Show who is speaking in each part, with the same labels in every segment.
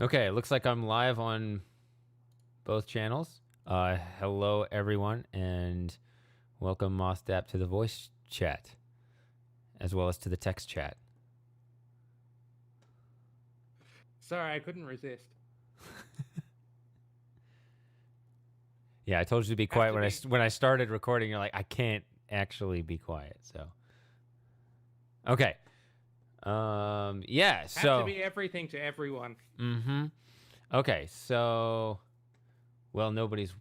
Speaker 1: Okay, looks like I'm live on both channels. Hello, everyone, and welcome Mosdap to the voice chat, as well as to the text chat.
Speaker 2: Sorry, I couldn't resist.
Speaker 1: Yeah, I told you to be quiet when I started recording. You're like, I can't actually be quiet. So, okay, yeah. So
Speaker 2: Have to be everything to everyone.
Speaker 1: Mm-hmm. Okay, so, well, nobody's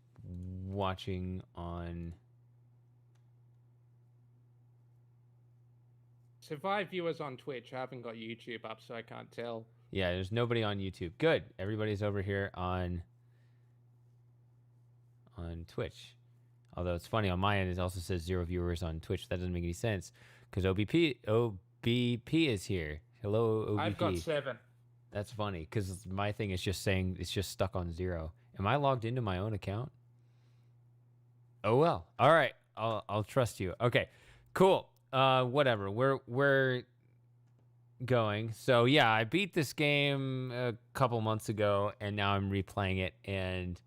Speaker 1: watching on.
Speaker 2: Survive viewers on Twitch. I haven't got YouTube up, so I can't tell.
Speaker 1: Yeah, there's nobody on YouTube. Good. Everybody's over here on Twitch. Although it's funny, on my end, it also says 0 viewers on Twitch. That doesn't make any sense because OBP is here. Hello, OBP.
Speaker 2: I've got 7.
Speaker 1: That's funny because my thing is just saying it's just stuck on 0. Am I logged into my own account? Oh well. All right. I'll trust you. Okay. Cool. Whatever. We're going. So yeah, I beat this game a couple months ago, and now I'm replaying it. And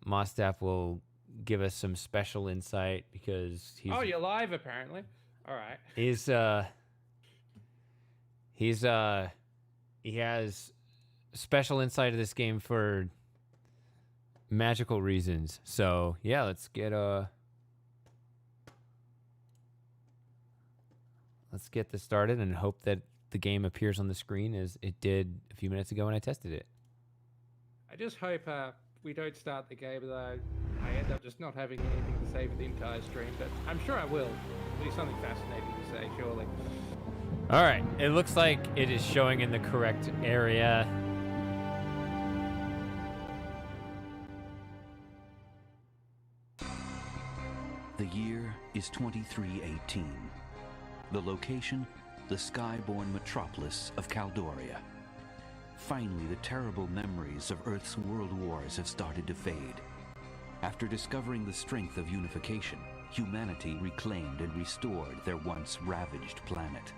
Speaker 1: Mosdap will give us some special insight because he's.
Speaker 2: Oh, you're live apparently. All right.
Speaker 1: He has special insight of this game for magical reasons. So yeah, let's get this started and hope that the game appears on the screen as it did a few minutes ago when I tested it.
Speaker 2: I just hope we don't start the game though. I end up just not having anything to say for the entire stream, but I'm sure I will. It'll be something fascinating to say, surely.
Speaker 1: All right, it looks like it is showing in the correct area.
Speaker 3: The year is 2318. The location, the sky-born metropolis of Caldoria. Finally, the terrible memories of Earth's world wars have started to fade. After discovering the strength of unification, humanity reclaimed and restored their once ravaged planet.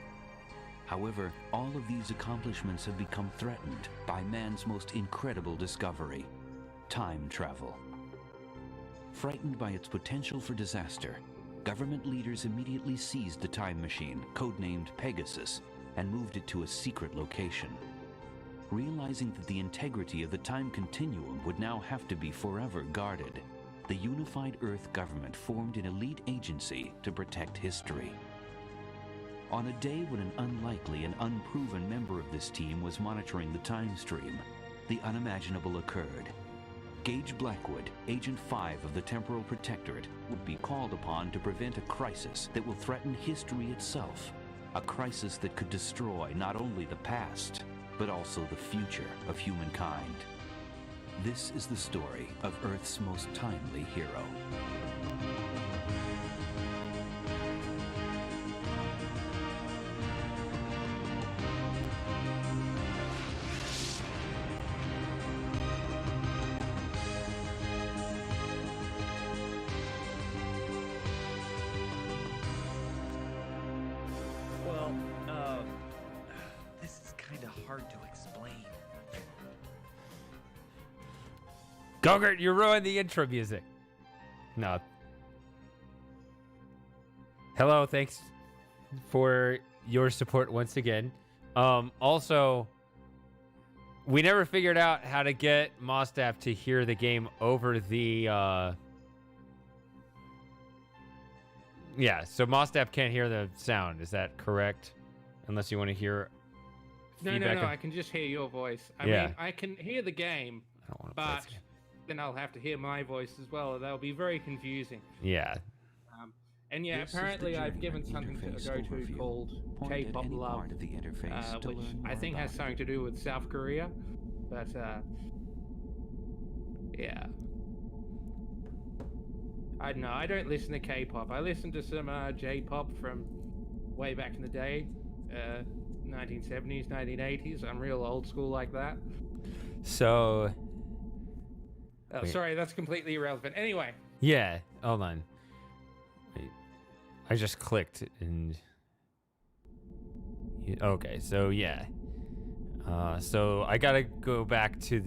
Speaker 3: However, all of these accomplishments have become threatened by man's most incredible discovery: time travel. Frightened by its potential for disaster, government leaders immediately seized the time machine, codenamed Pegasus, and moved it to a secret location. Realizing that the integrity of the time continuum would now have to be forever guarded, the unified Earth government formed an elite agency to protect history. On a day when an unlikely and unproven member of this team was monitoring the time stream, the unimaginable occurred. Gage Blackwood, Agent 5 of the Temporal Protectorate, would be called upon to prevent a crisis that will threaten history itself. A crisis that could destroy not only the past, but also the future of humankind. This is the story of Earth's most timely hero.
Speaker 1: Gogurt, you ruined the intro music. No. Hello, thanks for your support once again. Also, we never figured out how to get Mosdap to hear the game over the yeah, so Mosdap can't hear the sound, is that correct? Unless you want to hear feedback.
Speaker 2: No, I can just hear your voice. I mean, I can hear the game,
Speaker 1: I don't want to play this game.
Speaker 2: Then I'll have to hear my voice as well, and that'll be very confusing.
Speaker 1: Yeah.
Speaker 2: And yeah, apparently I've given something to go to called K-pop Love, which I think has something to do with South Korea, but yeah. I don't know, I don't listen to K-pop. I listen to some J-pop from way back in the day, 1970s, 1980s. I'm real old school like that.
Speaker 1: So...
Speaker 2: Oh, sorry, that's completely irrelevant. Anyway.
Speaker 1: Yeah, hold on. Wait. I just clicked and... Okay, so yeah. So I gotta go back to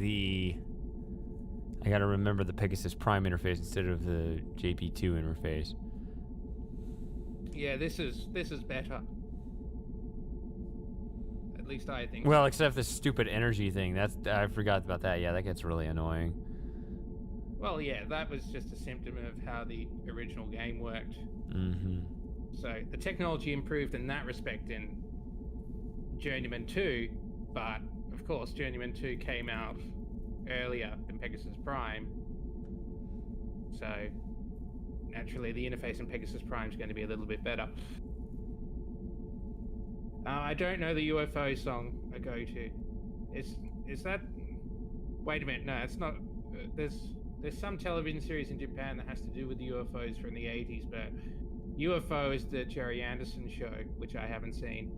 Speaker 1: I gotta remember the Pegasus Prime interface instead of the JP2 interface.
Speaker 2: Yeah, this is better. At least I think.
Speaker 1: Well,
Speaker 2: so.
Speaker 1: except the stupid energy thing. I forgot about that. Yeah, that gets really annoying.
Speaker 2: Well, yeah, that was just a symptom of how the original game worked.
Speaker 1: Mm-hmm.
Speaker 2: So the technology improved in that respect in Journeyman 2, but of course Journeyman 2 came out earlier than Pegasus Prime. So naturally the interface in Pegasus Prime is going to be a little bit better. I don't know the UFO song I go to. Is that? Wait a minute. No, it's not. There's some television series in Japan that has to do with the UFOs from the 80s, but UFO is the Jerry Anderson show, which I haven't seen.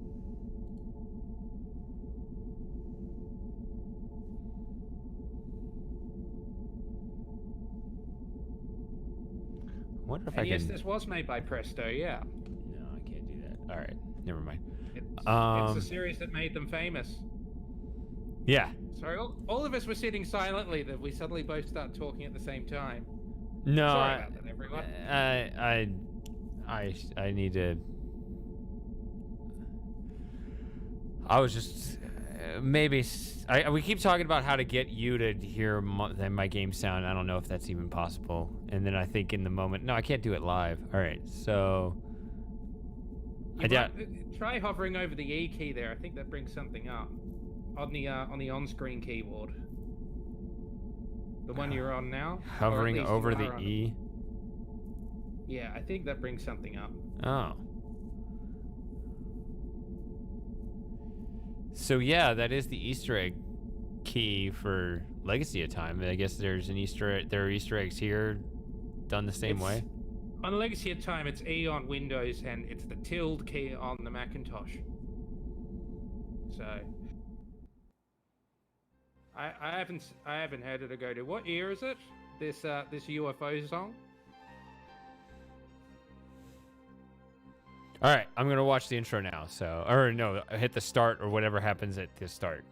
Speaker 1: I wonder if
Speaker 2: And
Speaker 1: I
Speaker 2: yes,
Speaker 1: can.
Speaker 2: this was made by Presto. Yeah,
Speaker 1: No, I can't do that. All right, never mind.
Speaker 2: it's the series that made them famous.
Speaker 1: Yeah.
Speaker 2: Sorry, all of us were sitting silently. That we suddenly both start talking at the same time.
Speaker 1: No,
Speaker 2: Sorry about that, everyone.
Speaker 1: I need to. I was just maybe we keep talking about how to get you to hear my game sound. I don't know if that's even possible. And then I think in the moment, no, I can't do it live. All right, so
Speaker 2: Try hovering over the E key there. I think that brings something up on the on-screen keyboard. The one you're on now.
Speaker 1: Hovering over the E.
Speaker 2: Yeah, I think that brings something up.
Speaker 1: Oh. So yeah, that is the Easter egg key for Legacy of Time. I guess there's an there are Easter eggs here done the same way.
Speaker 2: On Legacy of Time, it's E on Windows and it's the tilde key on the Macintosh. So I haven't heard it go to. What year is it? This UFO song?
Speaker 1: All right, I'm gonna watch the intro now. So, or no, hit the start or whatever happens at the start.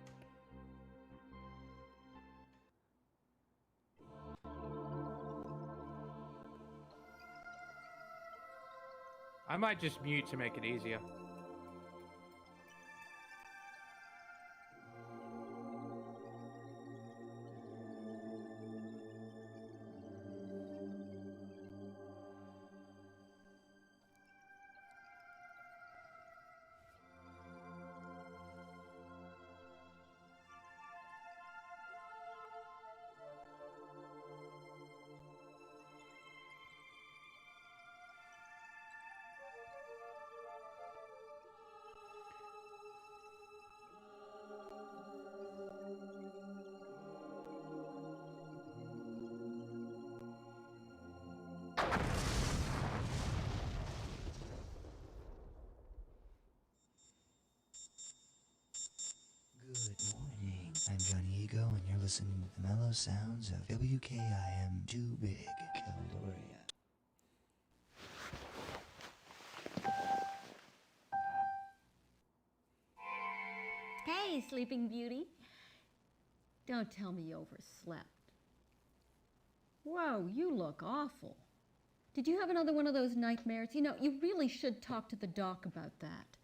Speaker 2: I might just mute to make it easier.
Speaker 4: Good morning, I'm Johnny Ego, and you're listening to the mellow sounds of WKIM Too Big, Caldoria.
Speaker 5: Hey, Sleeping Beauty. Don't tell me you overslept. Whoa, you look awful. Did you have another one of those nightmares? You know, you really should talk to the doc about that.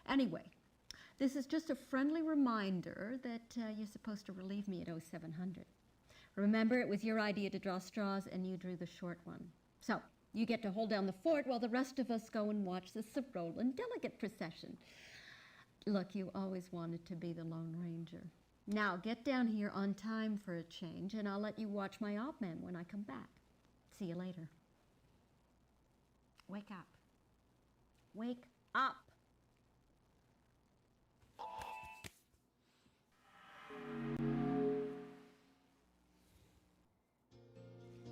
Speaker 5: Anyway, this is just a friendly reminder that you're supposed to relieve me at 0700. Remember, it was your idea to draw straws, and you drew the short one. So, you get to hold down the fort while the rest of us go and watch the Sorolan delegate procession. Look, you always wanted to be the Lone Ranger. Now, get down here on time for a change, and I'll let you watch my op man when I come back. See you later. Wake up. Wake up.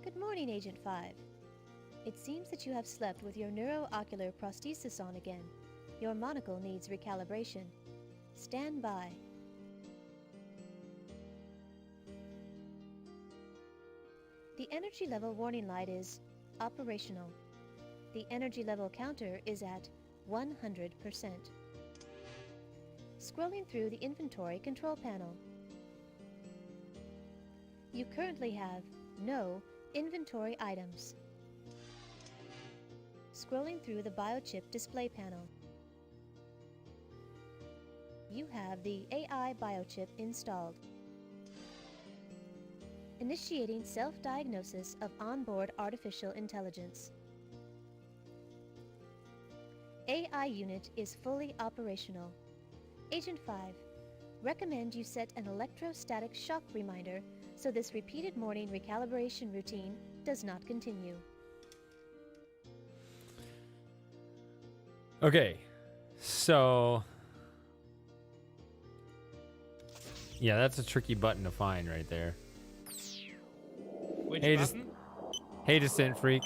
Speaker 6: Good morning, Agent 5. It seems that you have slept with your neuroocular prosthesis on again. Your monocle needs recalibration. Stand by. The energy level warning light is operational. The energy level counter is at 100%. Scrolling through the inventory control panel. You currently have no inventory items. Scrolling through the biochip display panel. You have the AI biochip installed. Initiating self-diagnosis of onboard artificial intelligence. AI unit is fully operational. Agent 5, recommend you set an electrostatic shock reminder so this repeated morning recalibration routine does not continue.
Speaker 1: Okay, so yeah, that's a tricky button to find right there.
Speaker 2: Which
Speaker 1: Hey,
Speaker 2: button?
Speaker 1: Hey, Descent Freak.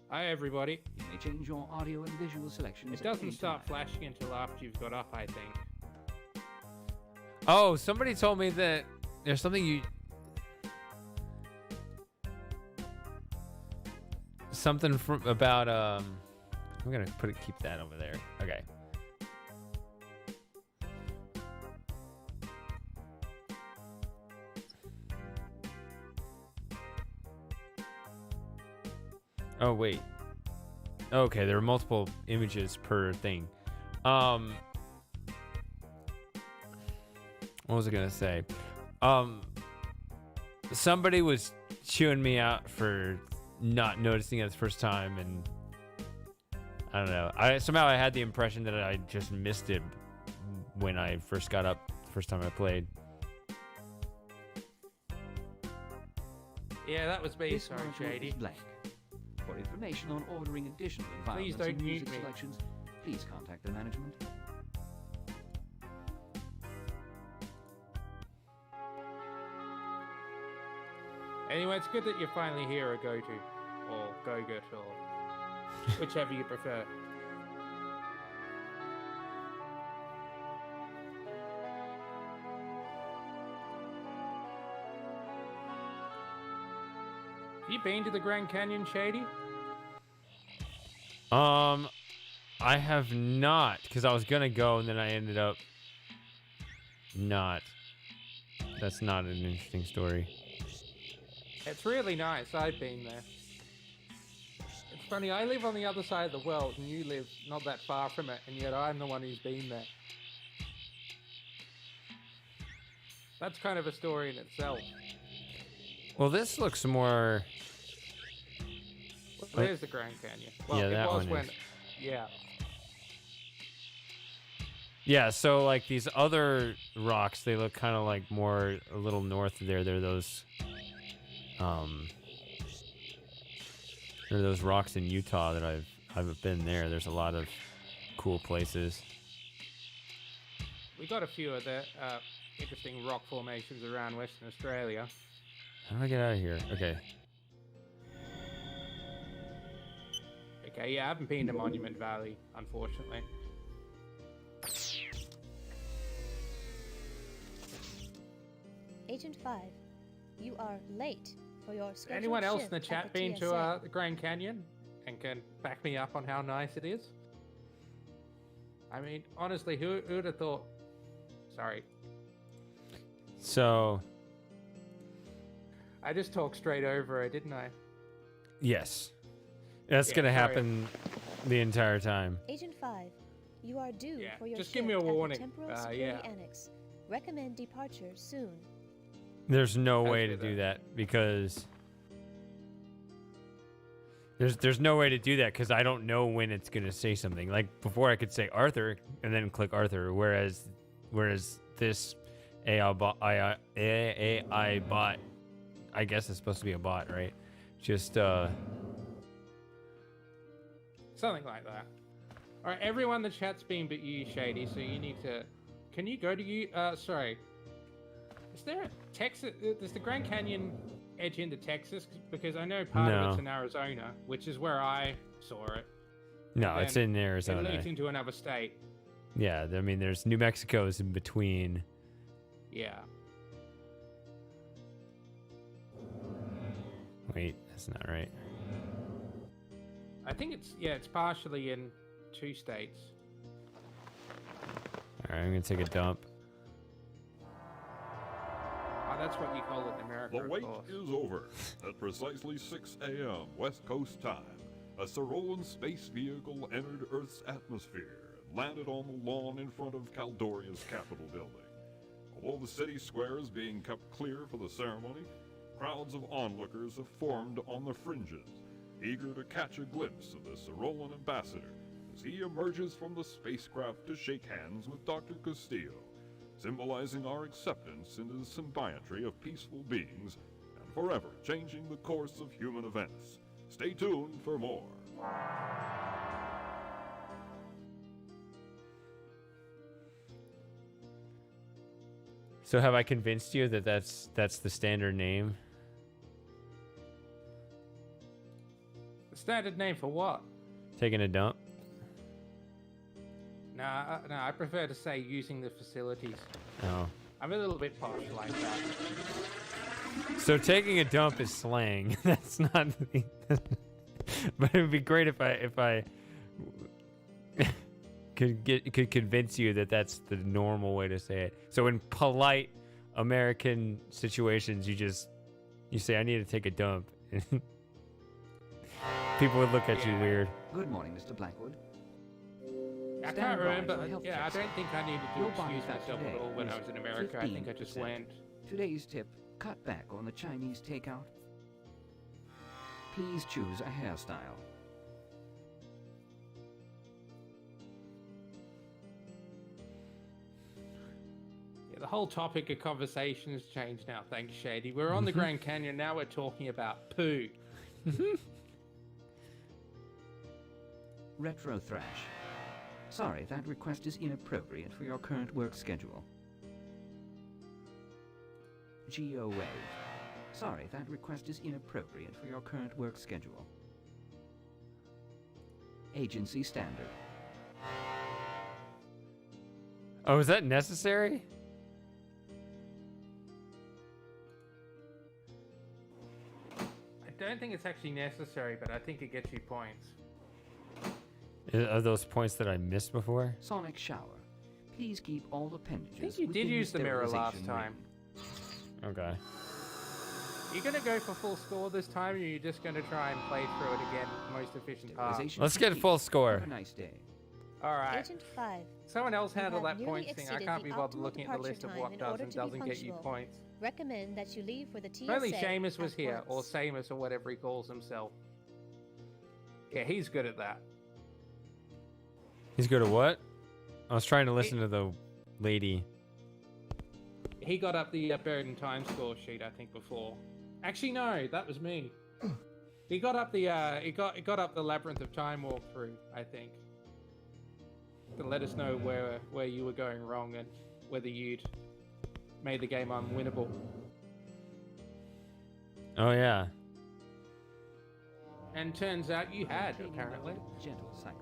Speaker 2: Hi, everybody.
Speaker 3: You may change your audio and visual selections.
Speaker 2: It doesn't start flashing until after you've got up, I think.
Speaker 1: Oh, somebody told me that there's something about I'm gonna keep that over there. Okay. Oh wait. Okay, there are multiple images per thing. What was I gonna say? Somebody was chewing me out for not noticing it the first time, and I don't know. I had the impression that I just missed it when I first got up the first time I played.
Speaker 2: Yeah, that was me.
Speaker 3: This
Speaker 2: Sorry,
Speaker 3: module
Speaker 2: Shady.
Speaker 3: is blank. For information on ordering additional
Speaker 2: Please
Speaker 3: environments
Speaker 2: don't
Speaker 3: and music
Speaker 2: mute me.
Speaker 3: selections, please contact the management.
Speaker 2: Anyway, it's good that you're finally here, a go-to, or go-get, or whichever you prefer. Have you been to the Grand Canyon, Shady?
Speaker 1: I have not, because I was gonna go and then I ended up not. That's not an interesting story.
Speaker 2: It's really nice. I've been there. It's funny, I live on the other side of the world and you live not that far from it, and yet I'm the one who's been there. That's kind of a story in itself.
Speaker 1: Well, this looks more.
Speaker 2: Well, there's the Grand Canyon. Well,
Speaker 1: Yeah,
Speaker 2: it
Speaker 1: that
Speaker 2: was
Speaker 1: one
Speaker 2: when.
Speaker 1: is.
Speaker 2: Yeah.
Speaker 1: Yeah, so like these other rocks, they look kind of like more a little north of there. They're those rocks in Utah that I've been there. There's a lot of cool places.
Speaker 2: We got a few of the interesting rock formations around Western Australia.
Speaker 1: How do I get out of here? Okay.
Speaker 2: Okay, yeah, I haven't been to Monument Valley, unfortunately.
Speaker 6: Agent 5, you are late for your scheduled
Speaker 2: Anyone else in
Speaker 6: shift
Speaker 2: the
Speaker 6: at
Speaker 2: chat
Speaker 6: the
Speaker 2: been
Speaker 6: TSA.
Speaker 2: to the Grand Canyon and can back me up on how nice it is? I mean, honestly, who would have thought? Sorry,
Speaker 1: So,
Speaker 2: I just talked straight over it, didn't I?
Speaker 1: yes. That's
Speaker 2: Yeah,
Speaker 1: going to
Speaker 2: sorry.
Speaker 1: happen the entire time.
Speaker 6: Agent 5, you are due
Speaker 2: Yeah,
Speaker 6: for your
Speaker 2: just
Speaker 6: shift
Speaker 2: give me a
Speaker 6: at
Speaker 2: warning.
Speaker 6: the Temporal Security
Speaker 2: Yeah.
Speaker 6: Annex. Recommend departure soon.
Speaker 1: There's no
Speaker 2: As
Speaker 1: way to
Speaker 2: with
Speaker 1: do
Speaker 2: that.
Speaker 1: that because there's no way to do that because I don't know when it's gonna say something. Like before, I could say Arthur and then click Arthur, whereas this AI bot, I guess it's supposed to be a bot, right? Just
Speaker 2: Something like that. All right, everyone in the chat's been but you, Shady. So you need to. Can you go to you? Sorry. Is there a Texas? Does the Grand Canyon edge into Texas? Because I know part of it's
Speaker 1: No.
Speaker 2: in Arizona, which is where I saw it.
Speaker 1: no, it's
Speaker 2: then
Speaker 1: in
Speaker 2: It
Speaker 1: Arizona.
Speaker 2: leads into another state.
Speaker 1: Yeah, I mean, there's New Mexico's in between.
Speaker 2: Yeah.
Speaker 1: Wait, that's not right.
Speaker 2: I think it's partially into 2 states.
Speaker 1: All right, I'm gonna take a dump.
Speaker 2: Oh, that's what you call it in America,
Speaker 7: The
Speaker 2: of
Speaker 7: wait
Speaker 2: course.
Speaker 7: is over. At precisely 6 a.m. West Coast time, a Cyrolan space vehicle entered Earth's atmosphere and landed on the lawn in front of Caldoria's Capitol building. Although the city square is being kept clear for the ceremony, crowds of onlookers have formed on the fringes, eager to catch a glimpse of the Cyrolan ambassador as he emerges from the spacecraft to shake hands with Dr. Castillo, symbolizing our acceptance into the symbiontry of peaceful beings and forever changing the course of human events. Stay tuned for more.
Speaker 1: So have I convinced you that that's the standard name?
Speaker 2: The standard name for what?
Speaker 1: Taking a dump?
Speaker 2: Nah, no, I prefer to say using the facilities.
Speaker 1: Oh.
Speaker 2: I'm a little bit posh like that.
Speaker 1: So taking a dump is slang. That's not. But it would be great if I could convince you that that's the normal way to say it. So in polite American situations, you say I need to take a dump. People would look at you weird.
Speaker 8: Good morning, Mr. Blackwood.
Speaker 2: I
Speaker 8: Stand
Speaker 2: can't
Speaker 8: by
Speaker 2: remember.
Speaker 8: for health
Speaker 2: Yeah, I
Speaker 8: checks.
Speaker 2: don't think I needed to
Speaker 8: Your body
Speaker 2: excuse
Speaker 8: fat
Speaker 2: myself at
Speaker 8: today
Speaker 2: all when I
Speaker 8: is
Speaker 2: was in America. I think I just
Speaker 8: 15%.
Speaker 2: went.
Speaker 8: Today's tip, cut back on the Chinese takeout. Please choose a hairstyle.
Speaker 2: Yeah, the whole topic of conversation has changed now. Thanks, Shady. We're on the Grand Canyon. Now we're talking about poo.
Speaker 8: Retro Thrash. Sorry, that request is inappropriate for your current work schedule. Geo Wave. Sorry, that request is inappropriate for your current work schedule. Agency Standard.
Speaker 1: Oh, is that necessary?
Speaker 2: I don't think it's actually necessary, but I think it gets you points.
Speaker 1: Are those points that I missed before?
Speaker 8: Sonic Shower. Please keep all appendages.
Speaker 2: I think you did
Speaker 8: within
Speaker 2: use the mirror last
Speaker 8: sterilization
Speaker 2: time.
Speaker 8: ring.
Speaker 1: Okay.
Speaker 2: You gonna go for full score this time, or are you just gonna try and play through it again, most efficient path?
Speaker 8: Sterilization
Speaker 1: Let's get a
Speaker 8: complete.
Speaker 1: full score.
Speaker 8: Have a nice day.
Speaker 2: All right.
Speaker 6: Agent 5.
Speaker 2: Someone else
Speaker 6: You
Speaker 2: handle
Speaker 6: have
Speaker 2: that
Speaker 6: nearly
Speaker 2: points thing. I
Speaker 6: exceeded
Speaker 2: can't
Speaker 6: the
Speaker 2: be bothered
Speaker 6: optimal
Speaker 2: looking at the
Speaker 6: departure
Speaker 2: list of
Speaker 6: time
Speaker 2: what
Speaker 6: in
Speaker 2: does
Speaker 6: order
Speaker 2: and
Speaker 6: to be
Speaker 2: doesn't get you
Speaker 6: punctual.
Speaker 2: points.
Speaker 6: Recommend that you leave for the TSA.
Speaker 2: If only Seamus was
Speaker 6: at
Speaker 2: here, or
Speaker 6: once.
Speaker 2: Seamus, or whatever he calls himself. Yeah, he's good at that.
Speaker 1: He's good at what? I was trying to listen to the lady.
Speaker 2: He got up the Buried in Time score sheet, I think, before. Actually, no, that was me. He got up the he got up the Labyrinth of Time walkthrough, I think, to let us know where you were going wrong and whether you'd made the game unwinnable.
Speaker 1: Oh yeah.
Speaker 2: And turns out you had,
Speaker 8: Maintaining
Speaker 2: apparently.
Speaker 8: the gentle cycle.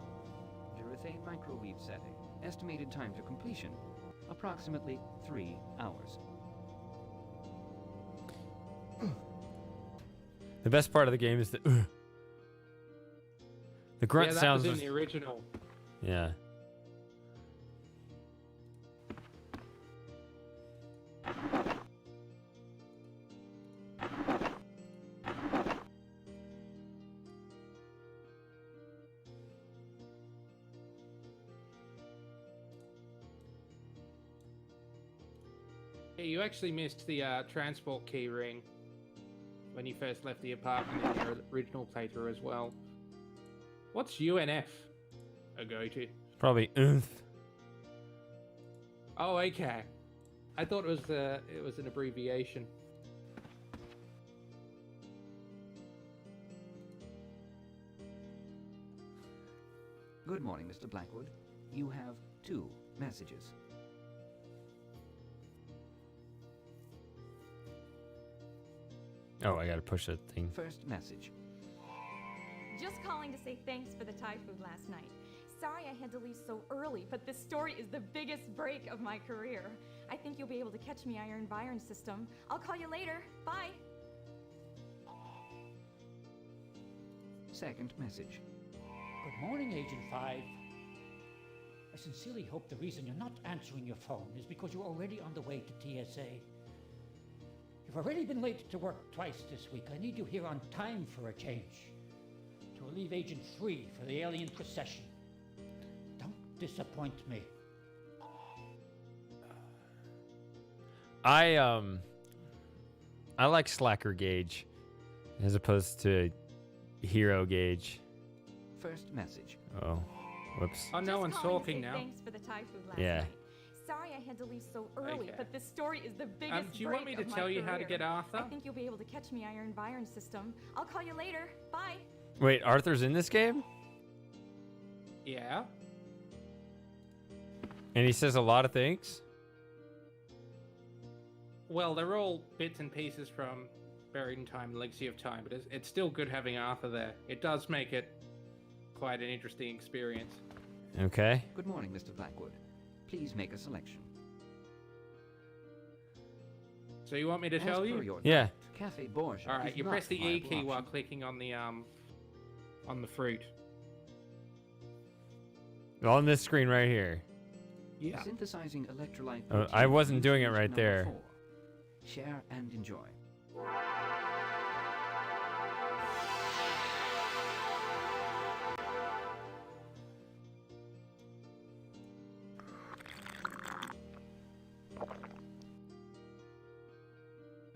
Speaker 8: Urethane microwave setting. Estimated time to completion, approximately 3 hours.
Speaker 1: The best part of the game is the grunt
Speaker 2: Yeah, that
Speaker 1: sounds.
Speaker 2: was in the original.
Speaker 1: Yeah.
Speaker 2: Yeah, you actually missed the transport key ring when you first left the apartment in your original playthrough as well. What's UNF a go to?
Speaker 1: Probably oomph.
Speaker 2: Oh, okay. I thought it was an abbreviation.
Speaker 8: Good morning, Mr. Blackwood. You have 2 messages.
Speaker 1: Oh, I gotta push that thing.
Speaker 8: First message.
Speaker 9: Just calling to say thanks for the Thai food last night. Sorry I had to leave so early, but this story is the biggest break of my career. I think you'll be able to catch me on your Environ system. I'll call you later. Bye.
Speaker 8: Second message.
Speaker 10: Good morning, Agent 5. I sincerely hope the reason you're not answering your phone is because you're already on the way to TSA. You've already been late to work twice this week. I need you here on time for a change. To relieve Agent 3 for the alien procession. Don't disappoint me.
Speaker 1: I like Slacker Gauge as opposed to Hero Gauge.
Speaker 8: First message.
Speaker 1: Oh, whoops.
Speaker 2: Oh, no one's talking now.
Speaker 9: Thanks for the Thai food last
Speaker 1: Yeah.
Speaker 9: night. Sorry I had to leave so early,
Speaker 2: Okay.
Speaker 9: but this story is the biggest
Speaker 2: Do you want me
Speaker 9: break
Speaker 2: to
Speaker 9: of
Speaker 2: tell
Speaker 9: my
Speaker 2: you how to
Speaker 9: career.
Speaker 2: get Arthur?
Speaker 9: I think you'll be able to catch me on your environ system. I'll call you later. Bye.
Speaker 1: Wait, Arthur's in this game?
Speaker 2: Yeah.
Speaker 1: And he says a lot of things?
Speaker 2: Well, they're all bits and pieces from Buried in Time, Legacy of Time, but it's still good having Arthur there. It does make it quite an interesting experience.
Speaker 1: Okay.
Speaker 8: Good morning, Mr. Blackwood. Please make a selection.
Speaker 2: So you want me to
Speaker 8: As
Speaker 2: tell
Speaker 8: per
Speaker 2: you?
Speaker 8: your
Speaker 1: Yeah.
Speaker 8: note, Cafe Borgia
Speaker 2: All right,
Speaker 8: is
Speaker 2: you
Speaker 8: not
Speaker 2: press the
Speaker 8: a
Speaker 2: E
Speaker 8: viable
Speaker 2: key while
Speaker 8: option.
Speaker 2: clicking on the fruit.
Speaker 1: On this screen right here.
Speaker 2: Yeah.
Speaker 8: Synthesizing electrolyte.
Speaker 1: I
Speaker 8: protein
Speaker 1: wasn't doing it
Speaker 8: solution
Speaker 1: right
Speaker 8: number
Speaker 1: there.
Speaker 8: 4. Share and enjoy.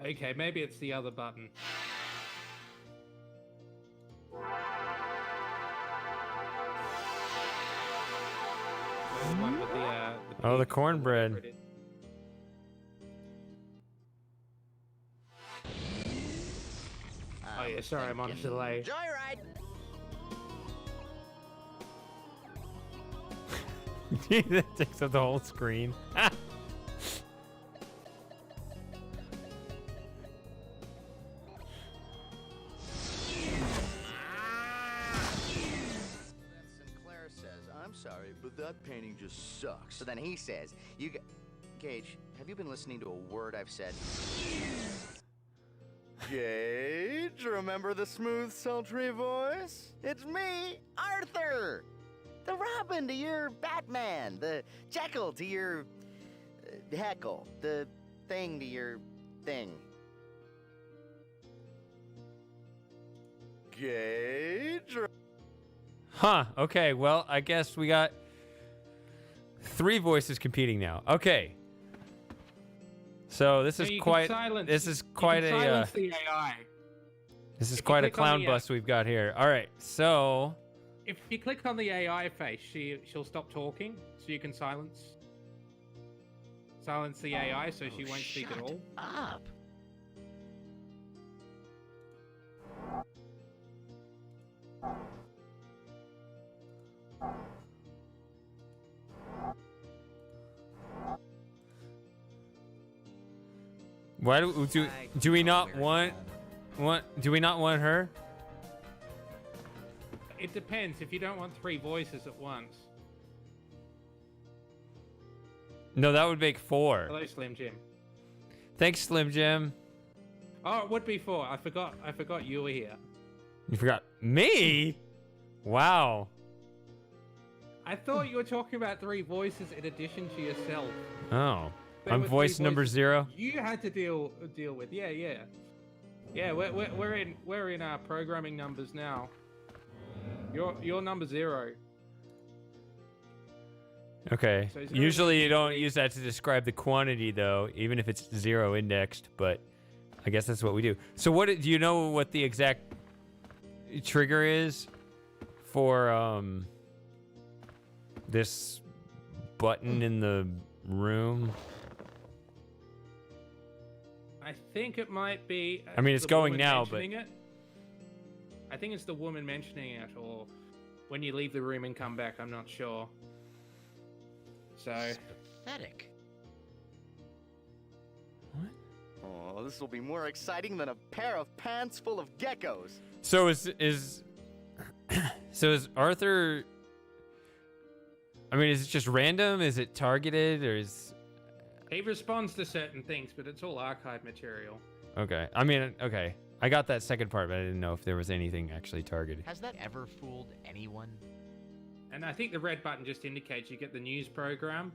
Speaker 2: Okay, maybe it's the other button. The one with the
Speaker 1: Oh, the
Speaker 2: pig,
Speaker 1: cornbread.
Speaker 2: whatever it is. Oh yeah, sorry, I'm on a delay.
Speaker 11: Joyride!
Speaker 1: That takes up the whole screen.
Speaker 11: Sinclair says, I'm sorry, but that painting just sucks. So then he says, Gage, have you been listening to a word I've said? Gage, remember the smooth, sultry voice? It's me, Arthur! The Robin to your Batman, the Jekyll to your Heckle, the thing to your thing. Gage?
Speaker 1: Huh. Okay. Well, I guess we got 3 voices competing now. Okay. So this
Speaker 2: No,
Speaker 1: is
Speaker 2: you can
Speaker 1: quite.
Speaker 2: silence-
Speaker 1: This is
Speaker 2: you
Speaker 1: quite
Speaker 2: can
Speaker 1: a.
Speaker 2: silence the AI.
Speaker 1: This is
Speaker 2: if you
Speaker 1: quite a
Speaker 2: click on
Speaker 1: clown
Speaker 2: the,
Speaker 1: bus we've got here. All right. So.
Speaker 2: If you click on the AI face, she'll stop talking, so you can silence the AI, so she won't speak at all.
Speaker 11: Up.
Speaker 1: Why do we not want do we not want her?
Speaker 2: It depends. If you don't want 3 voices at once.
Speaker 1: No, that would make 4.
Speaker 2: Hello, Slim Jim.
Speaker 1: Thanks, Slim Jim.
Speaker 2: Oh, it would be 4. I forgot you were here.
Speaker 1: You forgot me? Wow.
Speaker 2: I thought you were talking about 3 voices in addition to yourself.
Speaker 1: Oh.
Speaker 2: There
Speaker 1: I'm
Speaker 2: were 3
Speaker 1: voice number
Speaker 2: voices
Speaker 1: 0.
Speaker 2: You had to deal with. Yeah. We're in our programming numbers now. You're number 0.
Speaker 1: Okay.
Speaker 2: So 0
Speaker 1: Usually you don't use that to describe the quantity though, even if it's 0 indexed, but I guess that's what we do. So what do you know what the exact trigger is for this button in the room?
Speaker 2: I think it might be.
Speaker 1: I mean, it's
Speaker 2: the
Speaker 1: going
Speaker 2: woman
Speaker 1: now, but-
Speaker 2: mentioning it. I think it's the woman mentioning it, or when you leave the room and come back. I'm not sure. So.
Speaker 11: Pathetic. What? Oh, this will be more exciting than a pair of pants full of geckos.
Speaker 1: So is Arthur? I mean, is it just random? Is it targeted, or is?
Speaker 2: He responds to certain things, but it's all archive material.
Speaker 1: Okay. I mean, okay. I got that second part, but I didn't know if there was anything actually targeted.
Speaker 12: Has that ever fooled anyone?
Speaker 2: And I think the red button just indicates you get the news program.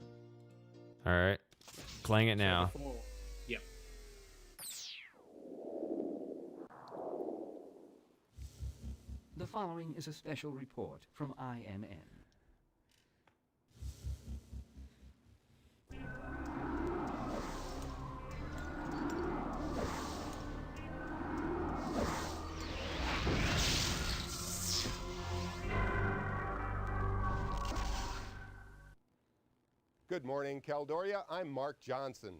Speaker 1: All right. Playing it now.
Speaker 2: Yep.
Speaker 8: The following is a special report from INN.
Speaker 12: Good morning, Caldoria. I'm Mark Johnson.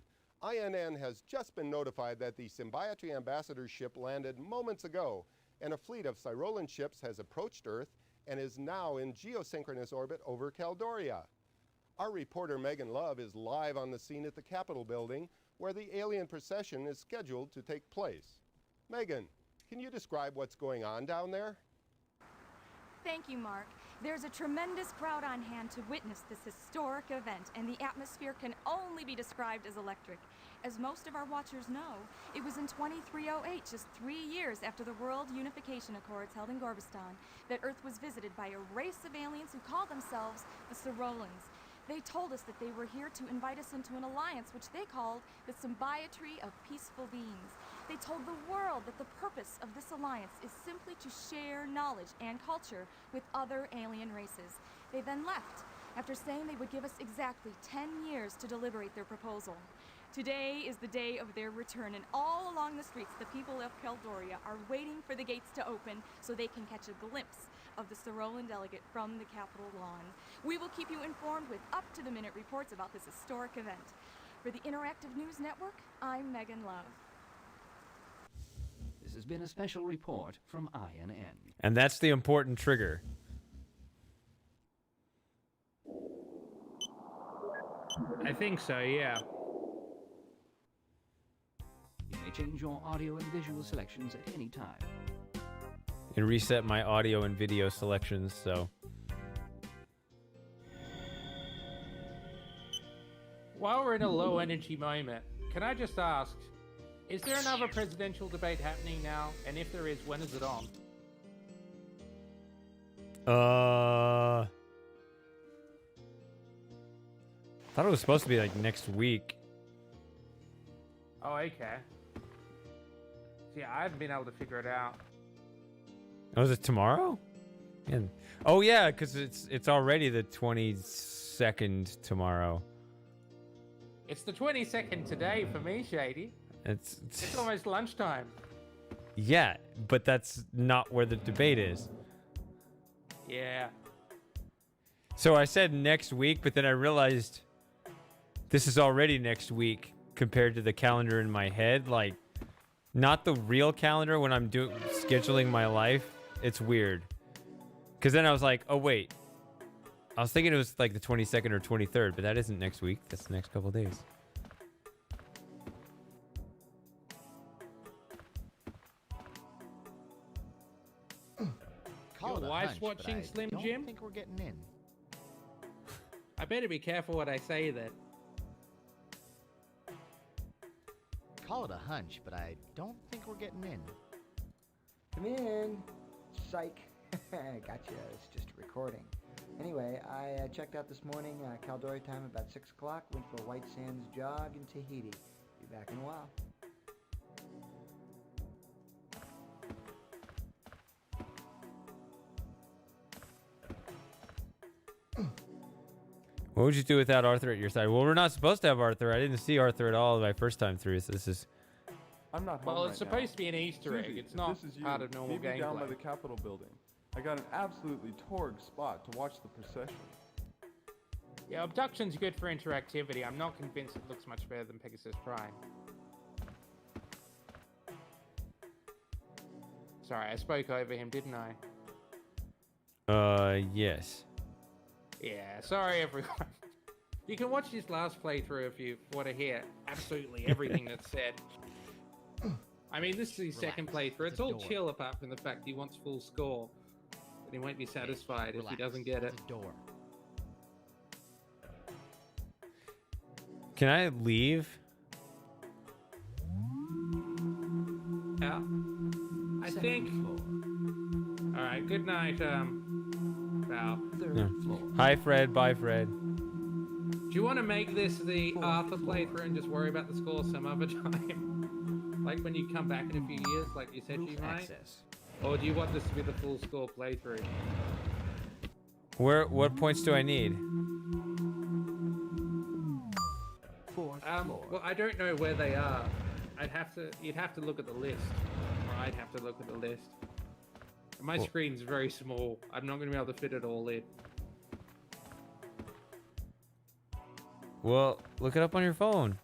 Speaker 12: INN has just been notified that the Symbiotry Ambassador ship landed moments ago, and a fleet of Cyrolan ships has approached Earth and is now in geosynchronous orbit over Caldoria. Our reporter Megan Love is live on the scene at the Capitol building, where the alien procession is scheduled to take place. Megan, can you describe what's going on down there?
Speaker 9: Thank you, Mark. There's a tremendous crowd on hand to witness this historic event, and the atmosphere can only be described as electric. As most of our watchers know, it was in 2308, just 3 years after the World Unification Accords held in Gorbistan, that Earth was visited by a race of aliens who call themselves the Cyrolans. They told us that they were here to invite us into an alliance which they called the Symbiotry of Peaceful Beings. They told the world that the purpose of this alliance is simply to share knowledge and culture with other alien races. They then left, after saying they would give us exactly 10 years to deliberate their proposal. Today is the day of their return, and all along the streets, the people of Caldoria are waiting for the gates to open so they can catch a glimpse of the Cyrolan delegate from the Capitol lawn. We will keep you informed with up-to-the-minute reports about this historic event. For the Interactive News Network, I'm Megan Love.
Speaker 8: This has been a special report from INN.
Speaker 1: And that's the important trigger.
Speaker 2: I think so, yeah.
Speaker 8: You may change your audio and visual selections at any time.
Speaker 1: And reset my audio and video selections, so.
Speaker 2: While we're in a low energy moment, can I just ask, is there another presidential debate happening now? And if there is, when is it on?
Speaker 1: Thought it was supposed to be like next week.
Speaker 2: Oh, okay. Yeah, I haven't been able to figure it out.
Speaker 1: Oh, is it tomorrow? Yeah. Oh yeah, because it's already the 22nd tomorrow.
Speaker 2: It's the 22nd today for me, Shady.
Speaker 1: It's
Speaker 2: almost lunchtime.
Speaker 1: Yeah, but that's not where the debate is.
Speaker 2: Yeah.
Speaker 1: So I said next week, but then I realized this is already next week compared to the calendar in my head. Like, not the real calendar when I'm scheduling my life. It's weird. Because then I was like, oh, wait. I was thinking it was like the 22nd or 23rd, but that isn't next week. That's the next couple of days.
Speaker 11: Call
Speaker 2: Your
Speaker 11: it a
Speaker 2: wife's
Speaker 11: hunch,
Speaker 2: watching
Speaker 11: but I
Speaker 2: Slim
Speaker 11: don't
Speaker 2: Jim?
Speaker 11: think we're getting in.
Speaker 2: I better be careful what I say then.
Speaker 11: Call it a hunch, but I don't think we're getting in.
Speaker 13: Come in. Psych. Gotcha. It's just a recording. Anyway, I checked out this morning, Caldoria time about 6 o'clock, went for a White Sands jog in Tahiti. Be back in a while.
Speaker 1: What would you do without Arthur at your side? Well, we're not supposed to have Arthur. I didn't see Arthur at all my first time through, so this is...
Speaker 14: I'm not home
Speaker 2: Well,
Speaker 14: right
Speaker 2: it's supposed
Speaker 14: now.
Speaker 2: to be an Easter egg.
Speaker 14: Susie,
Speaker 2: It's
Speaker 14: if
Speaker 2: not
Speaker 14: this is you,
Speaker 2: part of normal
Speaker 14: meet me down by
Speaker 2: gameplay.
Speaker 14: the Capitol building. I got an absolutely torrid spot to watch the procession.
Speaker 2: Yeah, abduction's good for interactivity. I'm not convinced it looks much better than Pegasus Prime. Sorry, I spoke over him, didn't I?
Speaker 1: Yes.
Speaker 2: Yeah, sorry everyone. You can watch his last playthrough if you want to hear absolutely everything that's said. I mean, this is his second playthrough. It's all chill apart from the fact he wants full score. But he won't be satisfied if he doesn't get it.
Speaker 1: Can I leave?
Speaker 2: Yeah. I think... Alright, good night, pal.
Speaker 1: Yeah. Hi, Fred. Bye, Fred.
Speaker 2: Do you want to make this the Arthur playthrough and just worry about the score some other time? Like when you come back in a few years, like you said you might? Or do you want this to be the full score playthrough?
Speaker 1: What points do I need?
Speaker 2: Well, I don't know where they are. You'd have to look at the list. Or I'd have to look at the list. My screen's very small. I'm not going to be able to fit it all in.
Speaker 1: Well, look it up on your phone.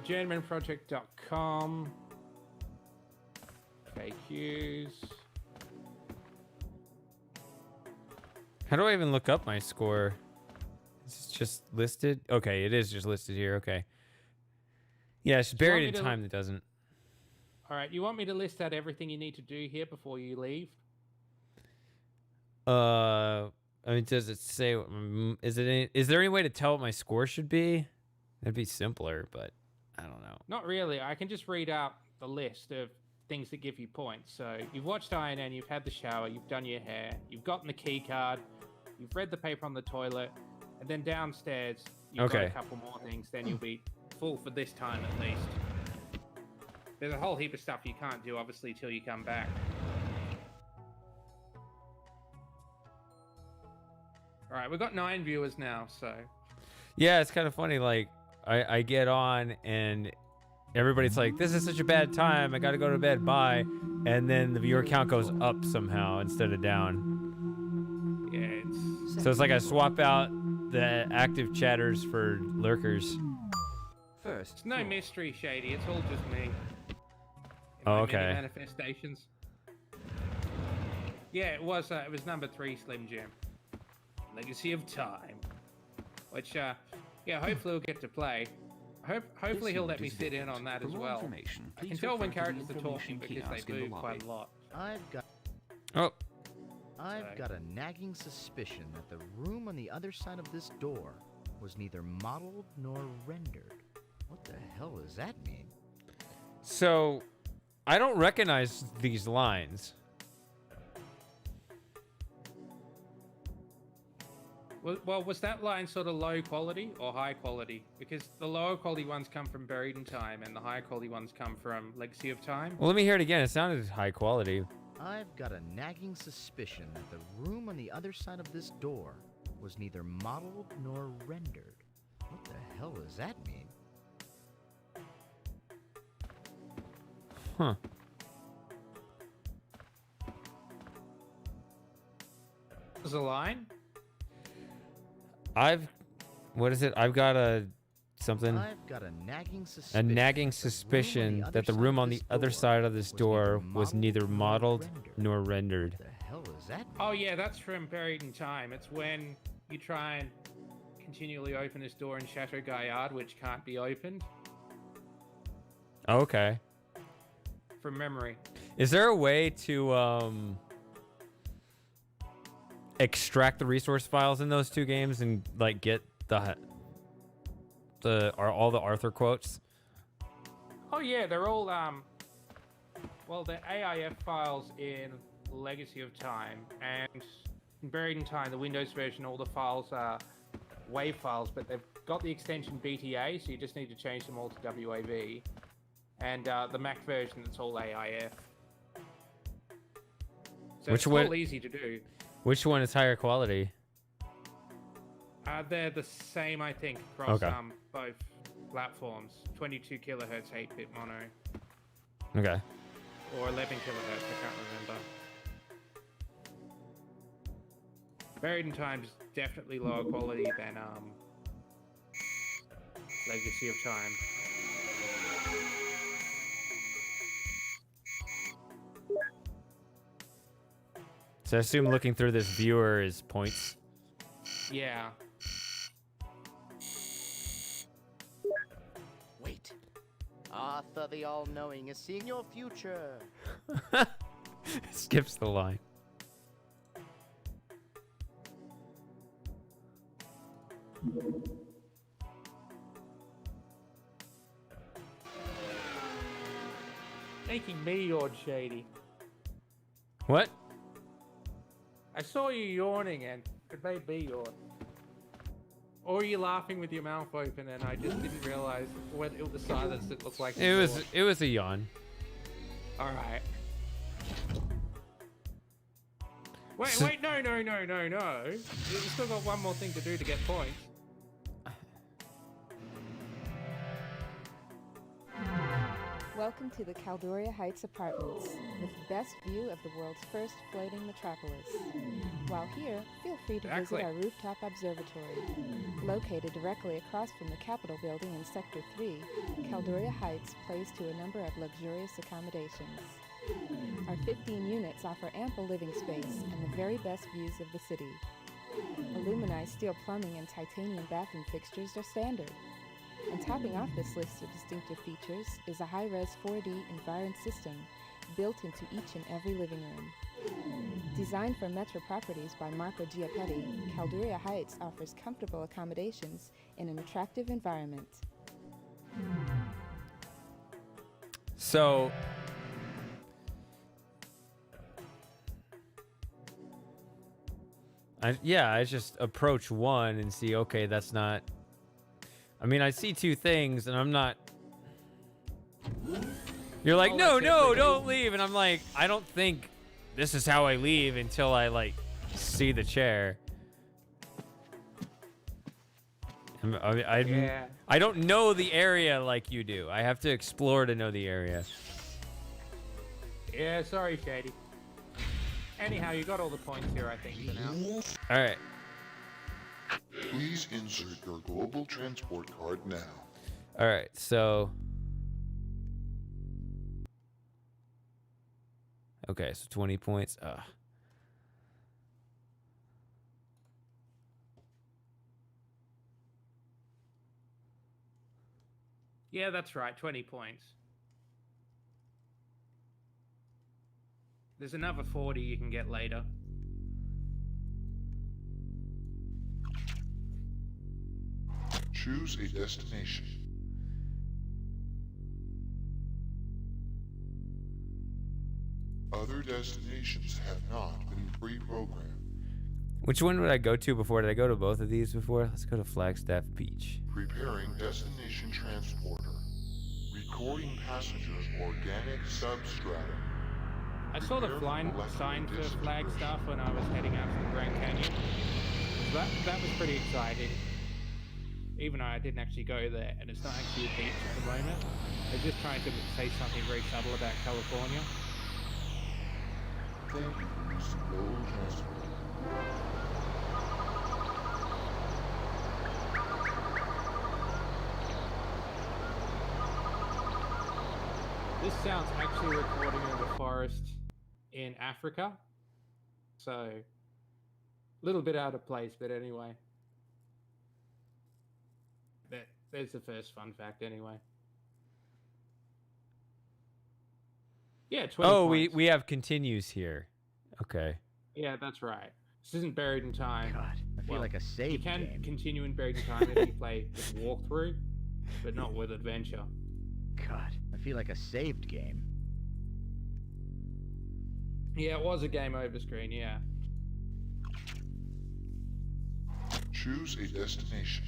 Speaker 2: JourneymanProject.com. FAQs.
Speaker 1: How do I even look up my score? It's just listed? Okay, it is just listed here. Okay. Yeah, it's buried in time that doesn't.
Speaker 2: All right, you want me to list out everything you need to do here before you leave?
Speaker 1: I mean, does it say? Is there any way to tell what my score should be? That'd be simpler, but I don't know.
Speaker 2: Not really. I can just read out the list of things that give you points. So you've watched Iron Man, you've had the shower, you've done your hair, you've gotten the key card, you've read the paper on the toilet, and then downstairs you've got a couple more things. Then you'll be full for this time at least. There's a whole heap of stuff you can't do, obviously, till you come back. All right, we've got 9 viewers now, so.
Speaker 1: Yeah, it's kind of funny. Like, I get on and everybody's like, "This is such a bad time. I got to go to bed. Bye." And then the viewer count goes up somehow instead of down.
Speaker 2: Yeah,
Speaker 1: so it's like I swap out the active chatters for lurkers.
Speaker 2: It's no mystery, Shady. It's all just me.
Speaker 1: Oh, okay.
Speaker 2: Manifestations. Yeah, it was number 3, Slim Jim. Legacy of Time. Which, yeah, hopefully we'll get to play. Hopefully he'll let me sit in on that as well. I can tell when characters are talking because they move quite a lot.
Speaker 11: I've got a nagging suspicion that the room on the other side of this door was neither modeled nor rendered. What the hell does that mean?
Speaker 1: So, I don't recognize these lines.
Speaker 2: Well, was that line sort of low quality or high quality? Because the lower quality ones come from Buried in Time, and the higher quality ones come from Legacy of Time.
Speaker 1: Well, let me hear it again. It sounded high quality.
Speaker 11: I've got a nagging suspicion that the room on the other side of this door was neither modeled nor rendered. What the hell does that mean?
Speaker 1: Huh.
Speaker 2: There's a line?
Speaker 1: What is it? I've got something.
Speaker 11: I've got a nagging
Speaker 1: suspicion that the room on the other side of this door was neither modeled nor rendered.
Speaker 11: What the hell is that?
Speaker 2: Oh yeah, that's from Buried in Time. It's when you try and continually open this door in Chateau Gaillard, which can't be opened.
Speaker 1: Okay.
Speaker 2: From memory.
Speaker 1: Is there a way to extract the resource files in those two games and like get all the Arthur quotes?
Speaker 2: Oh yeah, they're all well, the AIF files in Legacy of Time, and in Buried in Time, the Windows version, all the files are WAV files, but they've got the extension BTA, so you just need to change them all to WAV. And the Mac version, it's all AIF. So it's all easy to do.
Speaker 1: Which one is higher quality?
Speaker 2: They're the same, I think, across both platforms. 22 kilohertz 8-bit mono.
Speaker 1: Okay.
Speaker 2: Or 11 kilohertz, I can't remember. Buried in Time is definitely lower quality than Legacy of Time.
Speaker 1: So I assume looking through this viewer is points.
Speaker 2: Yeah.
Speaker 11: Wait. Arthur the All-Knowing is seeing your future.
Speaker 1: Skips the line.
Speaker 2: Making me yawn, Shady.
Speaker 1: What?
Speaker 2: I saw you yawning and it made me yawn. Or are you laughing with your mouth open and I just didn't realize when it was silence it looked like
Speaker 1: It was a yawn.
Speaker 2: Alright. Wait, no. You've still got one more thing to do to get points.
Speaker 15: Welcome to the Caldoria Heights Apartments, with the best view of the world's first floating metropolis. While here, feel free to visit our rooftop observatory. Located directly across from the Capitol building in Sector 3, Caldoria Heights plays to a number of luxurious accommodations. Our 15 units offer ample living space and the very best views of the city. Aluminized steel plumbing and titanium bathroom fixtures are standard. And topping off this list of distinctive features is a high-res 4D environment system built into each and every living room. Designed for Metro Properties by Marco Giappetti, Caldoria Heights offers comfortable accommodations in an attractive environment.
Speaker 1: So, I just approach one and see, okay, that's not... I mean, I see two things, and I'm not... You're like, no, don't leave. And I'm like, I don't think this is how I leave until I, like, see the chair. I don't know the area like you do. I have to explore to know the area.
Speaker 2: Yeah, sorry, Shady. Anyhow, you got all the points here, I think, for now.
Speaker 1: All right.
Speaker 16: Please insert your global transport card now.
Speaker 1: All right, so... Okay, so 20 points.
Speaker 2: Yeah, that's right, 20 points. There's another 40 you can get later.
Speaker 16: Choose a destination. Other destinations have not been pre-programmed.
Speaker 1: Which one would I go to before? Did I go to both of these before? Let's go to Flagstaff Beach.
Speaker 16: Preparing destination transporter. Recording passenger organic substratum.
Speaker 2: I saw the sign for Flagstaff when I was heading out to the Grand Canyon. So that was pretty exciting. Even though I didn't actually go there, and it's not actually a beach at the moment. They're just trying to say something very subtle about California.
Speaker 16: Thank you for using global transport.
Speaker 2: This sounds actually recording in the forest in Africa. So, a little bit out of place, but anyway. There's the first fun fact anyway. Yeah, 20
Speaker 1: Oh,
Speaker 2: points.
Speaker 1: we have continues here. Okay.
Speaker 2: Yeah, that's right. This isn't Buried in Time.
Speaker 11: God, I feel like a save
Speaker 2: You can
Speaker 11: game.
Speaker 2: continue in Buried in Time if you play with walkthrough, but not with adventure.
Speaker 11: God, I feel like a saved game.
Speaker 2: Yeah, it was a game over screen, yeah.
Speaker 16: Choose a destination.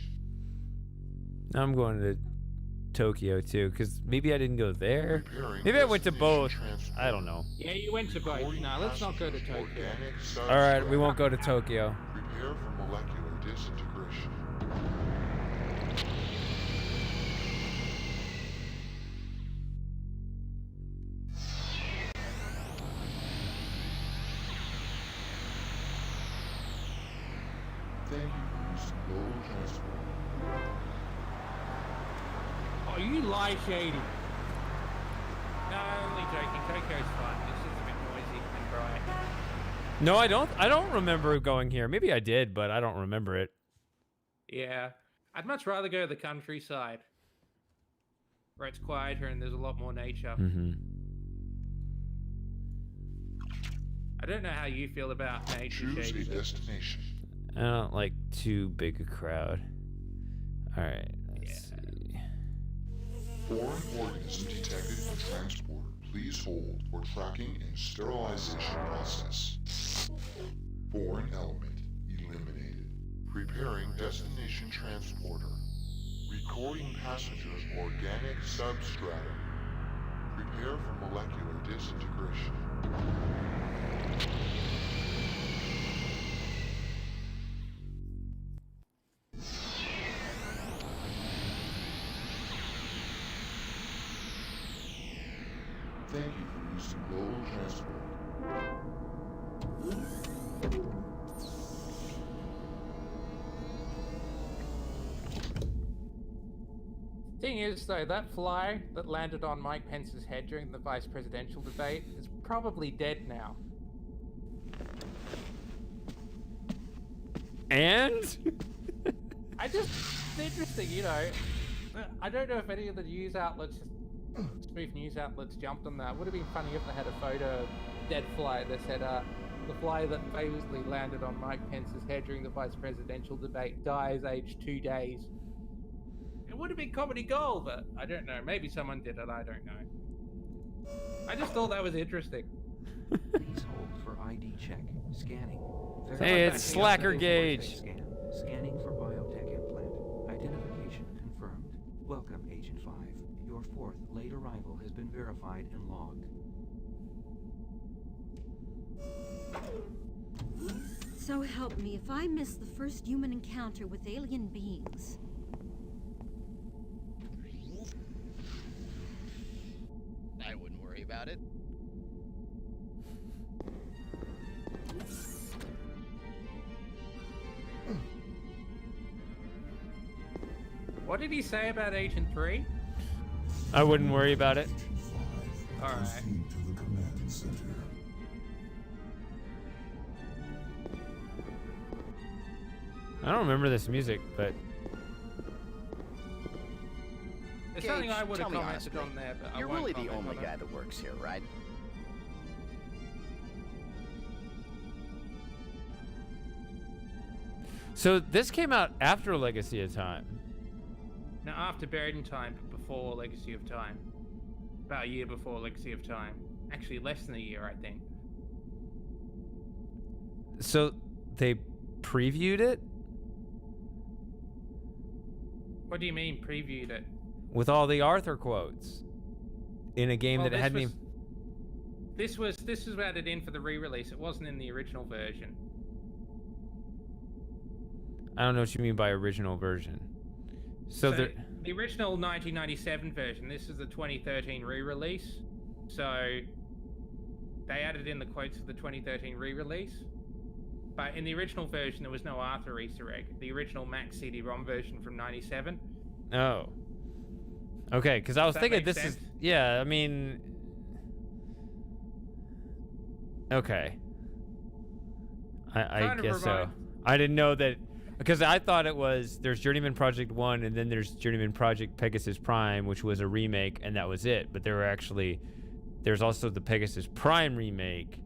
Speaker 1: I'm going to Tokyo too, because maybe I didn't go there. Maybe I went to both. I don't know.
Speaker 2: Yeah, you went to both. No, let's not go to Tokyo.
Speaker 1: All right, we won't go to Tokyo.
Speaker 16: Prepare for molecular disintegration. Thank you for using global transport.
Speaker 2: Oh, you lie, Shady. No, only joking. Tokyo's fun. It's just a bit noisy and bright.
Speaker 1: No, I don't remember going here. Maybe I did, but I don't remember it.
Speaker 2: Yeah. I'd much rather go to the countryside, where it's quieter and there's a lot more nature.
Speaker 1: Mm-hmm.
Speaker 2: I don't know how you feel about nature,
Speaker 16: Choose
Speaker 2: Shady.
Speaker 16: a destination.
Speaker 1: I don't like too big a crowd. All right, let's see.
Speaker 16: Foreign organism detected in transporter. Please hold for tracking and sterilization process. Foreign element eliminated. Preparing destination transporter. Recording passengers organic substratum. Prepare for molecular disintegration. Thank you for using global transport.
Speaker 2: Thing is, though, that fly that landed on Mike Pence's head during the vice presidential debate is probably dead now.
Speaker 1: And?
Speaker 2: It's interesting, you know. I don't know if any of the news outlets, spoof news outlets, jumped on that. Would have been funny if they had a photo of dead fly that said, the fly that famously landed on Mike Pence's head during the vice presidential debate dies aged 2 days. It would have been comedy gold, but I don't know. Maybe someone did it. I don't know. I just thought that was interesting.
Speaker 8: Please hold for ID check. Scanning.
Speaker 1: Hey, it's Slacker Gauge.
Speaker 8: Scanning for biotech implant. Identification confirmed. Welcome, Agent 5. Your fourth late arrival has been verified and logged.
Speaker 5: So help me if I miss the first human encounter with alien beings.
Speaker 11: I wouldn't worry about it.
Speaker 2: What did he say about Agent 3?
Speaker 1: I wouldn't worry about it.
Speaker 2: Alright.
Speaker 16: Proceed to the command center.
Speaker 1: I don't remember this music, but
Speaker 2: It's something I would have
Speaker 11: tell me
Speaker 2: commented
Speaker 11: honestly,
Speaker 2: on there, but I
Speaker 11: you're
Speaker 2: won't
Speaker 11: really the
Speaker 2: comment
Speaker 11: only
Speaker 2: on
Speaker 11: guy
Speaker 2: it.
Speaker 11: that works here, right?
Speaker 1: so this came out after Legacy of Time.
Speaker 2: Now, after Buried in Time, but before Legacy of Time. About a year before Legacy of Time. Actually, less than a year, I think.
Speaker 1: So they previewed it
Speaker 2: What do you mean, previewed it?
Speaker 1: with all the Arthur quotes in a game
Speaker 2: Well,
Speaker 1: that hadn't even.
Speaker 2: This was added in for the re-release. It wasn't in the original version.
Speaker 1: I don't know what you mean by original version. So there.
Speaker 2: The original 1997 version, this is the 2013 re-release. So they added in the quotes for the 2013 re-release. But in the original version, there was no Arthur Easter egg. The original Max CD-ROM version from 97.
Speaker 1: Oh. Okay, because I was
Speaker 2: Does that
Speaker 1: thinking
Speaker 2: make
Speaker 1: this
Speaker 2: sense?
Speaker 1: is. Yeah, I mean. Okay. I
Speaker 2: Kind of
Speaker 1: guess so.
Speaker 2: remind-
Speaker 1: I didn't know that. Because I thought it was there's Journeyman Project 1 and then there's Journeyman Project Pegasus Prime, which was a remake, and that was it. But there's also the Pegasus Prime remake.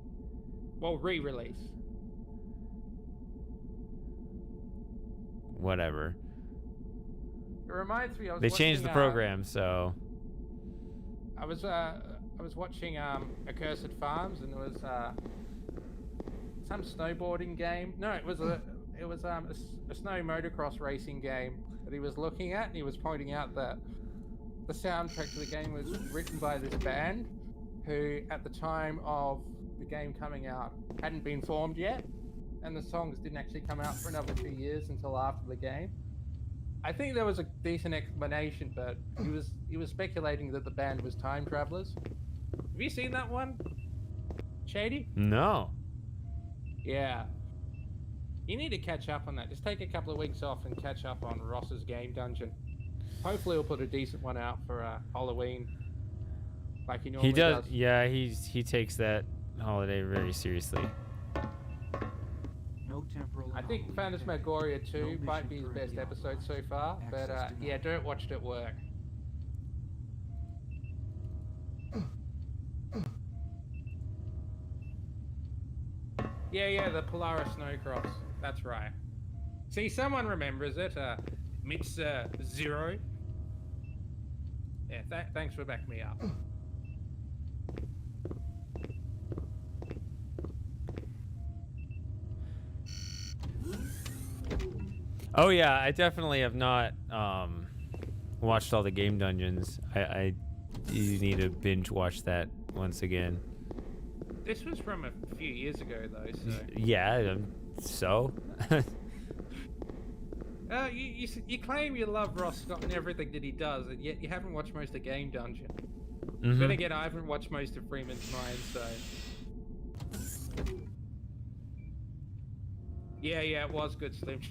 Speaker 2: Well, re-release.
Speaker 1: Whatever.
Speaker 2: It reminds me,
Speaker 1: They changed the program, so.
Speaker 2: I was watching Accursed Farms, and there was some snowboarding game. No, it was a snow motocross racing game that he was looking at, and he was pointing out that the soundtrack to the game was written by this band, who at the time of the game coming out hadn't been formed yet, and the songs didn't actually come out for another 2 years until after the game. I think there was a decent explanation, but he was speculating that the band was time travelers. Have you seen that one, Shady?
Speaker 1: No.
Speaker 2: Yeah. You need to catch up on that. Just take a couple of weeks off and catch up on Ross's Game Dungeon. Hopefully he'll put a decent one out for Halloween, like he normally
Speaker 1: He does. Yeah, he takes that holiday very seriously.
Speaker 8: No temporal.
Speaker 2: I think Phantasmagoria 2 might be his best episode so far, but yeah, don't watch it at work. Yeah, the Polaris Snowcross. That's right. See, someone remembers it. Mitz Zero. Yeah, thanks for backing me up.
Speaker 1: Oh yeah, I definitely have not watched all the game dungeons. I you need to binge watch that once again.
Speaker 2: This was from a few years ago, though, so...
Speaker 1: Yeah, so?
Speaker 2: You claim you love Ross Scott and everything that he does, and yet you haven't watched most of Game Dungeon.
Speaker 1: Mm-hmm.
Speaker 2: Then again, I haven't watched most of Freeman's Mind, so... Yeah, it was good, Slim.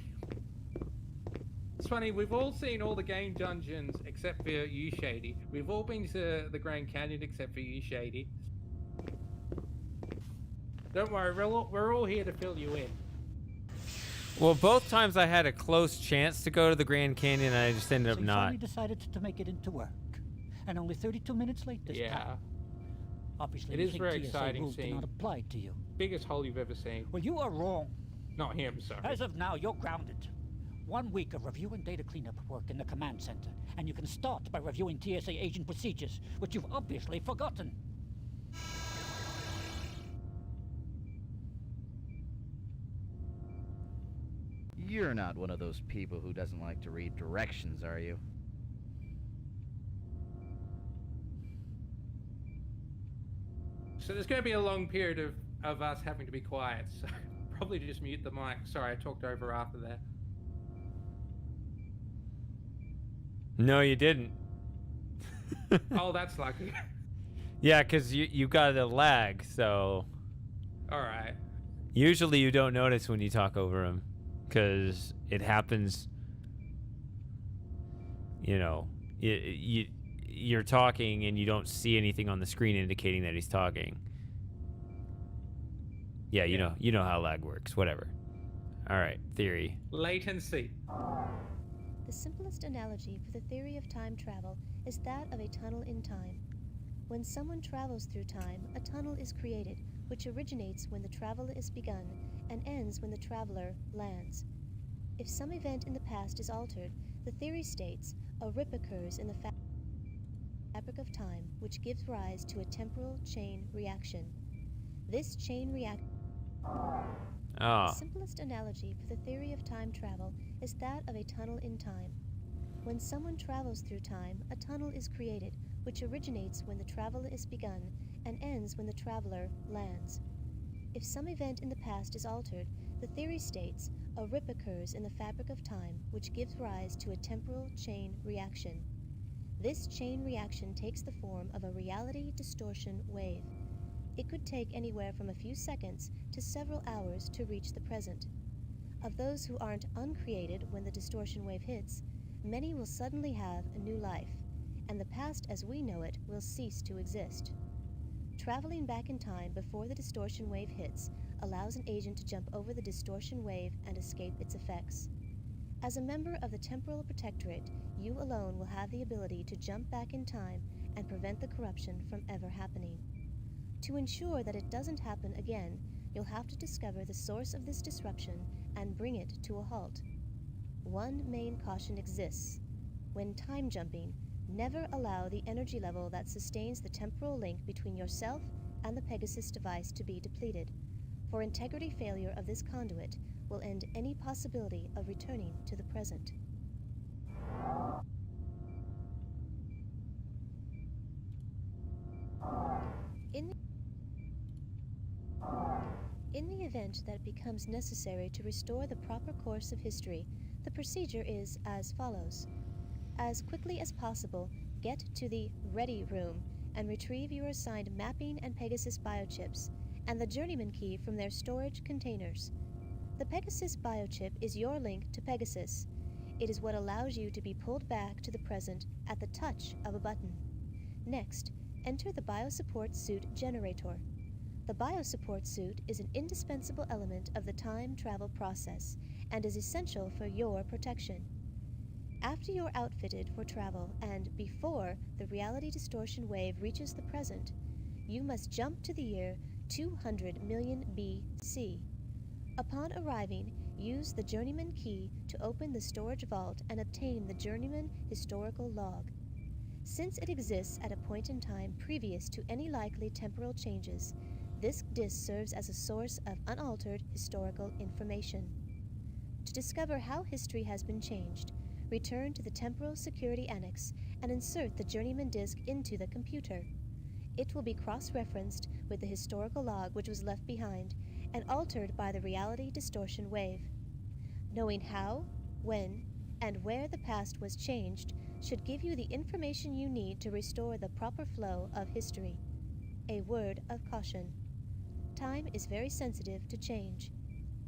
Speaker 2: It's funny, we've all seen all the Game Dungeons except for you, Shady. We've all been to the Grand Canyon except for you, Shady. Don't worry, we're all here to fill you in.
Speaker 1: Well, both times I had a close chance to go to the Grand Canyon, and I just ended up
Speaker 10: So you
Speaker 1: not.
Speaker 10: finally decided to make it into work, and only 32 minutes late this time. Obviously,
Speaker 2: It
Speaker 10: you
Speaker 2: is
Speaker 10: think
Speaker 2: very
Speaker 10: TSA
Speaker 2: exciting
Speaker 10: rules do
Speaker 2: seeing.
Speaker 10: not apply to you.
Speaker 2: Biggest hole you've ever seen.
Speaker 10: Well, you are wrong.
Speaker 2: Not him, sorry.
Speaker 10: As of now, you're grounded. 1 week of review and data cleanup work in the command center, and you can start by reviewing TSA agent procedures, which you've obviously forgotten.
Speaker 17: You're not one of those people who doesn't like to read directions, are you?
Speaker 2: So there's going to be a long period of us having to be quiet, so probably just mute the mic. Sorry, I talked over after that.
Speaker 1: No, you didn't.
Speaker 2: Oh, that's lucky.
Speaker 1: Yeah, because you got a lag, so...
Speaker 2: Alright.
Speaker 1: Usually you don't notice when you talk over him, because it happens, you know, you're talking and you don't see anything on the screen indicating that he's talking. Yeah, you know how lag works, whatever. Alright, theory.
Speaker 2: Latency.
Speaker 6: The simplest analogy for the theory of time travel is that of a tunnel in time. When someone travels through time, a tunnel is created, which originates when the travel is begun and ends when the traveler lands. If some event in the past is altered, the theory states a rip occurs in the fabric of time, which gives rise to a temporal chain reaction. This chain reaction... The simplest analogy for the theory of time travel is that of a tunnel in time. When someone travels through time, a tunnel is created, which originates when the travel is begun and ends when the traveler lands. If some event in the past is altered, the theory states a rip occurs in the fabric of time, which gives rise to a temporal chain reaction. This chain reaction takes the form of a reality distortion wave. It could take anywhere from a few seconds to several hours to reach the present. Of those who aren't uncreated when the distortion wave hits, many will suddenly have a new life, and the past as we know it will cease to exist. Traveling back in time before the distortion wave hits allows an agent to jump over the distortion wave and escape its effects. As a member of the Temporal Protectorate, you alone will have the ability to jump back in time and prevent the corruption from ever happening. To ensure that it doesn't happen again, you'll have to discover the source of this disruption and bring it to a halt. One main caution exists. When time jumping, never allow the energy level that sustains the temporal link between yourself and the Pegasus device to be depleted, for integrity failure of this conduit will end any possibility of returning to the present. In the event that it becomes necessary to restore the proper course of history, the procedure is as follows. As quickly as possible, get to the Ready Room and retrieve your assigned mapping and Pegasus biochips, and the Journeyman key from their storage containers. The Pegasus biochip is your link to Pegasus. It is what allows you to be pulled back to the present at the touch of a button. Next, enter the Biosupport Suit generator. The Biosupport Suit is an indispensable element of the time travel process and is essential for your protection. After you're outfitted for travel and before the reality distortion wave reaches the present, you must jump to the year 200 million BC. Upon arriving, use the Journeyman key to open the storage vault and obtain the Journeyman historical log. Since it exists at a point in time previous to any likely temporal changes, this disk serves as a source of unaltered historical information. To discover how history has been changed, return to the Temporal Security Annex and insert the Journeyman disk into the computer. It will be cross-referenced with the historical log which was left behind and altered by the reality distortion wave. Knowing how, when, and where the past was changed should give you the information you need to restore the proper flow of history. A word of caution. Time is very sensitive to change.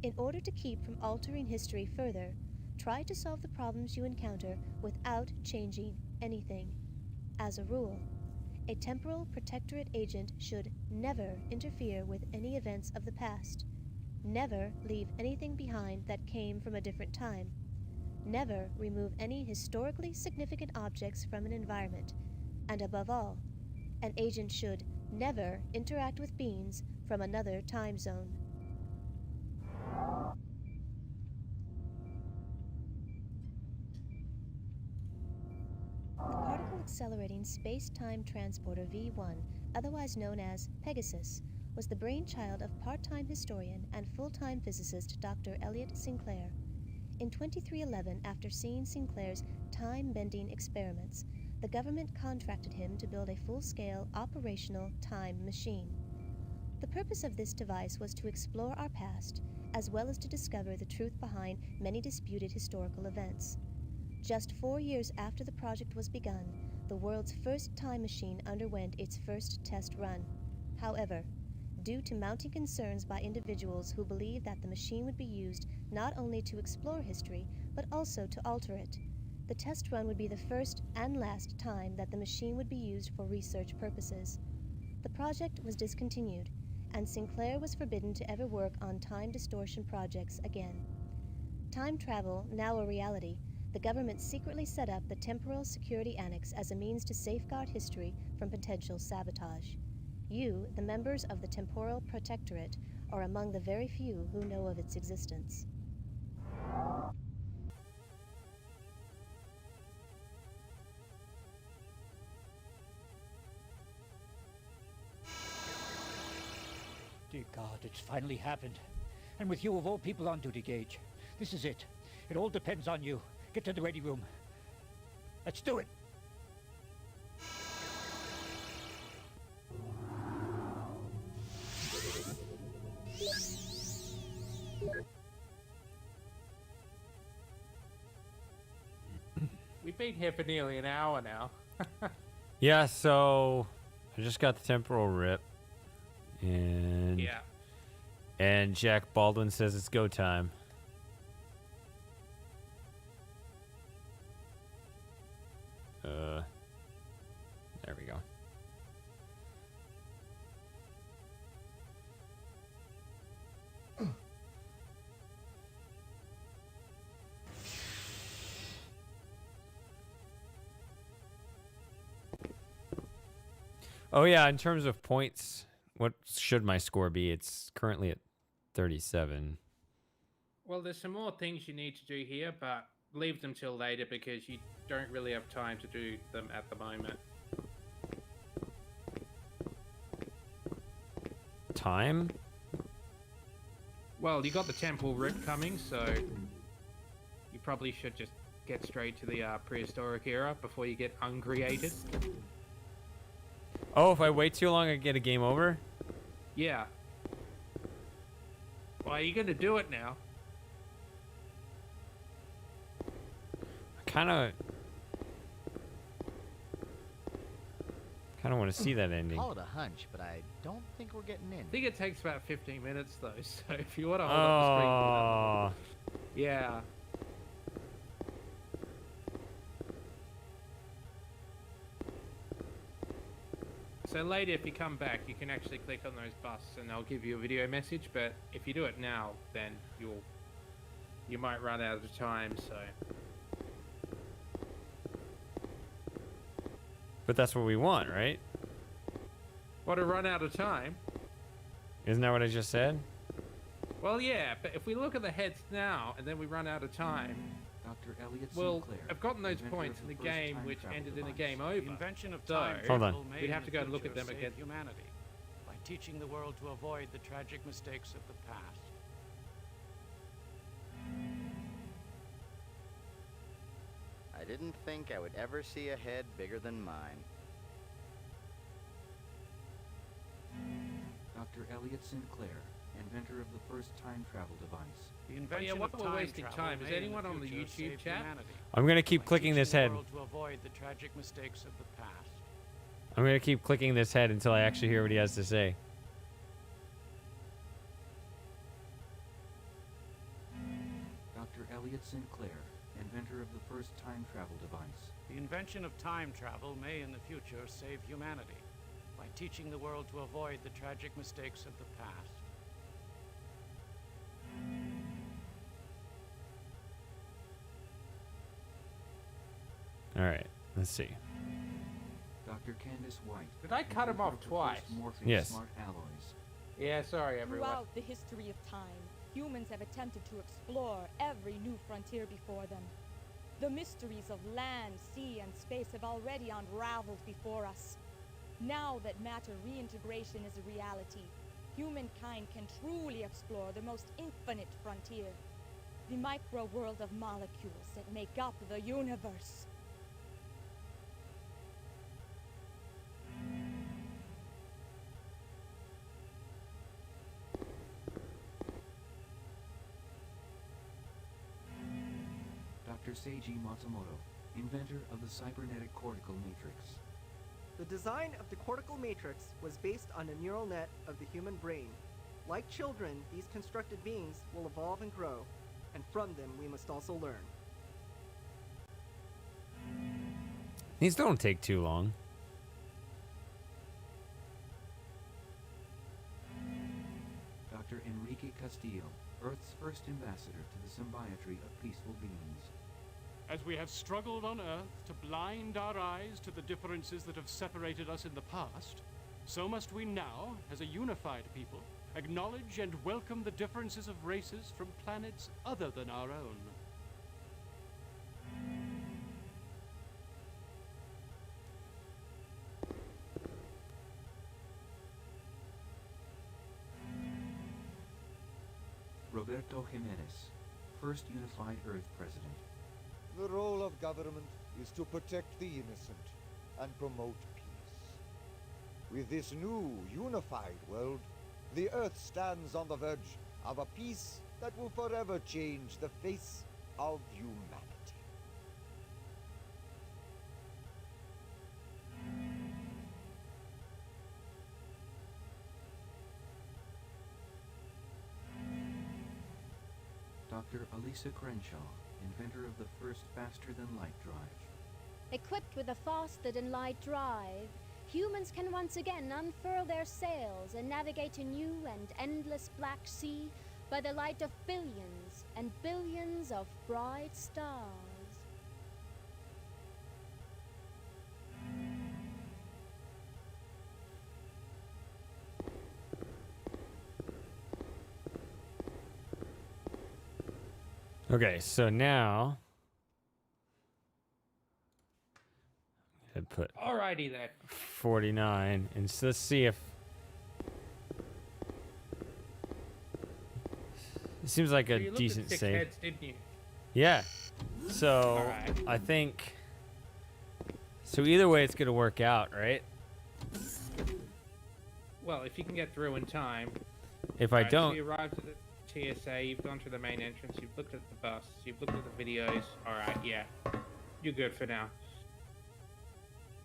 Speaker 6: In order to keep from altering history further, try to solve the problems you encounter without changing anything. As a rule, a temporal protectorate agent should never interfere with any events of the past, never leave anything behind that came from a different time, never remove any historically significant objects from an environment, and above all, an agent should never interact with beings from another time zone. The particle accelerating space-time transporter V1, otherwise known as Pegasus, was the brainchild of part-time historian and full-time physicist Dr. Elliot Sinclair. In 2311, after seeing Sinclair's time-bending experiments, the government contracted him to build a full-scale operational time machine. The purpose of this device was to explore our past, as well as to discover the truth behind many disputed historical events. Just 4 years after the project was begun, the world's first time machine underwent its first test run. However, due to mounting concerns by individuals who believed that the machine would be used not only to explore history, but also to alter it, the test run would be the first and last time that the machine would be used for research purposes. The project was discontinued, and Sinclair was forbidden to ever work on time distortion projects again. Time travel, now a reality, the government secretly set up the Temporal Security Annex as a means to safeguard history from potential sabotage. You, the members of the Temporal Protectorate, are among the very few who know of its existence.
Speaker 10: Dear God, it's finally happened. And with you of all people on duty, Gage. This is it. It all depends on you. Get to the ready room. Let's do it.
Speaker 2: We've been here for nearly an hour now.
Speaker 1: Yeah, so I just got the temporal rip. And
Speaker 2: Yeah.
Speaker 1: And Jack Baldwin says it's go time. There we go. Oh yeah, in terms of points, what should my score be? It's currently at 37.
Speaker 2: Well, there's some more things you need to do here, but leave them till later because you don't really have time to do them at the moment.
Speaker 1: Time?
Speaker 2: Well, you got the temple rip coming, so you probably should just get straight to the prehistoric era before you get uncreated.
Speaker 1: Oh, if I wait too long, I get a game over?
Speaker 2: Yeah. Well, are you going to do it now?
Speaker 1: Kind of want to see that ending.
Speaker 17: Call it a hunch, but I don't think we're getting in.
Speaker 2: I think it takes about 15 minutes, though, so if you want to hold up the screen... Yeah. So later, if you come back, you can actually click on those busts and they'll give you a video message, but if you do it now, then you might run out of time, so...
Speaker 1: But that's what we want, right?
Speaker 2: What, to run out of time?
Speaker 1: Isn't that what I just said?
Speaker 2: Well, yeah, but if we look at the heads now and then we run out of time,
Speaker 8: Dr. Elliot
Speaker 2: Well,
Speaker 8: Sinclair,
Speaker 2: I've gotten those
Speaker 8: inventor
Speaker 2: points
Speaker 8: of
Speaker 2: in the
Speaker 8: the first
Speaker 2: game,
Speaker 8: time
Speaker 2: which
Speaker 8: travel
Speaker 2: ended in a
Speaker 8: device.
Speaker 2: game over.
Speaker 18: The invention of
Speaker 2: So,
Speaker 18: time
Speaker 1: Hold on.
Speaker 18: travel may
Speaker 2: we'd have
Speaker 18: in
Speaker 2: to
Speaker 18: the
Speaker 2: go and look at
Speaker 18: future
Speaker 2: them
Speaker 18: save
Speaker 2: again.
Speaker 18: humanity by teaching the world to avoid the tragic mistakes of the past.
Speaker 11: I didn't think I would ever see a head bigger than mine.
Speaker 8: Dr. Elliot Sinclair, inventor of the first time travel device.
Speaker 18: The
Speaker 2: Oh,
Speaker 18: invention
Speaker 2: yeah, while
Speaker 18: of
Speaker 2: we're
Speaker 18: time
Speaker 2: wasting
Speaker 18: travel
Speaker 2: time, is
Speaker 18: may in
Speaker 2: anyone
Speaker 18: the
Speaker 2: on the
Speaker 18: future
Speaker 2: YouTube
Speaker 18: save
Speaker 2: chat?
Speaker 18: humanity
Speaker 1: I'm gonna keep
Speaker 18: by
Speaker 1: clicking this
Speaker 18: teaching the
Speaker 1: head.
Speaker 18: world to avoid the tragic mistakes of the past.
Speaker 1: I'm gonna keep clicking this head until I actually hear what he has to say.
Speaker 8: Dr. Elliot Sinclair, inventor of the first time travel device.
Speaker 18: The invention of time travel may in the future save humanity by teaching the world to avoid the tragic mistakes of the past.
Speaker 1: All right, let's see.
Speaker 8: Dr. Candace White.
Speaker 2: Did I cut him off twice?
Speaker 1: Yes.
Speaker 8: Smart alloys.
Speaker 2: Yeah, sorry, everyone.
Speaker 9: Throughout the history of time, humans have attempted to explore every new frontier before them. The mysteries of land, sea, and space have already unraveled before us. Now that matter reintegration is a reality, humankind can truly explore the most infinite frontier, the micro world of molecules that make up the universe.
Speaker 8: Dr. Seiji Matsumoto, inventor of the cybernetic cortical matrix.
Speaker 19: The design of the cortical matrix was based on a neural net of the human brain. Like children, these constructed beings will evolve and grow, and from them we must also learn.
Speaker 1: These don't take too long.
Speaker 8: Dr. Enrique Castillo, Earth's first ambassador to the symbiotry of peaceful beings.
Speaker 20: As we have struggled on Earth to blind our eyes to the differences that have separated us in the past, so must we now, as a unified people, acknowledge and welcome the differences of races from planets other than our own.
Speaker 8: Roberto Jimenez, first unified Earth president.
Speaker 21: The role of government is to protect the innocent and promote peace. With this new, unified world, the Earth stands on the verge of a peace that will forever change the face of humanity.
Speaker 8: Dr. Elisa Crenshaw, inventor of the first faster-than-light drive.
Speaker 6: Equipped with a faster-than-light drive, humans can once again unfurl their sails and navigate a new and endless black sea by the light of billions and billions of bright stars.
Speaker 1: Okay, so now I put
Speaker 2: Alrighty then.
Speaker 1: 49, and so let's see if it seems like
Speaker 2: So
Speaker 1: a
Speaker 2: you looked
Speaker 1: decent
Speaker 2: at 6
Speaker 1: save.
Speaker 2: heads, didn't you?
Speaker 1: Yeah. So
Speaker 2: Alright.
Speaker 1: I think so. Either way, it's gonna work out, right?
Speaker 2: Well, if you can get through in time.
Speaker 1: If I
Speaker 2: Alright, so
Speaker 1: don't,
Speaker 2: you arrived at the TSA, you've gone to the main entrance, you've looked at the bus, you've looked at the videos. Alright, yeah. You're good for now.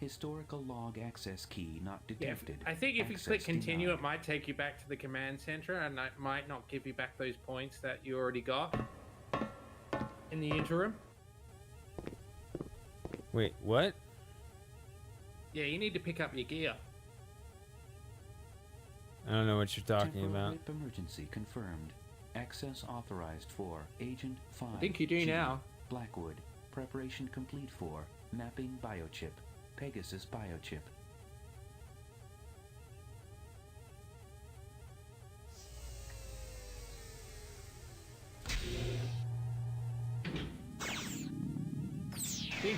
Speaker 8: Historical log access key not detected.
Speaker 2: I think if you
Speaker 8: Access
Speaker 2: click continue,
Speaker 8: denied.
Speaker 2: it might take you back to the command center, and it might not give you back those points that you already got in the interim.
Speaker 1: wait, what?
Speaker 2: Yeah, you need to pick up your gear.
Speaker 1: I don't know what you're talking
Speaker 8: Temporal
Speaker 1: about.
Speaker 8: blip emergency confirmed. Access authorized for Agent 5.
Speaker 2: I think you do
Speaker 8: G,
Speaker 2: now.
Speaker 8: Blackwood. Preparation complete for Mapping Biochip. Pegasus Biochip.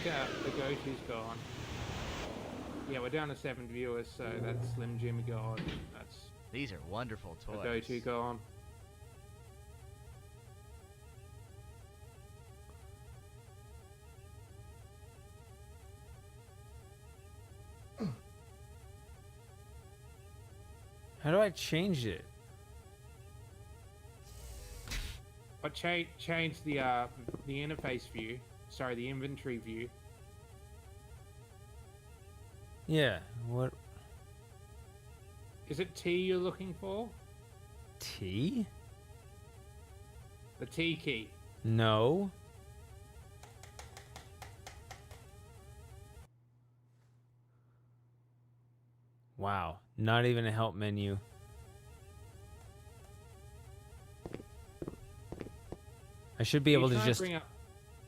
Speaker 2: think the go-to's gone. Yeah, we're down to 7 viewers, so that's Slim Jim gone. That's
Speaker 17: These are wonderful toys.
Speaker 2: the go-to gone.
Speaker 1: How do I change it?
Speaker 2: But change the interface view. Sorry, the inventory view.
Speaker 1: Yeah, what?
Speaker 2: Is it T you're looking for?
Speaker 1: T?
Speaker 2: The T key.
Speaker 1: No. Wow, not even a help menu. I should be able to just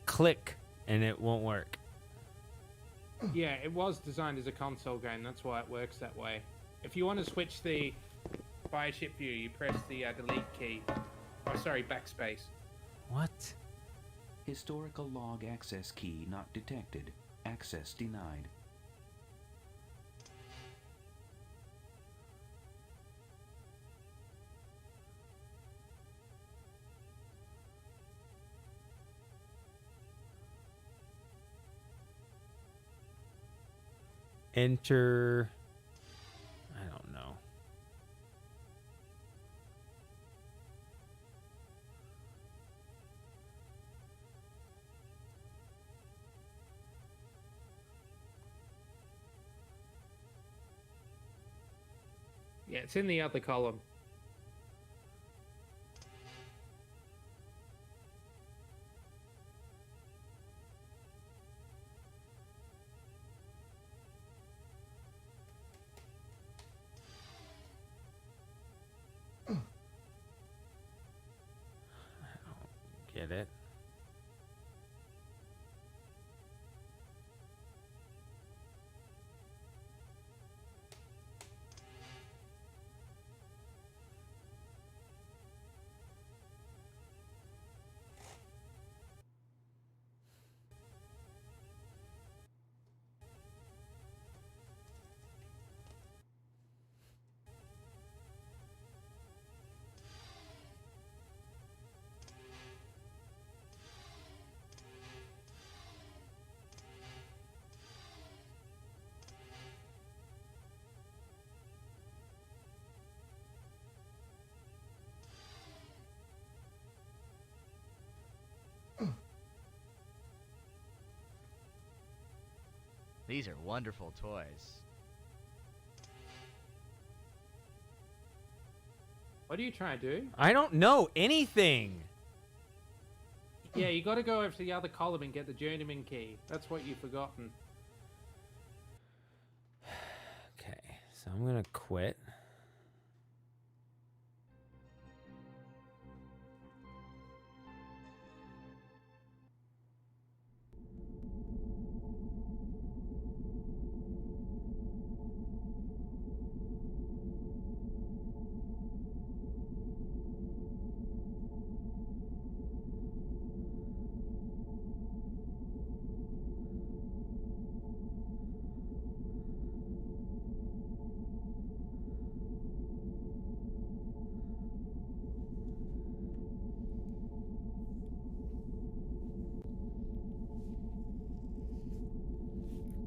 Speaker 1: click and it won't work.
Speaker 2: Yeah, it was designed as a console game. That's why it works that way. If you want to switch the biochip view, you press the delete key. Oh, sorry, backspace.
Speaker 1: What?
Speaker 3: Historical log access key not detected. Access denied.
Speaker 1: Enter. I don't know.
Speaker 2: Yeah, it's in the other column.
Speaker 1: Get it?
Speaker 17: These are wonderful toys.
Speaker 2: What are you trying to do?
Speaker 1: I don't know anything.
Speaker 2: Yeah, you got to go over to the other column and get the Journeyman key. That's what you've forgotten.
Speaker 1: Okay, so I'm gonna quit.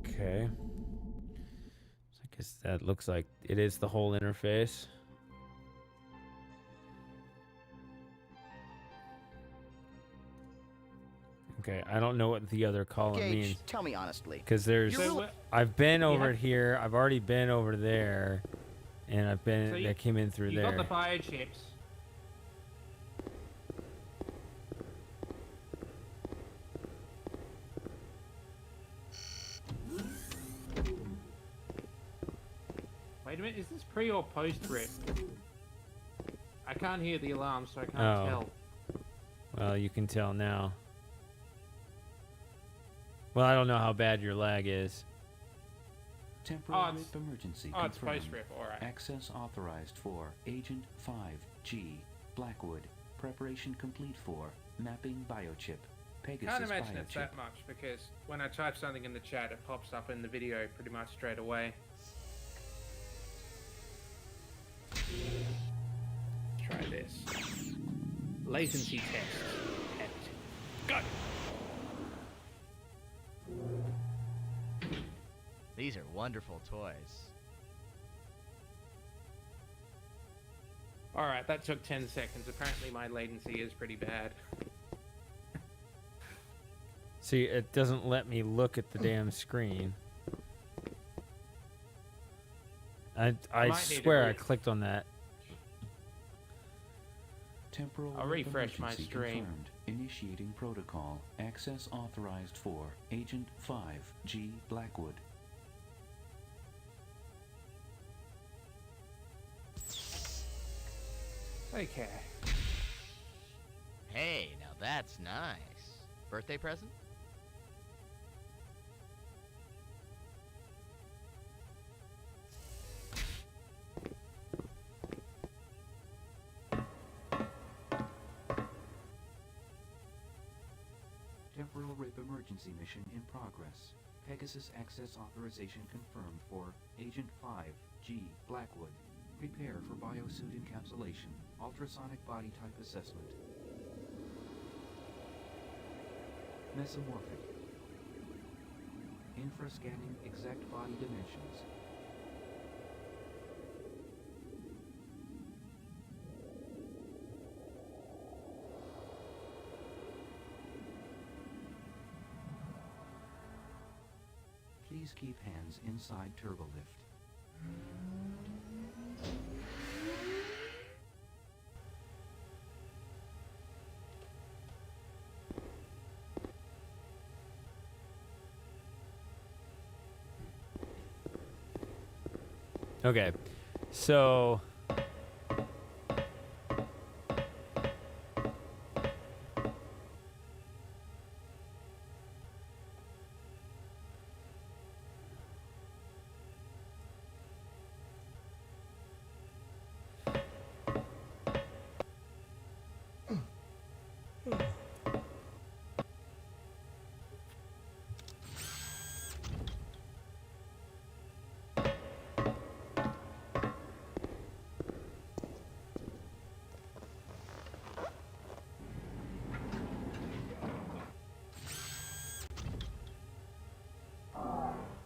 Speaker 1: Okay. So I guess that looks like it is the whole interface. Okay, I don't know what the other column
Speaker 11: Gage,
Speaker 1: means.
Speaker 11: tell me honestly.
Speaker 1: Because there's,
Speaker 11: You're
Speaker 1: I've been over
Speaker 2: Yeah.
Speaker 1: here. I've already been over there, and I've been.
Speaker 2: So you-
Speaker 1: I came in through
Speaker 2: You
Speaker 1: there.
Speaker 2: got the biochips. Wait a minute, is this pre or post rip? I can't hear the alarm, so I can't
Speaker 1: Oh.
Speaker 2: tell.
Speaker 1: Well, you can tell now. Well, I don't know how bad your lag is.
Speaker 3: Temporary
Speaker 2: it's-
Speaker 3: emergency
Speaker 2: oh, it's
Speaker 3: confirmed.
Speaker 2: post-rip, alright.
Speaker 3: Access authorized for Agent 5G, Blackwood. Preparation complete for mapping biochip. Pegasus
Speaker 2: Can't imagine it's
Speaker 3: biochip.
Speaker 2: that much because when I type something in the chat, it pops up in the video pretty much straight away. Try this. Latency test. Go!
Speaker 17: These are wonderful toys.
Speaker 2: Alright, that took 10 seconds. Apparently my latency is pretty bad.
Speaker 1: See, it doesn't let me look at the damn screen. I swear I clicked on that.
Speaker 3: Temporal
Speaker 2: I'll refresh my
Speaker 3: emergency
Speaker 2: stream.
Speaker 3: confirmed. Initiating protocol. Access authorized for Agent 5G Blackwood.
Speaker 2: Okay.
Speaker 17: Hey, now that's nice. Birthday present?
Speaker 8: Temporal Rip emergency mission in progress. Pegasus access authorization confirmed for Agent 5G Blackwood. Prepare for biosuit encapsulation. Ultrasonic body type assessment. Mesomorphic. Infrascanning exact body dimensions. Please keep hands inside turbolift.
Speaker 1: Okay, so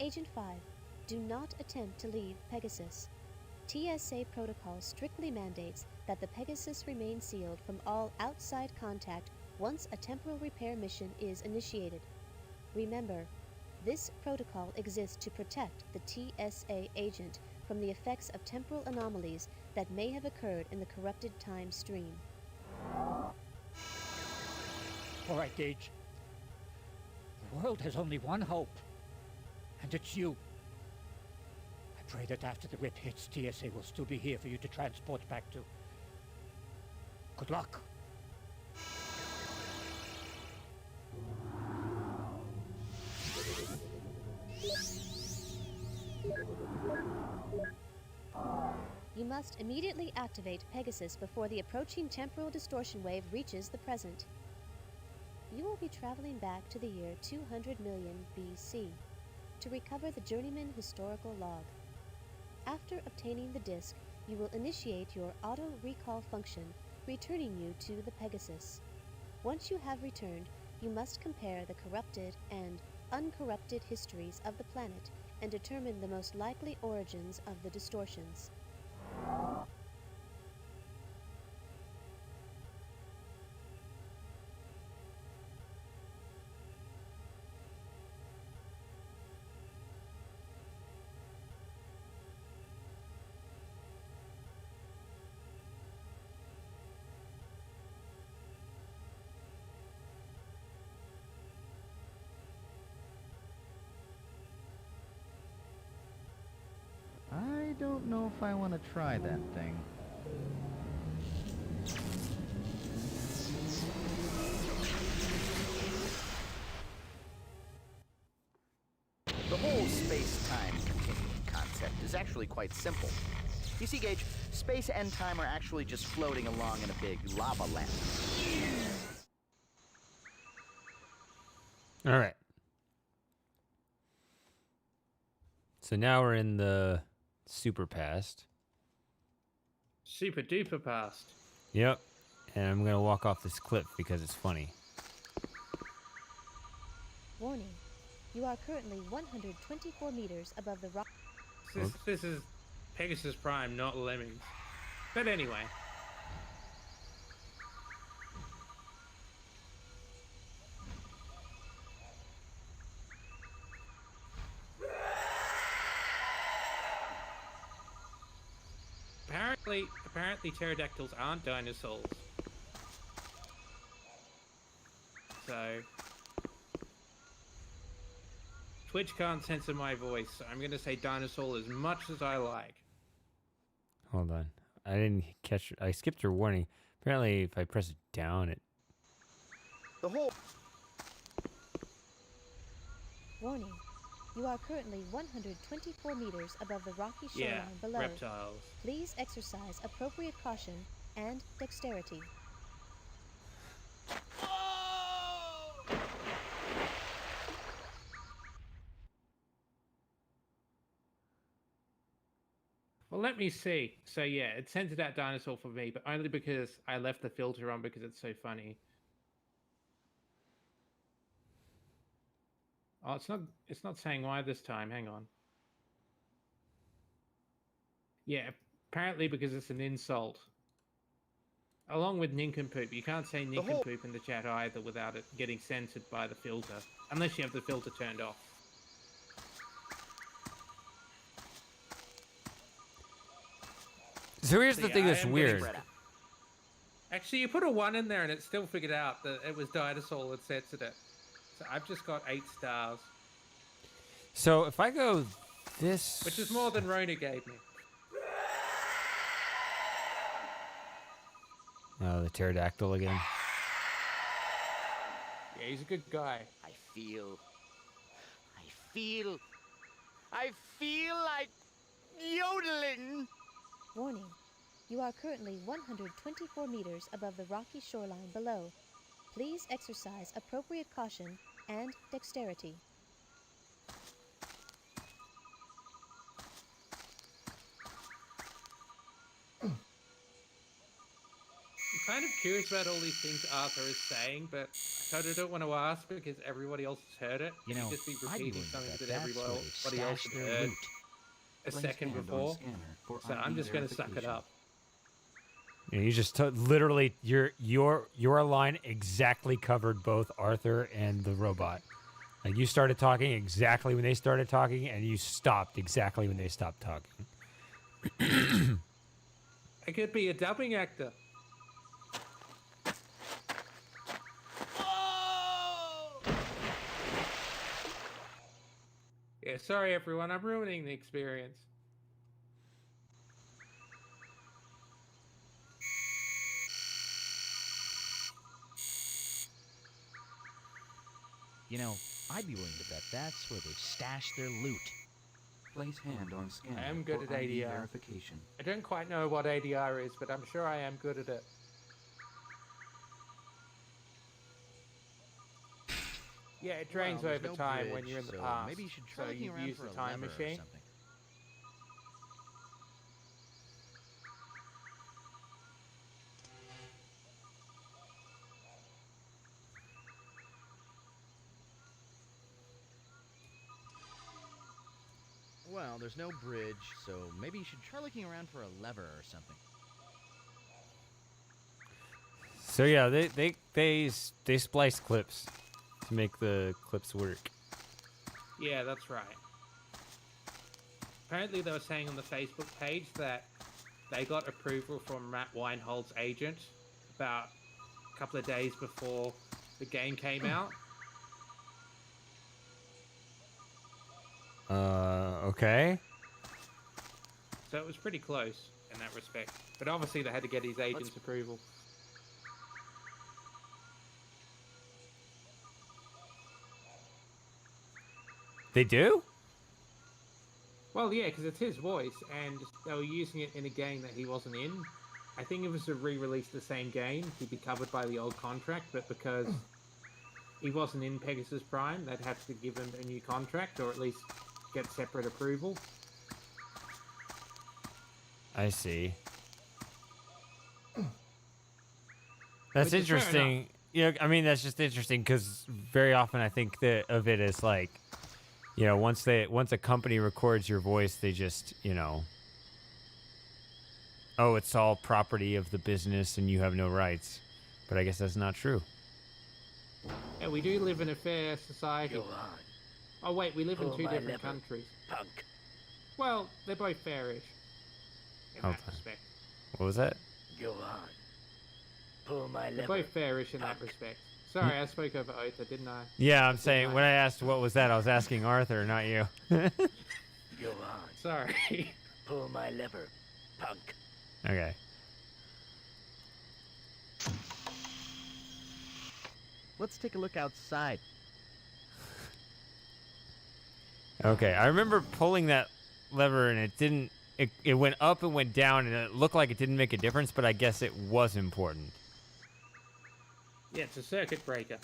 Speaker 6: Agent 5, do not attempt to leave Pegasus. TSA protocol strictly mandates that the Pegasus remain sealed from all outside contact once a temporal repair mission is initiated. Remember, this protocol exists to protect the TSA agent from the effects of temporal anomalies that may have occurred in the corrupted time stream.
Speaker 10: All right, Gage. The world has only one hope, and it's you. I pray that after the rip hits, TSA will still be here for you to transport back to. Good luck.
Speaker 6: You must immediately activate Pegasus before the approaching temporal distortion wave reaches the present. You will be traveling back to the year 200 million BC to recover the Journeyman historical log. After obtaining the disk, you will initiate your auto-recall function, returning you to the Pegasus. Once you have returned, you must compare the corrupted and uncorrupted histories of the planet and determine the most likely origins of the distortions.
Speaker 17: I don't know if I want to try that thing.
Speaker 11: The whole space-time continuum concept is actually quite simple. You see, Gage, space and time are actually just floating along in a big lava lamp.
Speaker 1: All right. So now we're in the super past.
Speaker 2: Super duper past.
Speaker 1: Yep. And I'm going to walk off this cliff because it's funny.
Speaker 6: Warning. You are currently 124 meters above the rock.
Speaker 2: This is Pegasus Prime, not Lemmings. But anyway. Apparently pterodactyls aren't dinosaurs. So Twitch can't censor my voice, so I'm gonna say dinosaur as much as I like.
Speaker 1: Hold on. I didn't catch... I skipped your warning. Apparently, if I press it down, it...
Speaker 11: The whole...
Speaker 6: Warning. You are currently 124 meters above the rocky shoreline below.
Speaker 2: Reptiles.
Speaker 6: Please exercise appropriate caution and dexterity.
Speaker 2: Well, let me see. So yeah, it censored out dinosaur for me, but only because I left the filter on because it's so funny. Oh, it's not saying why this time. Hang on. Yeah, apparently because it's an insult. Along with nincompoop. You can't say nincompoop in the chat either without it getting censored by the filter. Unless you have the filter turned off.
Speaker 1: So here's the thing that's weird.
Speaker 2: Actually, you put a 1 in there and it still figured out that it was dinosaur that censored it. So I've just got 8 stars.
Speaker 1: So if I go this...
Speaker 2: Which is more than Rona gave me.
Speaker 1: Oh, the pterodactyl again.
Speaker 2: Yeah, he's a good guy.
Speaker 11: I feel like yodeling.
Speaker 6: Warning. You are currently 124 meters above the rocky shoreline below. Please exercise appropriate caution and dexterity.
Speaker 2: I'm kind of curious about all these things Arthur is saying, but I kind of don't want to ask because everybody else has heard it.
Speaker 17: You know,
Speaker 2: just be
Speaker 17: I'd
Speaker 2: repeating
Speaker 17: believe
Speaker 2: something
Speaker 17: that
Speaker 2: that
Speaker 17: that's where
Speaker 2: everybody
Speaker 17: they
Speaker 2: else
Speaker 17: stash
Speaker 2: has
Speaker 17: their
Speaker 2: heard
Speaker 17: loot.
Speaker 2: a
Speaker 17: Place
Speaker 2: second
Speaker 17: hand on
Speaker 2: before.
Speaker 17: scanner for
Speaker 2: So I'm
Speaker 17: ID
Speaker 2: just going to suck it
Speaker 17: verification.
Speaker 2: up.
Speaker 1: Yeah, you just literally your line exactly covered both Arthur and the robot. Like you started talking exactly when they started talking, and you stopped exactly when they stopped talking.
Speaker 2: I could be a dubbing actor. Yeah, sorry everyone, I'm ruining the experience.
Speaker 17: You know, I'd be willing to bet that's where they stash their loot. Place hand on scanner
Speaker 2: I am good
Speaker 17: for
Speaker 2: at
Speaker 17: ID
Speaker 2: ADR.
Speaker 17: verification.
Speaker 2: I don't quite know what ADR is, but I'm sure I am good at it. Yeah, it drains
Speaker 17: Well,
Speaker 2: over
Speaker 17: there's no
Speaker 2: time when
Speaker 17: bridge,
Speaker 2: you're in the
Speaker 17: so
Speaker 2: past.
Speaker 17: maybe you should try
Speaker 2: so
Speaker 17: looking
Speaker 2: you
Speaker 17: around
Speaker 2: use
Speaker 17: for
Speaker 2: the
Speaker 17: a
Speaker 2: time
Speaker 17: lever or
Speaker 2: machine.
Speaker 17: something. Well, there's no bridge, so maybe you should try looking around for a lever or something.
Speaker 1: So yeah, they splice clips to make the clips work.
Speaker 2: Yeah, that's right. Apparently they were saying on the Facebook page that they got approval from Matt Weinhold's agent about a couple of days before the game came out.
Speaker 1: Okay.
Speaker 2: So it was pretty close in that respect. But obviously they had to get his agent's approval.
Speaker 1: They do?
Speaker 2: Well, yeah, because it's his voice, and they were using it in a game that he wasn't in. I think if it was to re-release the same game, he'd be covered by the old contract, but because he wasn't in Pegasus Prime, they'd have to give him a new contract or at least get separate approval.
Speaker 1: I see. That's
Speaker 2: Which is fair
Speaker 1: interesting. Yeah, I mean that's just interesting because very often I think that of it as like, you know, once a company records your voice, they just, you know, oh, it's all property of the business and you have no rights. But I guess that's not true.
Speaker 2: Yeah, we do live in a fair society.
Speaker 4: Go on.
Speaker 2: Oh wait, we live in
Speaker 4: Pull
Speaker 2: two
Speaker 4: my
Speaker 2: different
Speaker 4: lever,
Speaker 2: countries.
Speaker 4: Punk.
Speaker 2: Well, they're both fairish. In
Speaker 1: Hold
Speaker 2: that
Speaker 1: on.
Speaker 2: respect.
Speaker 1: What was that?
Speaker 4: Go on. Pull my
Speaker 2: They're
Speaker 4: lever.
Speaker 2: both fairish in that respect. Sorry, I spoke over Otha, didn't I?
Speaker 1: Yeah, I'm saying when I asked what was that, I was asking Arthur, not you.
Speaker 4: Go on.
Speaker 2: Sorry.
Speaker 4: Pull my lever, punk.
Speaker 1: Okay.
Speaker 11: Let's take a look outside.
Speaker 1: Okay, I remember pulling that lever and it didn't. It went up and went down and it looked like it didn't make a difference, but I guess it was important.
Speaker 2: Yeah, it's a circuit breaker.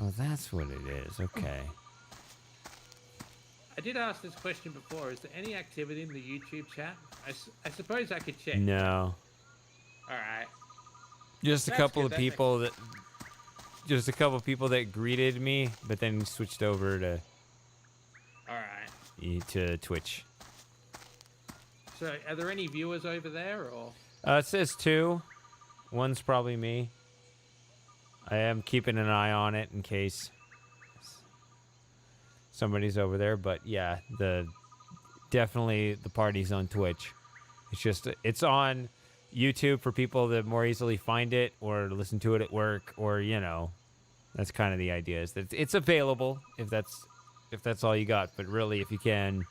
Speaker 1: Oh, that's what it is. Okay.
Speaker 2: I did ask this question before. Is there any activity in the YouTube chat? I suppose I could check.
Speaker 1: No.
Speaker 2: Alright.
Speaker 1: Just a
Speaker 2: That's
Speaker 1: couple
Speaker 2: good,
Speaker 1: of
Speaker 2: that
Speaker 1: people that. Just a couple of people that greeted me, but then switched over to.
Speaker 2: Alright.
Speaker 1: To Twitch.
Speaker 2: So, are there any viewers over there, or?
Speaker 1: It says 2. One's probably me. I am keeping an eye on it in case somebody's over there, but yeah, definitely the party's on Twitch. It's on YouTube for people that more easily find it or listen to it at work, or you know, that's kind of the idea. Is that it's available if that's all you got, but really, if you can,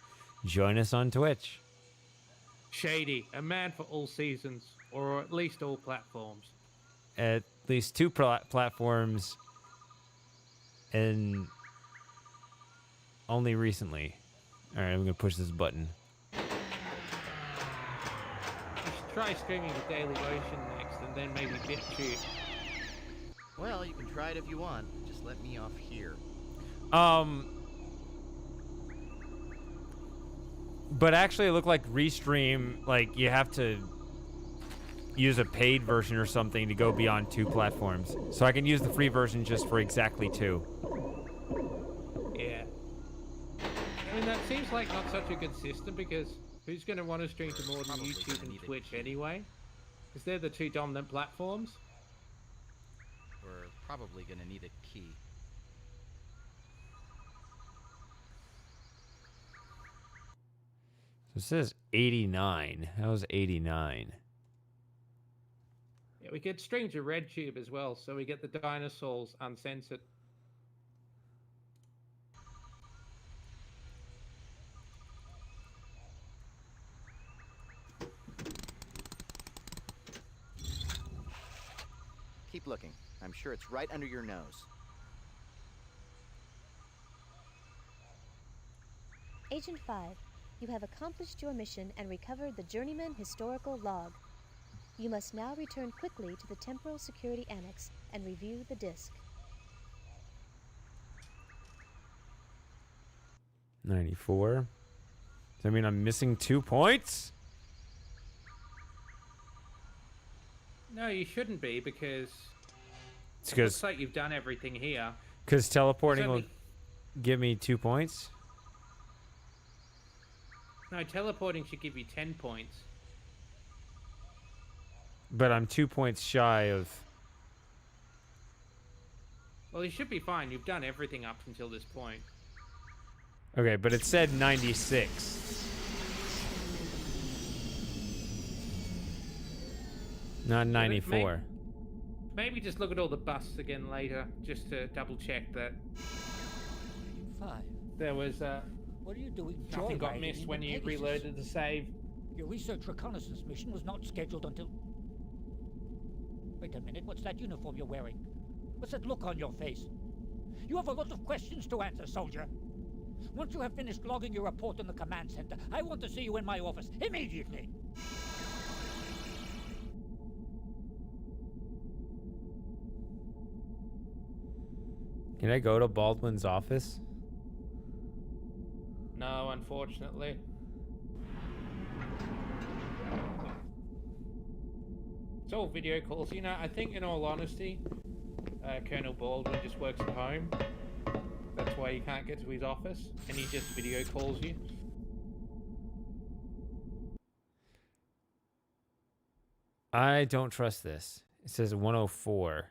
Speaker 1: join us on Twitch.
Speaker 2: Shady, a man for all seasons, or at least all platforms.
Speaker 1: At least 2 platforms, and only recently. All right, I'm gonna push this button.
Speaker 2: You should try streaming the Daily Motion next, and then maybe BitTube.
Speaker 11: Well, you can try it if you want. Just let me off here.
Speaker 1: But actually, it looked like Restream, like you have to use a paid version or something to go beyond 2 platforms. So I can use the free version just for exactly 2.
Speaker 2: Yeah. I mean, that seems like not such a good system, because who's going to want to stream to more than YouTube and Twitch anyway? Because they're the 2 dominant platforms.
Speaker 11: We're probably gonna need a key.
Speaker 1: So it says 89. That was 89.
Speaker 2: Yeah, we could stream to RedTube as well, so we get the dinosaurs uncensored.
Speaker 11: Keep looking. I'm sure it's right under your nose.
Speaker 6: Agent 5, you have accomplished your mission and recovered the Journeyman historical log. You must now return quickly to the Temporal Security Annex and review the disk.
Speaker 1: 94. Does that mean I'm missing 2 points?
Speaker 2: No, you shouldn't be, because
Speaker 1: It's
Speaker 2: it
Speaker 1: 'cause-
Speaker 2: looks like you've done everything here.
Speaker 1: Because teleporting
Speaker 2: It's
Speaker 1: will
Speaker 2: only-
Speaker 1: give me 2 points?
Speaker 2: No, teleporting should give you 10 points.
Speaker 1: But I'm 2 points shy of...
Speaker 2: Well, you should be fine. You've done everything up until this point.
Speaker 1: Okay, but it said 96. Not 94.
Speaker 2: Maybe just look at all the busts again later, just to double check that
Speaker 10: 5.
Speaker 2: there was
Speaker 10: What are you doing?
Speaker 2: nothing got
Speaker 10: joyriding
Speaker 2: missed
Speaker 10: in
Speaker 2: when
Speaker 10: the
Speaker 2: you
Speaker 10: Pegasus?
Speaker 2: reloaded the save.
Speaker 10: Your research reconnaissance mission was not scheduled until... Wait a minute, what's that uniform you're wearing? What's that look on your face? You have a lot of questions to answer, soldier. Once you have finished logging your report in the command center, I want to see you in my office immediately.
Speaker 1: Can I go to Baldwin's office?
Speaker 2: No, unfortunately. It's all video calls. You know, I think in all honesty, Colonel Baldwin just works at home. That's why you can't get to his office, and he just video calls you.
Speaker 1: I don't trust this. It says 104.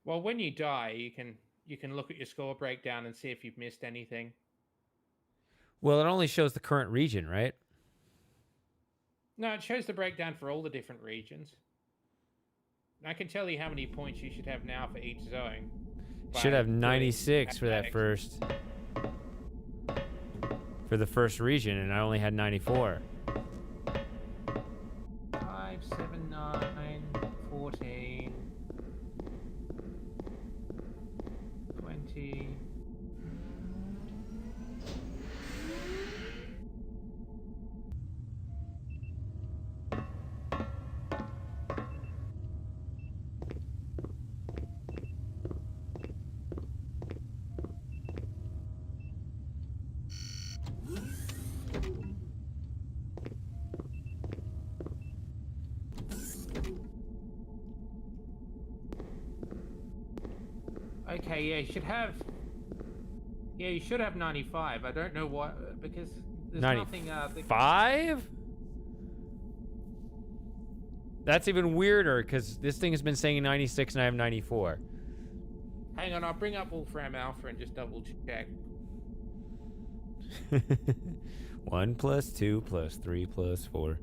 Speaker 2: Well, when you die, you can look at your score breakdown and see if you've missed anything.
Speaker 1: Well, it only shows the current region, right?
Speaker 2: No, it shows the breakdown for all the different regions. I can tell you how many points you should have now for each zone.
Speaker 1: Should have 96 for that first. For the first region, and I only had 94.
Speaker 2: 5, 7, 9, 14, 20. Okay, yeah, you should have. Yeah, you should have 95. I don't know what, because there's nothing.
Speaker 1: 95? That's even weirder because this thing has been saying 96 and I have 94.
Speaker 2: Hang on, I'll bring up Wolfram Alpha and just double check.
Speaker 1: 1 + 2 + 3 + 4.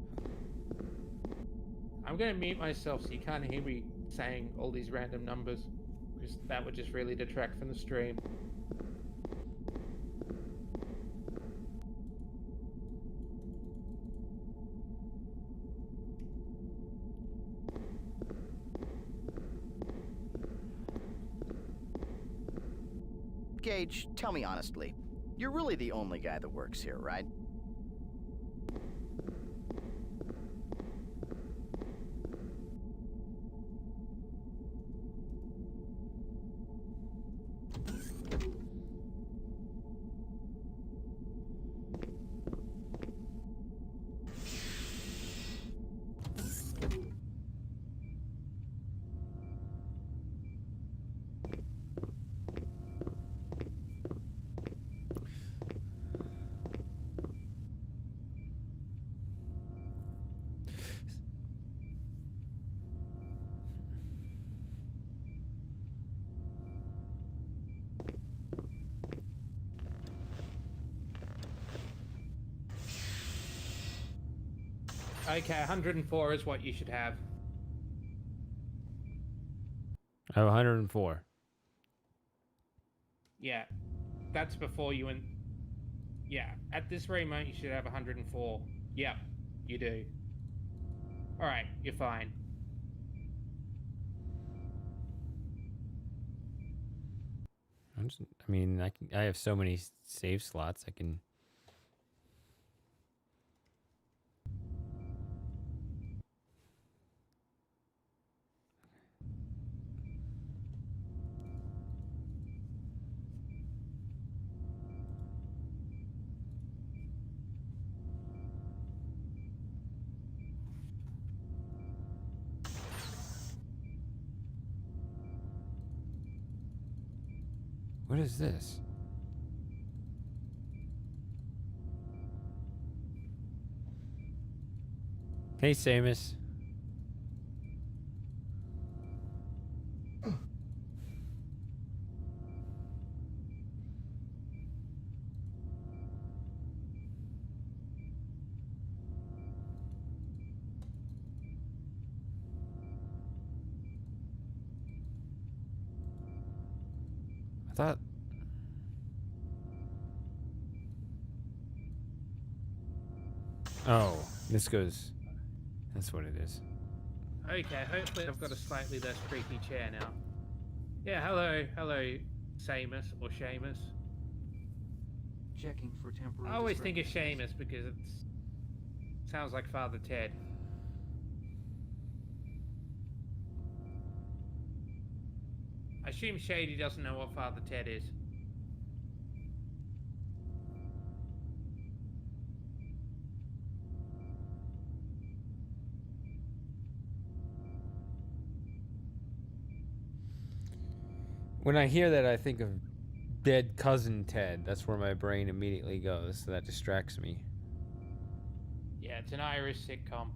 Speaker 2: I'm gonna mute myself so you can't hear me saying all these random numbers, because that would just really detract from the stream.
Speaker 11: Gage, tell me honestly, you're really the only guy that works here, right?
Speaker 2: Okay, 104 is what you should have.
Speaker 1: I have 104.
Speaker 2: Yeah, that's before you and. Yeah, at this very moment you should have 104. Yep, you do. Alright, you're fine.
Speaker 1: I mean, I have so many save slots. I can. What is this? Hey, Samus. I thought. Oh, this goes. That's what it is.
Speaker 2: Okay, hopefully I've got a slightly less creepy chair now. Yeah, hello, Samus or Seamus.
Speaker 8: Checking for temporary.
Speaker 2: I always think of Seamus because it sounds like Father Ted. I assume Shady doesn't know what Father Ted is.
Speaker 1: When I hear that, I think of dead cousin Ted. That's where my brain immediately goes, so that distracts me.
Speaker 2: Yeah, it's an Irish sitcom.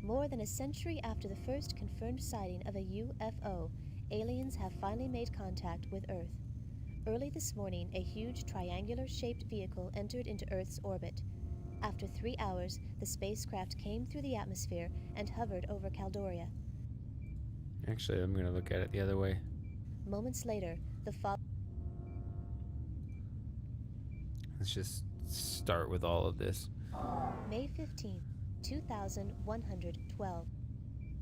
Speaker 6: More than a century after the first confirmed sighting of a UFO, aliens have finally made contact with Earth. Early this morning, a huge triangular-shaped vehicle entered into Earth's orbit. After 3 hours, the spacecraft came through the atmosphere and hovered over Caldoria.
Speaker 1: Actually, I'm going to look at it the other way.
Speaker 6: Moments later,
Speaker 1: Let's just start with all of this.
Speaker 6: May 15, 2112.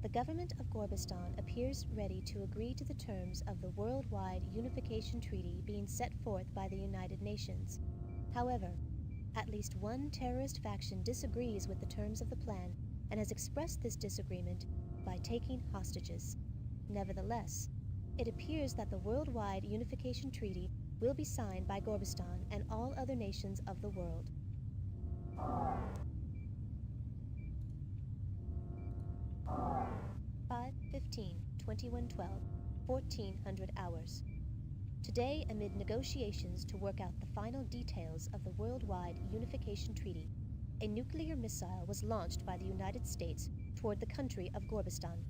Speaker 6: The government of Gorbistan appears ready to agree to the terms of the Worldwide Unification Treaty being set forth by the United Nations. However, at least one terrorist faction disagrees with the terms of the plan and has expressed this disagreement by taking hostages. Nevertheless, it appears that the Worldwide Unification Treaty will be signed by Gorbistan and all other nations of the world. 5/15/2112, 1400 hours. Today, amid negotiations to work out the final details of the Worldwide Unification Treaty, a nuclear missile was launched by the United States toward the country of Gorbistan.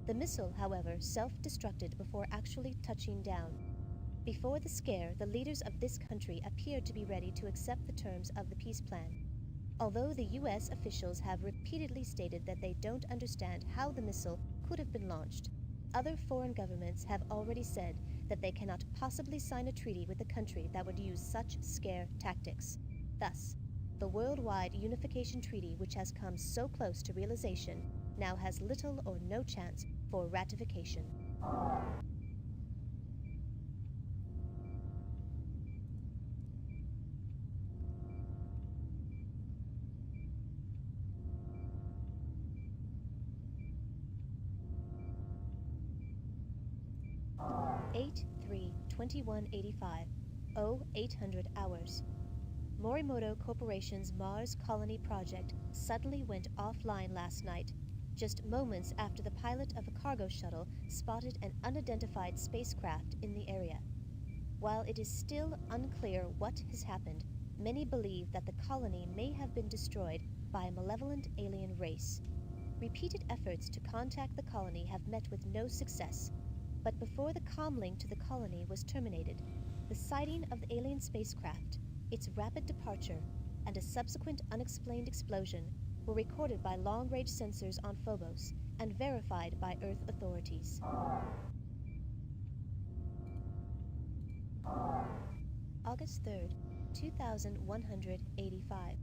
Speaker 6: The missile, however, self-destructed before actually touching down. Before the scare, the leaders of this country appeared to be ready to accept the terms of the peace plan. Although the U.S. officials have repeatedly stated that they don't understand how the missile could have been launched, other foreign governments have already said that they cannot possibly sign a treaty with a country that would use such scare tactics. Thus, the Worldwide Unification Treaty, which has come so close to realization, now has little or no chance for ratification. Eight 3/2185, 0800 hours. Morimoto Corporation's Mars Colony project suddenly went offline last night, just moments after the pilot of a cargo shuttle spotted an unidentified spacecraft in the area. While it is still unclear what has happened, many believe that the colony may have been destroyed by a malevolent alien race. Repeated efforts to contact the colony have met with no success, but before the comlink to the colony was terminated, the sighting of the alien spacecraft, its rapid departure, and a subsequent unexplained explosion were recorded by long-range sensors on Phobos and verified by Earth authorities. August 3rd, 2185.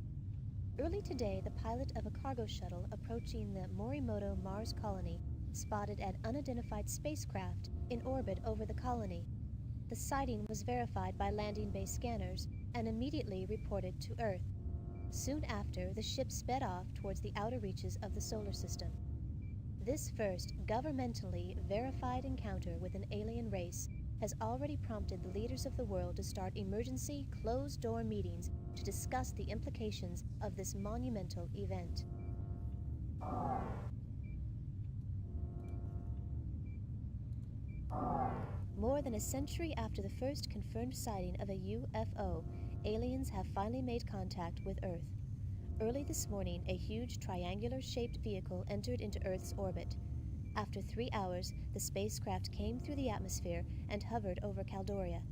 Speaker 6: Early today, the pilot of a cargo shuttle approaching the Morimoto Mars colony spotted an unidentified spacecraft in orbit over the colony. The sighting was verified by landing bay scanners and immediately reported to Earth. Soon after, the ship sped off towards the outer reaches of the solar system. This first governmentally verified encounter with an alien race has already prompted the leaders of the world to start emergency closed-door meetings to discuss the implications of this monumental event. More than a century after the first confirmed sighting of a UFO, aliens have finally made contact with Earth. Early this morning, a huge triangular-shaped vehicle entered into Earth's orbit. After 3 hours, the spacecraft came through the atmosphere and hovered over Caldoria.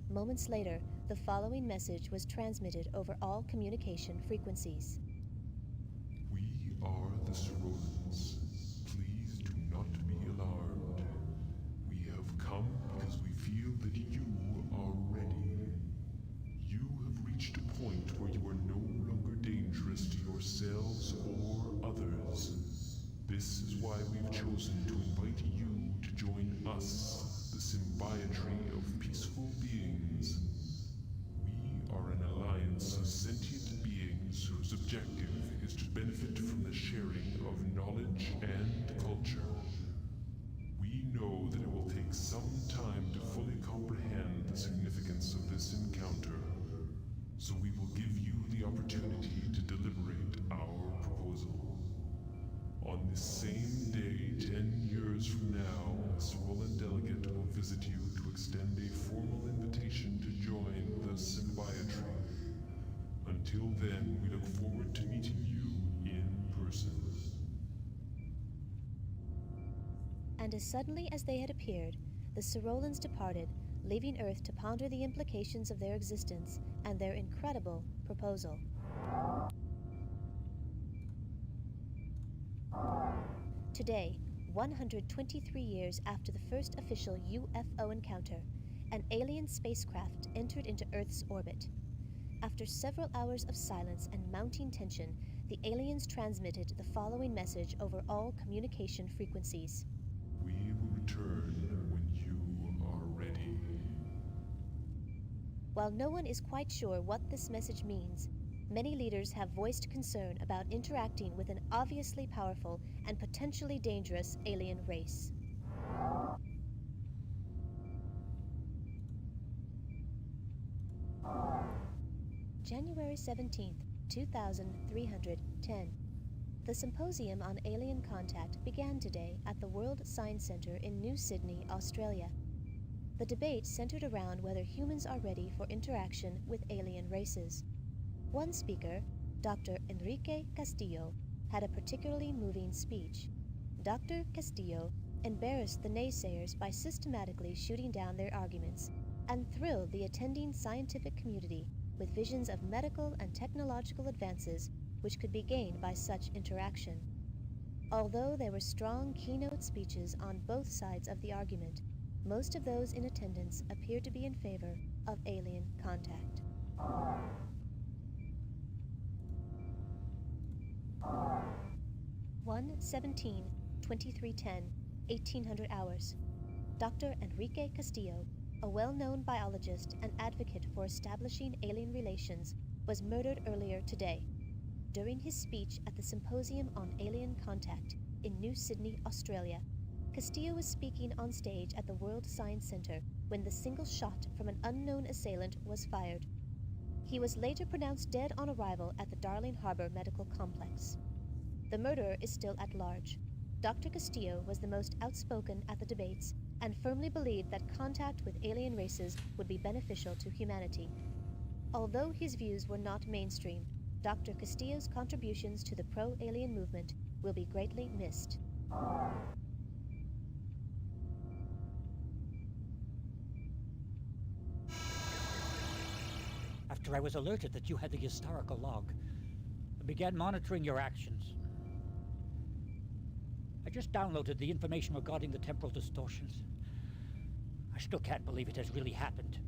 Speaker 6: Moments later, the following message was transmitted over all communication frequencies.
Speaker 16: We are the Srodans. Please do not be alarmed. We have come because we feel that you are ready. reached a point where you are no longer dangerous to yourselves or others. This is why we've chosen to invite you to join us, the Symbiotry of Peaceful Beings. We are an alliance of sentient beings whose objective is to benefit from the sharing of knowledge and culture. We know that it will take some time to fully comprehend the significance of this encounter, so we will give you the opportunity to deliberate our proposal. On this same day, 10 years from now, a Sorolan delegate will visit you to extend a formal invitation to join the Symbiotry. Until then, we look forward to meeting you in person.
Speaker 6: And as suddenly as they had appeared, the Sorolans departed, leaving Earth to ponder the implications of their existence and their incredible proposal. Today, 123 years after the first official UFO encounter, an alien spacecraft entered into Earth's orbit. After several hours of silence and mounting tension, the aliens transmitted the following message over all communication frequencies.
Speaker 16: We will return when you are ready.
Speaker 6: While no one is quite sure what this message means, many leaders have voiced concern about interacting with an obviously powerful and potentially dangerous alien race. January 17th, 2310. The Symposium on Alien Contact began today at the World Science Centre in New Sydney, Australia. The debate centered around whether humans are ready for interaction with alien races. One speaker, Dr. Enrique Castillo, had a particularly moving speech. Dr. Castillo embarrassed the naysayers by systematically shooting down their arguments and thrilled the attending scientific community with visions of medical and technological advances which could be gained by such interaction. Although there were strong keynote speeches on both sides of the argument, most of those in attendance appeared to be in favor of alien contact. One 17-2310, 1800 hours. Dr. Enrique Castillo, a well-known biologist and advocate for establishing alien relations, was murdered earlier today. During his speech at the Symposium on Alien Contact in New Sydney, Australia, Castillo was speaking on stage at the World Science Centre when the single shot from an unknown assailant was fired. He was later pronounced dead on arrival at the Darling Harbour Medical Complex. The murderer is still at large. Dr. Castillo was the most outspoken at the debates and firmly believed that contact with alien races would be beneficial to humanity. Although his views were not mainstream, Dr. Castillo's contributions to the pro-alien movement will be greatly missed.
Speaker 10: After I was alerted that you had the historical log, I began monitoring your actions. I just downloaded the information regarding the temporal distortions. I still can't believe it has really happened.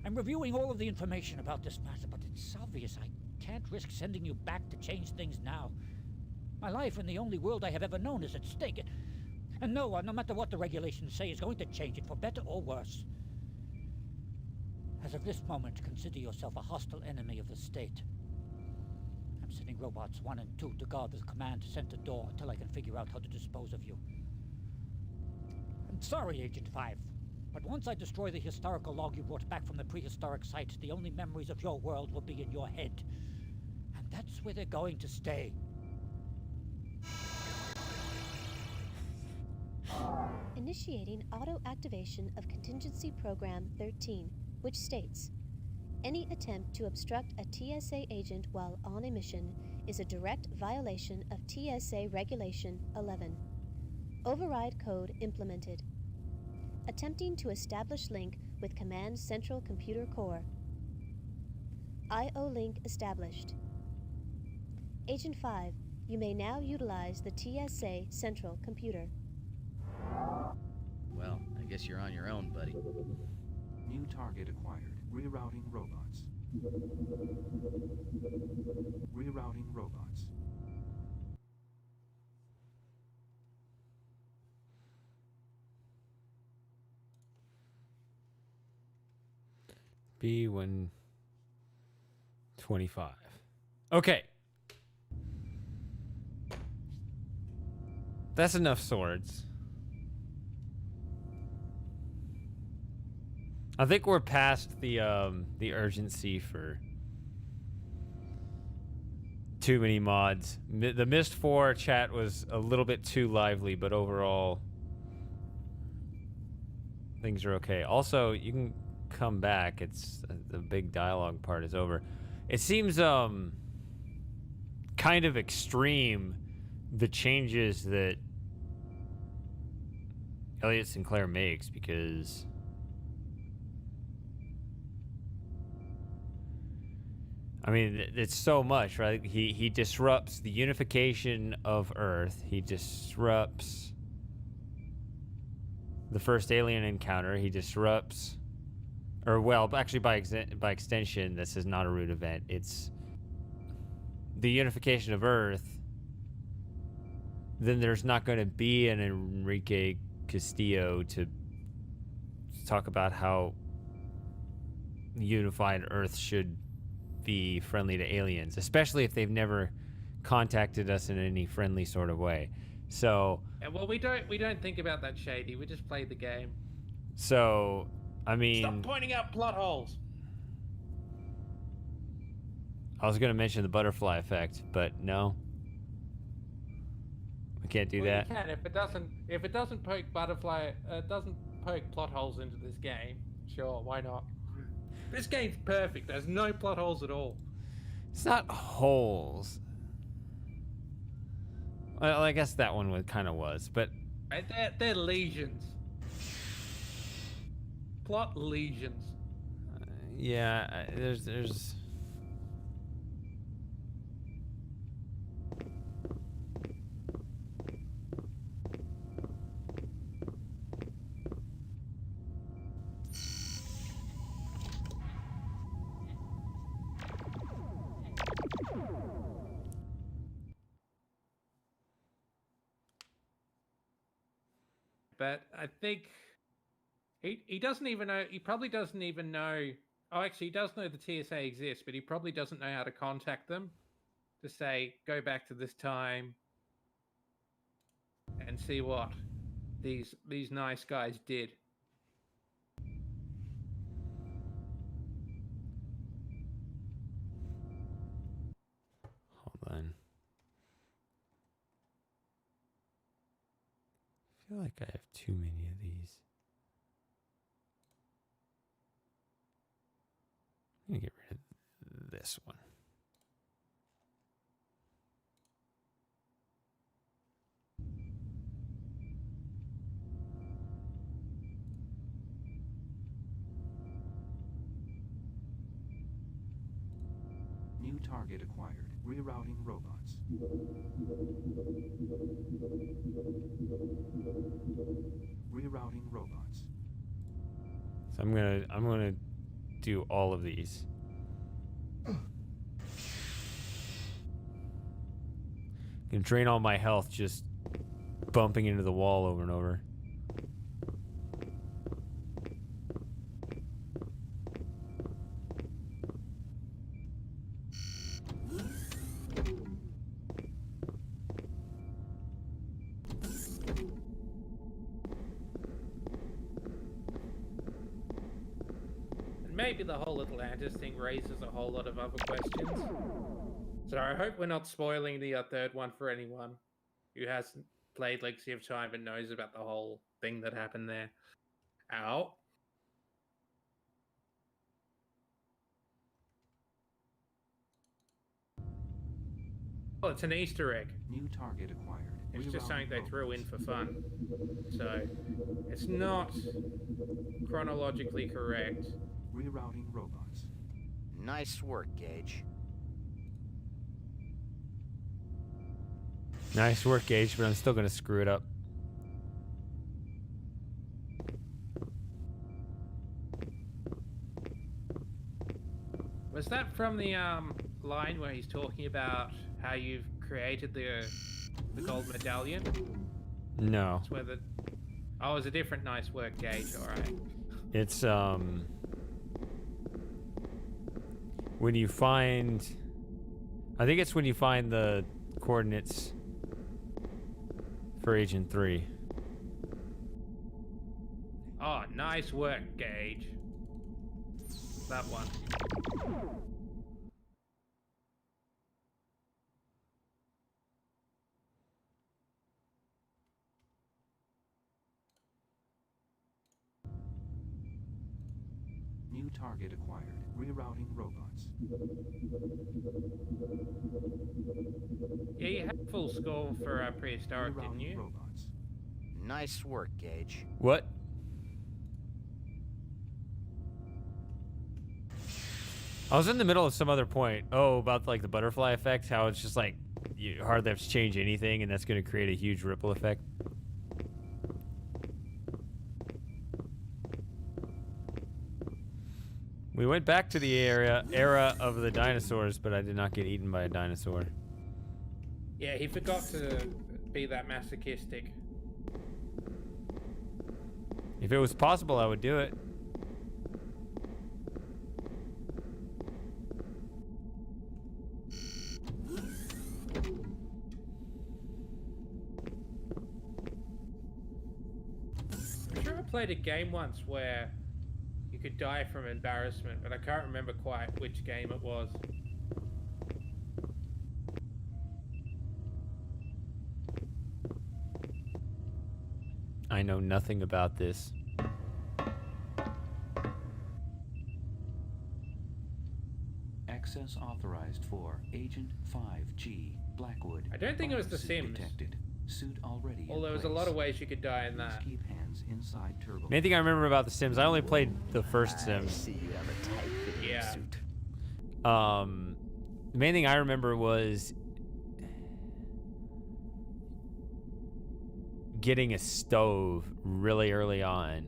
Speaker 10: I'm reviewing all of the information about this matter, but it's obvious I can't risk sending you back to change things now. My life in the only world I have ever known is at stake, and no one, no matter what the regulations say, is going to change it for better or worse. As of this moment, consider yourself a hostile enemy of the state. I'm sending robots 1 and 2 to guard the command center door until I can figure out how to dispose of you. I'm sorry, Agent 5, but once I destroy the historical log you brought back from the prehistoric site, the only memories of your world will be in your head. And that's where they're going to stay.
Speaker 6: Initiating auto-activation of Contingency Program 13, which states, any attempt to obstruct a TSA agent while on a mission is a direct violation of TSA Regulation 11. Override code implemented. Attempting to establish link with Command Central Computer Core. IO link established. Agent 5, you may now utilize the TSA Central Computer.
Speaker 17: Well, I guess you're on your own, buddy.
Speaker 8: New target acquired. Rerouting robots. Rerouting robots.
Speaker 1: B125. Okay. That's enough swords. I think we're past the urgency for too many mods. The Mist 4 chat was a little bit too lively, but overall things are okay. Also, you can come back. It's the big dialogue part is over. It seems kind of extreme, the changes that Elliot Sinclair makes, because I mean, it's so much, right? He disrupts the unification of Earth. He disrupts the first alien encounter. He disrupts, or well, actually by extension, this is not a root event. It's the unification of Earth. Then there's not going to be an Enrique Castillo to talk about how unified Earth should be friendly to aliens, especially if they've never contacted us in any friendly sort of way. So
Speaker 2: Yeah, well, we don't think about that, Shady. We just play the game.
Speaker 1: So, I mean,
Speaker 2: Stop pointing out plot holes.
Speaker 1: I was gonna mention the butterfly effect, but no, we can't do that.
Speaker 2: You can if it doesn't poke doesn't poke plot holes into this game. Sure, why not? This game's perfect. There's no plot holes at all.
Speaker 1: It's not holes. Well, I guess that one kind of was, but
Speaker 2: They're lesions. Plot lesions.
Speaker 1: Yeah, there's.
Speaker 2: But I think he doesn't even know. He probably doesn't even know. Oh, actually, he does know the TSA exists, but he probably doesn't know how to contact them to say, go back to this time and see what these nice guys did.
Speaker 1: Hold on. I feel like I have too many of these. I'm gonna get rid of this one.
Speaker 8: New target acquired. Rerouting robots. Rerouting robots.
Speaker 1: So I'm gonna do all of these. Gonna drain all my health just bumping into the wall over and over.
Speaker 2: Maybe the whole Atlantis thing raises a whole lot of other questions. So I hope we're not spoiling the third one for anyone who hasn't played Legacy of Time and knows about the whole thing that happened there. Ow. Well, it's an Easter egg.
Speaker 8: New target acquired.
Speaker 2: It's just something they threw in for fun. So, it's not chronologically correct.
Speaker 8: Rerouting robots.
Speaker 11: Nice work, Gage.
Speaker 1: Nice work, Gage, but I'm still gonna screw it up.
Speaker 2: Was from the line where he's talking about how you've created the gold medallion?
Speaker 1: No.
Speaker 2: It's where the... Oh, it's a different nice work gauge, alright.
Speaker 1: It's, when you find... I think it's when you find the coordinates for Agent 3.
Speaker 2: Oh, nice work, Gage. That one.
Speaker 8: New target acquired. Rerouting robots.
Speaker 2: Yeah, you had full score for prehistoric, didn't you?
Speaker 8: Robots.
Speaker 11: Nice work, Gage.
Speaker 1: What? I was in the middle of some other point. Oh, about like the butterfly effect, how it's just like you hardly have to change anything, and that's going to create a huge ripple effect. We went back to the era of the dinosaurs, but I did not get eaten by a dinosaur.
Speaker 2: Yeah, he forgot to be that masochistic.
Speaker 1: If it was possible, I would do it.
Speaker 2: I'm sure I played a game once where you could die from embarrassment, but I can't remember quite which game it was.
Speaker 1: I know nothing about this.
Speaker 3: Access authorized for Agent 5G Blackwood.
Speaker 2: I don't think it was The Sims.
Speaker 3: Detected. Suit already.
Speaker 2: Although there was a lot of ways you could die in that.
Speaker 3: Keep hands inside turbo.
Speaker 1: Main thing I remember about The Sims, I only played the first Sims.
Speaker 11: See, you have a tight-fitting
Speaker 2: Yeah.
Speaker 11: suit.
Speaker 1: The main thing I remember was getting a stove really early on,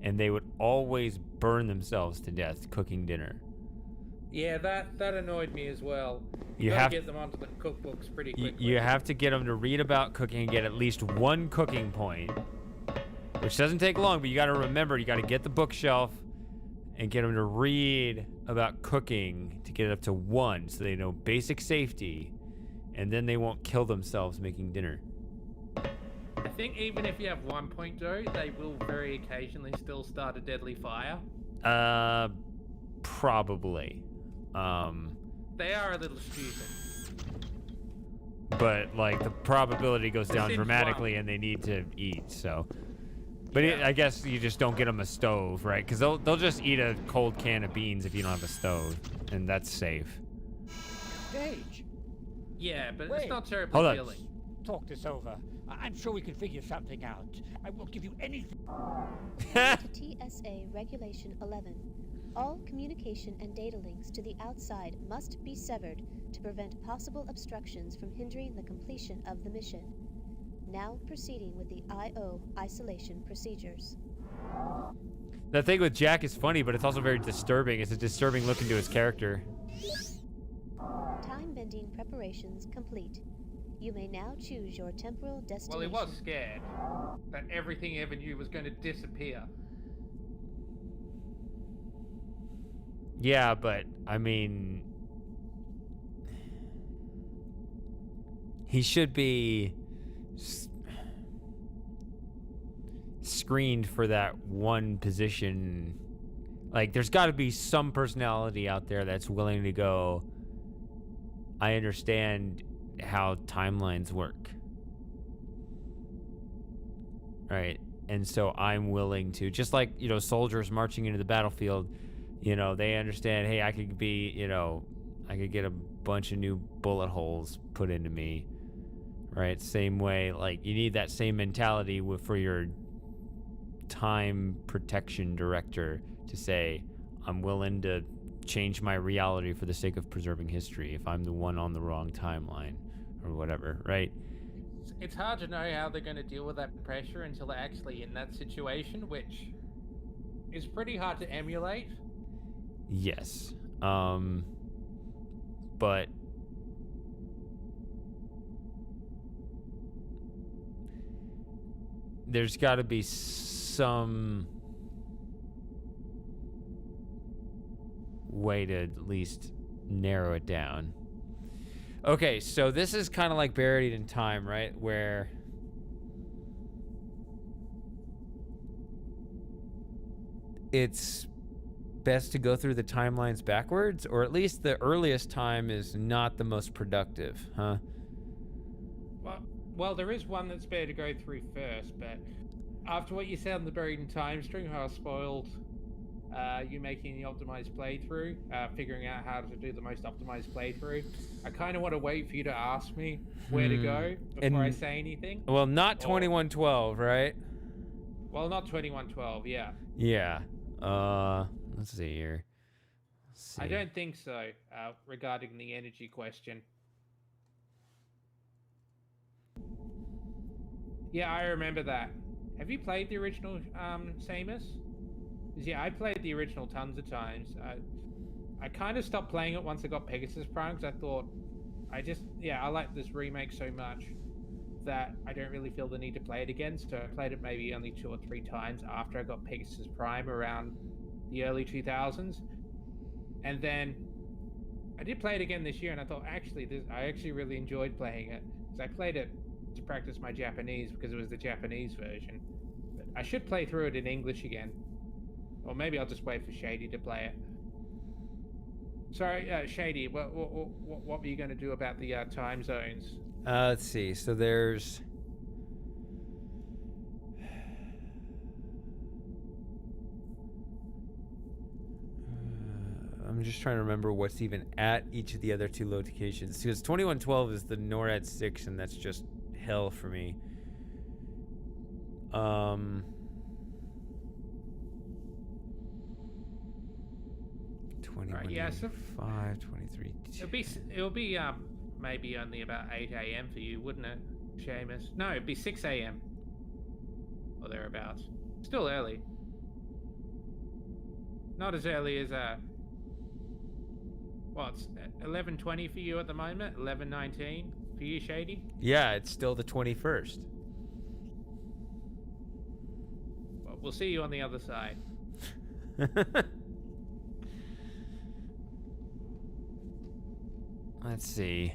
Speaker 1: and they would always burn themselves to death cooking dinner.
Speaker 2: Yeah, that annoyed me as well.
Speaker 1: You
Speaker 2: You gotta
Speaker 1: have-
Speaker 2: get them onto the cookbooks pretty quickly.
Speaker 1: You have to get them to read about cooking and get at least one cooking point, which doesn't take long, but you got to remember, you got to get the bookshelf and get them to read about cooking to get it up to 1 so they know basic safety, and then they won't kill themselves making dinner.
Speaker 2: I think even if you have 1 point, Joe, they will very occasionally still start a deadly fire.
Speaker 1: Probably.
Speaker 2: They are a little stupid.
Speaker 1: But like the probability goes down
Speaker 2: Sims
Speaker 1: dramatically,
Speaker 2: won't.
Speaker 1: and they need to eat. So, but I guess you just don't get them a stove, right? Because they'll just eat a cold can of beans if you don't have a stove, and that's safe.
Speaker 10: Gage,
Speaker 2: Yeah, but
Speaker 10: Wait.
Speaker 2: it's not terribly
Speaker 1: Hold on.
Speaker 2: filling.
Speaker 10: talk this over. I'm sure we can figure something out. I will give you anything.
Speaker 6: To TSA Regulation 11, all communication and data links to the outside must be severed to prevent possible obstructions from hindering the completion of the mission. Now proceeding with the I/O isolation procedures.
Speaker 1: That thing with Jack is funny, but it's also very disturbing. It's a disturbing look into his character.
Speaker 6: Time-bending preparations complete. You may now choose your temporal
Speaker 2: Well,
Speaker 6: destination.
Speaker 2: he was scared that everything he ever knew was going to disappear.
Speaker 1: Yeah, but I mean, he should be screened for that one position. Like, there's got to be some personality out there that's willing to go, I understand how timelines work. Right? And so I'm willing to, just like, you know, soldiers marching into the battlefield, you know, they understand, hey, I could be, you know, I could get a bunch of new bullet holes put into me. Right? Same way, like, you need that same mentality for your time protection director to say, I'm willing to change my reality for the sake of preserving history if I'm the one on the wrong timeline or whatever, right?
Speaker 2: It's hard to know how they're going to deal with that pressure until they're actually in that situation, which is pretty hard to emulate.
Speaker 1: Yes. But there's got to be some way to at least narrow it down. Okay, so this is kind of like Buried in Time, right? Where it's best to go through the timelines backwards, or at least the earliest time is not the most productive, huh?
Speaker 2: Well, there is one that's better to go through first, but after what you said on the Buried in Time stream, how I spoiled you making the optimized playthrough, figuring out how to do the most optimized playthrough, I kind of want to wait for you to ask me where to go before I say anything.
Speaker 1: Well, not 2112, right?
Speaker 2: Well, not 2112, yeah.
Speaker 1: Yeah. Let's see here.
Speaker 2: I don't think so, regarding the energy question. Yeah, I remember that. Have you played the original, Samus? 'Cause, yeah, I played the original tons of times. I kind of stopped playing it once I got Pegasus Prime, because I thought, I like this remake so much that I don't really feel the need to play it again. So I played it maybe only 2 or 3 times after I got Pegasus Prime around the early 2000s. And then I did play it again this year, and I thought, I actually really enjoyed playing it. Because I played it to practice my Japanese, because it was the Japanese version. But I should play through it in English again. Or maybe I'll just wait for Shady to play it. Sorry, Shady, what were you going to do about the time zones?
Speaker 1: Let's see. So there's... I'm just trying to remember what's even at each of the other 2 locations. Because 2112 is the NORAD 6, and that's just hell for me. 21,
Speaker 2: yeah, so
Speaker 1: 5, 23.
Speaker 2: It'll be maybe only about 8 a.m. for you, wouldn't it, Seamus? No, it'd be 6 a.m. or thereabouts. Still early. Not as early as it's 11:20 for you at the moment. 11:19 for you, Shady.
Speaker 1: Yeah, it's still the 21st.
Speaker 2: Well, we'll see you on the other side.
Speaker 1: Let's see.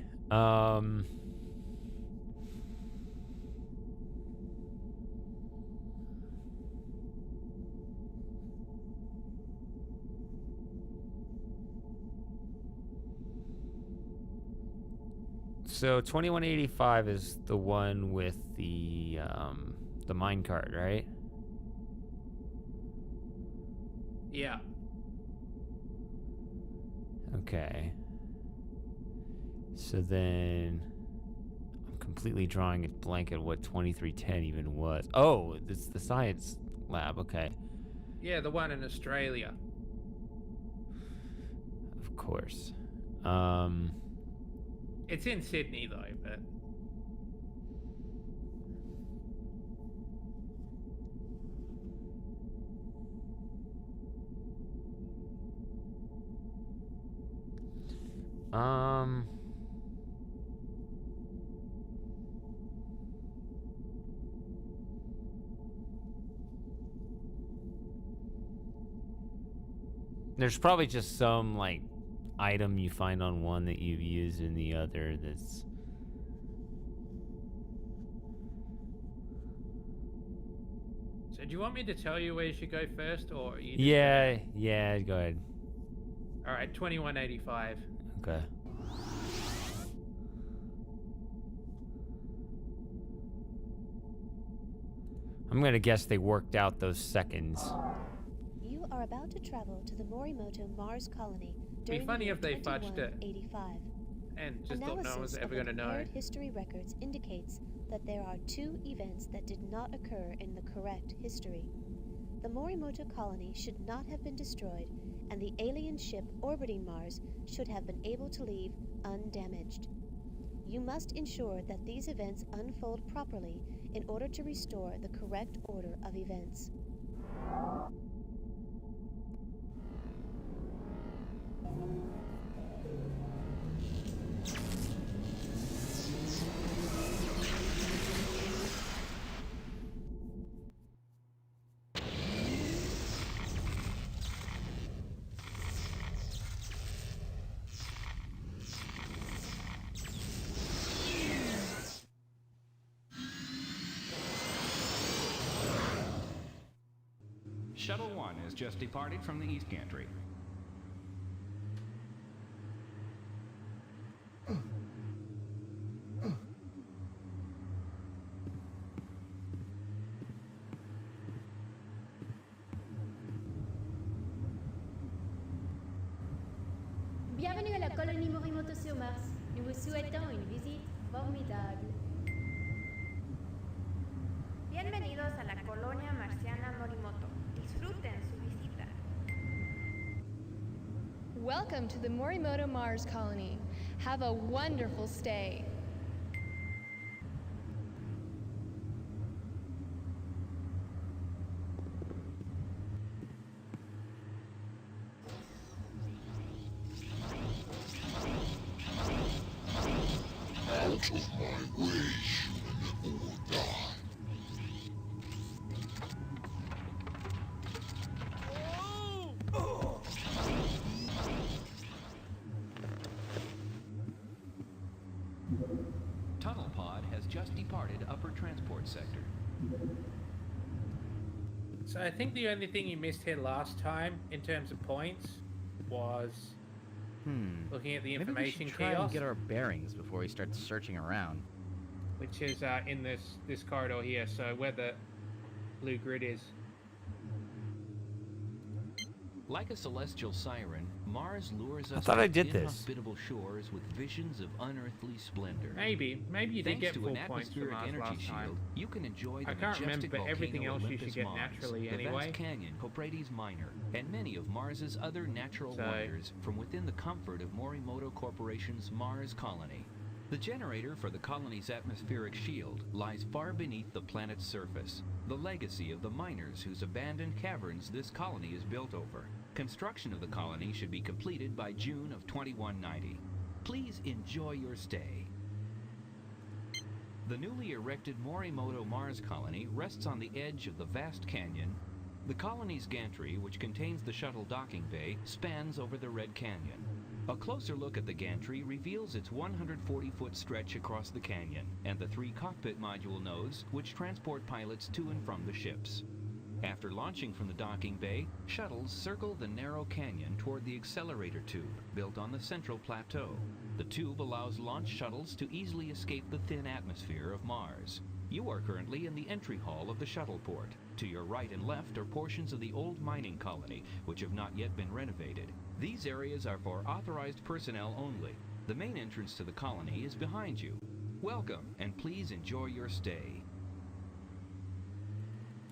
Speaker 1: So 2185 is the one with the minecart, right?
Speaker 2: Yeah.
Speaker 1: Okay. So then I'm completely drawing a blank at what 2310 even was. Oh, it's the science lab. Okay.
Speaker 2: Yeah, the one in Australia.
Speaker 1: Of course.
Speaker 2: It's in Sydney though, but
Speaker 1: there's probably just some like item you find on one that you use in the other that's...
Speaker 2: So do you want me to tell you where you should go first, or are you just
Speaker 1: yeah, go ahead.
Speaker 2: All right, 2185.
Speaker 1: Okay. I'm gonna guess they worked out those seconds.
Speaker 6: You are about to travel to the Morimoto Mars colony
Speaker 2: It'd
Speaker 6: during
Speaker 2: be funny
Speaker 6: the
Speaker 2: if they fudged it
Speaker 6: 2185.
Speaker 2: and just thought no one was ever gonna know.
Speaker 6: Analysis of history records indicates that there are 2 events that did not occur in the correct history. The Morimoto colony should not have been destroyed, and the alien ship orbiting Mars should have been able to leave undamaged. You must ensure that these events unfold properly in order to restore the correct order of events.
Speaker 17: Shuttle 1 has just departed from the East Gantry.
Speaker 7: Bienvenue à la colonie Morimoto sur Mars. Nous vous souhaitons une visite formidable. Bienvenidos a la colonia marciana Morimoto. Disfruten su visita.
Speaker 22: Welcome to the Morimoto Mars colony. Have a wonderful stay.
Speaker 16: Out of my way, human, or die.
Speaker 17: Tunnel pod has just departed upper transport sector.
Speaker 2: So I think the only thing you missed here last time, in terms of points, was looking at the information
Speaker 23: Maybe we should try and
Speaker 2: kiosk,
Speaker 23: get our bearings before we start searching around.
Speaker 2: which is in this corridor here. So where the blue grid is.
Speaker 17: Like a celestial siren, Mars lures us
Speaker 1: I thought I
Speaker 17: to
Speaker 1: did this.
Speaker 17: inhospitable shores with visions of unearthly splendor.
Speaker 2: Maybe you did
Speaker 17: Thanks
Speaker 2: get
Speaker 17: to
Speaker 2: full
Speaker 17: an
Speaker 2: points from
Speaker 17: atmospheric
Speaker 2: us
Speaker 17: energy
Speaker 2: last time.
Speaker 17: shield, you can enjoy the
Speaker 2: I can't
Speaker 17: majestic
Speaker 2: remember, but everything
Speaker 17: volcano
Speaker 2: else you
Speaker 17: Olympus
Speaker 2: should get
Speaker 17: Mons,
Speaker 2: naturally
Speaker 17: the
Speaker 2: anyway.
Speaker 17: vast canyon Coprates Minor, and many of Mars's other natural
Speaker 2: So-
Speaker 17: wonders from within the comfort of Morimoto Corporation's Mars colony. The generator for the colony's atmospheric shield lies far beneath the planet's surface, the legacy of the miners whose abandoned caverns this colony is built over. Construction of the colony should be completed by June of 2190. Please enjoy your stay. The newly erected Morimoto Mars colony rests on the edge of the vast canyon. The colony's gantry, which contains the shuttle docking bay, spans over the Red Canyon. A closer look at the gantry reveals its 140-foot stretch across the canyon and the 3 cockpit module nodes which transport pilots to and from the ships. After launching from the docking bay, shuttles circle the narrow canyon toward the accelerator tube built on the central plateau. The tube allows launch shuttles to easily escape the thin atmosphere of Mars. You are currently in the entry hall of the shuttle port. To your right and left are portions of the old mining colony, which have not yet been renovated. These areas are for authorized personnel only. The main entrance to the colony is behind you. Welcome, and please enjoy your stay.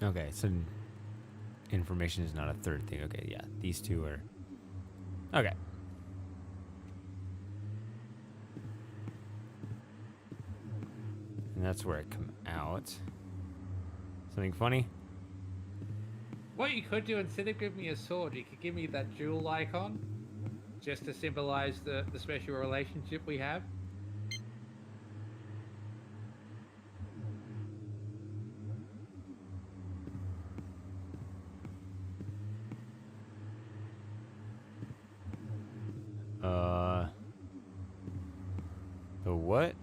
Speaker 1: Okay, so information is not a third thing. Okay, yeah, these two are... Okay. And that's where it come out. Something funny?
Speaker 2: What you could do, instead of giving me a sword, you could give me that jewel icon, just to symbolize the special relationship we have.
Speaker 1: The what?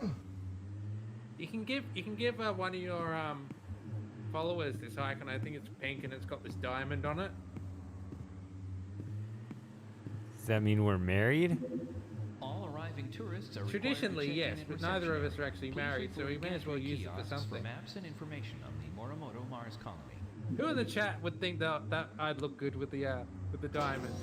Speaker 2: You can give one of your followers this icon. I think it's pink and it's got this diamond on it.
Speaker 1: Does that mean we're married?
Speaker 17: All arriving tourists are required to
Speaker 2: Traditionally,
Speaker 17: check
Speaker 2: yes,
Speaker 17: in at
Speaker 2: but neither of
Speaker 17: reception
Speaker 2: us are actually
Speaker 17: area.
Speaker 2: married,
Speaker 17: Please
Speaker 2: so we
Speaker 17: refer
Speaker 2: may
Speaker 17: to
Speaker 2: as well
Speaker 17: gantry
Speaker 2: use it for
Speaker 17: kiosks
Speaker 2: something.
Speaker 17: maps and information on the Morimoto Mars colony.
Speaker 2: Who in the chat would think that I'd look good with the diamond?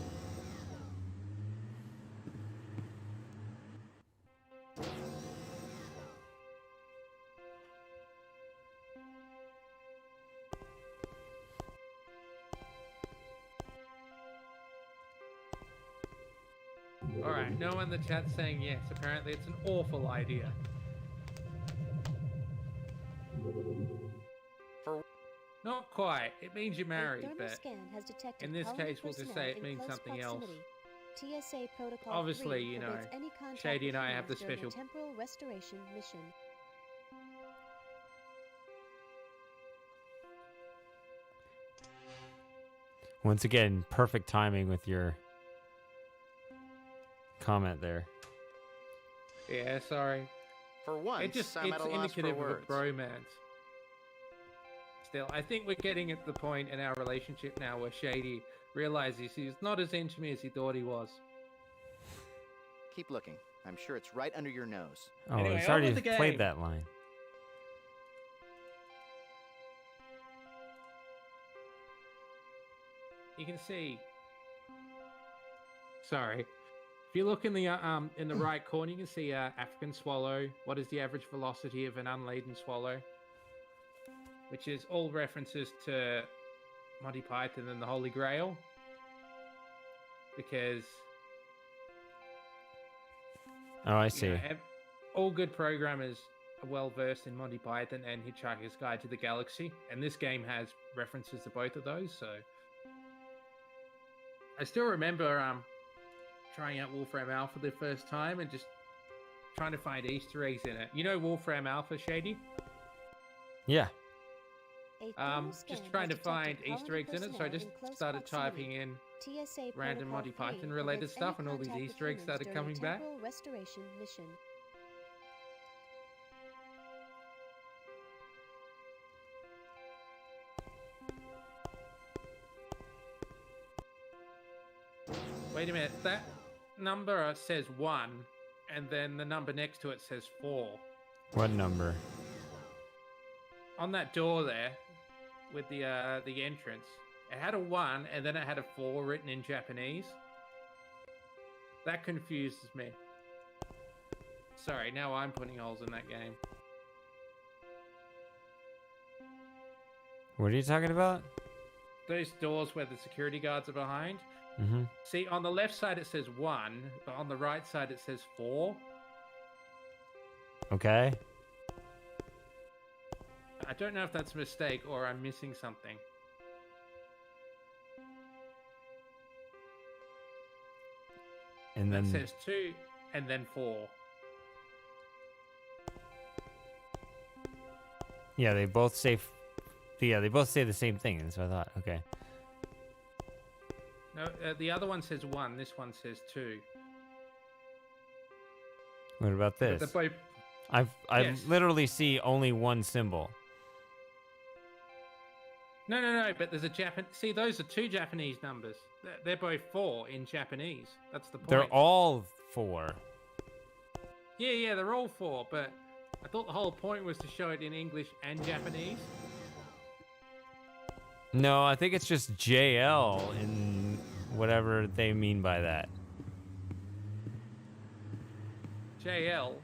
Speaker 2: Alright, no one in the chat's saying yes. Apparently it's an awful idea. Not quite. It means you're married,
Speaker 6: A thermal
Speaker 2: but
Speaker 6: scan has detected
Speaker 2: in this
Speaker 6: colony
Speaker 2: case we'll just
Speaker 6: personnel
Speaker 2: say it
Speaker 6: in
Speaker 2: means
Speaker 6: close
Speaker 2: something else.
Speaker 6: proximity. TSA Protocol
Speaker 2: Obviously,
Speaker 6: 3
Speaker 2: you know,
Speaker 6: forbids any contact
Speaker 2: Shady and
Speaker 6: with
Speaker 2: I have the
Speaker 6: humans during
Speaker 2: special.
Speaker 6: a temporal restoration mission.
Speaker 1: Once again, perfect timing with your comment there.
Speaker 2: Yeah, sorry.
Speaker 11: For once,
Speaker 2: It's
Speaker 11: I'm at a loss for
Speaker 2: indicative of a
Speaker 11: words.
Speaker 2: bromance. Still, I think we're getting at the point in our relationship now where Shady realizes he's not as into me as he thought he was.
Speaker 11: Keep looking. I'm sure it's right under your nose.
Speaker 1: Oh,
Speaker 2: Anyway,
Speaker 1: it's
Speaker 2: on
Speaker 1: already
Speaker 2: with the
Speaker 1: played
Speaker 2: game.
Speaker 1: that line.
Speaker 2: You can see. Sorry. If you look in the right corner, you can see African swallow. What is the average velocity of an unladen swallow? Which is all references to Monty Python and the Holy Grail. Because
Speaker 1: Oh, I see.
Speaker 2: you know, all good programmers are well versed in Monty Python and Hitchhiker's Guide to the Galaxy, and this game has references to both of those. So I still remember trying out Wolfram Alpha the first time and just trying to find Easter eggs in it. You know Wolfram Alpha, Shady?
Speaker 1: Yeah.
Speaker 2: Just trying to find Easter eggs in it, so I just started typing in
Speaker 6: TSA
Speaker 2: random
Speaker 6: Protocol
Speaker 2: Monty
Speaker 6: 3
Speaker 2: Python related
Speaker 6: forbids
Speaker 2: stuff,
Speaker 6: any
Speaker 2: and all these
Speaker 6: contact with
Speaker 2: Easter eggs
Speaker 6: humans
Speaker 2: started
Speaker 6: during a
Speaker 2: coming back.
Speaker 6: temporal restoration mission.
Speaker 2: Wait a minute, that number says 1, and then the number next to it says 4.
Speaker 1: What number?
Speaker 2: On that door there, with the entrance, it had a 1, and then it had a 4 written in Japanese. That confuses me. Sorry, now I'm putting holes in that game.
Speaker 1: What are you talking about?
Speaker 2: Those doors where the security guards are behind.
Speaker 1: Mm-hmm.
Speaker 2: See, on the left side it says 1, but on the right side it says 4.
Speaker 1: Okay.
Speaker 2: I don't know if that's a mistake or I'm missing something.
Speaker 1: And then
Speaker 2: It says 2 and then 4.
Speaker 1: yeah, they both say they both say the same thing. That's what I thought. Okay.
Speaker 2: No, the other one says 1. This one says 2.
Speaker 1: What about
Speaker 2: But
Speaker 1: this?
Speaker 2: they're both-
Speaker 1: I
Speaker 2: Yes.
Speaker 1: literally see only one symbol.
Speaker 2: No, but there's a Japan. See, those are 2 Japanese numbers. They're both 4 in Japanese. That's the point.
Speaker 1: They're all 4.
Speaker 2: Yeah, they're all 4, but I thought the whole point was to show it in English and Japanese.
Speaker 1: No, I think it's just JL in whatever they mean by that.
Speaker 2: JL.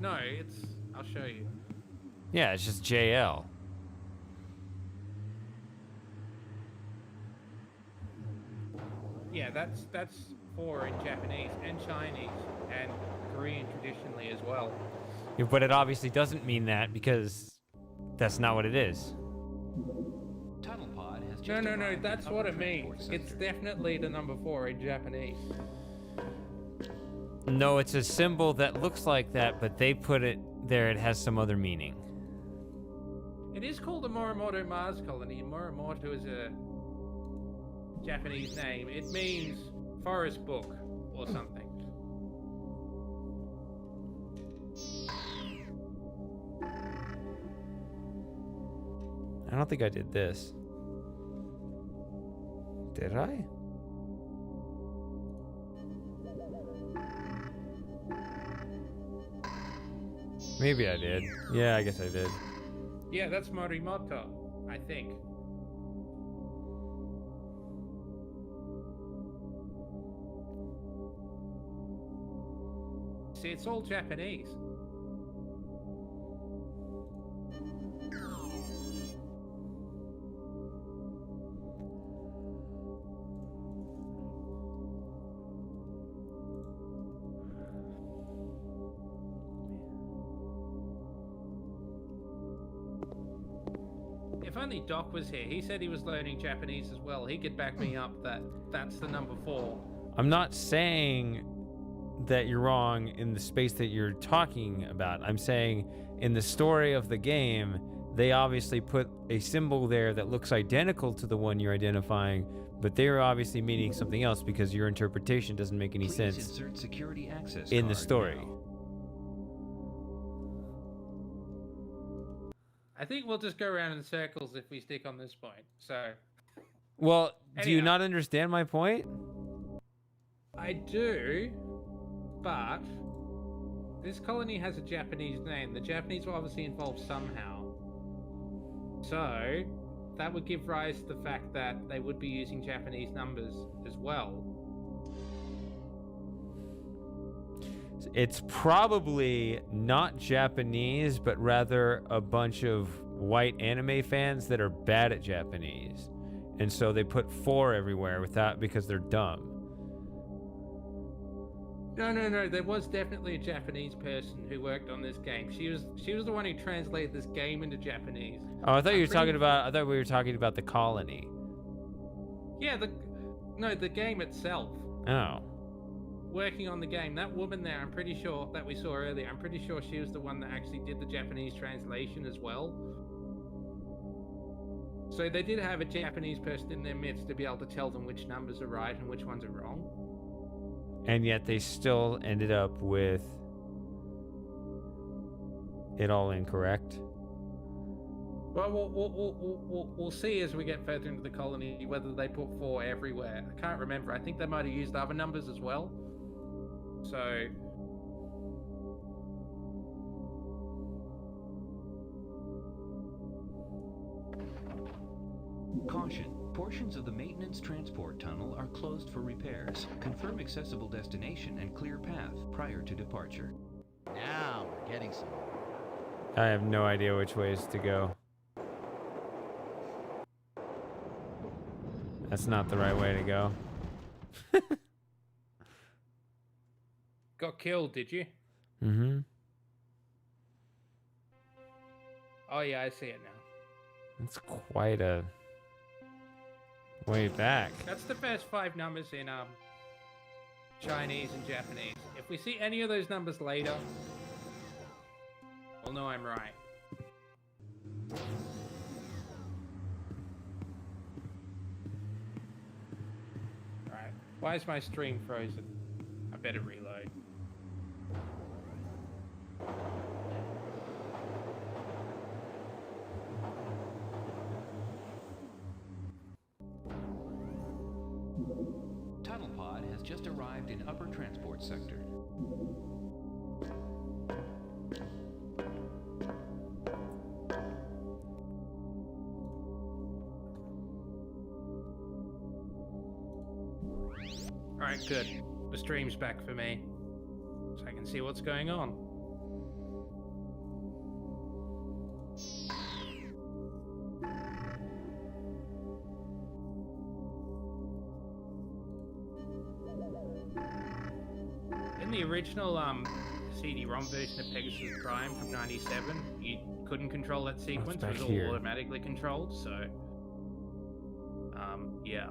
Speaker 2: No, it's. I'll show you.
Speaker 1: Yeah, it's just JL.
Speaker 2: Yeah, that's 4 in Japanese and Chinese and Korean traditionally as well.
Speaker 1: Yeah, but it obviously doesn't mean that because that's not what it is.
Speaker 17: Tunnel Pod has just
Speaker 2: No,
Speaker 17: arrived
Speaker 2: that's
Speaker 17: at
Speaker 2: what
Speaker 17: Upper
Speaker 2: it means.
Speaker 17: Transport
Speaker 2: It's
Speaker 17: Center.
Speaker 2: definitely the number 4 in Japanese.
Speaker 1: No, it's a symbol that looks like that, but they put it there. It has some other meaning.
Speaker 2: It is called the Morimoto Mars Colony. Morimoto is a Japanese name. It means forest book or something.
Speaker 1: I don't think I did this. Did I? Maybe I did. Yeah, I guess I did.
Speaker 2: Yeah, that's Morimoto, I think. See, it's all Japanese. If only Doc was here. He said he was learning Japanese as well. He could back me up that that's the number 4.
Speaker 1: I'm not saying that you're wrong in the space that you're talking about. I'm saying in the story of the game, they obviously put a symbol there that looks identical to the one you're identifying, but they're obviously meaning something else because your interpretation doesn't make any sense
Speaker 17: insert security access
Speaker 1: in the
Speaker 17: card
Speaker 1: story.
Speaker 17: now.
Speaker 2: I think we'll just go around in circles if we stick on this point. So.
Speaker 1: Well, do you
Speaker 2: Anyhow.
Speaker 1: not understand my point?
Speaker 2: I do, but this colony has a Japanese name. The Japanese were obviously involved somehow. So that would give rise to the fact that they would be using Japanese numbers as well.
Speaker 1: It's probably not Japanese, but rather a bunch of white anime fans that are bad at Japanese. And so they put 4 everywhere because they're dumb.
Speaker 2: No. There was definitely a Japanese person who worked on this game. She was the one who translated this game into Japanese.
Speaker 1: Oh, I thought we were talking about the colony.
Speaker 2: Yeah, the game itself.
Speaker 1: Oh.
Speaker 2: Working on the game. That woman there, I'm pretty sure, that we saw earlier, I'm pretty sure she was the one that actually did the Japanese translation as well. So they did have a Japanese person in their midst to be able to tell them which numbers are right and which ones are wrong.
Speaker 1: And yet they still ended up with it all incorrect.
Speaker 2: Well, we'll see as we get further into the colony whether they put 4 everywhere. I can't remember. I think they might have used other numbers as well. So...
Speaker 17: Caution. Portions of the maintenance transport tunnel are closed for repairs. Confirm accessible destination and clear path prior to departure.
Speaker 23: Now we're getting somewhere.
Speaker 1: I have no idea which ways to go. That's not the right way to go.
Speaker 2: Got killed, did you?
Speaker 1: Mm-hmm.
Speaker 2: Oh yeah, I see it now.
Speaker 1: It's quite a way back.
Speaker 2: That's the first 5 numbers in Chinese and Japanese. If we see any of those numbers later, we'll know I'm right. Alright, why is my stream frozen? I better reload.
Speaker 17: Tunnel pod has just arrived in upper transport sector.
Speaker 2: Alright, good. The stream's back for me, so I can see what's going on. In the original CD-ROM version of Pegasus Prime from '97, you couldn't control that sequence. It was all automatically controlled, so yeah.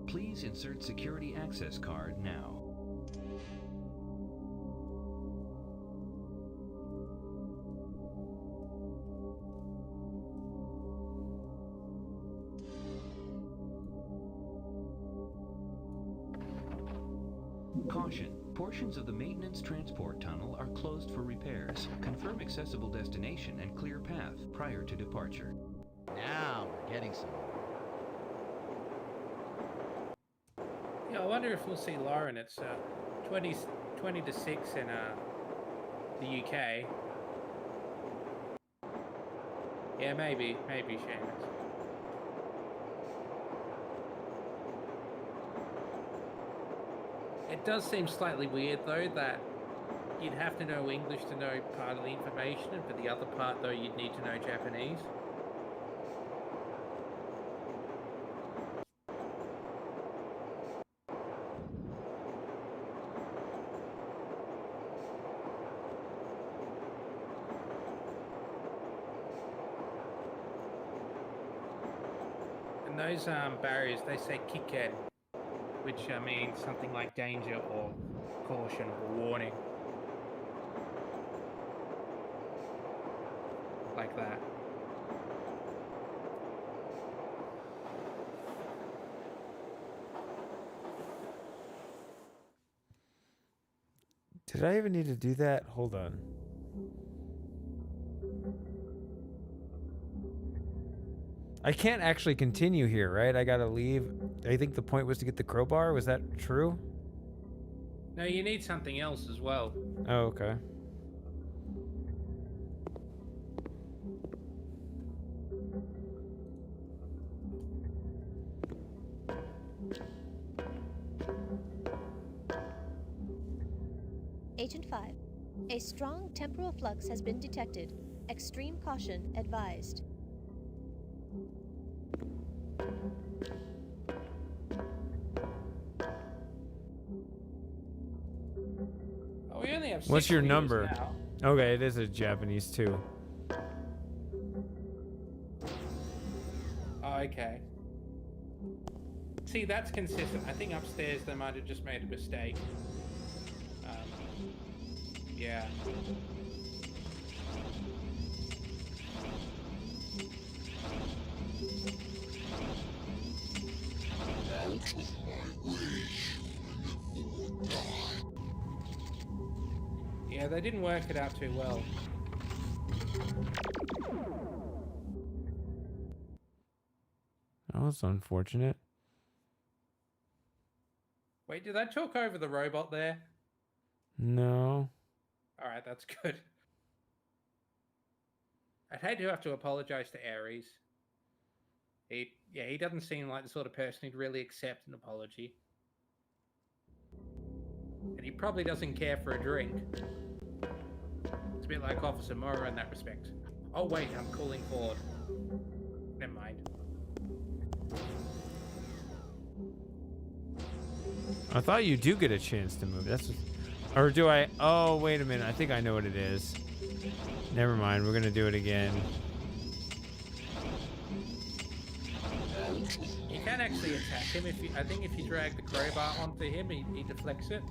Speaker 17: Please insert security access card now. Caution. Portions of the maintenance transport tunnel are closed for repairs. Confirm accessible destination and clear path prior to departure.
Speaker 23: Now we're getting somewhere.
Speaker 2: Yeah, I wonder if we'll see Lauren. It's 20 to 6 in the UK. Yeah, maybe Seamus. It does seem slightly weird though that You'd have to know English to know part of the information, and for the other part, though, you'd need to know Japanese. And those barriers, they say kiken, which means something like danger or caution or warning. Like that.
Speaker 1: Did I even need to do that? Hold on. I can't actually continue here, right? I gotta leave. I think the point was to get the crowbar. Was that true?
Speaker 2: No, you need something else as well.
Speaker 1: Oh, okay.
Speaker 6: Agent 5. A strong temporal flux has been detected. Extreme caution advised.
Speaker 2: Oh, we only have 6
Speaker 1: What's your
Speaker 2: viewers
Speaker 1: number?
Speaker 2: now.
Speaker 1: Okay, it is a Japanese too.
Speaker 2: Oh, okay. See, that's consistent. I think upstairs they might have just made a mistake. Yeah. Yeah, they didn't work it out too well.
Speaker 1: That was unfortunate.
Speaker 2: Wait, did I talk over the robot there?
Speaker 1: No.
Speaker 2: Alright, that's good. I'd hate to have to apologize to Ares. He doesn't seem like the sort of person who'd really accept an apology. And he probably doesn't care for a drink. It's a bit like Officer Mora in that respect. Oh wait, I'm calling forward. Never mind.
Speaker 1: I thought you do get a chance to move. That's, or do I? Oh, wait a minute. I think I know what it is. Never mind. We're gonna do it again.
Speaker 2: You can actually attack him if you. I think if you drag the crowbar onto him, he deflects it.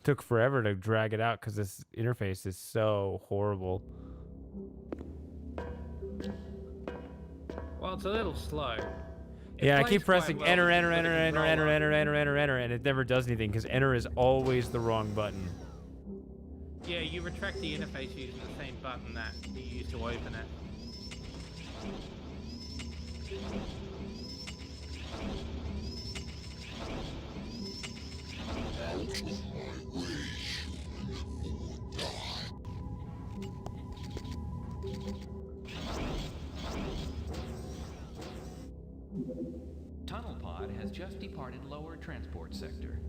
Speaker 1: Took forever to drag it out because this interface is so horrible.
Speaker 2: Well, it's a little slow.
Speaker 1: Yeah, I keep pressing enter, enter, enter, enter, enter, enter, enter, enter, enter, and it never does anything because enter is always the wrong button.
Speaker 2: Yeah, you retract the interface using the same button that you used to open it.
Speaker 17: Tunnel pod has just departed lower transport sector.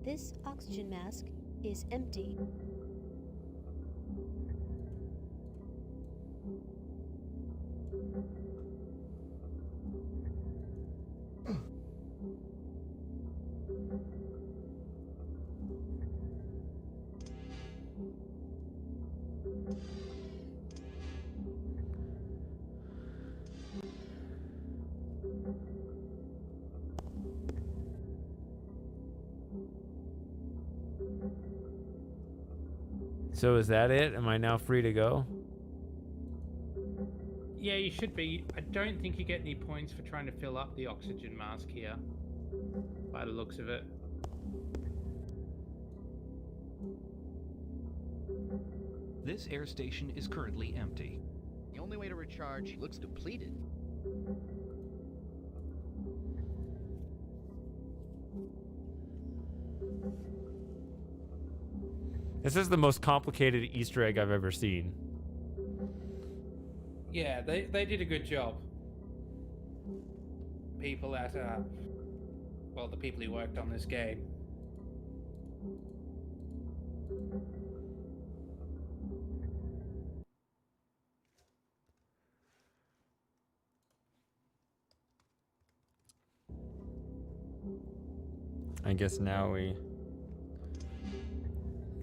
Speaker 6: This oxygen mask is empty.
Speaker 1: So is that it? Am I now free to go?
Speaker 2: Yeah, you should be. I don't think you get any points for trying to fill up the oxygen mask here, by the looks of it.
Speaker 17: This air station is currently empty.
Speaker 23: The only way to recharge looks depleted.
Speaker 1: This is the most complicated Easter egg I've ever seen.
Speaker 2: Yeah, they did a good job. People at, well, the people who worked on this game.
Speaker 1: I guess now we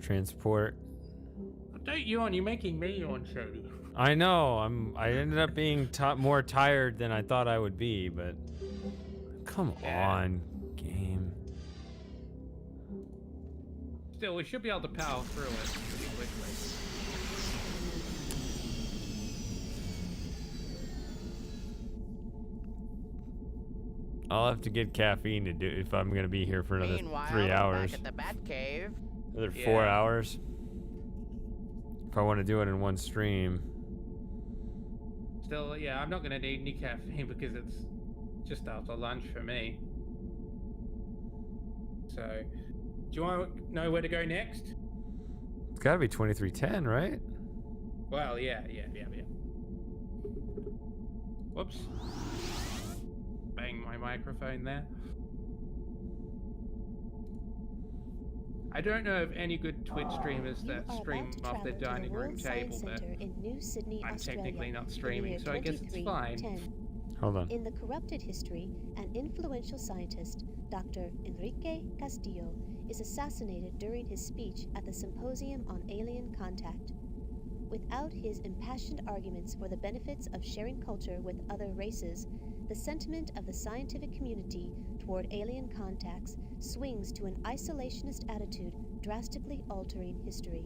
Speaker 1: transport.
Speaker 2: Don't yawn, you're making me yawn, Shady.
Speaker 1: I know. I ended up being more tired than I thought I would be, but come on, game.
Speaker 2: Still, we should be able to power through it pretty quickly.
Speaker 1: I'll have to get caffeine to do if I'm gonna be here for another 3 hours.
Speaker 11: Back at the Batcave.
Speaker 1: Another 4 hours. If I want to do it in one stream.
Speaker 2: Still, yeah, I'm not going to need any caffeine because it's just after lunch for me. So, do you want to know where to go next?
Speaker 1: It's got to be 2310, right?
Speaker 2: Well, yeah. Whoops. Bang my microphone there. I don't know of any good Twitch streamers that stream off their dining room table, but I'm technically not streaming, so I guess it's fine.
Speaker 1: Hold on.
Speaker 6: In the corrupted history, an influential scientist, Dr. Enrique Castillo, is assassinated during his speech at the Symposium on Alien Contact. Without his impassioned arguments for the benefits of sharing culture with other races, the sentiment of the scientific community toward alien contacts swings to an isolationist attitude, drastically altering history.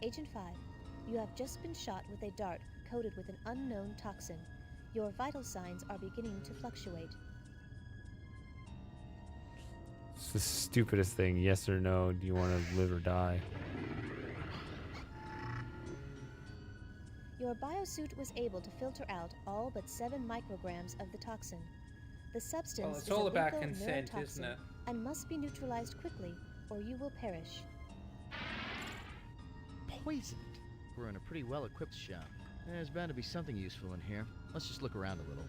Speaker 6: Agent 5, you have just been shot with a dart coated with an unknown toxin. Your vital signs are beginning to fluctuate.
Speaker 1: It's the stupidest thing. Yes or no? Do you want to live or die?
Speaker 6: Your biosuit was able to filter out all but 7 micrograms of the toxin. The substance
Speaker 2: it's
Speaker 6: is
Speaker 2: all
Speaker 6: a
Speaker 2: about
Speaker 6: lethal
Speaker 2: consent,
Speaker 6: neurotoxin
Speaker 2: isn't it?
Speaker 6: and must be neutralized quickly, or you will perish.
Speaker 23: Poisoned. We're in a pretty well-equipped shop. There's bound to be something useful in here. Let's just look around a little.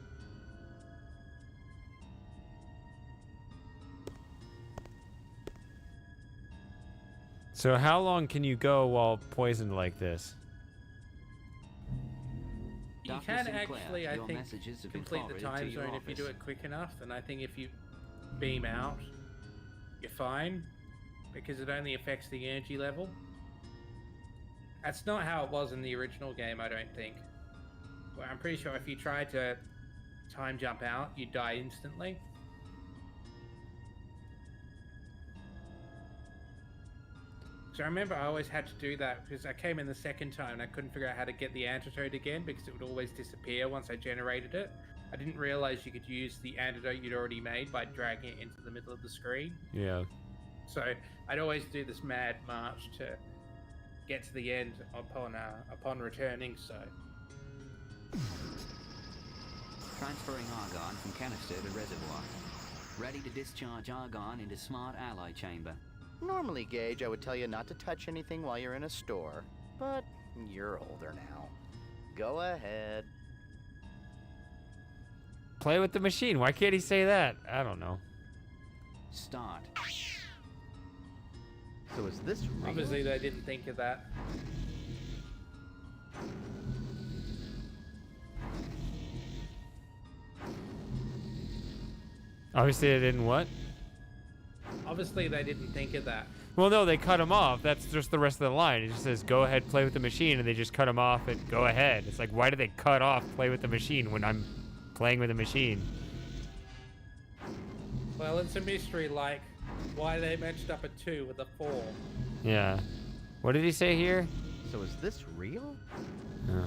Speaker 1: So how long can you go while poisoned like this?
Speaker 2: You
Speaker 17: Dr.
Speaker 2: can
Speaker 17: Sinclair,
Speaker 2: actually, I
Speaker 17: your
Speaker 2: think,
Speaker 17: messages have been
Speaker 2: complete the
Speaker 17: forwarded to
Speaker 2: time
Speaker 17: your
Speaker 2: zone if you do
Speaker 17: office.
Speaker 2: it quick enough, and I think if you beam out, you're fine, because it only affects the energy level. That's not how it was in the original game, I don't think. Well, I'm pretty sure if you tried to time jump out, you'd die instantly. So I remember I always had to do that because I came in the second time and I couldn't figure out how to get the antidote again because it would always disappear once I generated it. I didn't realize you could use the antidote you'd already made by dragging it into the middle of the screen.
Speaker 1: Yeah.
Speaker 2: So I'd always do this mad march to get to the end upon returning. So
Speaker 12: Transferring argon from canister to reservoir. Ready to discharge argon into smart ally chamber.
Speaker 11: Normally, Gage, I would tell you not to touch anything while you're in a store, but you're older now. Go ahead.
Speaker 1: Play with the machine. Why can't he say that? I don't know.
Speaker 12: Start.
Speaker 23: So is this real?
Speaker 2: Obviously, they didn't think of that.
Speaker 1: Obviously, they didn't what?
Speaker 2: Obviously, they didn't think of that.
Speaker 1: Well, no, they cut him off. That's just the rest of the line. It just says, go ahead, play with the machine, and they just cut him off and go ahead. It's like, why do they cut off play with the machine when I'm playing with the machine?
Speaker 2: Well, it's a mystery, like why they matched up a 2 with a 4.
Speaker 1: Yeah. What did he say here?
Speaker 23: So is this real?
Speaker 1: Oh.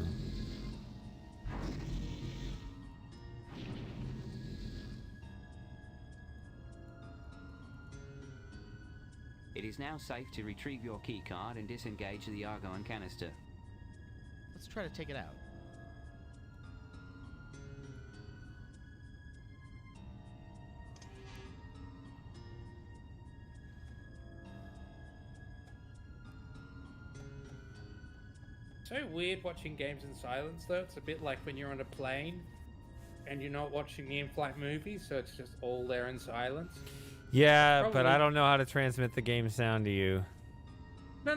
Speaker 12: It is now safe to retrieve your keycard and disengage the argon canister.
Speaker 23: Let's try to take it out.
Speaker 2: So weird watching games in silence, though. It's a bit like when you're on a plane and you're not watching the in-flight movie, so it's just all there in silence.
Speaker 1: Yeah,
Speaker 2: Probably.
Speaker 1: but I don't know how to transmit the game sound to you.
Speaker 2: No.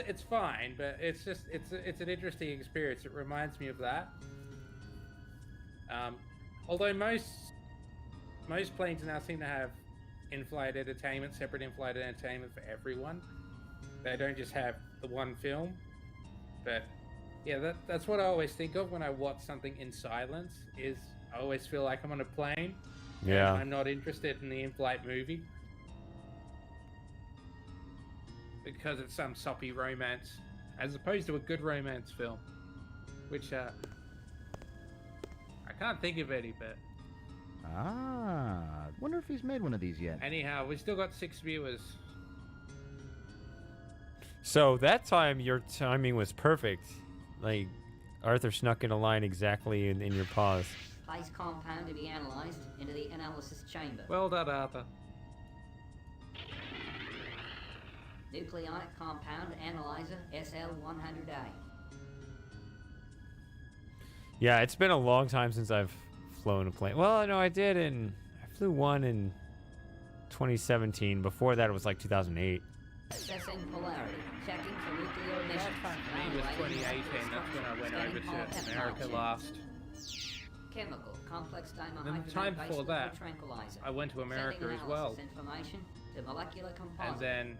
Speaker 2: It's fine, but it's just it's an interesting experience. It reminds me of that. Although most planes now seem to have in-flight entertainment, separate in-flight entertainment for everyone. They don't just have the one film. But yeah, that's what I always think of when I watch something in silence. Is I always feel like I'm on a plane.
Speaker 1: Yeah.
Speaker 2: And I'm not interested in the in-flight movie because it's some soppy romance, as opposed to a good romance film, which I can't think of any. But
Speaker 23: Wonder if he's made one of these yet.
Speaker 2: anyhow, we still got 6 viewers.
Speaker 1: So that time, your timing was perfect. Like, Arthur snuck in a line exactly in your pause.
Speaker 13: Place compound to be analysed into the analysis chamber.
Speaker 2: Well done, Arthur.
Speaker 13: Nucleic compound analyzer SL100A.
Speaker 1: Yeah, it's been a long time since I've flown a plane. Well, no, I flew one in 2017. Before that, it was like 2008.
Speaker 13: Assessing polarity. Checking for nuclear emissions.
Speaker 2: It was 2018. That's when I went over to America last.
Speaker 13: Chemical complex
Speaker 2: And then the time before that, I went to America as well.
Speaker 13: Information to molecular composite.
Speaker 2: And then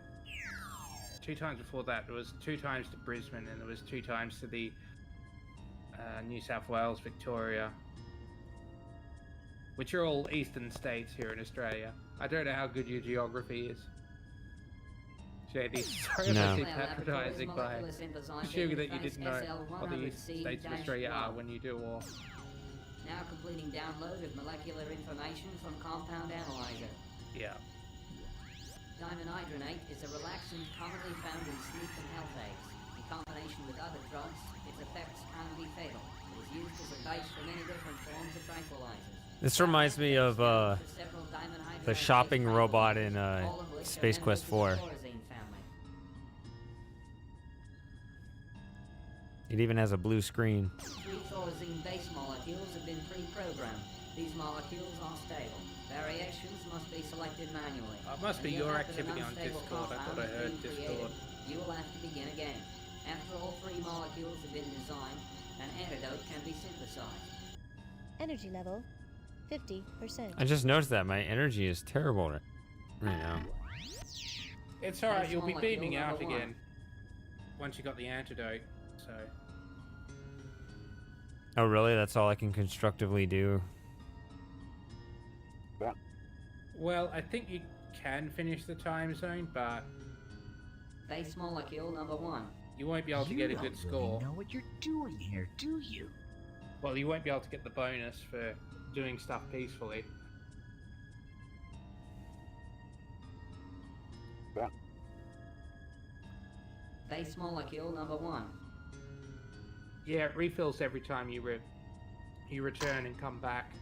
Speaker 2: 2 times before that, there was 2 times to Brisbane, and there was 2 times to the New South Wales, Victoria, which are all eastern states here in Australia. I don't know how good your geography is. JD, sorry if I seem patronising by assuming that you didn't know what the eastern states of Australia are when you do war.
Speaker 13: Now completing download of molecular information from compound analyzer.
Speaker 2: Yeah.
Speaker 13: Diamond hydronate is a relaxant commonly found in sleep and health aids. In combination with other drugs, its effects can be fatal. It is used as a base for many different forms of tranquilizers.
Speaker 1: This reminds me of the shopping robot in Space Quest 4. It even has a blue screen.
Speaker 13: 3 thorazine base molecules have been pre-programmed. These molecules are stable. Variations must be selected manually.
Speaker 2: It must be your activity on Discord. I thought I heard Discord.
Speaker 13: You will have to begin again. After all 3 molecules have been designed, an antidote can be synthesized.
Speaker 6: Energy level 50%.
Speaker 1: I just noticed that my energy is terrible right now.
Speaker 2: It's alright, you'll be beaming out again once you got the antidote, so...
Speaker 1: Oh, really? That's all I can constructively do?
Speaker 2: Well, I think you can finish the time zone, but...
Speaker 13: Base molecule number 1.
Speaker 2: You won't be able to get a good score.
Speaker 4: You don't know what you're doing here, do you?
Speaker 2: Well, you won't be able to get the bonus for doing stuff peacefully.
Speaker 13: Base molecule number 1.
Speaker 2: Yeah, it refills every time you return and come back.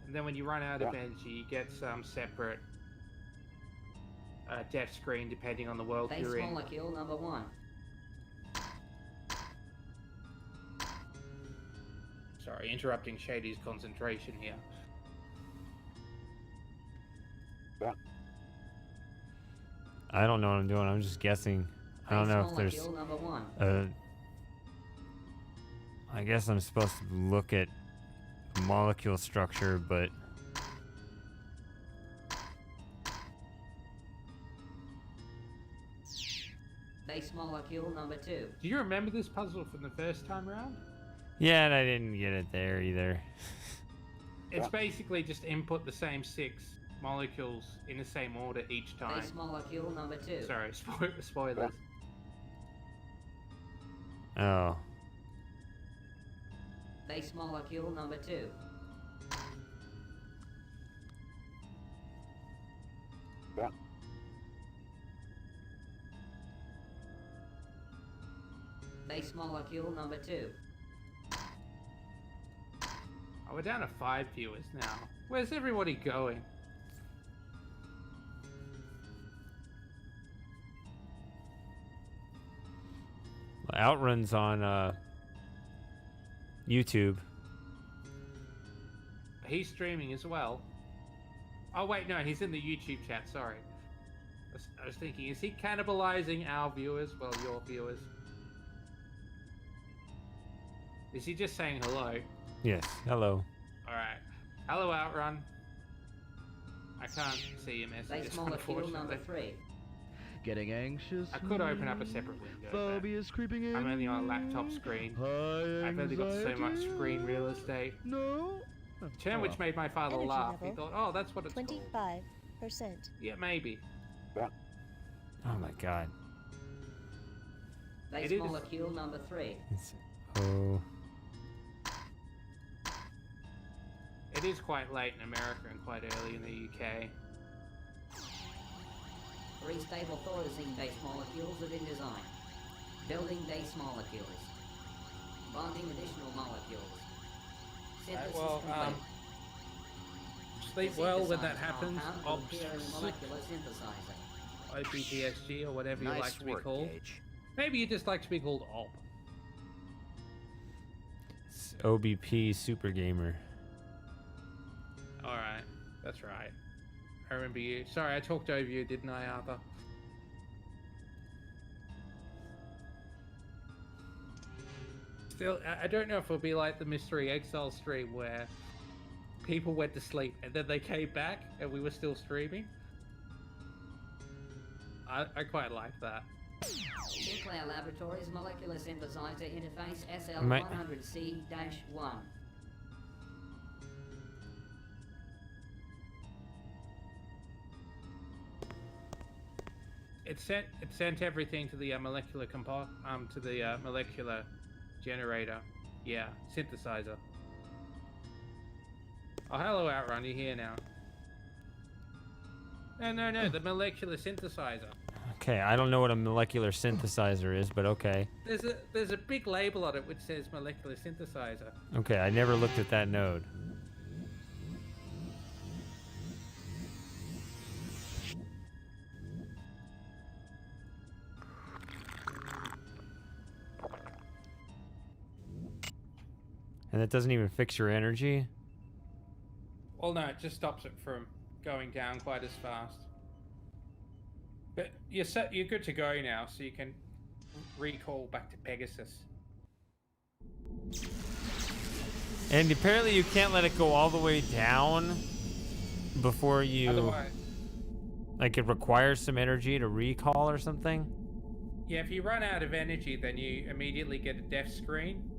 Speaker 2: And then when you run out of energy, you get some separate death screen depending on the world
Speaker 13: Base
Speaker 2: you're in.
Speaker 13: molecule number 1.
Speaker 2: Sorry, interrupting Shady's concentration here.
Speaker 1: I don't know what I'm doing. I'm just guessing. I don't know if there's.
Speaker 13: Molecule number 1.
Speaker 1: I guess I'm supposed to look at molecule structure, but.
Speaker 13: Base molecule number 2.
Speaker 2: Do you remember this puzzle from the first time around?
Speaker 1: Yeah, and I didn't get it there either.
Speaker 2: It's basically just input the same 6 molecules in the same order each time.
Speaker 13: Base molecule number 2.
Speaker 2: Sorry, spoilers.
Speaker 1: Oh.
Speaker 13: Base molecule number 2. Base molecule number 2.
Speaker 2: Oh, we're down to 5 viewers now. Where's everybody going?
Speaker 1: Outruns on YouTube.
Speaker 2: He's streaming as well. Oh wait, no, he's in the YouTube chat. Sorry, I was thinking, is he cannibalizing our viewers? Well, your viewers. Is he just saying hello?
Speaker 1: Yes. Hello.
Speaker 2: All right. Hello, Outrun. I can't see your messages.
Speaker 13: Base molecule number 3.
Speaker 23: Getting anxious.
Speaker 2: I could open up a separate window.
Speaker 23: Phobia's creeping in.
Speaker 2: I'm only on a laptop screen. I've only got so much screen real estate.
Speaker 23: No.
Speaker 2: Term which made my father
Speaker 6: Energy
Speaker 2: laugh.
Speaker 6: level,
Speaker 2: He thought, oh, that's what it's
Speaker 6: 25%.
Speaker 2: called. Yeah, maybe.
Speaker 1: Oh my god.
Speaker 13: Base
Speaker 2: It is.
Speaker 13: molecule number 3.
Speaker 1: Oh.
Speaker 2: It is quite late in America and quite early in the UK.
Speaker 13: 3 stable thorazine-based molecules have been designed. Building base molecules. Bonding additional molecules. Synthesis complete.
Speaker 2: Sleep
Speaker 13: The
Speaker 2: well when that
Speaker 13: synthesized
Speaker 2: happens.
Speaker 13: compound will appear in the molecular synthesizer.
Speaker 2: OPTSG or whatever you
Speaker 23: Nice
Speaker 2: like to be
Speaker 23: work,
Speaker 2: called.
Speaker 23: Gage.
Speaker 2: Maybe you just like to be called OP.
Speaker 1: It's OBP Super Gamer.
Speaker 2: Alright, that's right. I remember you. Sorry, I talked over you, didn't I, Arthur? Still, I don't know if it'll be like the Mystery Exile stream where people went to sleep and then they came back and we were still streaming. I quite like that.
Speaker 13: Sinclair Laboratories Molecular Synthesizer Interface SL100C-1.
Speaker 2: It sent everything to the molecular molecular generator. Yeah, synthesizer. Oh, hello, Outrun. You're here now. No, the molecular synthesizer.
Speaker 1: Okay, I don't know what a molecular synthesizer is, but okay.
Speaker 2: There's a big label on it which says molecular synthesizer.
Speaker 1: Okay, I never looked at that node. And that doesn't even fix your energy?
Speaker 2: Well, no, it just stops it from going down quite as fast. But you're good to go now, so you can recall back to Pegasus.
Speaker 1: And apparently you can't let it go all the way down before you...
Speaker 2: Otherwise...
Speaker 1: Like it requires some energy to recall or something?
Speaker 2: Yeah, if you run out of energy, then you immediately get a death screen.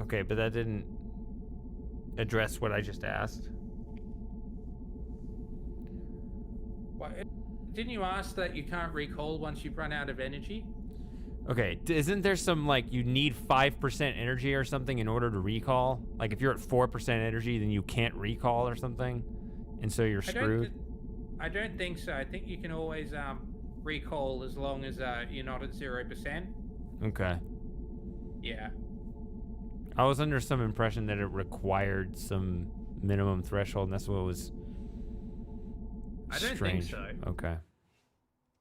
Speaker 1: Okay, but that didn't address what I just asked.
Speaker 2: Didn't you ask that you can't recall once you've run out of energy?
Speaker 1: Okay, isn't there some, like, you need 5% energy or something in order to recall? Like, if you're at 4% energy, then you can't recall or something? And so you're screwed?
Speaker 2: I don't think so. I think you can always recall as long as you're not at 0%.
Speaker 1: Okay.
Speaker 2: Yeah.
Speaker 1: I was under some impression that it required some minimum threshold, and that's what was
Speaker 2: I don't
Speaker 1: strange.
Speaker 2: think so.
Speaker 1: Okay.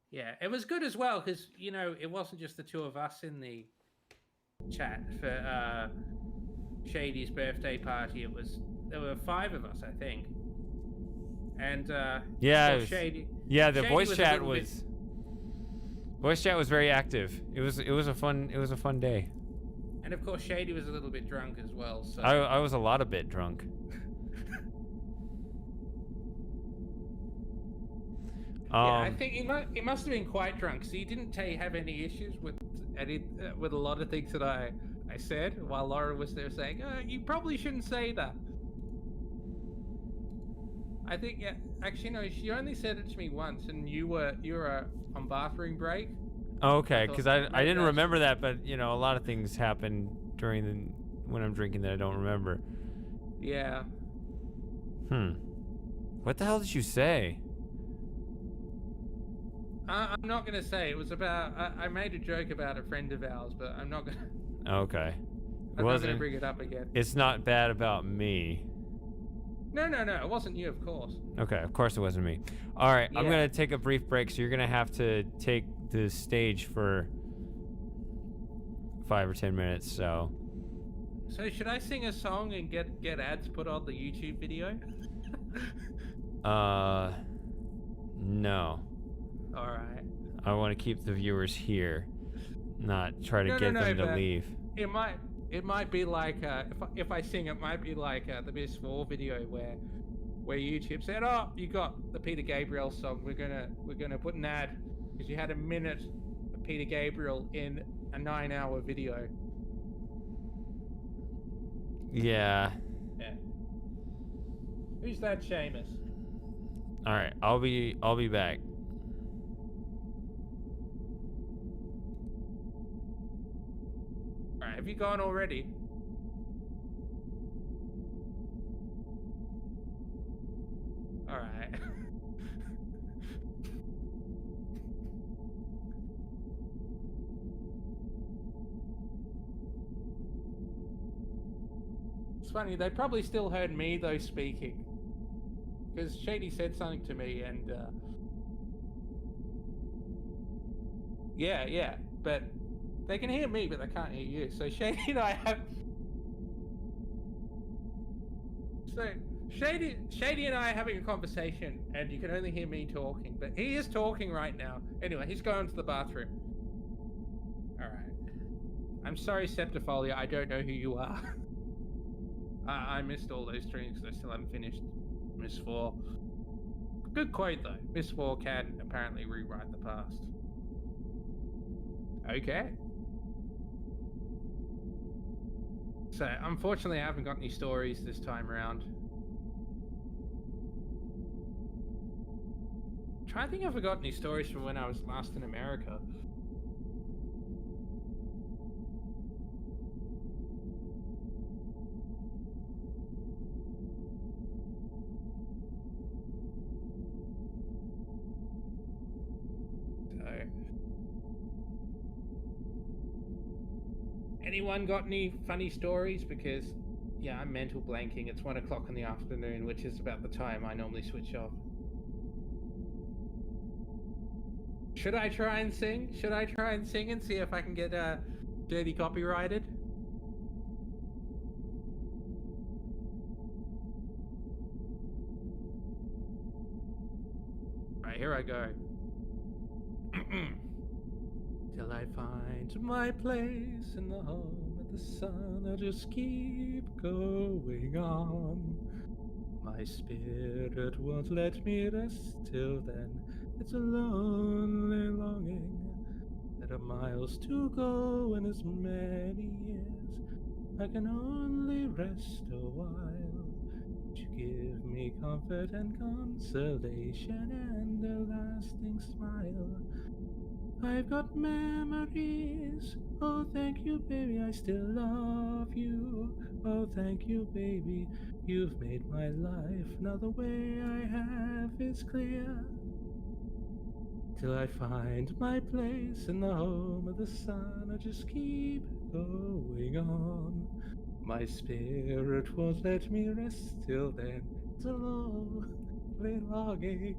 Speaker 2: Yeah, it was good as well because, you know, it wasn't just the two of us in the chat for Shady's birthday party. There were 5 of us, I think. And
Speaker 1: Yeah,
Speaker 2: of
Speaker 1: it
Speaker 2: course,
Speaker 1: was-
Speaker 2: Shady.
Speaker 1: yeah. The
Speaker 2: Shady
Speaker 1: voice
Speaker 2: a
Speaker 1: chat
Speaker 2: little bit-
Speaker 1: was very active. It was a fun day.
Speaker 2: And of course, Shady was a little bit drunk as well. So
Speaker 1: I was a lot of bit drunk.
Speaker 2: yeah, I think he must have been quite drunk. So he didn't have any issues with with a lot of things that I said while Laura was there saying, you probably shouldn't say that. I think, yeah, actually no, she only said it to me once, and you were on bathroom break.
Speaker 1: Okay,
Speaker 2: I
Speaker 1: because
Speaker 2: thought
Speaker 1: I
Speaker 2: maybe
Speaker 1: didn't
Speaker 2: that's-
Speaker 1: remember that, but you know, a lot of things happen when I'm drinking that I don't remember.
Speaker 2: Yeah.
Speaker 1: What the hell did you say?
Speaker 2: I'm not gonna say. It was about. I made a joke about a friend of ours, but I'm not gonna.
Speaker 1: Okay.
Speaker 2: I'm not gonna bring it up again.
Speaker 1: It's not bad about me.
Speaker 2: No, it wasn't you, of course.
Speaker 1: Okay, of course it wasn't me. All right, I'm
Speaker 2: Yeah.
Speaker 1: gonna take a brief break, so you're gonna have to take the stage for 5 or 10 minutes. So.
Speaker 2: So should I sing a song and get ads put on the YouTube video?
Speaker 1: No.
Speaker 2: All right.
Speaker 1: I want to keep the viewers here, not try to
Speaker 2: No,
Speaker 1: get
Speaker 2: no,
Speaker 1: them to
Speaker 2: but
Speaker 1: leave.
Speaker 2: It might be like if I sing, it might be like the Miss 4 video where YouTube said, "Oh, you got the Peter Gabriel song. We're gonna put an ad because you had a minute of Peter Gabriel in a 9-hour video."
Speaker 1: Yeah.
Speaker 2: Yeah. Who's that, Seamus?
Speaker 1: All right, I'll be back.
Speaker 2: All right, have you gone already? All right. It's funny, they probably still heard me though speaking. Because Shady said something to me and yeah, but they can hear me but they can't hear you. So Shady and I have Shady and I are having a conversation and you can only hear me talking, but he is talking right now. Anyway, he's going to the bathroom. Alright. I'm sorry, Septifolia, I don't know who you are. I missed all those streams because I still haven't finished Miss 4. Good quote though. Miss 4 can apparently rewrite the past. Okay. So, unfortunately, I haven't got any stories this time around. I'm trying to think if I got any stories from when I was last in America. Anyone got any funny stories? Because, yeah, I'm mental blanking. It's 1 o'clock in the afternoon, which is about the time I normally switch off. Should I try and sing? Should I try and sing and see if I can get dirty copyrighted? Alright, here I go. Till I find my place in the home of the sun, I'll just keep going on. My spirit won't let me rest till then. It's a lonely longing. There are miles to go and as many years. I can only rest a while. To give me comfort and consolation and a lasting smile. I've got memories. Oh, thank you, baby, I still love you. Oh, thank you, baby, you've made my life. Now the way I have is clear. Till I find my place in the home of the sun, I just keep going on. My spirit won't let me rest till then. It's a lonely longing.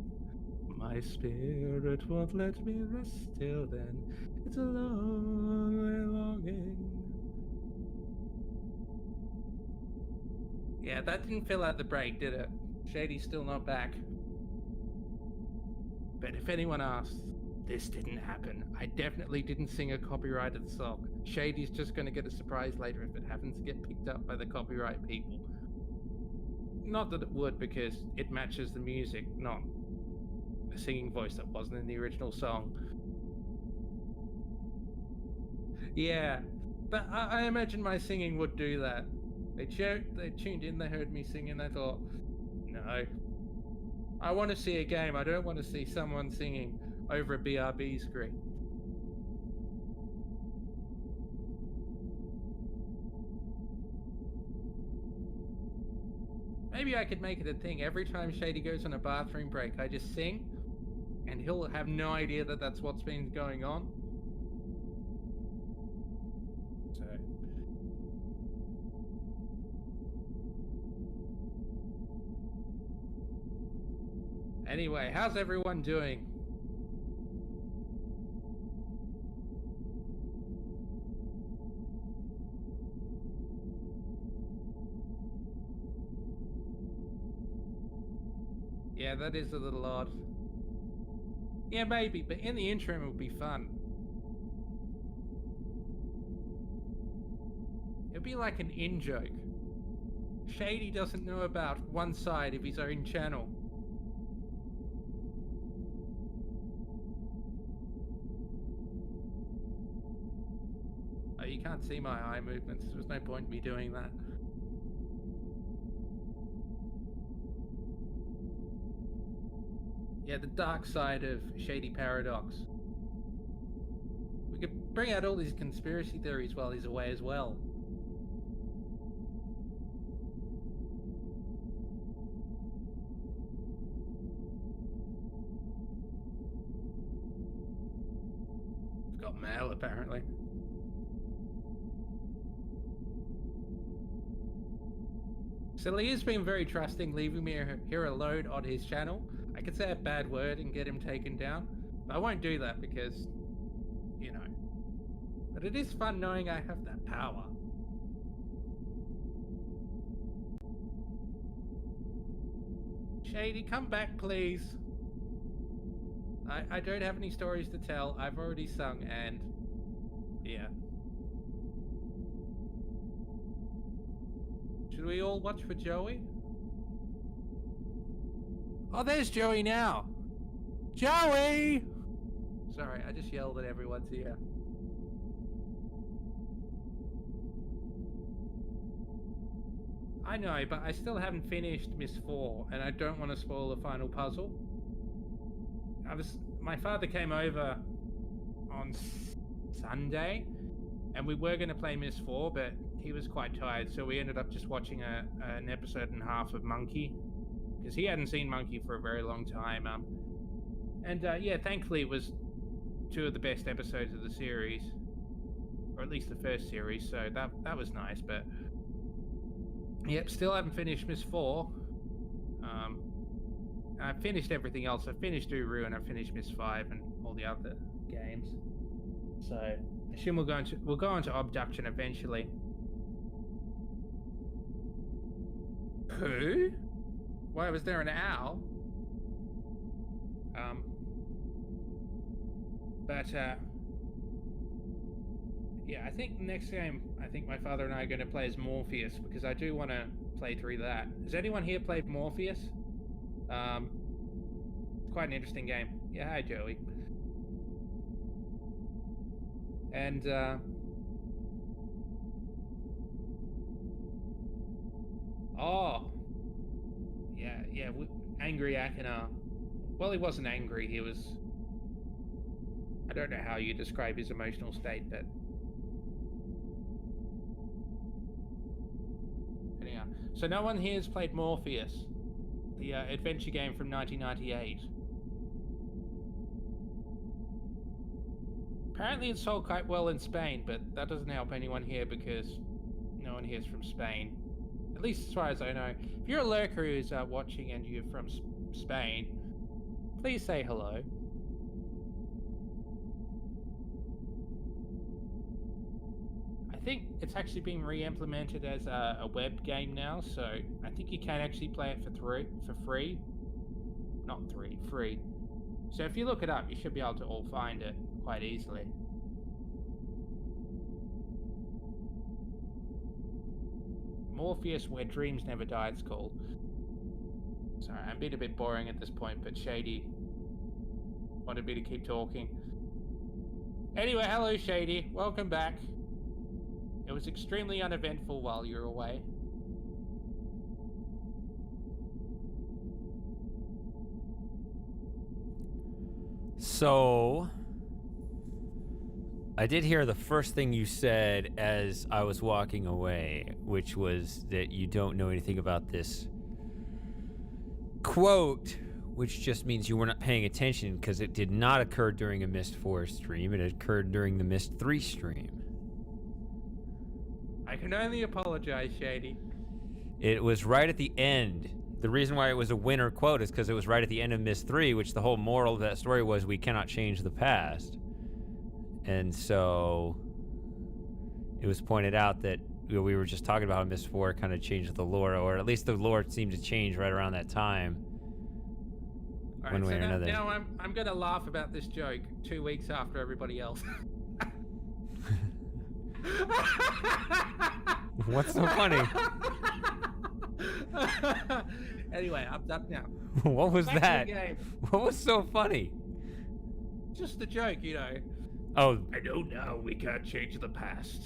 Speaker 2: My spirit won't let me rest till then. It's a lonely longing. Yeah, that didn't fill out the break, did it? Shady's still not back. But if anyone asks, this didn't happen. I definitely didn't sing a copyrighted song. Shady's just going to get a surprise later if it happens to get picked up by the copyright people. Not that it would, because it matches the music, not a singing voice that wasn't in the original song. Yeah, but I imagine my singing would do that. They tuned in, they heard me singing, they thought, no. I want to see a game, I don't want to see someone singing over a BRB screen. Maybe I could make it a thing. Every time Shady goes on a bathroom break, I just sing, and he'll have no idea that that's what's been going on. So... Anyway, how's everyone doing? Yeah, that is a little odd. Yeah, maybe, but in the interim it would be fun. It'd be like an in-joke. Shady doesn't know about one side of his own channel. Oh, you can't see my eye movements. There's no point in me doing that. Yeah, the dark side of Shady Paradox. We could bring out all these conspiracy theories while he's away as well. We've got mail, apparently. So Lee has been very trusting, leaving me here alone on his channel. I could say a bad word and get him taken down, but I won't do that because, you know. But it is fun knowing I have that power. Shady, come back, please. I don't have any stories to tell. I've already sung, and yeah. Should we all watch for Joey? Oh, there's Joey now. Joey! Sorry, I just yelled at everyone's ear. I know, but I still haven't finished Miss 4, and I don't want to spoil the final puzzle. My father came over on Sunday, and we were going to play Miss 4, but he was quite tired, so we ended up just watching an episode and a half of Monkey, because he hadn't seen Monkey for a very long time. Yeah, thankfully it was two of the best episodes of the series, or at least the first series, so that was nice. But yep, still haven't finished Miss 4. I've finished everything else. I've finished Uru, and I've finished Miss 5 and all the other games. So I assume we'll go on to Abduction eventually. Who? Why was there an owl? Yeah, I think the next game, I think my father and I are going to play as Morpheus, because I do want to play through that. Has anyone here played Morpheus? Quite an interesting game. Yeah, hi Joey. And oh, yeah, angry Akina. Well, he wasn't angry. He was. I don't know how you describe his emotional state, but anyhow. So no one here has played Morpheus, the adventure game from 1998. Apparently it's sold quite well in Spain, but that doesn't help anyone here because no one here is from Spain. At least as far as I know. If you're a lurker who's watching and you're from Spain, please say hello. I think it's actually being re-implemented as a web game now, so I think you can actually play it for free. Not free. So if you look it up, you should be able to all find it quite easily. Morpheus, Where Dreams Never Die, it's called. Sorry, I'm being a bit boring at this point, but Shady wanted me to keep talking. Anyway, hello Shady, welcome back. It was extremely uneventful while you were away.
Speaker 1: So, I did hear the first thing you said as I was walking away, which was that you don't know anything about this quote, which just means you were not paying attention because it did not occur during a Mist 4 stream. It occurred during the Mist 3 stream.
Speaker 2: I can only apologize, Shady.
Speaker 1: It was right at the end. The reason why it was a winner quote is because it was right at the end of Mist 3, which the whole moral of that story was we cannot change the past. And so it was pointed out that we were just talking about how Mist 4 kind of changed the lore, or at least the lore seemed to change right around that time.
Speaker 2: All right, so now I'm going to laugh about this joke 2 weeks after everybody else.
Speaker 1: What's so funny?
Speaker 2: Anyway, I'm done now.
Speaker 1: What was
Speaker 2: Back to
Speaker 1: that?
Speaker 2: the game.
Speaker 1: What was so funny?
Speaker 2: Just the joke, you know.
Speaker 1: Oh.
Speaker 2: I know now we can't change the past.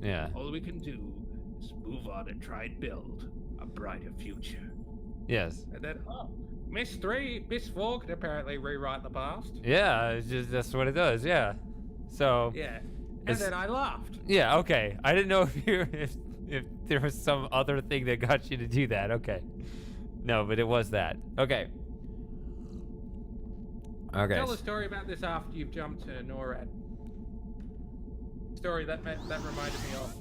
Speaker 1: Yeah.
Speaker 2: All we can do is move on and try and build a brighter future.
Speaker 1: Yes.
Speaker 2: And then, Miss 4 can apparently rewrite the past.
Speaker 1: Yeah, it's just, that's what it does, yeah. So.
Speaker 2: Yeah. And then I laughed.
Speaker 1: Yeah, okay. I didn't know if there was some other thing that got you to do that. Okay. No, but it was that. Okay. Okay.
Speaker 2: Tell the story about this after you've jumped to NORAD. Story that reminded me of.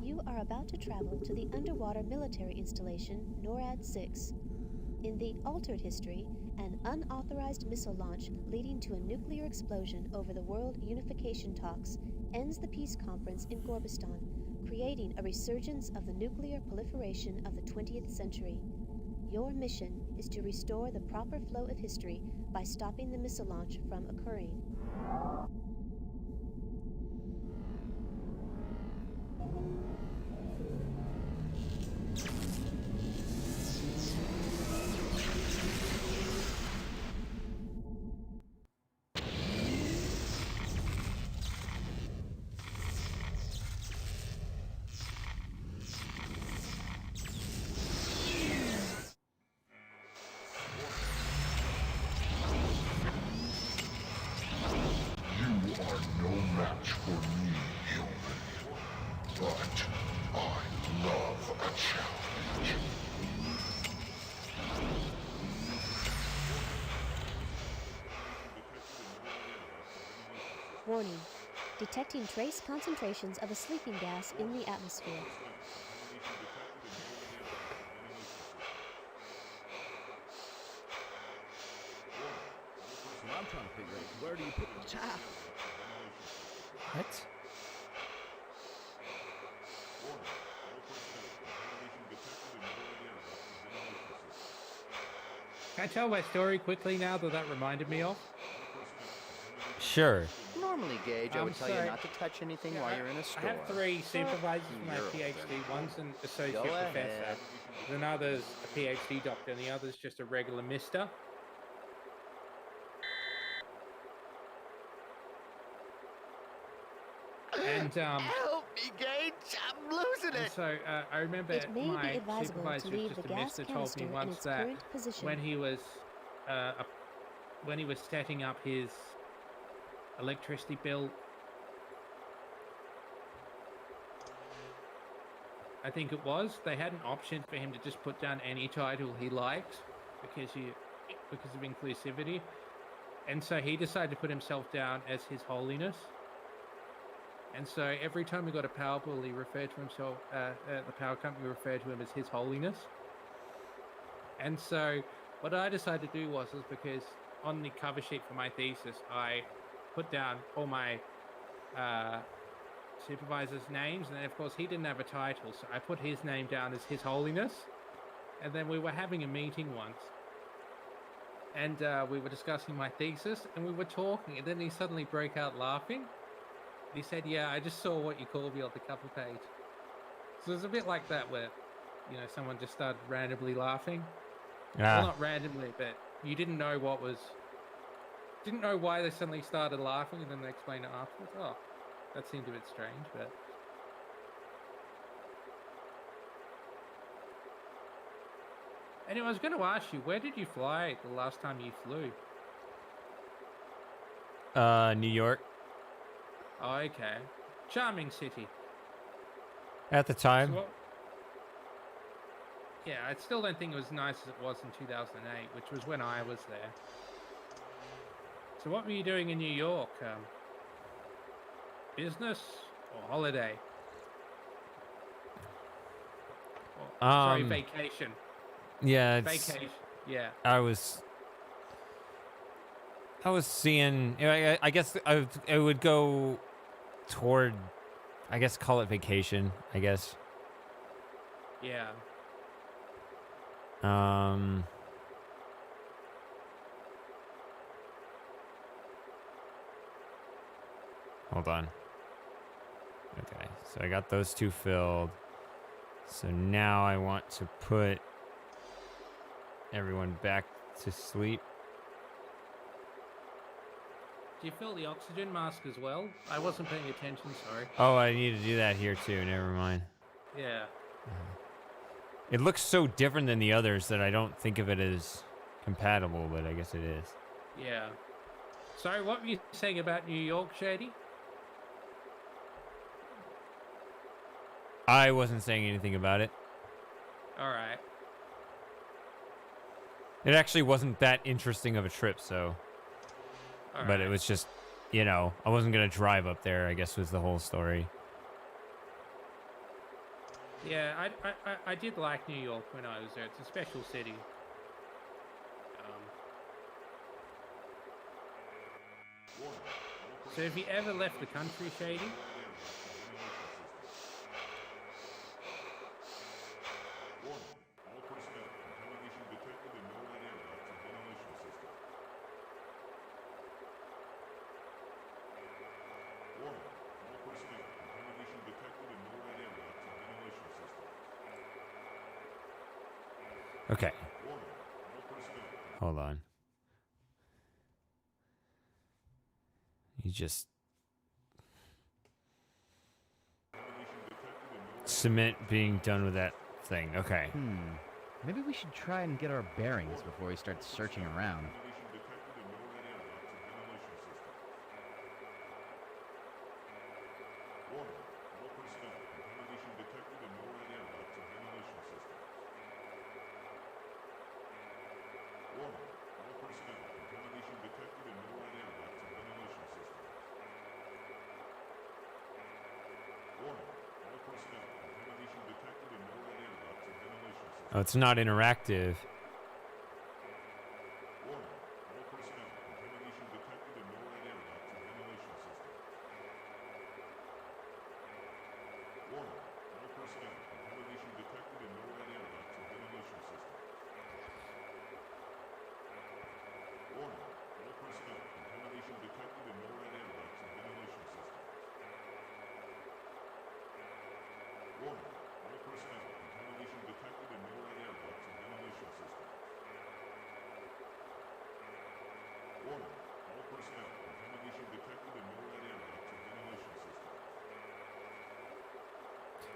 Speaker 6: You are about to travel to the underwater military installation NORAD 6. In the altered history, an unauthorized missile launch leading to a nuclear explosion over the world unification talks ends the peace conference in Gorbistan, creating a resurgence of the nuclear proliferation of the 20th century. Your mission is to restore the proper flow of history by stopping the missile launch from occurring. Warning. Detecting trace concentrations of a sleeping gas in the atmosphere.
Speaker 23: So I'm trying to figure out, where do you put the child?
Speaker 1: What?
Speaker 2: Can I tell my story quickly now that reminded me of?
Speaker 1: Sure.
Speaker 11: Normally, Gage, I would tell you
Speaker 2: so-
Speaker 11: not to touch anything while you're in a store.
Speaker 2: I have 3 supervisors for my
Speaker 11: You're
Speaker 2: PhD. One's an associate
Speaker 11: Go
Speaker 2: professor,
Speaker 11: ahead.
Speaker 2: another's a PhD doctor, and the other's just a regular mister. And
Speaker 11: Help me, Gage! I'm losing
Speaker 2: and
Speaker 11: it!
Speaker 2: so I remember
Speaker 6: It may be
Speaker 2: my
Speaker 6: advisable to
Speaker 2: supervisor,
Speaker 6: leave
Speaker 2: just
Speaker 6: the
Speaker 2: a
Speaker 6: gas
Speaker 2: mister, told
Speaker 6: canister
Speaker 2: me
Speaker 6: in
Speaker 2: once
Speaker 6: its
Speaker 2: that
Speaker 6: current position.
Speaker 2: when he was setting up his electricity bill, I think it was, they had an option for him to just put down any title he liked because of inclusivity, and so he decided to put himself down as His Holiness. And so every time we got a power bill, he referred to himself, the power company referred to him as His Holiness. And so what I decided to do was because on the cover sheet for my thesis, I put down all my supervisor's names, and then of course he didn't have a title, so I put his name down as His Holiness. And then we were having a meeting once, and we were discussing my thesis, and we were talking, and then he suddenly broke out laughing. He said, "Yeah, I just saw what you called me on the cover page." So it's a bit like that, where someone just started randomly laughing. Well, not randomly, but you didn't know why they suddenly started laughing, and then they explained it afterwards. Oh, that seemed a bit strange, but. Anyway, I was going to ask you, where did you fly the last time you flew?
Speaker 1: New York.
Speaker 2: Oh, okay. Charming city.
Speaker 1: At the time.
Speaker 2: Yeah, I still don't think it was as nice as it was in 2008, which was when I was there. So what were you doing in New York? Business or holiday? Sorry, vacation.
Speaker 1: Yeah,
Speaker 2: vacation. Yeah.
Speaker 1: I was seeing. I guess I would go toward. I guess call it vacation. I guess.
Speaker 2: Yeah.
Speaker 1: Hold on. Okay, so I got those two filled. So now I want to put everyone back to sleep.
Speaker 2: Do you fill the oxygen mask as well? I wasn't paying attention, sorry.
Speaker 1: Oh, I need to do that here too. Never mind.
Speaker 2: Yeah.
Speaker 1: It looks so different than the others that I don't think of it as compatible, but I guess it is.
Speaker 2: Yeah. Sorry, what were you saying about New York, Shady?
Speaker 1: I wasn't saying anything about it.
Speaker 2: All right.
Speaker 1: It actually wasn't that interesting of a trip, so. But it was just, I wasn't going to drive up there, I guess was the whole story.
Speaker 2: Yeah, I did like New York when I was there. It's a special city. So have you ever left the country, Shady?
Speaker 1: Okay. Hold on. You just cement being done with that thing. Okay.
Speaker 23: Maybe we should try and get our bearings before we start searching around.
Speaker 1: Oh, it's not interactive.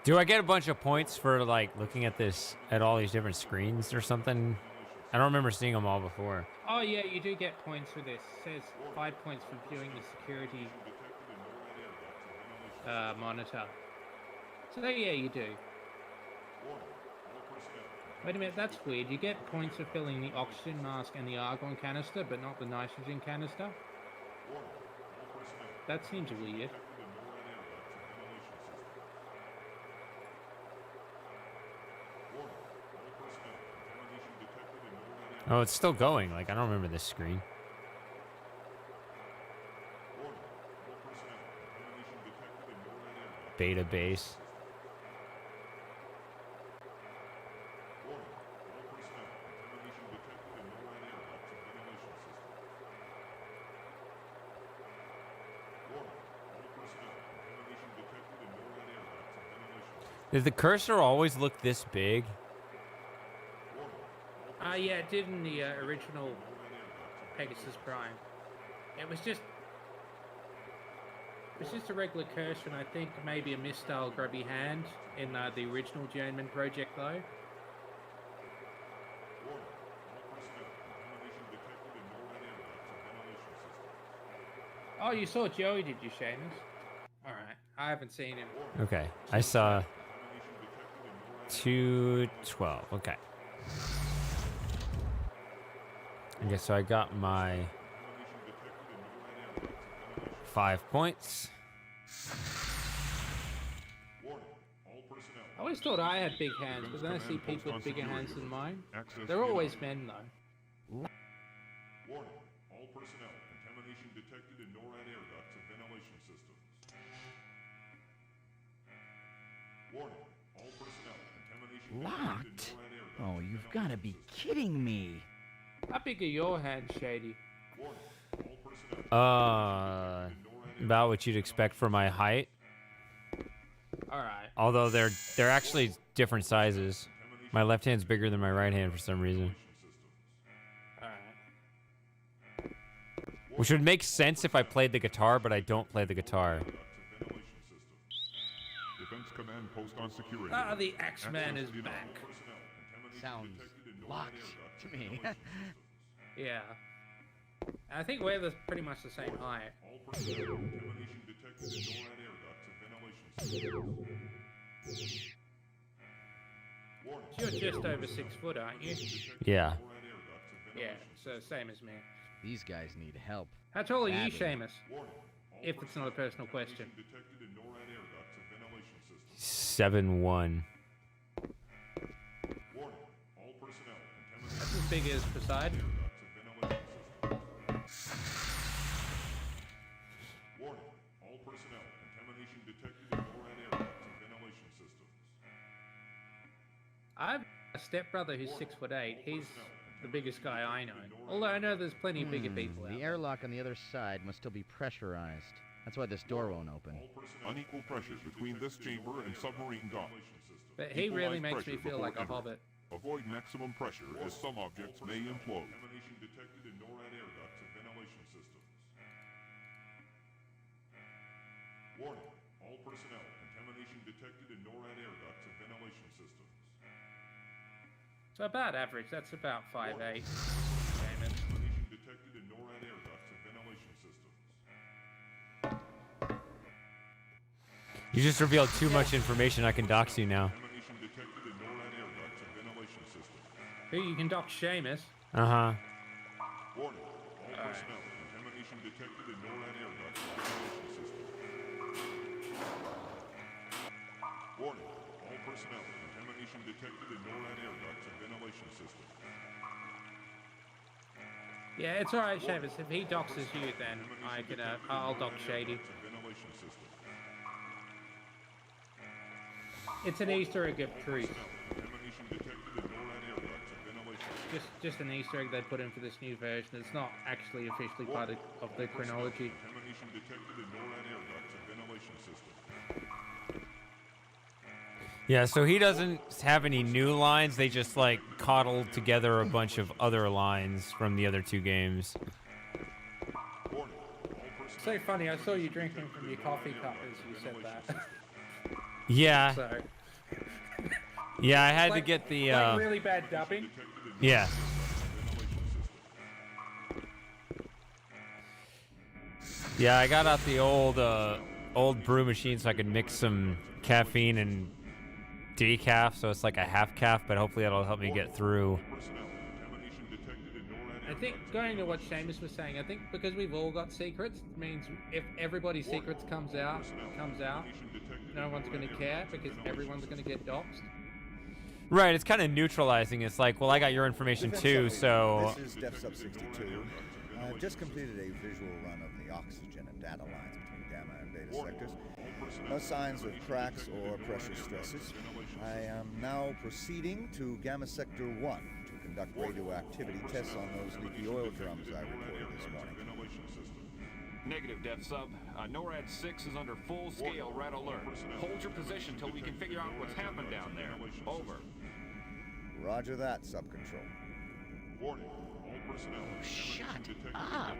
Speaker 1: Do I get a bunch of points for looking at all these different screens or something? I don't remember seeing them all before.
Speaker 2: Oh yeah, you do get points for this. It says 5 points for viewing the security monitor. So yeah, you do. Wait a minute, that's weird. You get points for filling the oxygen mask and the argon canister, but not the nitrogen canister? That seems weird.
Speaker 1: Oh, it's still going. I don't remember this screen. beta base. Did the cursor always look this big?
Speaker 2: Yeah, it did in the original Pegasus Prime. It was just a regular cursor, and I think maybe a misstyle grubby hand in the original Journeyman project, though. Oh, you saw Joey, did you, Seamus? All right, I haven't seen him.
Speaker 1: Okay, I saw 212. Okay. Okay, so I got my 5 points.
Speaker 2: I always thought I had big hands, but then I see people with bigger hands than mine. They're always men, though.
Speaker 16: Warning, all personnel. Contamination detected in NORAD air ducts and ventilation systems. Warning, all personnel. Contamination detected in
Speaker 23: Locked?
Speaker 16: NORAD air ducts.
Speaker 23: Oh, you've got to be kidding me.
Speaker 2: How big are your hands, Shady?
Speaker 1: About what you'd expect for my height.
Speaker 2: All right.
Speaker 1: Although they're actually different sizes. My left hand's bigger than my right hand for some reason.
Speaker 2: All right.
Speaker 1: Which would make sense if I played the guitar, but I don't play the guitar.
Speaker 16: Defense Command post on security.
Speaker 2: Ah, the Axeman is back.
Speaker 23: Sounds locked to me.
Speaker 2: Yeah. I think we're pretty much the same height.
Speaker 16: All personnel. Contamination detected in NORAD air ducts and ventilation systems. Warning.
Speaker 2: You're just over 6 foot, aren't you?
Speaker 1: Yeah.
Speaker 2: Yeah, so same as me.
Speaker 23: These guys need help.
Speaker 2: How tall are you,
Speaker 23: Badly.
Speaker 2: Seamus? If it's not a personal question.
Speaker 1: 7'1".
Speaker 2: That's as big as Poseidon.
Speaker 16: Warning, all personnel. Contamination detected in NORAD air ducts and ventilation systems.
Speaker 2: I have a stepbrother who's 6'8". He's the biggest guy I know. Although I know there's plenty of bigger people out
Speaker 23: The airlock on the other side must still be pressurized. That's why this door won't open.
Speaker 16: Unequal pressure between this chamber and submarine dock.
Speaker 2: But he really
Speaker 16: Equalize
Speaker 2: makes me
Speaker 16: pressure
Speaker 2: feel like a
Speaker 16: before
Speaker 2: hobbit.
Speaker 16: Avoid maximum pressure as some objects may implode. Contamination detected in NORAD air ducts and ventilation systems. Warning, all personnel. Contamination detected in NORAD air ducts and ventilation systems.
Speaker 2: So about average, that's about 5'8". Damn it.
Speaker 16: Contamination detected in NORAD air ducts and ventilation systems.
Speaker 1: You just revealed too much information. I can dox you now.
Speaker 16: Contamination detected in NORAD air ducts and ventilation systems.
Speaker 2: Who you can dock Seamus?
Speaker 1: Uh-huh.
Speaker 16: Warning, all personnel. Contamination detected in NORAD air ducts and ventilation systems. Warning, all personnel. Contamination detected in NORAD air ducts and ventilation systems.
Speaker 2: Yeah, it's alright, Seamus. If he doxes you, then I can, I'll dock Shady.
Speaker 16: Ventilation systems.
Speaker 2: It's an Easter egg of truth.
Speaker 16: Contamination detected in NORAD air ducts and ventilation systems.
Speaker 2: Just an Easter egg they put in for this new version. It's not actually officially part of the chronology.
Speaker 16: Contamination detected in NORAD air ducts and ventilation systems.
Speaker 1: Yeah, so he doesn't have any new lines. They just, like, coddled together a bunch of other lines from the other two games.
Speaker 2: So funny, I saw you drinking from your coffee cup as you said that.
Speaker 1: Yeah.
Speaker 2: So,
Speaker 1: Yeah, I had
Speaker 2: like,
Speaker 1: to get the...
Speaker 2: like really bad dubbing.
Speaker 1: Yeah. Yeah, I got out the old brew machine so I could mix some caffeine and decaf, so it's like a half calf, but hopefully that'll help me get through.
Speaker 2: I think going to what Seamus was saying, I think because we've all got secrets means if everybody's secrets comes out, no one's going to care because everyone's going to get doxxed.
Speaker 1: Right, it's kind of neutralizing. It's like, well, I got your information too, so...
Speaker 21: This is DefSub 62. I've just completed a visual run of the oxygen and data lines between Gamma and Beta sectors. No signs of cracks or pressure stresses. I am now proceeding to Gamma Sector 1 to conduct radioactivity tests on those leaky oil drums I reported this morning.
Speaker 17: Negative, Death Sub. NORAD 6 is under full-scale red alert. Hold your position till we can figure out what's happened down there. Over.
Speaker 21: Roger that, Sub-Control.
Speaker 4: Oh, shut up.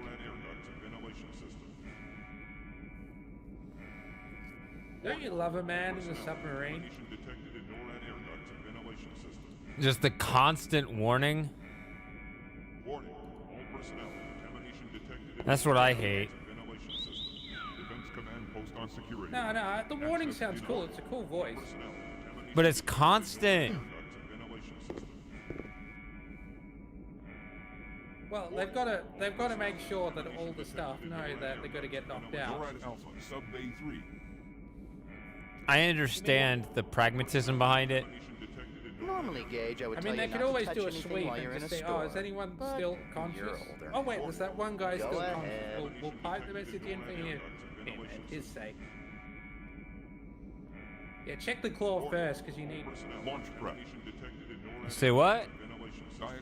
Speaker 2: Don't you love a man in a submarine?
Speaker 1: Just the constant warning. That's what I hate.
Speaker 2: No, the warning sounds cool. It's a cool voice.
Speaker 1: But it's constant.
Speaker 2: Well, they've got to make sure that all the staff know that they're going to get knocked out.
Speaker 16: Alpha, Sub Bay 3.
Speaker 1: I understand the pragmatism behind it.
Speaker 11: Normally, Gage, I would
Speaker 2: I
Speaker 11: tell
Speaker 2: mean,
Speaker 11: you
Speaker 2: they could
Speaker 11: not
Speaker 2: always
Speaker 11: to touch
Speaker 2: do a
Speaker 11: anything
Speaker 2: sweep
Speaker 11: while you're
Speaker 2: and
Speaker 11: in a
Speaker 2: just say,
Speaker 11: store.
Speaker 2: "Oh, is anyone
Speaker 11: But
Speaker 2: still conscious?"
Speaker 11: you're older.
Speaker 2: Oh wait, there's that one guy
Speaker 11: Go
Speaker 2: still
Speaker 11: ahead.
Speaker 2: conscious. We'll pipe the message in for him and his sake. Yeah, check the claw first because you need.
Speaker 16: Launch prep.
Speaker 1: Say what?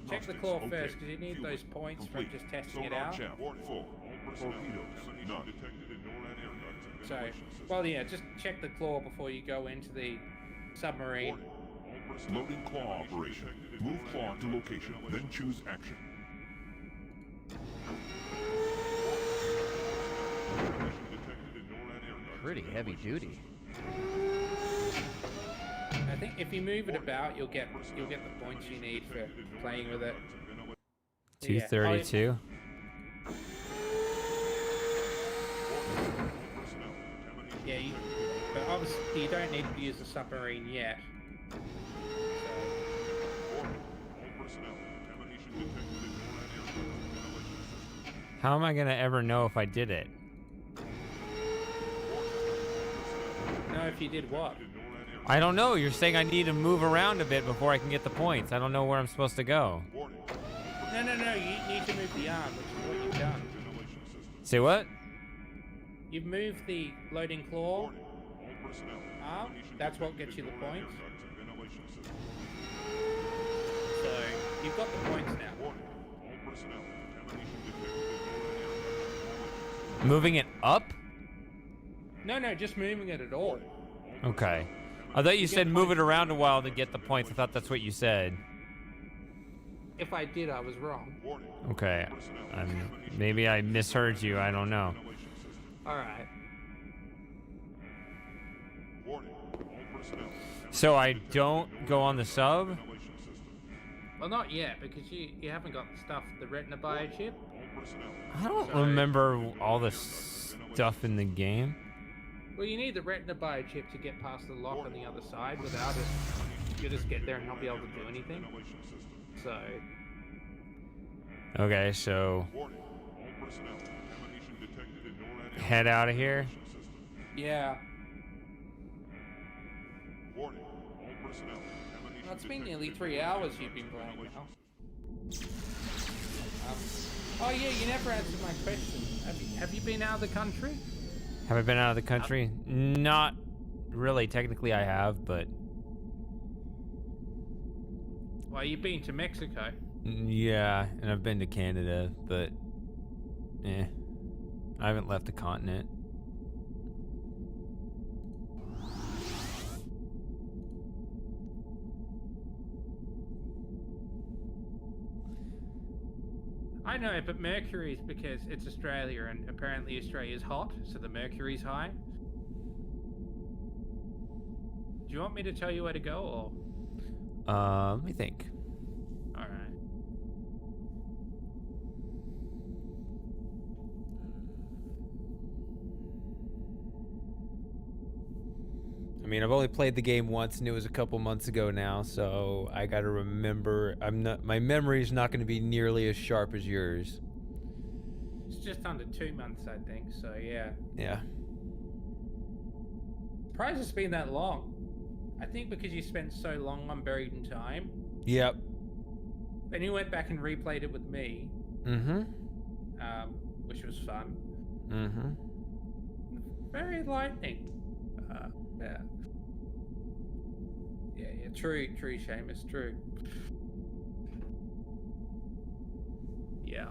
Speaker 2: Check the claw first because you need those points from just testing it out.
Speaker 16: Full. Torpedoes. None.
Speaker 2: So, well, yeah, just check the claw before you go into the submarine.
Speaker 16: Loading claw operation. Move claw to location, then choose action.
Speaker 23: Pretty heavy duty.
Speaker 2: I think if you move it about, you'll get the points you need for playing with it.
Speaker 1: 232.
Speaker 2: Yeah, but obviously you don't need to use the submarine yet.
Speaker 1: How am I gonna ever know if I did it?
Speaker 2: No, if you did what?
Speaker 1: I don't know. You're saying I need to move around a bit before I can get the points. I don't know where I'm supposed to go.
Speaker 2: No, you need to move the arm, which is what you've done.
Speaker 1: Say what?
Speaker 2: You've moved the loading claw arm, that's what gets you the points. So, you've got the points now.
Speaker 1: Moving it up?
Speaker 2: No, just moving it at all.
Speaker 1: Okay. I thought you said move it around a while to get the points. I thought that's what you said.
Speaker 2: If I did, I was wrong.
Speaker 1: Okay. Maybe I misheard you. I don't know.
Speaker 2: Alright.
Speaker 1: So I don't go on the sub?
Speaker 2: Well, not yet, because you haven't got the retina biochip.
Speaker 1: I don't remember all the stuff in the game.
Speaker 2: Well, you need the retina biochip to get past the lock on the other side. Without it, you'll just get there and not be able to do anything. So...
Speaker 1: Okay, so... head out of here?
Speaker 2: Yeah. Well, it's been nearly 3 hours you've been playing now. Oh yeah, you never answered my question. Have you been out of the country?
Speaker 1: Have I been out of the country? Not really. Technically I have, but...
Speaker 2: Well, you've been to Mexico.
Speaker 1: Yeah, and I've been to Canada, but... I haven't left the continent.
Speaker 2: I know, but Mercury's because it's Australia, and apparently Australia's hot, so the mercury's high. Do you want me to tell you where to go, or...?
Speaker 1: Let me think.
Speaker 2: Alright.
Speaker 1: I mean, I've only played the game once, and it was a couple months ago now, so I gotta remember. My memory's not gonna be nearly as sharp as yours.
Speaker 2: It's just under 2 months, I think, so yeah.
Speaker 1: Yeah.
Speaker 2: Surprised it's been that long. I think because you spent so long on Buried in Time.
Speaker 1: Yep.
Speaker 2: Then you went back and replayed it with me.
Speaker 1: Mm-hmm.
Speaker 2: Which was fun.
Speaker 1: Mm-hmm.
Speaker 2: very enlightening. Yeah. Yeah, true, Seamus, true. Yeah.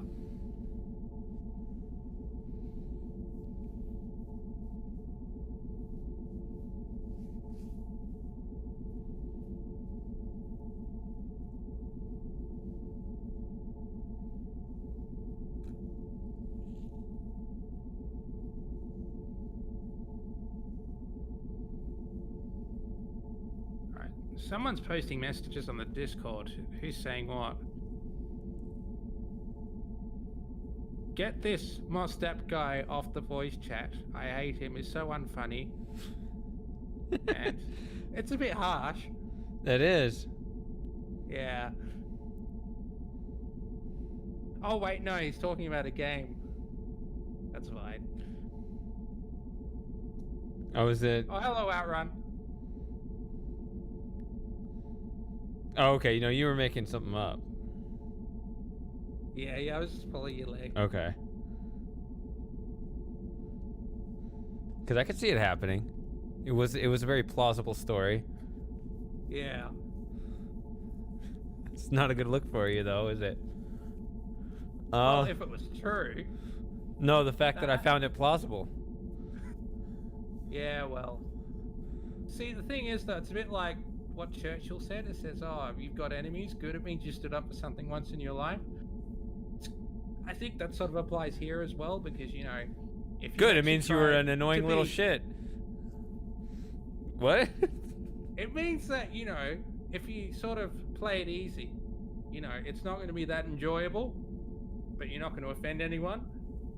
Speaker 2: Alright, someone's posting messages on the Discord. Who's saying what? Get this Mostap guy off the voice chat. I hate him. He's so unfunny. And it's a bit harsh.
Speaker 1: That is.
Speaker 2: Yeah. Oh, wait, no, he's talking about a game. That's fine.
Speaker 1: Oh, is it?
Speaker 2: Oh, hello, Outrun.
Speaker 1: Oh, okay. You know, you were making something up.
Speaker 2: Yeah, I was just pulling your leg.
Speaker 1: Okay. Because I could see it happening. It was a very plausible story.
Speaker 2: Yeah.
Speaker 1: It's not a good look for you, though, is it?
Speaker 2: Well, if it was true.
Speaker 1: No, the fact that I found it plausible.
Speaker 2: Yeah, well. See, the thing is, though, it's a bit like what Churchill said. It says, oh, you've got enemies. Good, it means you stood up for something once in your life. I think that sort of applies here as well, because, you know, if you
Speaker 1: Good, it means you were an annoying little
Speaker 2: be...
Speaker 1: shit. What?
Speaker 2: It means that, you know, if you sort of play it easy, you know, it's not going to be that enjoyable, but you're not going to offend anyone.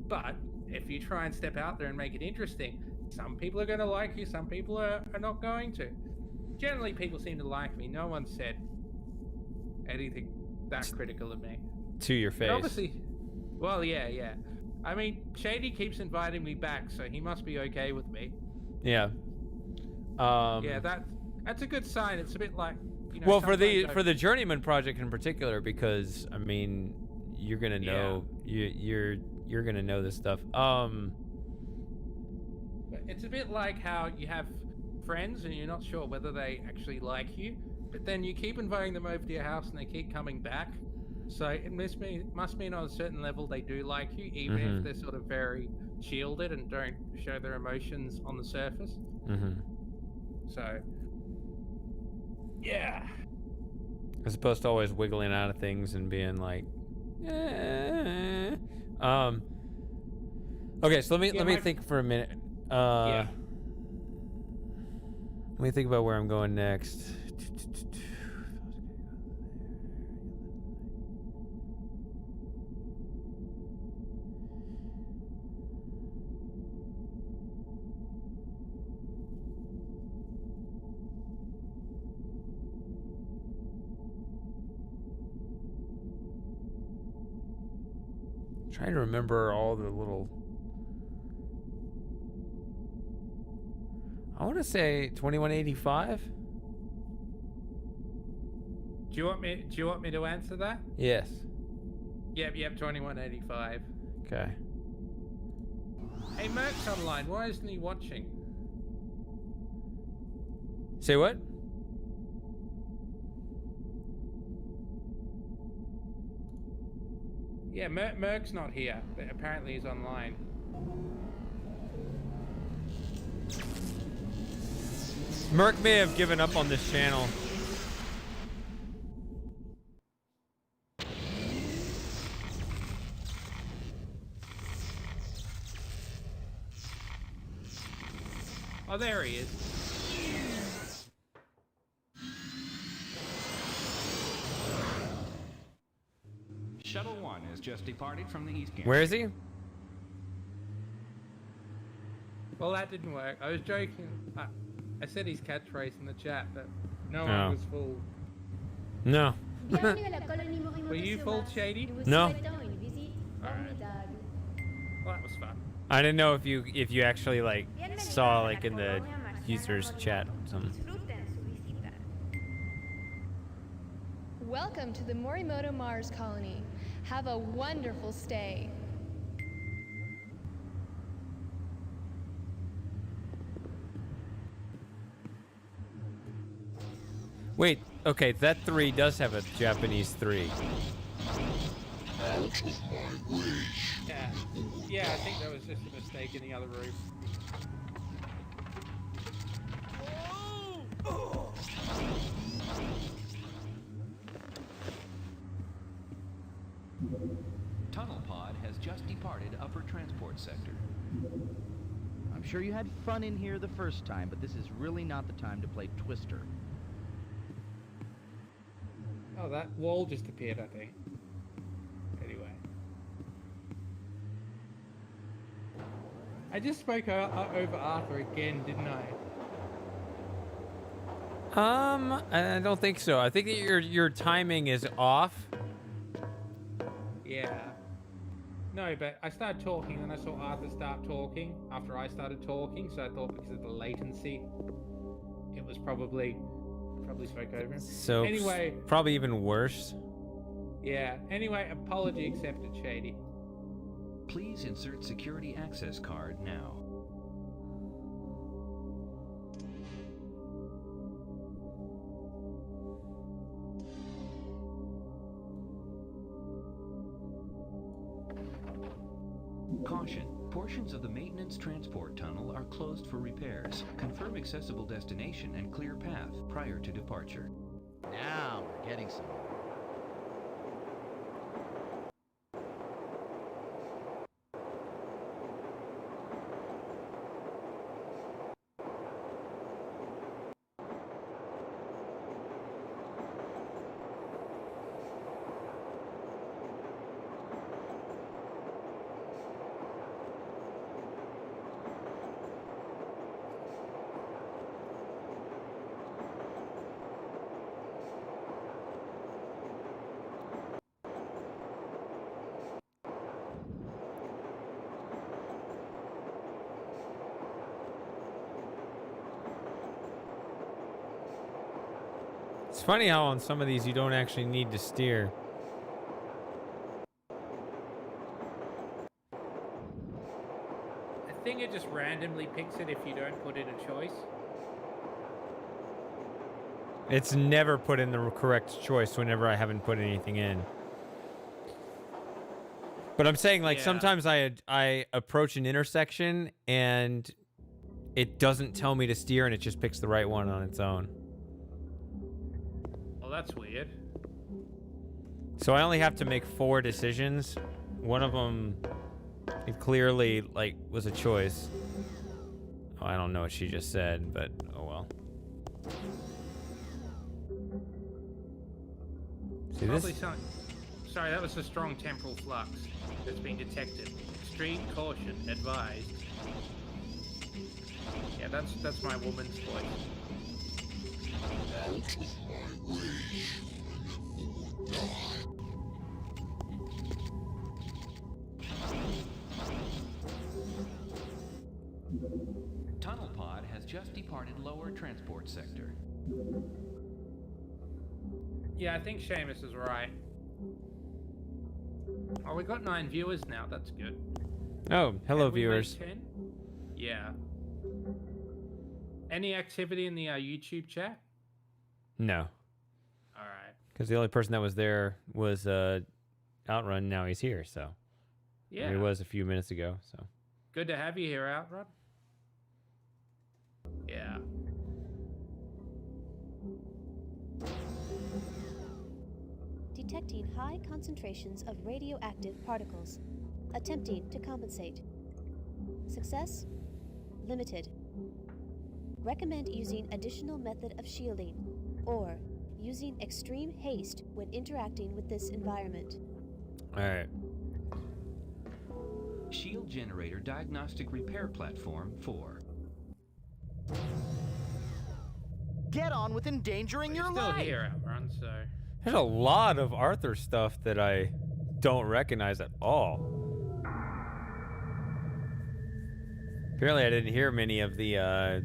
Speaker 2: But if you try and step out there and make it interesting, some people are going to like you, some people are not going to. Generally, people seem to like me. No one said anything that critical of me.
Speaker 1: To your face.
Speaker 2: But obviously, well, yeah. I mean, Shady keeps inviting me back, so he must be okay with me.
Speaker 1: Yeah.
Speaker 2: Yeah, that's a good sign. It's a bit like, you know,
Speaker 1: well, for the Journeyman project in particular, because I mean, you're gonna know you're gonna know this stuff.
Speaker 2: It's a bit like how you have friends and you're not sure whether they actually like you, but then you keep inviting them over to your house and they keep coming back. So it must mean on a certain level they do like you, even if they're sort of very shielded and don't show their emotions on the surface. So, yeah.
Speaker 1: As opposed to always wiggling out of things and being like, Okay, so let me think for a minute. Let me think about where I'm going next. Trying to remember all the little. I want to say 2185.
Speaker 2: Do you want me to answer that?
Speaker 1: Yes.
Speaker 2: Yep, 2185.
Speaker 1: Okay.
Speaker 2: Hey, Merc's online. Why isn't he watching?
Speaker 1: Say what?
Speaker 2: Yeah, Merc's not here, but apparently he's online.
Speaker 1: Merc may have given up on this channel.
Speaker 2: Oh, there he is.
Speaker 17: Shuttle 1 has just departed from the East Gate.
Speaker 1: Where is he?
Speaker 2: Well, that didn't work. I was joking. I said his catchphrase in the chat, but no one was fooled.
Speaker 1: No.
Speaker 2: Were you fooled, Shady?
Speaker 1: No.
Speaker 2: Alright. Well, that was fun.
Speaker 1: I didn't know if you actually like saw like in the user's chat something.
Speaker 22: Welcome to the Morimoto Mars colony. Have a wonderful stay.
Speaker 1: Wait, okay, that 3 does have a Japanese 3.
Speaker 2: Yeah. Yeah, I think there was just a mistake in the other room.
Speaker 17: Tunnel pod has just departed upper transport sector.
Speaker 23: I'm sure you had fun in here the first time, but this is really not the time to play Twister.
Speaker 2: Oh, that wall just appeared, I think. Anyway. I just spoke over Arthur again, didn't I?
Speaker 1: I don't think so. I think that your timing is off.
Speaker 2: Yeah. No, but I started talking and I saw Arthur start talking after I started talking, so I thought because of the latency, it was probably spoke over him.
Speaker 1: So
Speaker 2: anyway,
Speaker 1: probably even worse.
Speaker 2: Yeah. Anyway, apology accepted, Shady.
Speaker 17: Please insert security access card now. Caution. Portions of the maintenance transport tunnel are closed for repairs. Confirm accessible destination and clear path prior to departure.
Speaker 23: Now we're getting somewhere.
Speaker 1: It's funny how on some of these you don't actually need to steer.
Speaker 2: I think it just randomly picks it if you don't put in a choice.
Speaker 1: It's never put in the correct choice whenever I haven't put anything in. But I'm saying, like, sometimes I approach an intersection and it doesn't tell me to steer and it just picks the right one on its own.
Speaker 2: Well, that's weird.
Speaker 1: So I only have to make 4 decisions. One of them, it clearly, like, was a choice. Oh, I don't know what she just said, but oh well. See this?
Speaker 2: Probably something. Sorry, that was a strong temporal flux that's been detected. Extreme caution advised. Yeah, that's my woman's voice.
Speaker 17: Tunnel pod has just departed lower transport sector.
Speaker 2: Yeah, I think Seamus is right. Oh, we got 9 viewers now. That's good.
Speaker 1: Oh, hello,
Speaker 2: Can we make
Speaker 1: viewers.
Speaker 2: 10? Yeah. Any activity in the YouTube chat?
Speaker 1: No.
Speaker 2: All right.
Speaker 1: Because the only person that was there was Outrun. Now he's here, so.
Speaker 2: Yeah.
Speaker 1: He was a few minutes ago, so.
Speaker 2: Good to have you here, Outrun. Yeah.
Speaker 6: Detecting high concentrations of radioactive particles. Attempting to compensate. Success? Limited. Recommend using additional method of shielding, or using extreme haste when interacting with this environment.
Speaker 1: Alright.
Speaker 17: Shield generator diagnostic repair platform 4.
Speaker 11: Get on with endangering your
Speaker 2: Still
Speaker 11: life.
Speaker 2: here, Outrun, so.
Speaker 1: There's a lot of Arthur stuff that I don't recognize at all. Apparently I didn't hear many of the,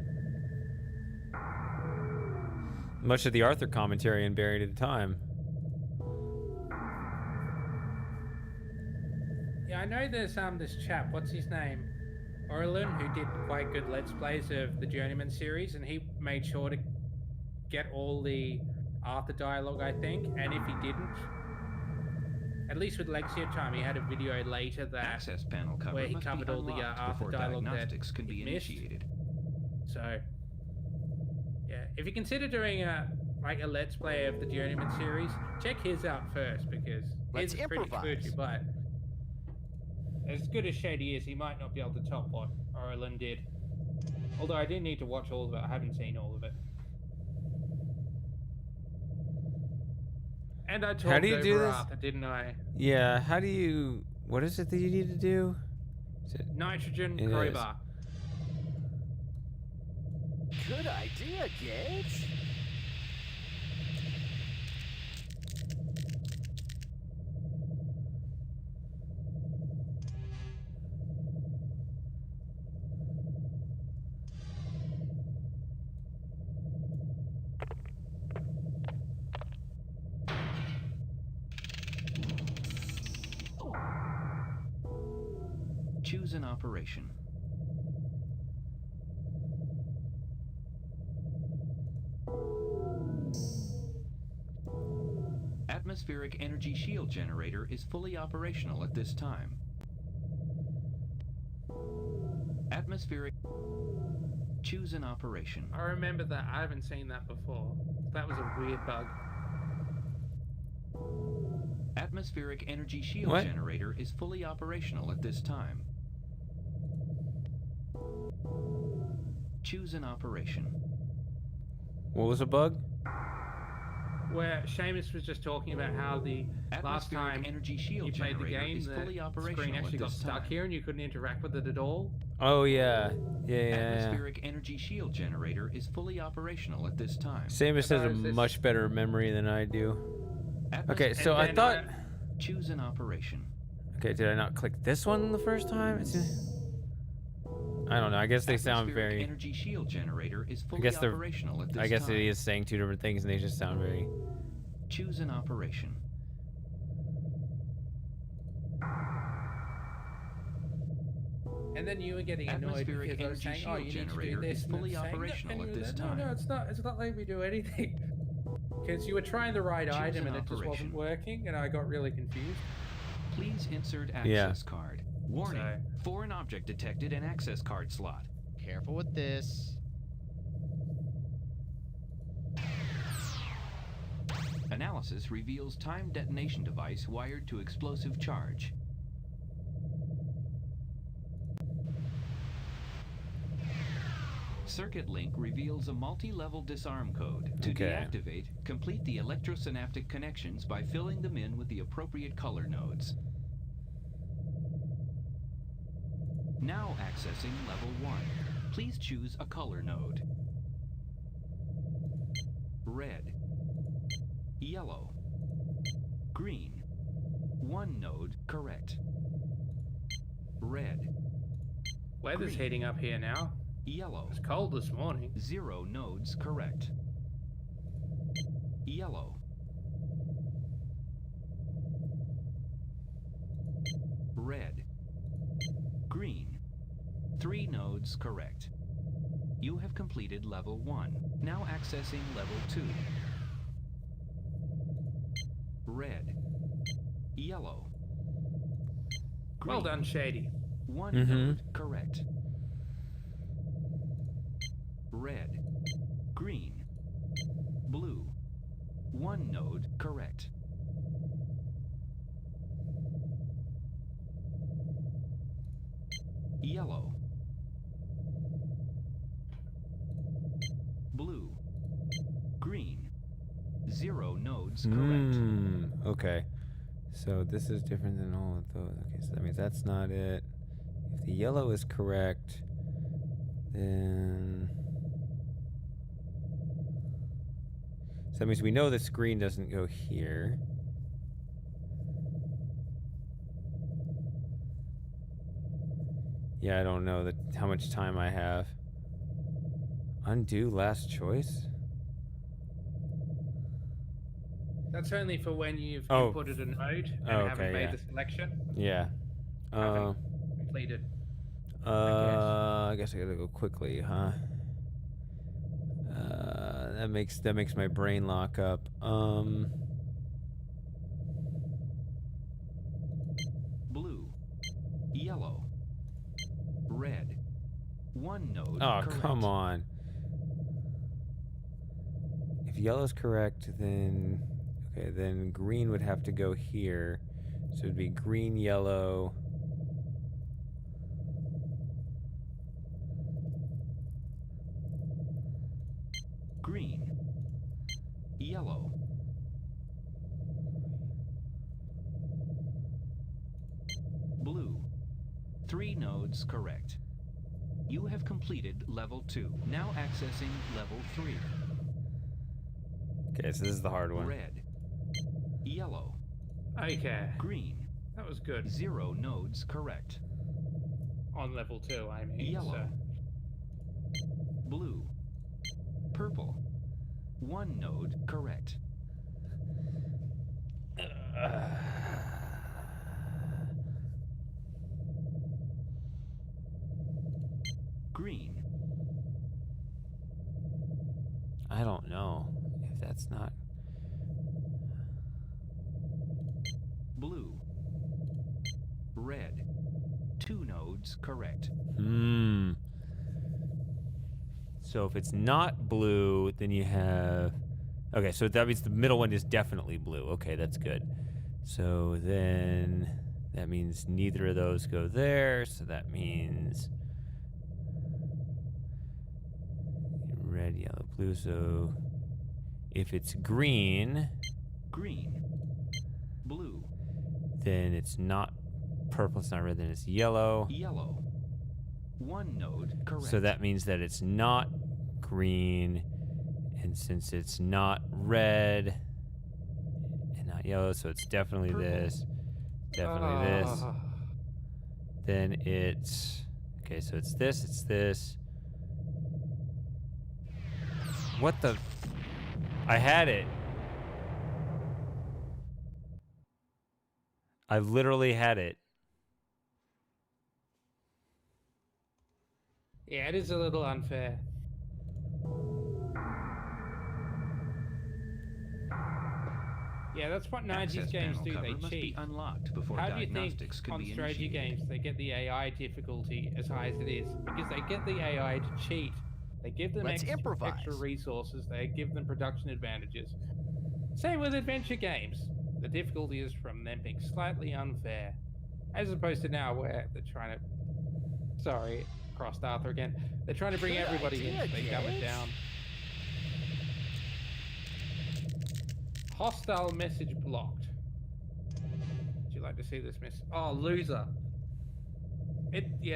Speaker 1: much of the Arthur commentary in Buried at a Time.
Speaker 2: Yeah, I know there's this chap, what's his name? Orlin, who did quite good Let's Plays of the Journeyman series, and he made sure to get all the after dialogue, I think. And if he didn't, at least with Legacy of Time, he had a video later that
Speaker 17: Access panel cover
Speaker 2: where he
Speaker 17: must be
Speaker 2: covered all the
Speaker 17: unlocked
Speaker 2: after
Speaker 17: before
Speaker 2: dialogue that
Speaker 17: diagnostics can be
Speaker 2: he missed.
Speaker 17: initiated.
Speaker 2: So, yeah, if you consider doing a Let's Play of the Journeyman series, check his out first because
Speaker 11: Let's
Speaker 2: his is pretty
Speaker 11: improvise.
Speaker 2: spooky, but as good as Shady is, he might not be able to top what Orlin did. Although I didn't need to watch all of it, I haven't seen all of it. And I
Speaker 1: How do you
Speaker 2: talked
Speaker 1: do
Speaker 2: over
Speaker 1: this?
Speaker 2: Arthur, didn't I?
Speaker 1: Yeah, how do you... What is it that you need to do? Is it...
Speaker 2: Nitrogen
Speaker 1: It is.
Speaker 2: crowbar.
Speaker 11: Good idea, Gage.
Speaker 17: Choose an operation. Atmospheric energy shield generator is fully operational at this time. Atmospheric... Choose an operation.
Speaker 2: I remember that. I haven't seen that before. That was a weird bug.
Speaker 17: Atmospheric energy shield
Speaker 1: What?
Speaker 17: generator is fully operational at this time. Choose an operation.
Speaker 1: What was a bug?
Speaker 2: Where Seamus was just talking about how the last
Speaker 17: Atmospheric
Speaker 2: time
Speaker 17: energy shield
Speaker 2: you played the
Speaker 17: generator
Speaker 2: game,
Speaker 17: is
Speaker 2: the
Speaker 17: fully operational
Speaker 2: screen
Speaker 17: at
Speaker 2: actually got
Speaker 17: this
Speaker 2: stuck
Speaker 17: time.
Speaker 2: here and you couldn't interact with it at all.
Speaker 1: Oh, yeah. Yeah.
Speaker 17: Atmospheric energy shield generator is fully operational at this time.
Speaker 1: Samus has a
Speaker 2: Is this-
Speaker 1: much better memory than I do.
Speaker 17: Atmos-
Speaker 1: Okay, so
Speaker 2: And
Speaker 1: I
Speaker 2: then,
Speaker 1: thought...
Speaker 17: Choose an operation.
Speaker 1: Okay, did I not click this one the first time? I don't know. I guess they sound
Speaker 17: Atmospheric
Speaker 1: very...
Speaker 17: energy shield generator is
Speaker 1: I
Speaker 17: fully
Speaker 1: guess they're...
Speaker 17: operational at this
Speaker 1: I guess
Speaker 17: time.
Speaker 1: it is saying two different things and they just sound very...
Speaker 17: Choose an operation.
Speaker 2: And then you were getting annoyed
Speaker 17: Atmospheric
Speaker 2: because I was
Speaker 17: energy
Speaker 2: saying, "Oh, you
Speaker 17: shield
Speaker 2: need to do
Speaker 17: generator
Speaker 2: this,"
Speaker 17: is
Speaker 2: and then
Speaker 17: fully
Speaker 2: saying, "No,"
Speaker 17: operational
Speaker 2: and
Speaker 17: at
Speaker 2: you were
Speaker 17: this
Speaker 2: like,
Speaker 17: time.
Speaker 2: No, it's not. It's not letting me do anything. Because you were trying the right
Speaker 17: Choose
Speaker 2: item
Speaker 17: an
Speaker 2: and it just
Speaker 17: operation.
Speaker 2: wasn't working, and I got really confused.
Speaker 17: Please insert access
Speaker 1: Yeah.
Speaker 17: card. Warning,
Speaker 2: So-
Speaker 17: foreign object detected in access card slot.
Speaker 23: Careful with this.
Speaker 17: Analysis reveals timed detonation device wired to explosive charge. Circuit link reveals a multi-level disarm code. To
Speaker 1: Okay.
Speaker 17: deactivate, complete the electrosynaptic connections by filling them in with the appropriate color nodes. Now accessing level 1. Please choose a color node. Red. Yellow. Green. One node correct. Red.
Speaker 2: Weather's
Speaker 17: Green.
Speaker 2: heating up here now.
Speaker 17: Yellow.
Speaker 2: It's cold this morning.
Speaker 17: 0 nodes correct. Yellow. Red. Green. 3 nodes correct. You have completed level 1. Now accessing level 2. Red. Yellow.
Speaker 2: Well
Speaker 17: Green.
Speaker 2: done, Shady.
Speaker 17: 1
Speaker 1: Mhm.
Speaker 17: node correct. Red. Green. Blue. 1 node correct. Yellow. Blue. Green. 0 nodes correct.
Speaker 1: Okay. So this is different than all of those. Okay, so that means that's not it. If the yellow is correct, then... So that means we know the screen doesn't go here. Yeah, I don't know how much time I have. Undo last choice?
Speaker 2: That's only for when you've
Speaker 1: Oh.
Speaker 2: inputted a node and
Speaker 1: Oh,
Speaker 2: haven't
Speaker 1: okay,
Speaker 2: made
Speaker 1: yeah.
Speaker 2: the selection.
Speaker 1: Yeah.
Speaker 2: Haven't completed.
Speaker 1: I guess I gotta go quickly, huh? That makes my brain lock up.
Speaker 17: Blue. Yellow. Red. One node.
Speaker 1: Oh,
Speaker 17: correct.
Speaker 1: come on. If yellow's correct, then okay, then green would have to go here. So it'd be green, yellow.
Speaker 17: Green. Yellow. Blue. 3 nodes correct. You have completed level 2. Now accessing level 3.
Speaker 1: Okay, so this is the hard one.
Speaker 17: Red. Yellow.
Speaker 2: Okay.
Speaker 17: Green.
Speaker 2: That was good.
Speaker 17: 0 nodes correct.
Speaker 2: On level 2, I mean.
Speaker 17: Yellow.
Speaker 2: So.
Speaker 17: Blue. Purple. 1 node correct. Green.
Speaker 1: I don't know if that's not
Speaker 17: Blue. Red. 2 nodes correct.
Speaker 1: So if it's not blue, then you have... Okay, so that means the middle one is definitely blue. Okay, that's good. So then that means neither of those go there. So that means red, yellow, blue. So if it's green...
Speaker 17: Green. Blue.
Speaker 1: Then it's not purple, it's not red, then it's yellow.
Speaker 17: Yellow. 1 node correct.
Speaker 1: So that means that it's not green, and since it's not red and not yellow, so it's definitely
Speaker 2: Purple.
Speaker 1: this, definitely this. Then it's okay. So it's this. It's this. What the? I had it. I literally had it.
Speaker 2: Yeah, it is a little unfair. Yeah, that's what 90s
Speaker 17: Access
Speaker 2: games
Speaker 17: panel
Speaker 2: do.
Speaker 17: cover
Speaker 2: They
Speaker 17: must be
Speaker 2: cheat.
Speaker 17: unlocked before
Speaker 2: How do you think
Speaker 17: diagnostics can
Speaker 2: on
Speaker 17: be
Speaker 2: strategy
Speaker 17: initiated?
Speaker 2: games they get the AI difficulty as high as it is? Because they get the AI to cheat. They give them
Speaker 11: Let's improvise.
Speaker 2: extra resources. They give them production advantages. Same with adventure games. The difficulty is from them being slightly unfair, as opposed to now where they're trying to. Sorry, crossed Arthur again. They're trying to bring
Speaker 11: Good
Speaker 2: everybody in.
Speaker 11: idea,
Speaker 2: So they dumb it
Speaker 11: James.
Speaker 2: down. Hostile message blocked. Would you like to see this message? Oh, loser.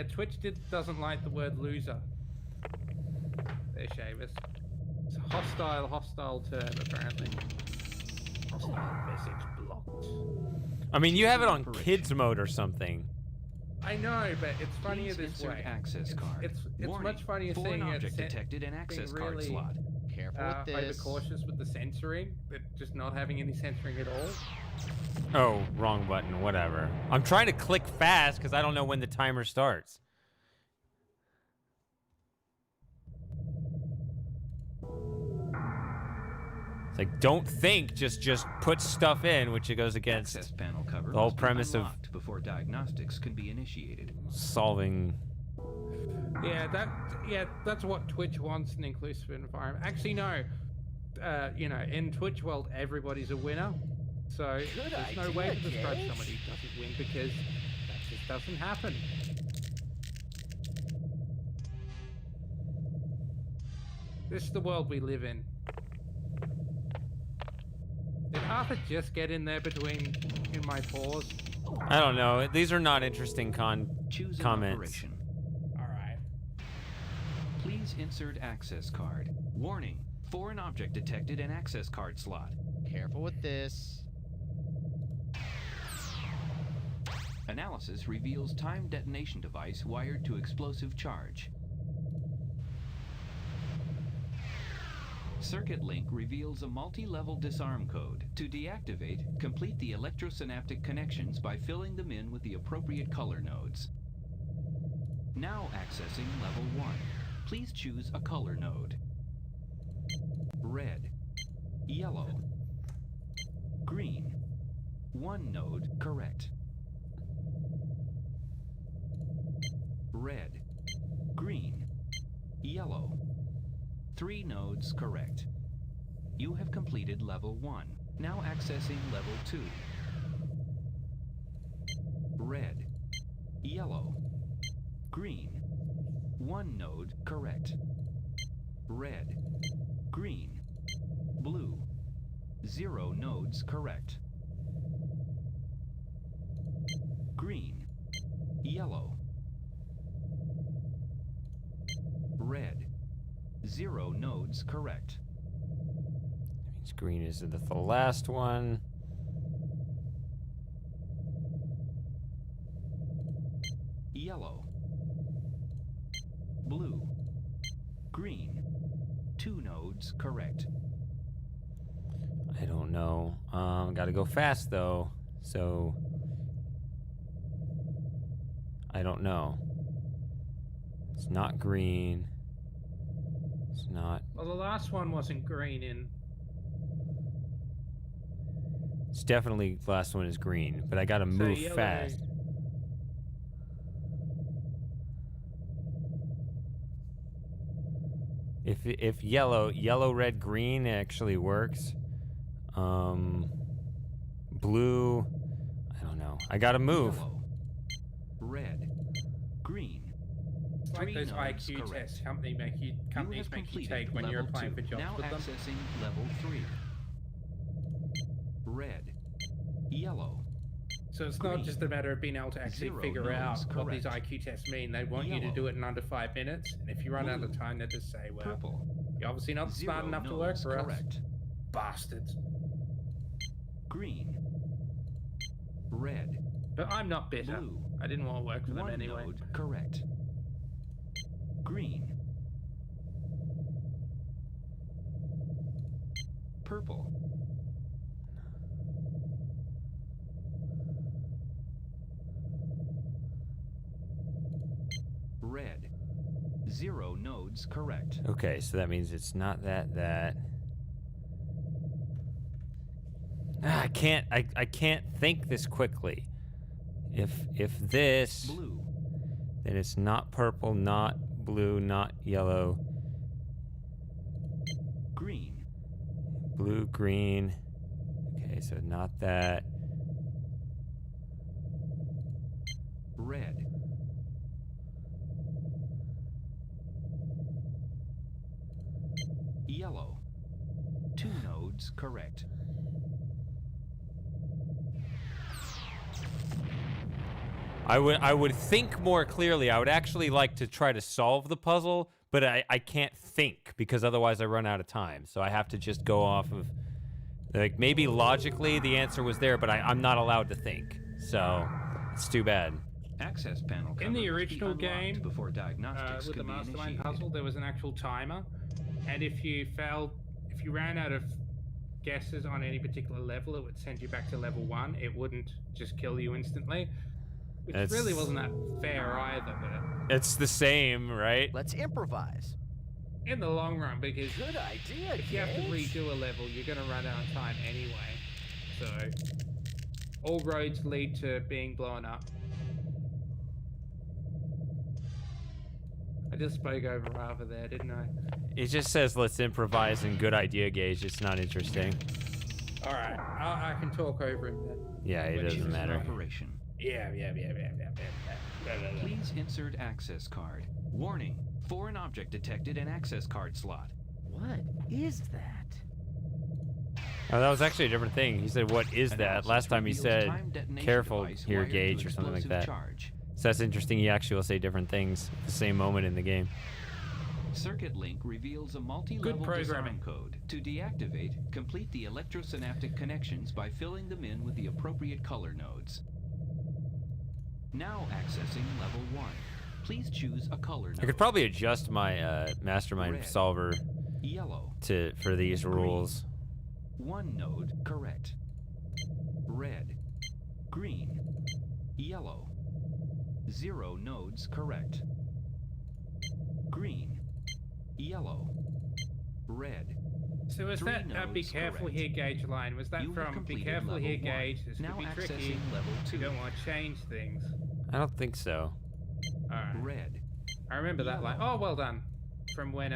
Speaker 2: Twitch doesn't like the word loser. There, Shavers. It's a hostile term apparently. Hostile message blocked.
Speaker 1: I mean, you have it on kids mode or something.
Speaker 2: I know, but it's funnier
Speaker 17: Please
Speaker 2: this
Speaker 17: insert
Speaker 2: way.
Speaker 17: access card.
Speaker 2: It's
Speaker 17: Warning,
Speaker 2: much funnier
Speaker 17: foreign
Speaker 2: seeing it
Speaker 17: object
Speaker 2: sen-
Speaker 17: detected and
Speaker 2: being
Speaker 17: access card
Speaker 2: really,
Speaker 17: slot.
Speaker 11: Careful with this.
Speaker 2: overcautious with the censoring, but just not having any censoring at all.
Speaker 1: Oh, wrong button. Whatever. I'm trying to click fast because I don't know when the timer starts. It's like, don't think, just put stuff in, which it goes against
Speaker 17: Access panel cover
Speaker 1: the whole
Speaker 17: must be
Speaker 1: premise of
Speaker 17: unlocked before diagnostics can be initiated.
Speaker 1: solving.
Speaker 2: That's what Twitch wants, an inclusive environment. Actually, no. In Twitch world, everybody's a winner. So
Speaker 11: Good
Speaker 2: there's no
Speaker 11: idea,
Speaker 2: way to describe
Speaker 11: James.
Speaker 2: somebody who doesn't win because that just doesn't happen. This is the world we live in. Did Arthur just get in there in my pause?
Speaker 1: I don't know. These are not interesting
Speaker 17: Choose an
Speaker 1: comments.
Speaker 17: operation.
Speaker 2: Alright.
Speaker 17: Please insert access card. Warning, foreign object detected in access card slot.
Speaker 11: Careful with this.
Speaker 17: Analysis reveals time detonation device wired to explosive charge. Circuit link reveals a multi-level disarm code. To deactivate, complete the electrosynaptic connections by filling them in with the appropriate color nodes. Now accessing level 1. Please choose a color node. Red. Yellow. Green. 1 node correct. Red. Green. Yellow. 3 nodes correct. You have completed level 1. Now accessing level 2. Red. Yellow. Green. 1 node correct. Red. Green. Blue. 0 nodes correct. Green. Yellow. Red. 0 nodes correct.
Speaker 1: That means green is the last one.
Speaker 17: Yellow. Blue. Green. 2 nodes correct.
Speaker 1: I don't know. Gotta go fast though. So I don't know. It's not green. It's not.
Speaker 2: Well, the last one wasn't green in.
Speaker 1: It's definitely the last one is green, but I gotta move
Speaker 2: yellow.
Speaker 1: fast. If yellow, red, green actually works. Blue, I don't know. I gotta move.
Speaker 17: Yellow. Red. Green.
Speaker 2: It's like
Speaker 17: 3
Speaker 2: those
Speaker 17: nodes
Speaker 2: IQ
Speaker 17: correct.
Speaker 2: tests companies make you
Speaker 17: completed
Speaker 2: take when you're
Speaker 17: level
Speaker 2: applying
Speaker 17: 2.
Speaker 2: for jobs
Speaker 17: Now
Speaker 2: with them.
Speaker 17: accessing level 3. Red. Yellow.
Speaker 2: So it's
Speaker 17: Green.
Speaker 2: not just a matter of being able to actually
Speaker 17: 0
Speaker 2: figure out
Speaker 17: nodes
Speaker 2: what these
Speaker 17: correct.
Speaker 2: IQ tests mean. They want you to
Speaker 17: Yellow.
Speaker 2: do it in under 5 minutes, and if you run out of
Speaker 17: Blue.
Speaker 2: time, they just say, well,
Speaker 17: Purple.
Speaker 2: you're obviously not
Speaker 17: 0
Speaker 2: smart enough to work
Speaker 17: nodes
Speaker 2: for us.
Speaker 17: correct.
Speaker 2: Bastards.
Speaker 17: Green. Red.
Speaker 2: But I'm not bitter.
Speaker 17: Blue.
Speaker 2: I didn't want to work for them
Speaker 17: 1
Speaker 2: anyway.
Speaker 17: node correct. Green. Purple. Red. 0 nodes correct.
Speaker 1: Okay, so that means it's not that. I can't think this quickly. If this,
Speaker 17: Blue.
Speaker 1: then it's not purple, not blue, not yellow.
Speaker 17: Green.
Speaker 1: Blue, green. Okay, so not that.
Speaker 17: Red. Yellow. 2 nodes correct.
Speaker 1: I would think more clearly. I would actually like to try to solve the puzzle, but I can't think because otherwise I run out of time. So I have to just go off of, like, maybe logically the answer was there, but I'm not allowed to think. So it's too bad.
Speaker 17: Access panel
Speaker 2: In the
Speaker 17: cover
Speaker 2: original
Speaker 17: must be unlocked
Speaker 2: game,
Speaker 17: before diagnostics
Speaker 2: with the
Speaker 17: can be
Speaker 2: Mastermind
Speaker 17: initiated.
Speaker 2: puzzle, there was an actual timer, and if you ran out of guesses on any particular level, it would send you back to level 1. It wouldn't just kill you instantly, which
Speaker 1: It's-
Speaker 2: really wasn't that fair either. But
Speaker 1: It's the same, right?
Speaker 11: Let's improvise.
Speaker 2: in the long run, because
Speaker 11: Good idea,
Speaker 2: if you have to
Speaker 11: Gage.
Speaker 2: redo a level, you're going to run out of time anyway. So all roads lead to being blown up. I just spoke over Rava there, didn't I?
Speaker 1: It just says let's improvise and good idea, Gage. It's not interesting.
Speaker 2: All right, I can talk over him then.
Speaker 1: Yeah, it
Speaker 2: When he's
Speaker 1: doesn't
Speaker 2: in
Speaker 1: matter.
Speaker 17: Operation.
Speaker 2: Yeah.
Speaker 17: Please insert access card. Warning. Foreign object detected in access card slot.
Speaker 11: What is that?
Speaker 1: Oh, that was actually a different thing. He said, "What is that?"
Speaker 17: Analysis
Speaker 1: Last time he
Speaker 17: reveals
Speaker 1: said,
Speaker 17: time detonation
Speaker 1: "Careful
Speaker 17: device
Speaker 1: here,
Speaker 17: wired to
Speaker 1: Gage," or something like
Speaker 17: explosive
Speaker 1: that.
Speaker 17: charge.
Speaker 1: So that's interesting. He actually will say different things at the same moment in the game.
Speaker 17: Circuit link reveals a multi-level
Speaker 2: programming.
Speaker 17: design code. To deactivate, complete the electrosynaptic connections by filling them in with the appropriate color nodes. Now accessing level 1. Please choose a color node.
Speaker 1: I could probably adjust my mastermind
Speaker 17: Red.
Speaker 1: solver
Speaker 17: Yellow.
Speaker 1: for these rules.
Speaker 17: 1 node correct. Red. Green. Yellow. 0 nodes correct. Green. Yellow. Red.
Speaker 2: So was
Speaker 17: Three
Speaker 2: that be
Speaker 17: nodes
Speaker 2: careful
Speaker 17: correct.
Speaker 2: here gauge line? Was that
Speaker 17: You have
Speaker 2: from be
Speaker 17: completed
Speaker 2: careful
Speaker 17: level
Speaker 2: here
Speaker 17: 1.
Speaker 2: gauge? This
Speaker 17: Now
Speaker 2: could be
Speaker 17: accessing
Speaker 2: tricky.
Speaker 17: level 2.
Speaker 2: You don't want to change things.
Speaker 1: I don't think so.
Speaker 2: Alright.
Speaker 17: Red.
Speaker 2: I remember that line. Oh, well done. From when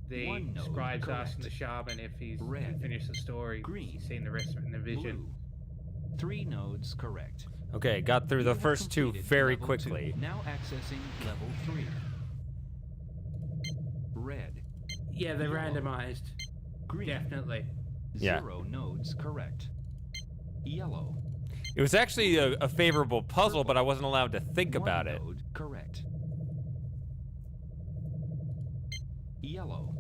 Speaker 2: the
Speaker 17: One node
Speaker 2: scribe's
Speaker 17: correct.
Speaker 2: asking the shaman if he's
Speaker 17: Red.
Speaker 2: finished the story.
Speaker 17: Green.
Speaker 2: He's seen the rest of it in the vision.
Speaker 17: Blue. 3 nodes correct.
Speaker 1: Okay, got through
Speaker 17: You
Speaker 1: the
Speaker 17: have
Speaker 1: first two
Speaker 17: completed
Speaker 1: very
Speaker 17: level
Speaker 1: quickly.
Speaker 17: 2. Now accessing level 3. Red.
Speaker 2: Yeah, they're
Speaker 17: Yellow.
Speaker 2: randomized.
Speaker 17: Green.
Speaker 2: Definitely.
Speaker 1: Yeah.
Speaker 17: 0 nodes correct. Yellow.
Speaker 1: It was actually a favorable puzzle, but I wasn't allowed to think
Speaker 17: 1
Speaker 1: about it.
Speaker 17: node correct. Yellow.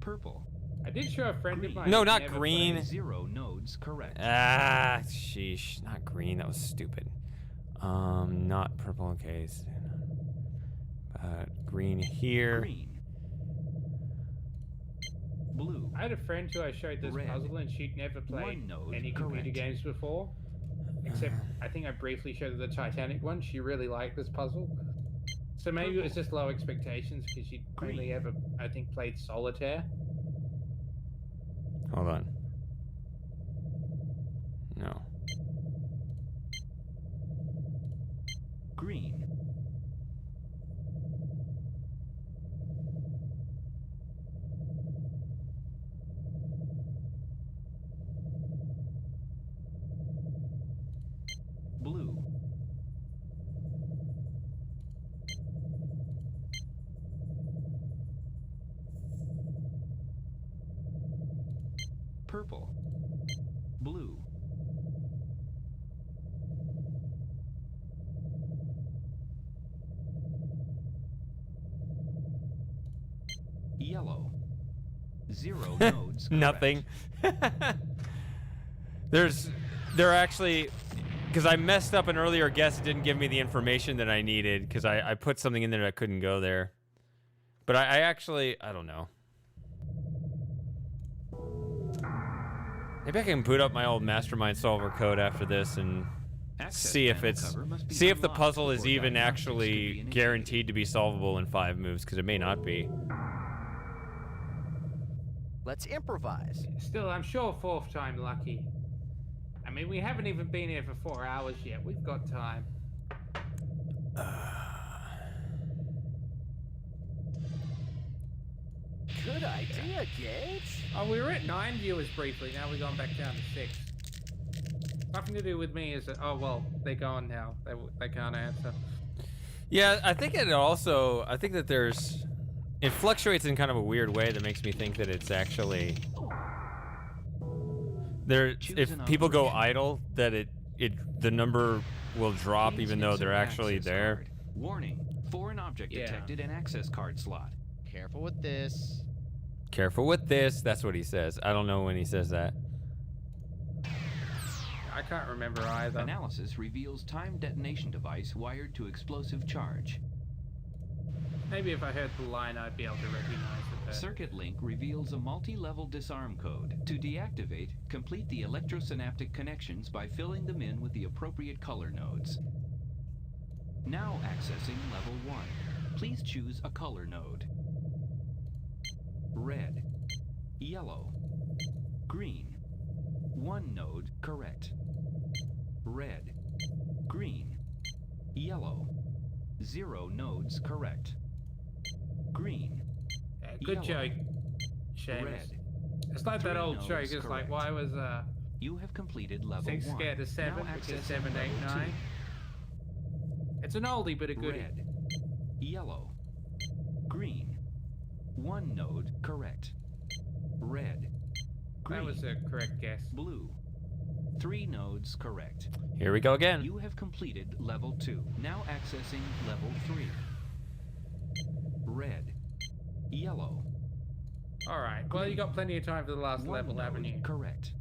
Speaker 17: Purple.
Speaker 2: I did show a friend of mine.
Speaker 1: No,
Speaker 2: who
Speaker 1: not
Speaker 2: never
Speaker 1: green.
Speaker 2: played.
Speaker 17: 0 nodes correct.
Speaker 1: Ah, sheesh. Not green. That was stupid. Not purple. Okay. Green here.
Speaker 17: Green. Blue.
Speaker 2: I had a friend who I showed this
Speaker 17: Red.
Speaker 2: puzzle and she'd never played
Speaker 17: One node
Speaker 2: any computer
Speaker 17: correct.
Speaker 2: games before. Except, I think I briefly showed her the Titanic one. She really liked this puzzle. So maybe it was just low expectations because she'd only ever, I think, played Solitaire.
Speaker 1: Hold on. No.
Speaker 17: Green. Blue. Purple. Blue. Yellow. 0 nodes.
Speaker 1: Nothing. There actually, because I messed up an earlier guess, it didn't give me the information that I needed because I put something in there that couldn't go there. But I actually, I don't know. Maybe I can boot up my old Mastermind Solver code after this and see if the puzzle is even actually guaranteed to be solvable in 5 moves, because it may not be.
Speaker 11: Let's improvise.
Speaker 2: Still, I'm sure 4th time lucky. I mean, we haven't even been here for 4 hours yet. We've got time.
Speaker 11: Good idea, Gage.
Speaker 2: Oh, we were at 9 viewers briefly. Now we've gone back down to 6. Nothing to do with me, is it? Oh, well, they're gone now. They can't answer.
Speaker 1: Yeah, I think it also, I think that it fluctuates in kind of a weird way that makes me think that it's actually, if people go idle, that the number will drop even though they're actually there.
Speaker 17: Card. Warning. Foreign object detected in access card slot.
Speaker 23: Careful with this.
Speaker 1: Careful with this. That's what he says. I don't know when he says that.
Speaker 2: I can't remember either.
Speaker 17: Analysis reveals time detonation device wired to explosive charge.
Speaker 2: Maybe if I heard the line, I'd be able to recognize it better.
Speaker 17: Circuit link reveals a multi-level disarm code. To deactivate, complete the electrosynaptic connections by filling them in with the appropriate color nodes. Now accessing level 1. Please choose a color node. Red. Yellow. Green. 1 node correct. Red. Green. Yellow. 0 nodes correct. Green.
Speaker 2: Good
Speaker 17: Yellow.
Speaker 2: joke, Seamus.
Speaker 17: Red.
Speaker 2: It's like that
Speaker 17: 3
Speaker 2: old
Speaker 17: nodes
Speaker 2: joke. It's like,
Speaker 17: correct.
Speaker 2: why was
Speaker 17: You have completed level
Speaker 2: 6
Speaker 17: 1.
Speaker 2: scared of 7
Speaker 17: Now
Speaker 2: because
Speaker 17: accessing
Speaker 2: 7, 8,
Speaker 17: level
Speaker 2: 9? It's an oldie but a
Speaker 17: 2.
Speaker 2: goodie.
Speaker 17: Red. Yellow. Green. 1 node correct. Red. Green.
Speaker 2: That was a correct guess.
Speaker 17: Blue. 3 nodes correct.
Speaker 1: Here we go again.
Speaker 17: You have completed level 2. Now accessing level 3. Red. Yellow.
Speaker 2: Alright, well, you got plenty of time for the last
Speaker 17: 1
Speaker 2: level,
Speaker 17: node
Speaker 2: haven't you?
Speaker 17: correct.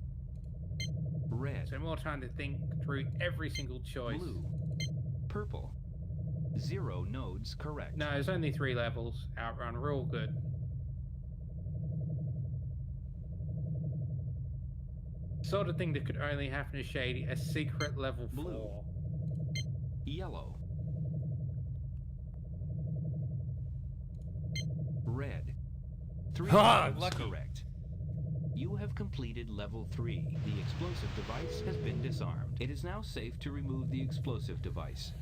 Speaker 17: Red.
Speaker 2: So more time to think through every single choice.
Speaker 17: Blue. Purple. 0 nodes correct.
Speaker 2: No, there's only 3 levels. Outrun, we're all good. Sort of thing that could only happen to Shady, a secret level 4.
Speaker 17: Yellow. Red. 3
Speaker 1: Ah,
Speaker 17: nodes
Speaker 1: lucky.
Speaker 17: correct. have completed level 3. The explosive device has been disarmed. It is now safe to remove the explosive device.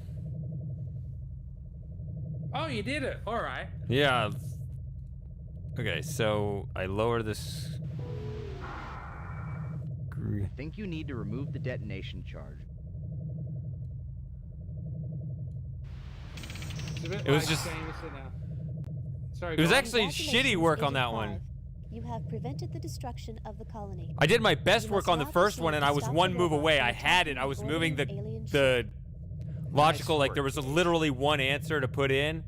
Speaker 2: Oh, you did it. All right.
Speaker 1: Yeah. Okay, so I lower this.
Speaker 23: I think you need to remove the detonation charge.
Speaker 2: It's a bit
Speaker 1: It was
Speaker 2: like
Speaker 1: just-
Speaker 2: Jameson, sorry,
Speaker 1: It was
Speaker 2: go on.
Speaker 1: actually shitty work on that one.
Speaker 6: You have prevented the destruction of the colony.
Speaker 1: I did my best
Speaker 6: You
Speaker 1: work
Speaker 6: must
Speaker 1: on the
Speaker 6: now
Speaker 1: first one,
Speaker 6: proceed
Speaker 1: and
Speaker 6: to
Speaker 1: I was
Speaker 6: stop
Speaker 1: one
Speaker 6: the
Speaker 1: move
Speaker 6: robots
Speaker 1: away.
Speaker 6: from
Speaker 1: I had it.
Speaker 6: attacking
Speaker 1: I was
Speaker 6: the
Speaker 1: moving
Speaker 6: orbiting alien
Speaker 1: the logical.
Speaker 23: Nice
Speaker 1: Like there was literally one answer to put in.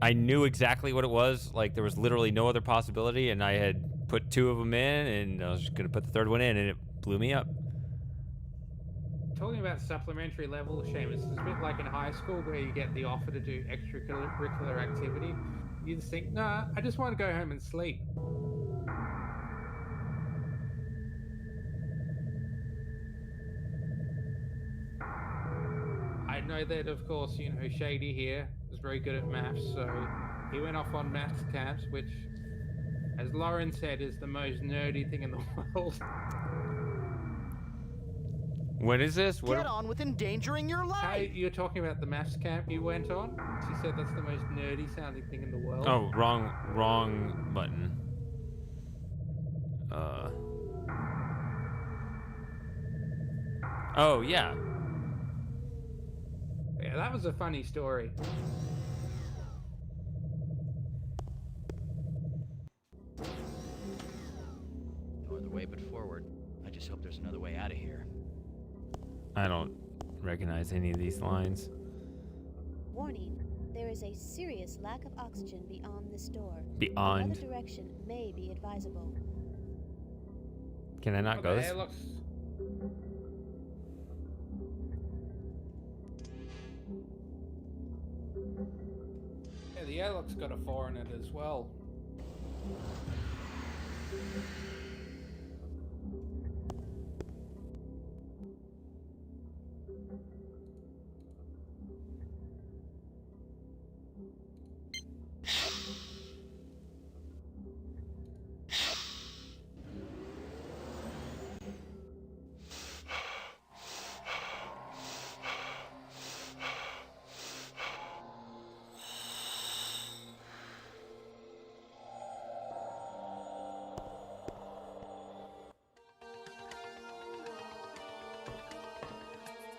Speaker 1: I knew exactly what it was. Like there was literally no other possibility, and I had put 2 of them in, and I was just gonna put the 3rd one in, and it blew me up.
Speaker 2: Talking about supplementary level, Seamus, it's a bit like in high school where you get the offer to do extracurricular activity. You just think, nah, I just want to go home and sleep. I know that, of course, you know, Shady here is very good at maths, so he went off on maths camps, which, as Lauren said, is the most nerdy thing in the world.
Speaker 1: What is this?
Speaker 11: Get on with endangering your life.
Speaker 2: Hey, you're talking about the maths camp you went on? She said that's the most nerdy sounding thing in the world.
Speaker 1: Oh, wrong button. Oh, yeah.
Speaker 2: Yeah, that was a funny story.
Speaker 23: No other way but forward. I just hope there's another way out of here.
Speaker 1: I don't recognize any of these lines.
Speaker 6: Warning, there is a serious lack of oxygen beyond this door.
Speaker 1: Beyond.
Speaker 6: Another direction may be advisable.
Speaker 1: Can I not go this?
Speaker 2: Yeah, the airlock's got a 4 in it as well.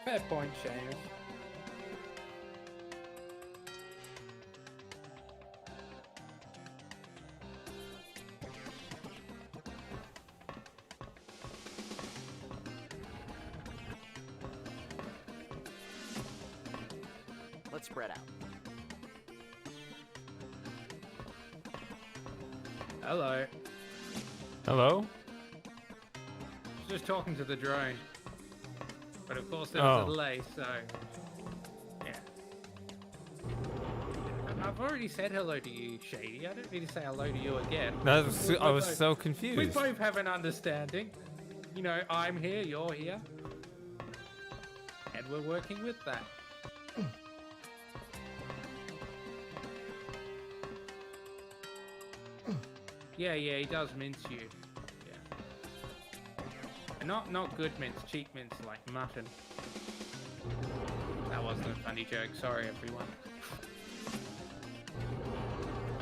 Speaker 2: Fair point, Seamus.
Speaker 11: Let's spread out.
Speaker 2: Hello.
Speaker 1: Hello?
Speaker 2: Just talking to the drone. But of course there was a delay, so yeah. I've already said hello to you, Shady. I don't need to say hello to you again.
Speaker 1: I was so confused.
Speaker 2: We both have an understanding. You know, I'm here, you're here. And we're working with that. Yeah, he does mince you. Not good mints, cheap mints like mutton. That wasn't a funny joke, sorry everyone.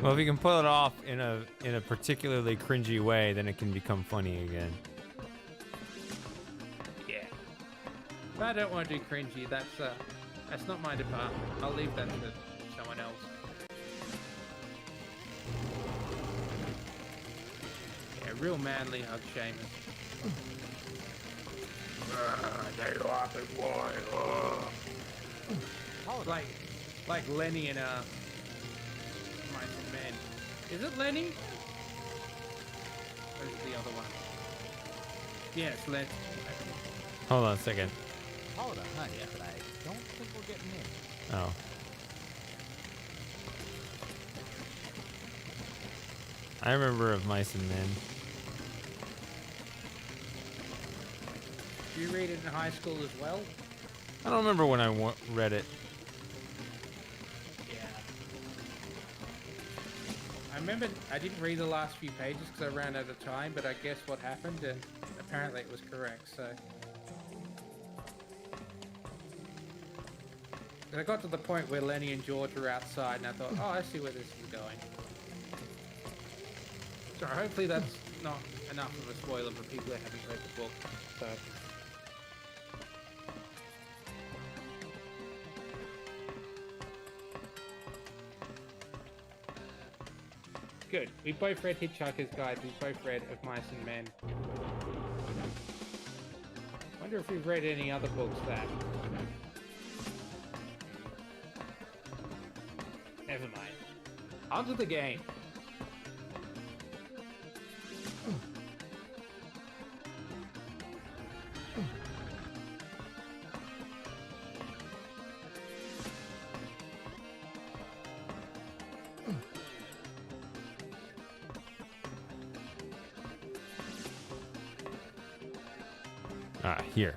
Speaker 1: Well, if you can pull it off in a particularly cringy way, then it can become funny again.
Speaker 2: Yeah. But I don't want to do cringy, that's not my department. I'll leave that to someone else. Yeah, real manly hug, Seamus. They laughing boy. Like Lenny and Mice and Men. Is it Lenny? Or is it the other one? Yeah, it's Lenny.
Speaker 1: Hold on a second.
Speaker 23: Call it a hunch, but I don't think we're getting in.
Speaker 1: Oh. I remember of Mice and Men.
Speaker 2: Did you read it in high school as well?
Speaker 1: I don't remember when I read it.
Speaker 2: Yeah. I remember I didn't read the last few pages because I ran out of time, but I guess what happened, and apparently it was correct, so... I got to the point where Lenny and George were outside, and I thought, oh, I see where this is going. So hopefully that's not enough of a spoiler for people that haven't read the book, so... Good. We both read Hitchhiker's Guide. We both read Of Mice and Men. Wonder if we've read any other books that... Never mind. On to the game.
Speaker 1: Here.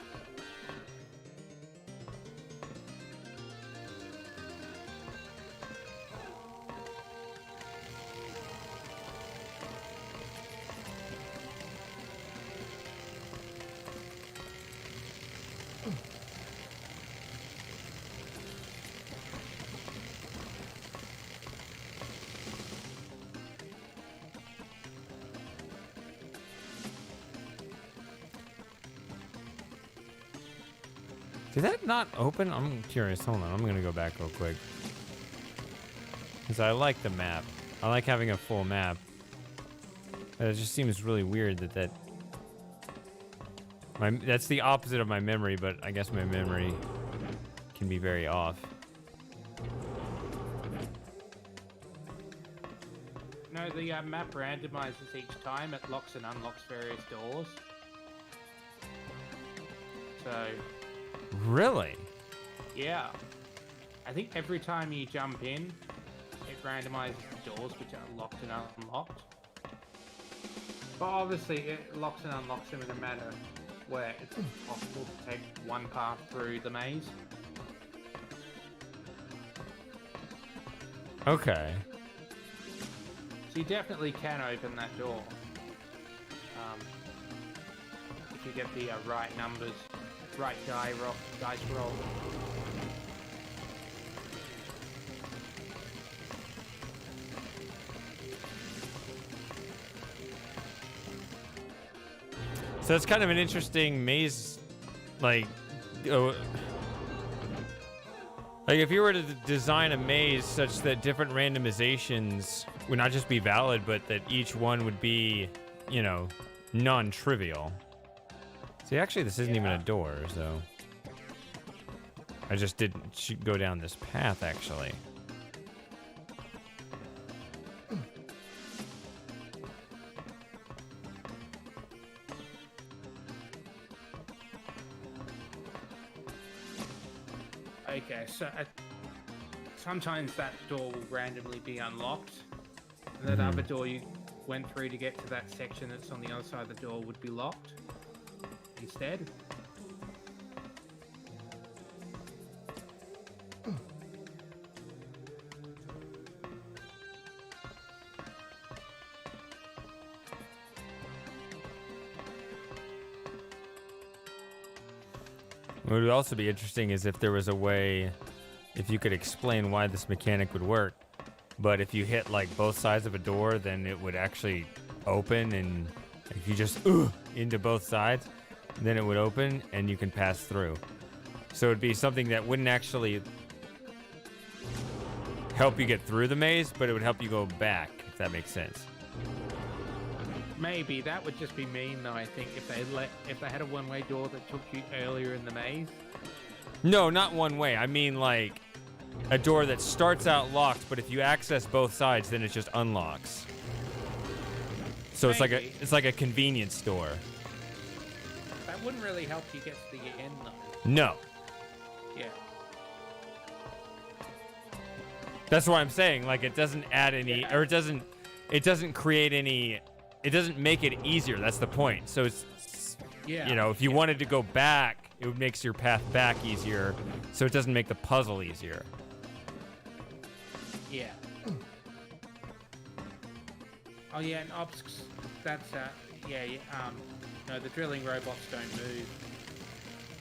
Speaker 1: Did that not open? I'm curious. Hold on. I'm going to go back real quick. Because I like the map. I like having a full map. But it just seems really weird that that's the opposite of my memory, but I guess my memory can be very off.
Speaker 2: No, the map randomizes each time. It locks and unlocks various doors. So...
Speaker 1: Really?
Speaker 2: Yeah. I think every time you jump in, it randomizes the doors which are locked and unlocked. But obviously it locks and unlocks them in a manner where it's possible to take one path through the maze.
Speaker 1: Okay.
Speaker 2: So you definitely can open that door. If you get the right numbers. Right dice roll.
Speaker 1: So it's kind of an interesting maze, like if you were to design a maze such that different randomizations would not just be valid, but that each one would be, you know, non-trivial. See, actually, this isn't even a door, so... I just didn't go down this path, actually.
Speaker 2: Okay, so sometimes that door will randomly be unlocked. And that other door you went through to get to that section that's on the other side of the door would be locked. Instead.
Speaker 1: What would also be interesting is if there was a way, if you could explain why this mechanic would work, but if you hit like both sides of a door, then it would actually open, and if you just into both sides, then it would open and you can pass through. So it'd be something that wouldn't actually help you get through the maze, but it would help you go back, if that makes sense.
Speaker 2: Maybe that would just be mean, though. I think if they had a one-way door that took you earlier in the maze.
Speaker 1: No, not one way. I mean like a door that starts out locked, but if you access both sides, then it just unlocks. So
Speaker 2: Maybe.
Speaker 1: it's like a convenience store.
Speaker 2: That wouldn't really help you get to the end, though.
Speaker 1: No.
Speaker 2: Yeah.
Speaker 1: That's what I'm saying. Like it doesn't add any, or it doesn't create any. It doesn't make it easier. That's the point. So it's, you know, if you wanted to go back, it makes your path back easier. So it doesn't make the puzzle easier.
Speaker 2: Yeah. Oh yeah, and ops. That's no, the drilling robots don't move,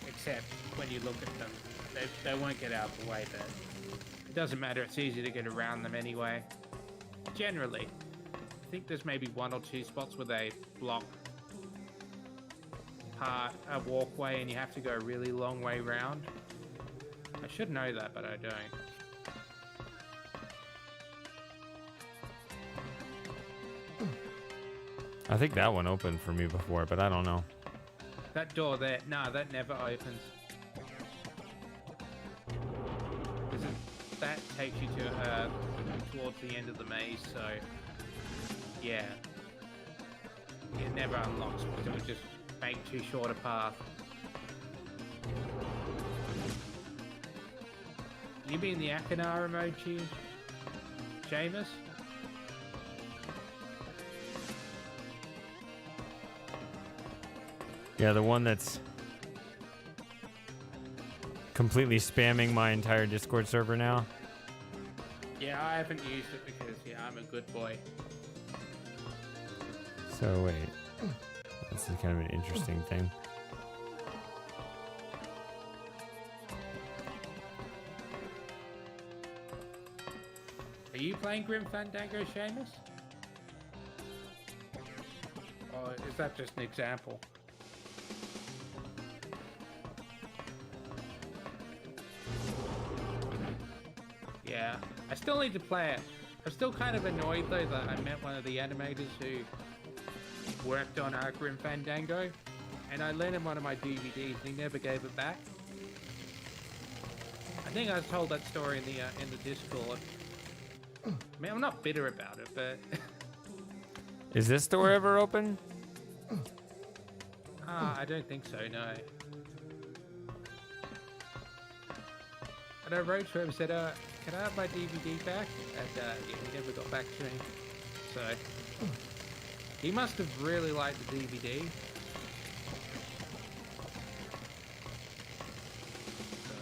Speaker 2: except when you look at them. They won't get out of the way, but it doesn't matter. It's easy to get around them anyway. Generally, I think there's maybe 1 or 2 spots where they block a walkway, and you have to go a really long way round. I should know that, but I don't.
Speaker 1: I think that one opened for me before, but I don't know.
Speaker 2: That door there, no, that never opens. That takes you to towards the end of the maze, so yeah. It never unlocks because it would just make too short a path. You mean the Akinar emoji, Seamus?
Speaker 1: Yeah, the one that's completely spamming my entire Discord server now.
Speaker 2: Yeah, I haven't used it because, yeah, I'm a good boy.
Speaker 1: So wait, this is kind of an interesting thing.
Speaker 2: Are you playing Grim Fandango, Seamus? Or is that just an example? Yeah, I still need to play it. I'm still kind of annoyed though that I met one of the animators who worked on our Grim Fandango, and I lent him one of my DVDs and he never gave it back. I think I told that story in the Discord. I mean, I'm not bitter about it, but
Speaker 1: Is this door ever open?
Speaker 2: I don't think so, no. And I wrote to him and said, can I have my DVD back? And yeah, he never got back to me. So he must have really liked the DVD. So,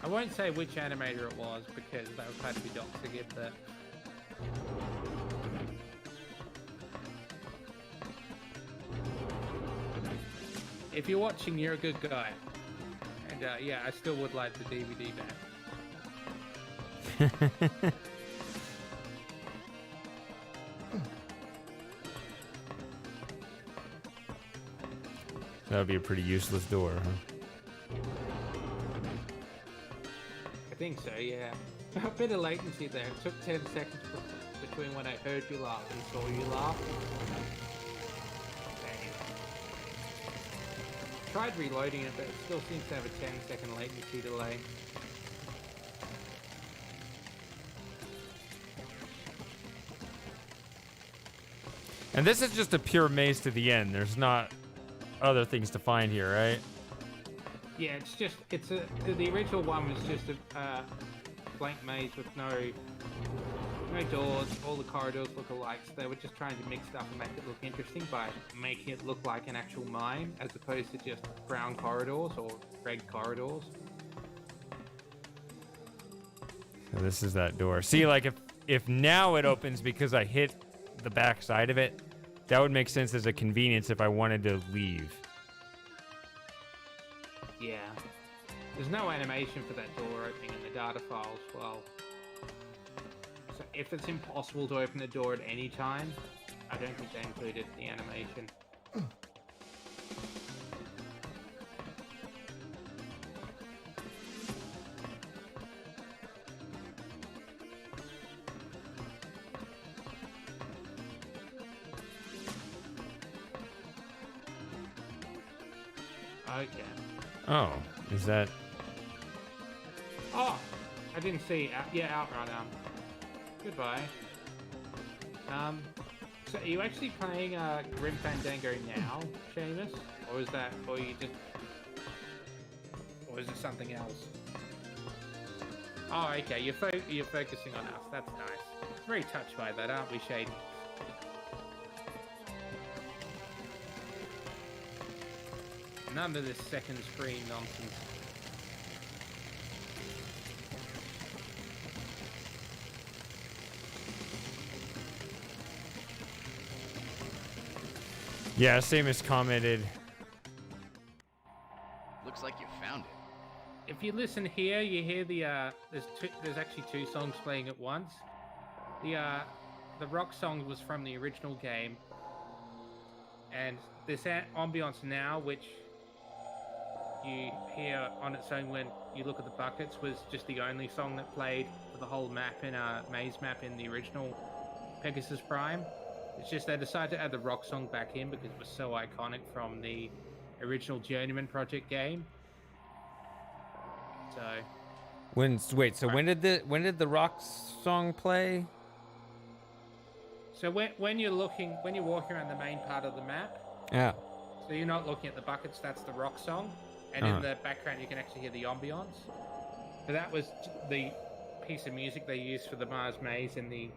Speaker 2: I won't say which animator it was because that would kind of be doxing it, but if you're watching, you're a good guy. And yeah, I still would like the DVD back.
Speaker 1: That would be a pretty useless door, huh?
Speaker 2: I think so, yeah. A bit of latency there. It took 10 seconds between when I heard you laugh and saw you laugh. Anyway. Tried reloading it, but it still seems to have a 10-second latency delay.
Speaker 1: And this is just a pure maze to the end. There's not other things to find here, right?
Speaker 2: Yeah, the original one was just a blank maze with no doors. All the corridors look alike. So they were just trying to mix stuff and make it look interesting by making it look like an actual mine as opposed to just brown corridors or red corridors.
Speaker 1: So this is that door. See, like if now it opens because I hit the back side of it, that would make sense as a convenience if I wanted to leave.
Speaker 2: Yeah. There's no animation for that door opening in the data files. Well, so if it's impossible to open the door at any time, I don't think they included the animation. Okay.
Speaker 1: Oh, is that...
Speaker 2: Oh, I didn't see. Yeah, Outrun. Goodbye. So are you actually playing Grim Fandango now, Seamus? Or is it something else? Oh, okay. You're focusing on us. That's nice. Very touched by that, aren't we, Shady? None of this second screen nonsense.
Speaker 1: Yeah, Samus commented.
Speaker 11: Looks like you found it.
Speaker 2: If you listen here, you hear the there's actually two songs playing at once. The rock song was from the original game, and this ambiance now, which you hear on its own when you look at the buckets, was just the only song that played for the whole map in maze map in the original Pegasus Prime. It's just they decided to add the rock song back in because it was so iconic from the original Journeyman project game. So
Speaker 1: When did the rock song play?
Speaker 2: So when you're walking around the main part of the map,
Speaker 1: Yeah.
Speaker 2: so you're not looking at the buckets, that's the rock song, and in the background you can actually hear the ambiance. So that was the piece of music they used for the Mars Maze in the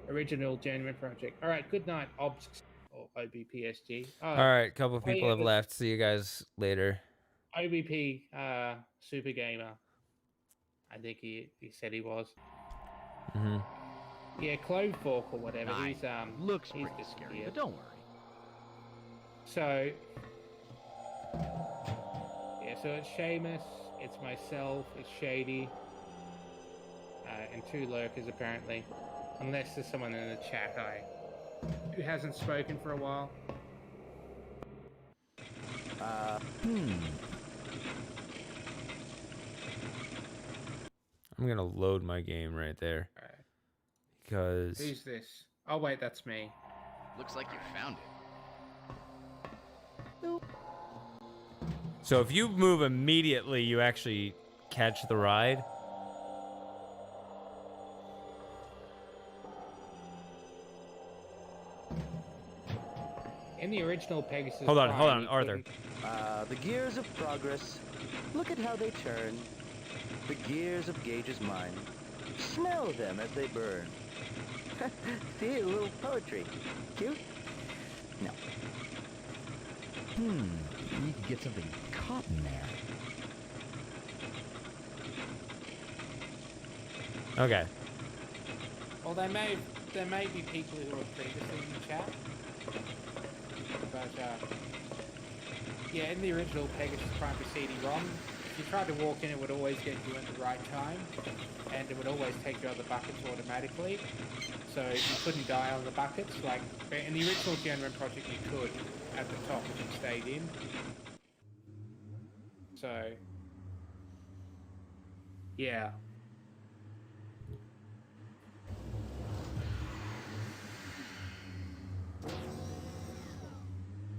Speaker 2: original Journeyman project. All right, good night, OBS or OBPSG.
Speaker 1: All right, a couple people have left. See you guys later.
Speaker 2: OBP Super Gamer. I think he said he was.
Speaker 1: Mm-hmm.
Speaker 2: Yeah, Clovefork or whatever.
Speaker 11: Nice.
Speaker 2: He's
Speaker 11: Looks
Speaker 2: he's
Speaker 11: pretty scary,
Speaker 2: disappeared.
Speaker 11: but don't worry.
Speaker 2: So yeah, so it's Seamus, it's myself, it's Shady, and two lurkers apparently. Unless there's someone in the chat who hasn't spoken for a while.
Speaker 1: I'm gonna load my game right there.
Speaker 2: All right.
Speaker 1: Because
Speaker 2: Who's this? Oh wait, that's me.
Speaker 11: Looks like you found it.
Speaker 1: so if you move immediately, you actually catch the ride.
Speaker 2: In the original Pegasus.
Speaker 1: Hold on,
Speaker 2: Prime,
Speaker 1: Arthur.
Speaker 11: The gears of progress. Look at how they turn. The gears of Gage's mind. Smell them as they burn. See, a little poetry. Cute? No.
Speaker 23: You could get something caught in there.
Speaker 1: Okay.
Speaker 2: Well, there may be people who were previously in the chat, but yeah, in the original Pegasus Prime CD-ROM, if you tried to walk in, it would always get you in the right time, and it would always take you out of the buckets automatically, so you couldn't die on the buckets. Like in the original Journeyman project, you could at the top if you stayed in. So yeah.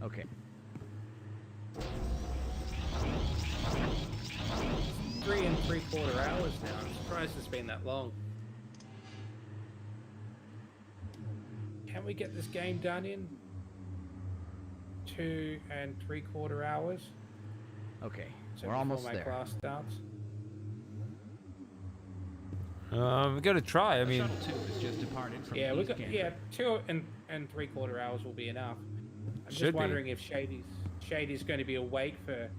Speaker 23: Okay.
Speaker 2: 3 3/4 hours now. I'm surprised it's been that long. Can we get this game done in 2 3/4 hours?
Speaker 23: Okay,
Speaker 2: So
Speaker 23: we're almost
Speaker 2: before my
Speaker 23: there.
Speaker 2: class starts.
Speaker 1: We gotta try. I mean,
Speaker 17: Shuttle 2 has just departed from
Speaker 2: Yeah, we
Speaker 17: East
Speaker 2: got
Speaker 17: Gantry.
Speaker 2: 2 and 3/4 hours will be enough. I'm
Speaker 1: Should
Speaker 2: just
Speaker 1: be.
Speaker 2: wondering if Shady's going to be awake for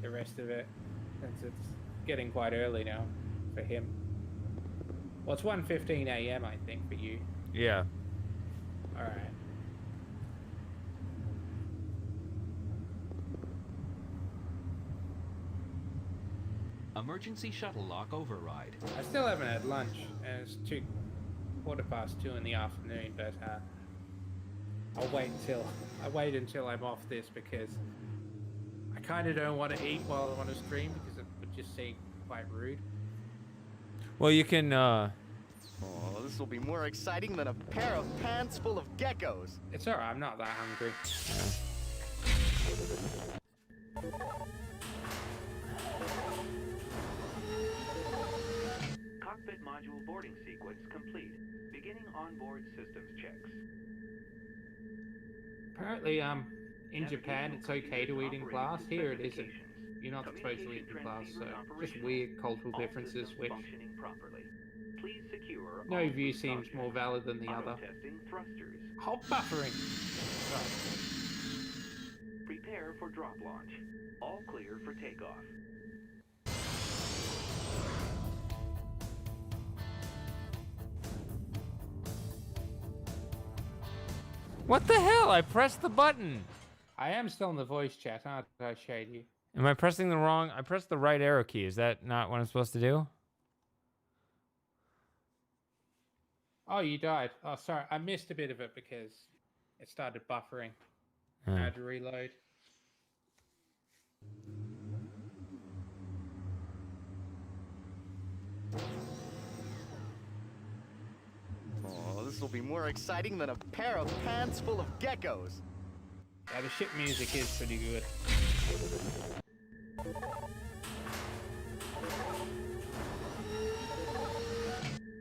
Speaker 2: the rest of it, since it's getting quite early now for him. Well, it's 1:15 a.m. I think for you.
Speaker 1: yeah.
Speaker 2: All right.
Speaker 17: Emergency shuttle lock override.
Speaker 2: I still haven't had lunch, and it's 2:15 in the afternoon. But I'll wait until I'm off this because I kind of don't want to eat while I'm on a stream because it would just seem quite rude.
Speaker 1: Well, you can.
Speaker 11: Oh, this will be more exciting than a pair of pants full of geckos.
Speaker 2: It's alright. I'm not that hungry.
Speaker 5: Cockpit module boarding sequence complete. Beginning onboard systems checks.
Speaker 2: Apparently, in Japan, it's okay to eat in class. Here, it isn't. You're not supposed to eat in class, so just weird cultural differences, which no view seems more valid than the other. Hot buffering! Sorry.
Speaker 5: Prepare for drop launch. All clear for takeoff.
Speaker 1: What the hell? I pressed the button.
Speaker 2: I am still in the voice chat, aren't I, Shady?
Speaker 1: Am I pressing the wrong? I pressed the right arrow key. Is that not what I'm supposed to do?
Speaker 2: Oh, you died. Oh, sorry. I missed a bit of it because it started buffering. I had to reload.
Speaker 11: Oh, this will be more exciting than a pair of pants full of geckos.
Speaker 2: Yeah, the ship music is pretty good.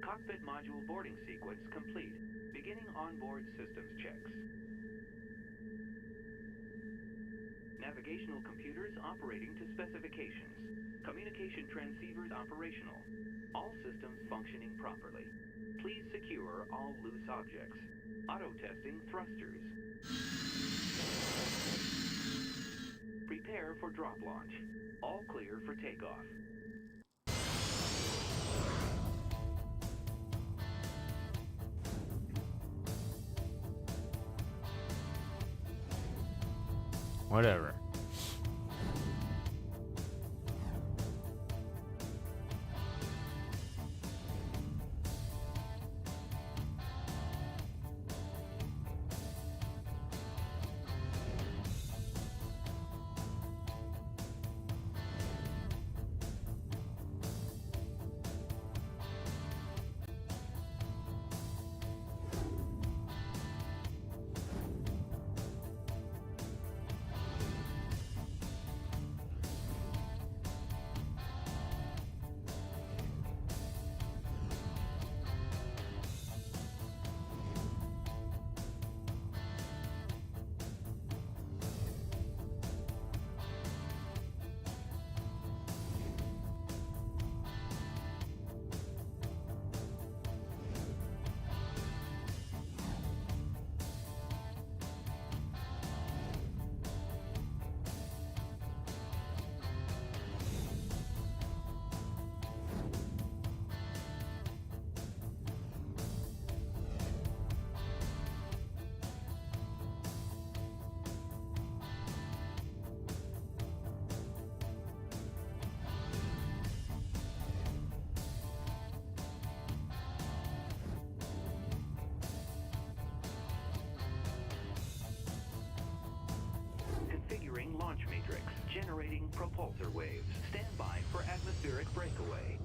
Speaker 5: Cockpit module boarding sequence complete. Beginning onboard systems checks. Navigational computers operating to specifications. Communication transceivers operational. All systems functioning properly. Please secure all loose objects. Auto-testing thrusters. Prepare for drop launch. All clear for takeoff.
Speaker 1: Whatever.
Speaker 5: Configuring launch matrix. Generating propulsor waves. Stand by for atmospheric breakaway.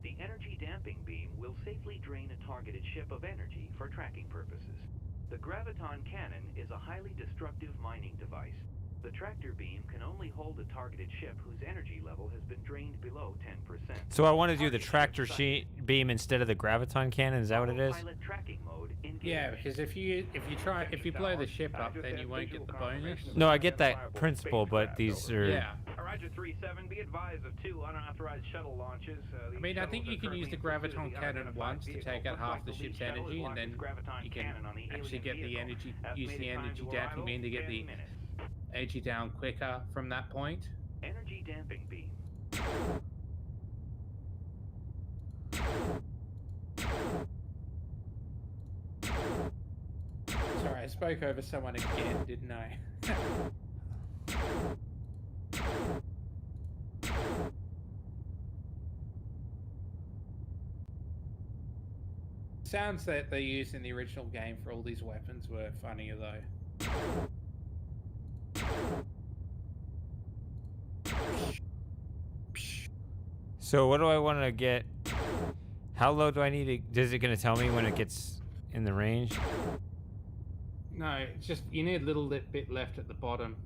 Speaker 5: The energy damping beam will safely drain a targeted ship of energy for tracking purposes. The graviton cannon is a highly destructive mining device. The tractor beam can only hold a targeted ship whose energy level has been drained below 10%.
Speaker 1: So I want to do the tractor beam instead of the graviton cannon. Is that what it is?
Speaker 5: Pilot tracking mode engaged.
Speaker 2: Yeah, because if you blow the ship up, then you won't get the bonus.
Speaker 1: No, I get that principle, but these are.
Speaker 2: Yeah.
Speaker 5: Roger 37, be advised of 2 unauthorized shuttle launches.
Speaker 2: I mean, I think you can use the graviton cannon once to take out half the ship's energy, and then you can actually get the energy, use the energy damping beam to get the energy down quicker from that point.
Speaker 5: Energy damping beam.
Speaker 2: Sorry, I spoke over someone again, didn't I? Sounds that they used in the original game for all these weapons were funnier though.
Speaker 1: So what do I want to get? How low do I need to? Is it going to tell me when it gets in the range?
Speaker 2: No, it's just you need a little bit left at the bottom.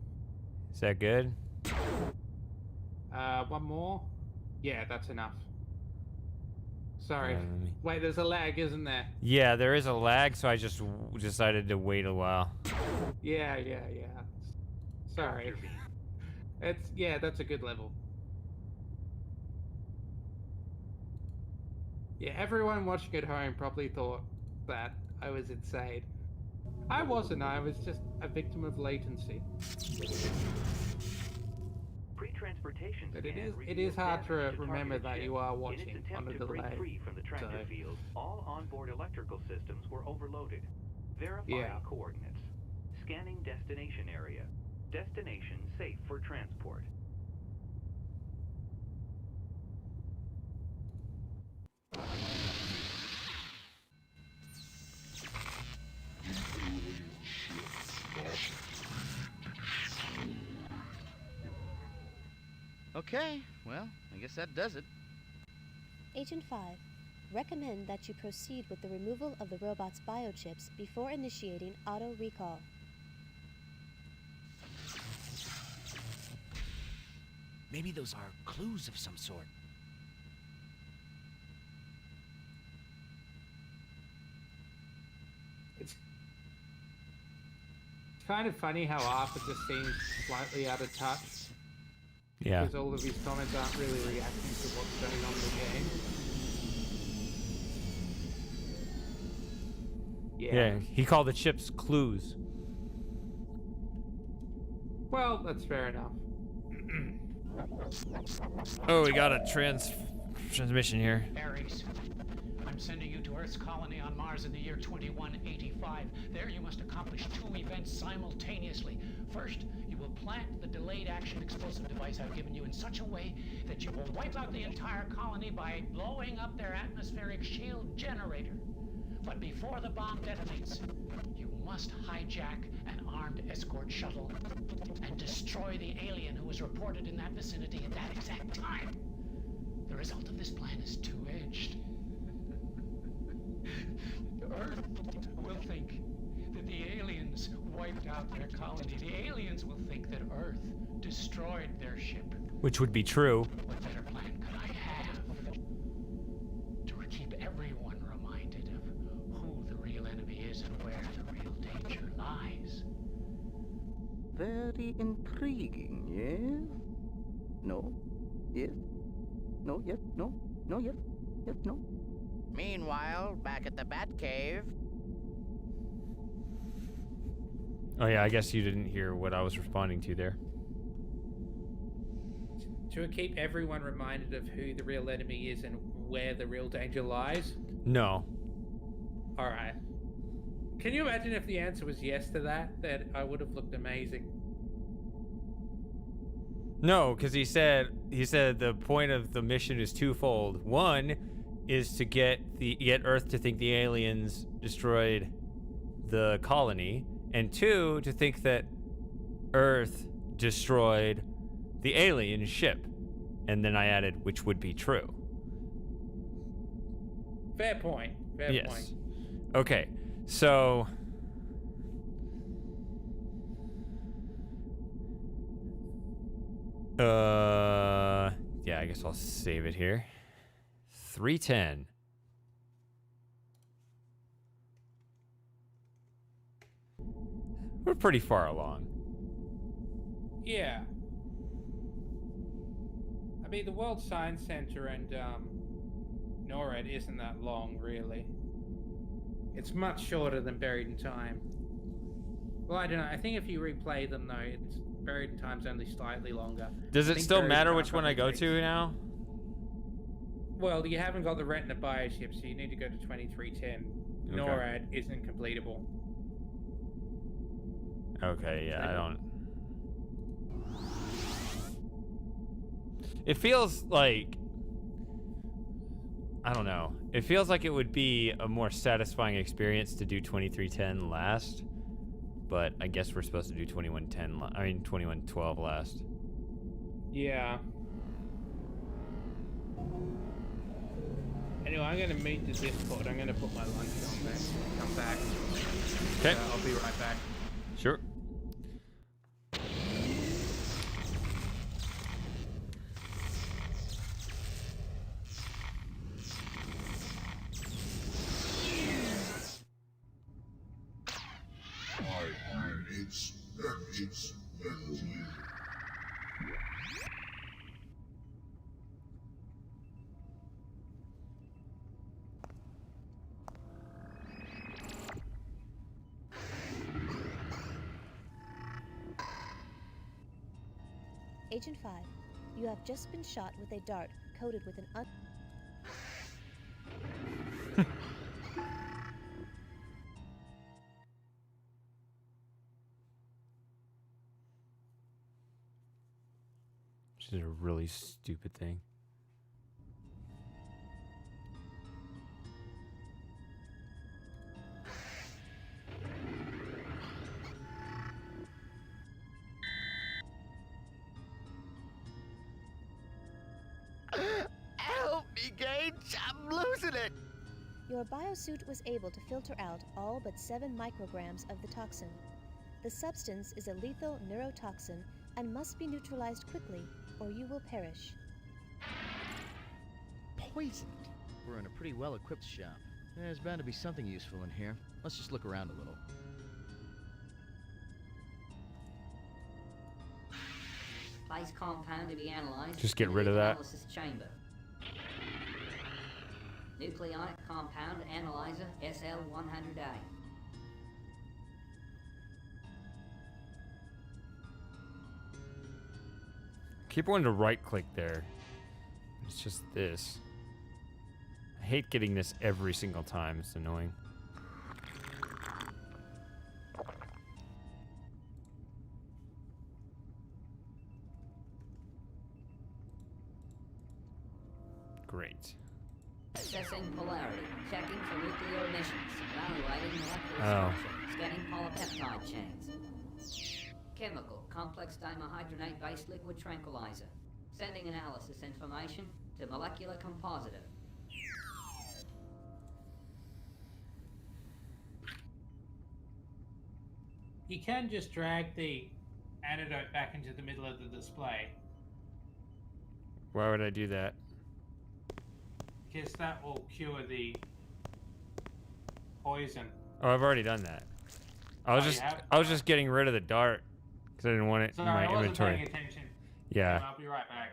Speaker 1: Is that good?
Speaker 2: One more? Yeah, that's enough. Sorry. Wait, there's a lag, isn't there?
Speaker 1: Yeah, there is a lag, so I just decided to wait a while.
Speaker 2: Yeah. Sorry. That's a good level. Yeah, everyone watching at home probably thought that I was insane. I wasn't, I was just a victim of latency.
Speaker 5: Pre-transportation
Speaker 2: But
Speaker 5: scan
Speaker 2: it is
Speaker 5: reveals
Speaker 2: hard to
Speaker 5: damage
Speaker 2: remember
Speaker 5: targeted
Speaker 2: that
Speaker 5: ship.
Speaker 2: you are
Speaker 5: In
Speaker 2: watching
Speaker 5: its
Speaker 2: on
Speaker 5: attempt
Speaker 2: a
Speaker 5: to break
Speaker 2: delay.
Speaker 5: free from the tractor field, all onboard electrical systems were overloaded. Verifying coordinates. Scanning destination area. Destination safe for transport.
Speaker 23: Okay, well, I guess that does it.
Speaker 6: Agent 5, recommend that you proceed with the removal of the robot's biochips before initiating auto recall.
Speaker 14: Maybe those are clues of some sort.
Speaker 2: It's kind of funny how Arthur just seems slightly out of touch.
Speaker 1: Yeah.
Speaker 2: Because all of his comments aren't really reacting to what's going on in the game.
Speaker 1: Yeah, he called the chips clues.
Speaker 2: Well, that's fair enough.
Speaker 1: Oh, we got a transmission here.
Speaker 10: Ares, I'm sending you to Earth's colony on Mars in the year 2185. There you must accomplish 2 events simultaneously. First, you will plant the delayed action explosive device I've given you in such a way that you will wipe out the entire colony by blowing up their atmospheric shield generator. But before the bomb detonates, you must hijack an armed escort shuttle and destroy the alien who was reported in that vicinity at that exact time. The result of this plan is two-edged. Earth will think that the aliens wiped out their colony. The aliens will think that Earth destroyed their ship.
Speaker 1: Which would be true.
Speaker 10: What better plan could I have to keep everyone reminded of who the real enemy is and where the real danger lies?
Speaker 11: Very intriguing, yes? No? Yes? No, yes, no? No, yes? Yes, no?
Speaker 15: Meanwhile, back at the Batcave.
Speaker 1: Oh yeah, I guess you didn't hear what I was responding to there.
Speaker 2: To keep everyone reminded of who the real enemy is and where the real danger lies?
Speaker 1: No.
Speaker 2: Alright. Can you imagine if the answer was yes to that? That I would have looked amazing.
Speaker 1: No, because he said the point of the mission is twofold. One is to get Earth to think the aliens destroyed the colony, and two, to think that Earth destroyed the alien ship. And then I added, which would be true.
Speaker 2: Fair point. Fair point.
Speaker 1: Okay, so yeah, I guess I'll save it here. 310. We're pretty far along.
Speaker 2: Yeah. I mean, the World Science Center and NORAD isn't that long, really. It's much shorter than Buried in Time. Well, I don't know. I think if you replay them, though, it's Buried in Time's only slightly longer.
Speaker 1: Does it still matter which one I go to now?
Speaker 2: Well, you haven't got the Retina bioship, so you need to go to 2310.
Speaker 1: Okay.
Speaker 2: NORAD isn't completable.
Speaker 1: Okay, yeah, I don't... It feels like... I don't know. It feels like it would be a more satisfying experience to do 2310 last. But I guess we're supposed to do 2112 last.
Speaker 2: Yeah. Anyway, I'm going to meet the Discord. I'm going to put my lunch on there. Come back.
Speaker 1: Okay.
Speaker 2: I'll be right back.
Speaker 1: Sure.
Speaker 6: Agent 5, you have just been shot with a dart coated with an
Speaker 1: Which is a really stupid thing.
Speaker 11: Help me, Gage! I'm losing it!
Speaker 6: Your biosuit was able to filter out all but 7 micrograms of the toxin. The substance is a lethal neurotoxin and must be neutralized quickly, or you will perish.
Speaker 23: Poisoned? We're in a pretty well-equipped shop. There's bound to be something useful in here. Let's just look around a little.
Speaker 13: Place compound to be analyzed.
Speaker 1: Just get
Speaker 13: in
Speaker 1: rid
Speaker 13: the
Speaker 1: of that.
Speaker 13: Analysis chamber. Nucleonic compound analyzer SL100A.
Speaker 1: Keep wanting to right click there. It's just this. I hate getting this every single time. It's annoying. Great.
Speaker 13: Assessing polarity. Checking for nuclear emissions. Evaluating molecular structure. Scanning polypeptide chains. Chemical. Complex dihydrogenate-based liquid tranquilizer. Sending analysis information to molecular compositor.
Speaker 2: You can just drag the antidote back into the middle of the display,
Speaker 1: Why would I do that?
Speaker 2: because that will cure the poison.
Speaker 1: Oh, I've already done that. I was
Speaker 2: Oh, you
Speaker 1: just
Speaker 2: have?
Speaker 1: I was just getting rid of the dart because I didn't want it
Speaker 2: Sorry,
Speaker 1: in my
Speaker 2: I wasn't
Speaker 1: inventory.
Speaker 2: paying attention.
Speaker 1: Yeah.
Speaker 2: I'll be right back.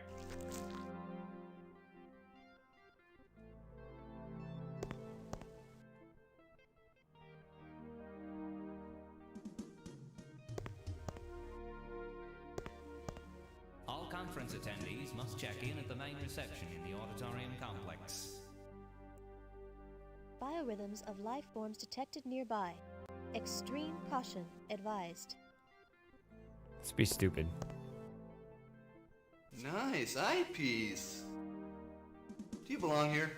Speaker 17: All conference attendees must check in at the main reception in the auditorium complex.
Speaker 6: Biorhythms of life forms detected nearby. Extreme caution advised.
Speaker 1: Let's be stupid.
Speaker 9: Nice eyepiece. Do you belong here?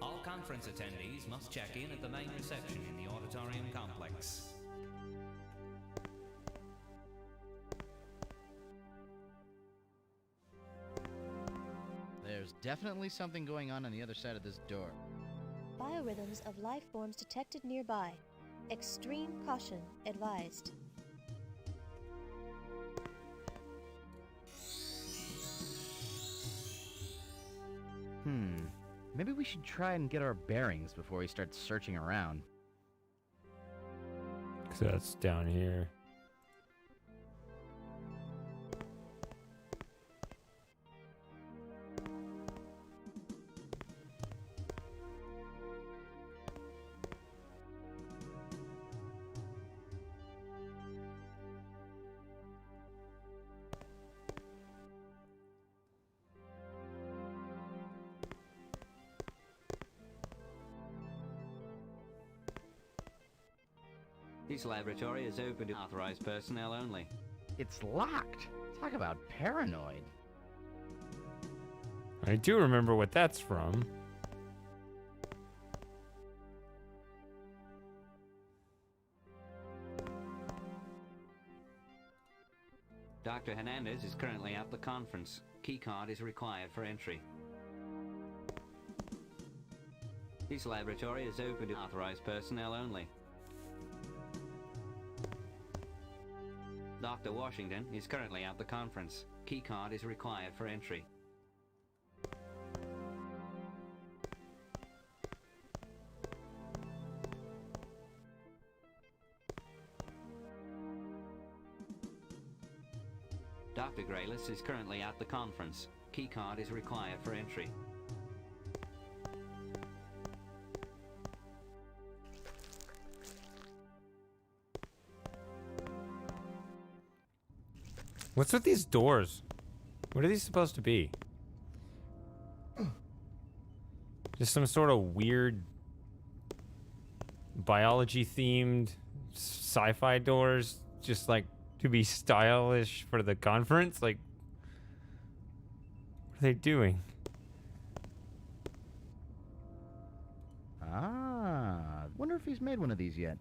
Speaker 17: All conference attendees must check in at the main reception in the auditorium complex.
Speaker 23: There's definitely something going on the other side of this door.
Speaker 6: Biorhythms of life forms detected nearby. Extreme caution advised.
Speaker 23: Maybe we should try and get our bearings before we start searching around.
Speaker 1: So that's down here.
Speaker 12: This laboratory is open to authorized personnel only.
Speaker 23: It's locked. Talk about paranoid.
Speaker 1: I do remember what that's from.
Speaker 12: Dr. Hernandez is currently at the conference. Keycard is required for entry. This laboratory is open to authorized personnel only. Dr. Washington is currently at the conference. Keycard is required for entry. Dr. Grayless is currently at the conference. Keycard is required for entry.
Speaker 1: What's with these doors? What are these supposed to be? Just some sort of weird biology-themed sci-fi doors, just like to be stylish for the conference? Like, what are they doing?
Speaker 23: Ah, wonder if he's made one of these yet.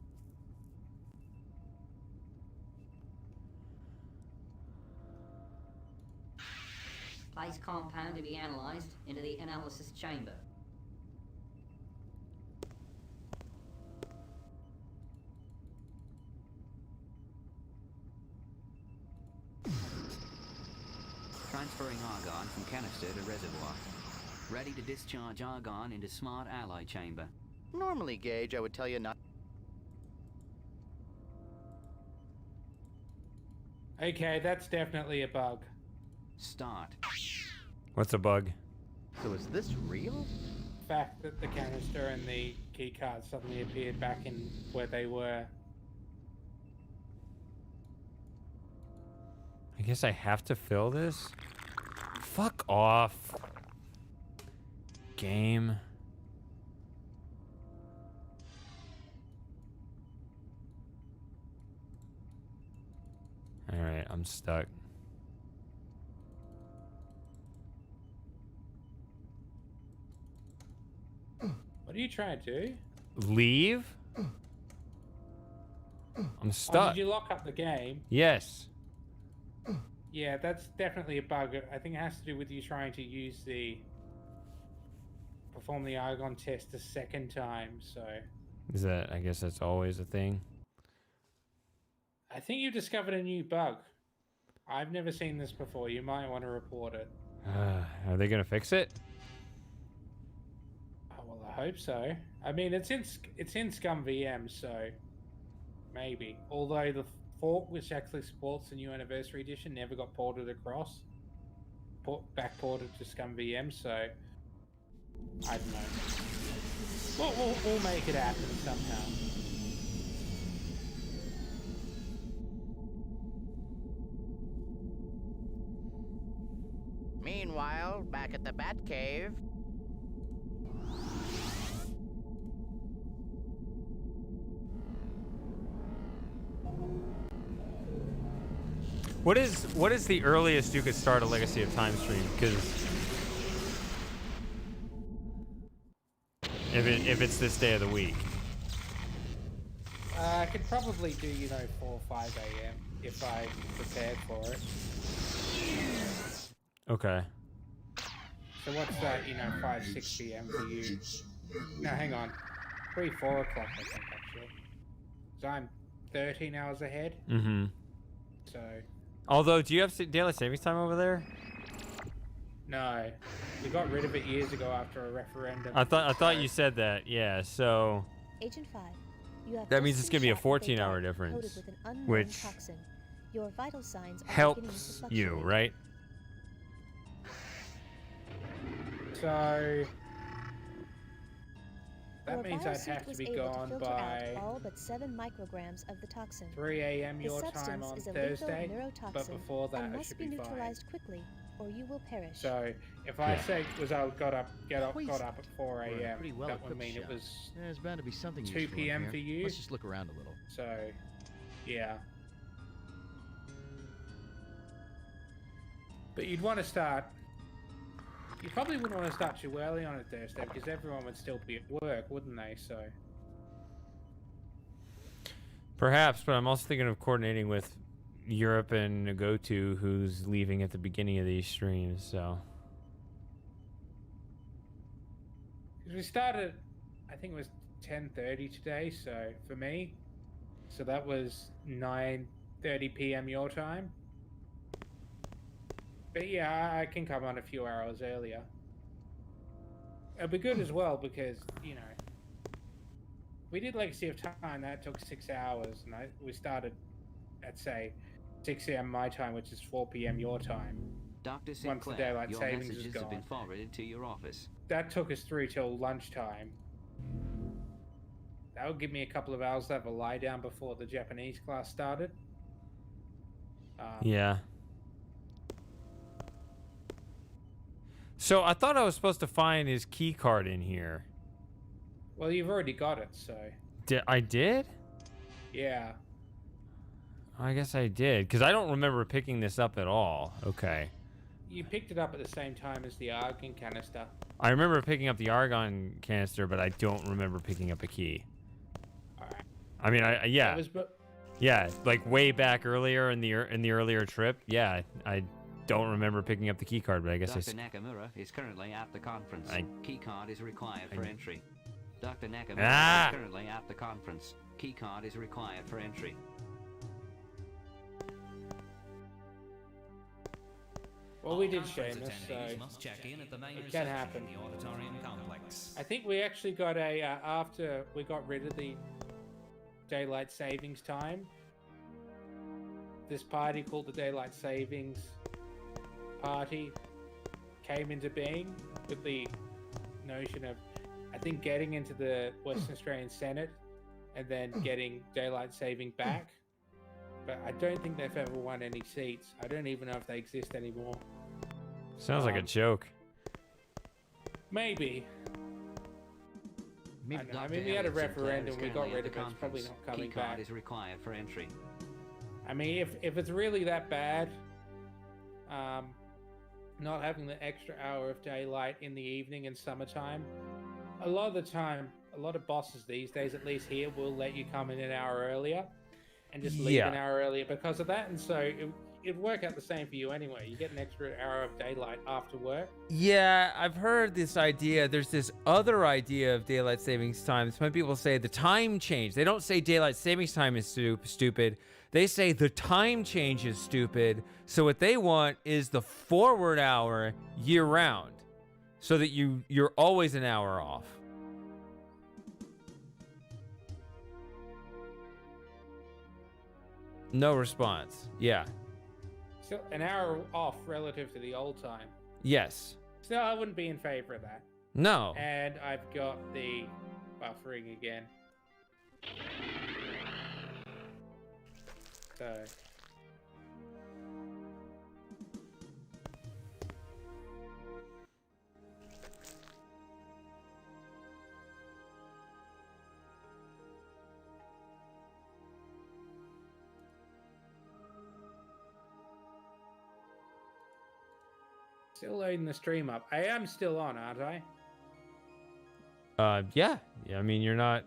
Speaker 13: Place compound to be analysed into the analysis chamber.
Speaker 12: Transferring argon from canister to reservoir. Ready to discharge argon into smart alloy chamber.
Speaker 11: Normally, Gage, I would tell you not.
Speaker 2: Okay, that's definitely a bug.
Speaker 12: Start.
Speaker 1: What's a bug?
Speaker 23: So is this real?
Speaker 2: The fact that the canister and the keycard suddenly appeared back in where they were.
Speaker 1: I guess I have to fill this? Fuck off. Game. Alright, I'm stuck.
Speaker 2: What are you trying to do?
Speaker 1: Leave? I'm
Speaker 2: Oh,
Speaker 1: stuck.
Speaker 2: did you lock up the game?
Speaker 1: Yes.
Speaker 2: Yeah, that's definitely a bug. I think it has to do with you trying to use perform the argon test a second time, so.
Speaker 1: Is that, I guess that's always a thing.
Speaker 2: I think you discovered a new bug. I've never seen this before. You might want to report it.
Speaker 1: Are they gonna fix it?
Speaker 2: Oh, well, I hope so. I mean, it's in Scum VM, so maybe. Although the fork, which actually supports the new Anniversary Edition, never got ported across. Back ported to Scum VM, so I don't know. We'll make it happen somehow.
Speaker 15: Meanwhile, back at the Batcave.
Speaker 1: What is the earliest you could start a Legacy of Time stream? Because if it's this day of the week,
Speaker 2: I could probably do 4 or 5 a.m. if I prepared for it.
Speaker 1: okay.
Speaker 2: So what's that? 5, 6 p.m. for you? No, hang on. 3, 4 o'clock, I think actually. So I'm 13 hours ahead.
Speaker 1: Mm-hmm.
Speaker 2: So.
Speaker 1: Although, do you have daylight savings time over there?
Speaker 2: No, you got rid of it years ago after a referendum.
Speaker 1: I thought you said that. Yeah. So.
Speaker 6: Agent 5, you have
Speaker 1: that means it's gonna be a 14-hour difference, which
Speaker 6: toxin. Your vital signs are
Speaker 1: helps you, right?
Speaker 2: So that means I'd have to be gone by
Speaker 6: all but 7 micrograms of the toxin.
Speaker 2: 3 a.m. your time on Thursday, but before that I should be fine.
Speaker 6: Neutralized quickly, or you will perish.
Speaker 2: So if I say I got up at 4 a.m., that would mean it was
Speaker 23: there's bound to be something
Speaker 2: 2 p.m. for you.
Speaker 23: Let's just look around a little.
Speaker 2: So, yeah. But you'd want to start. You probably wouldn't want to start too early on a Thursday because everyone would still be at work, wouldn't they? So.
Speaker 1: Perhaps, but I'm also thinking of coordinating with Europe and Nagotu, who's leaving at the beginning of these streams. So.
Speaker 2: Because we started I think it was 10:30 today. So for me, so that was 9:30 p.m. your time. But yeah, I can come on a few hours earlier. It'll be good as well because, you know, we did Legacy of Time. That took 6 hours, and we started at, say, 6 a.m. my time, which is 4 p.m. your time.
Speaker 17: Dr.
Speaker 2: Once the
Speaker 17: Sinclair,
Speaker 2: daylight
Speaker 17: your
Speaker 2: savings is
Speaker 17: messages have been
Speaker 2: gone.
Speaker 17: forwarded to your office.
Speaker 2: That took us through till lunchtime. That would give me a couple of hours to have a lie down before the Japanese class started.
Speaker 1: Yeah. So I thought I was supposed to find his key card in here.
Speaker 2: Well, you've already got it, so...
Speaker 1: I did?
Speaker 2: Yeah.
Speaker 1: I guess I did, because I don't remember picking this up at all. Okay.
Speaker 2: You picked it up at the same time as the argon canister.
Speaker 1: I remember picking up the argon canister, but I don't remember picking up a key.
Speaker 2: Alright.
Speaker 1: I mean, yeah. Yeah, like way back earlier in the earlier trip. Yeah, I don't remember picking up the key card, but I guess
Speaker 12: Dr. Nakamura is currently at the conference. Key card is required for entry. Dr. Nakamura is currently at the conference. Key card is required for entry.
Speaker 2: Well, we did Seamus, so
Speaker 18: must check in at the main
Speaker 2: it can
Speaker 18: reception
Speaker 2: happen.
Speaker 18: in the auditorium complex.
Speaker 2: I think we actually got a, after we got rid of the daylight savings time, this party called the Daylight Savings Party came into being with the notion of, I think, getting into the Western Australian Senate and then getting daylight saving back. But I don't think they've ever won any seats. I don't even know if they exist anymore.
Speaker 1: Sounds like a joke.
Speaker 2: Maybe. I mean, we had a referendum, we got rid of it. It's probably not coming
Speaker 12: Key card
Speaker 2: back.
Speaker 12: is required for entry.
Speaker 2: I mean, if it's really that bad, not having the extra hour of daylight in the evening and summertime, a lot of the time, a lot of bosses these days, at least here, will let you come in an hour earlier and just leave an hour earlier because of that. And so it'd work out the same for you anyway. You get an extra hour of daylight after work.
Speaker 1: Yeah, I've heard this idea. There's this other idea of daylight savings time. Some people say the time change. They don't say daylight savings time is stupid. They say the time change is stupid. So what they want is the forward hour year round, so that you're always an hour off. No response. Yeah.
Speaker 2: Still an hour off relative to the old time.
Speaker 1: Yes.
Speaker 2: Still, I wouldn't be in favor of that.
Speaker 1: No.
Speaker 2: And I've got the buffering again. So. Still loading the stream up. I am still on, aren't I?
Speaker 1: Yeah. I mean, you don't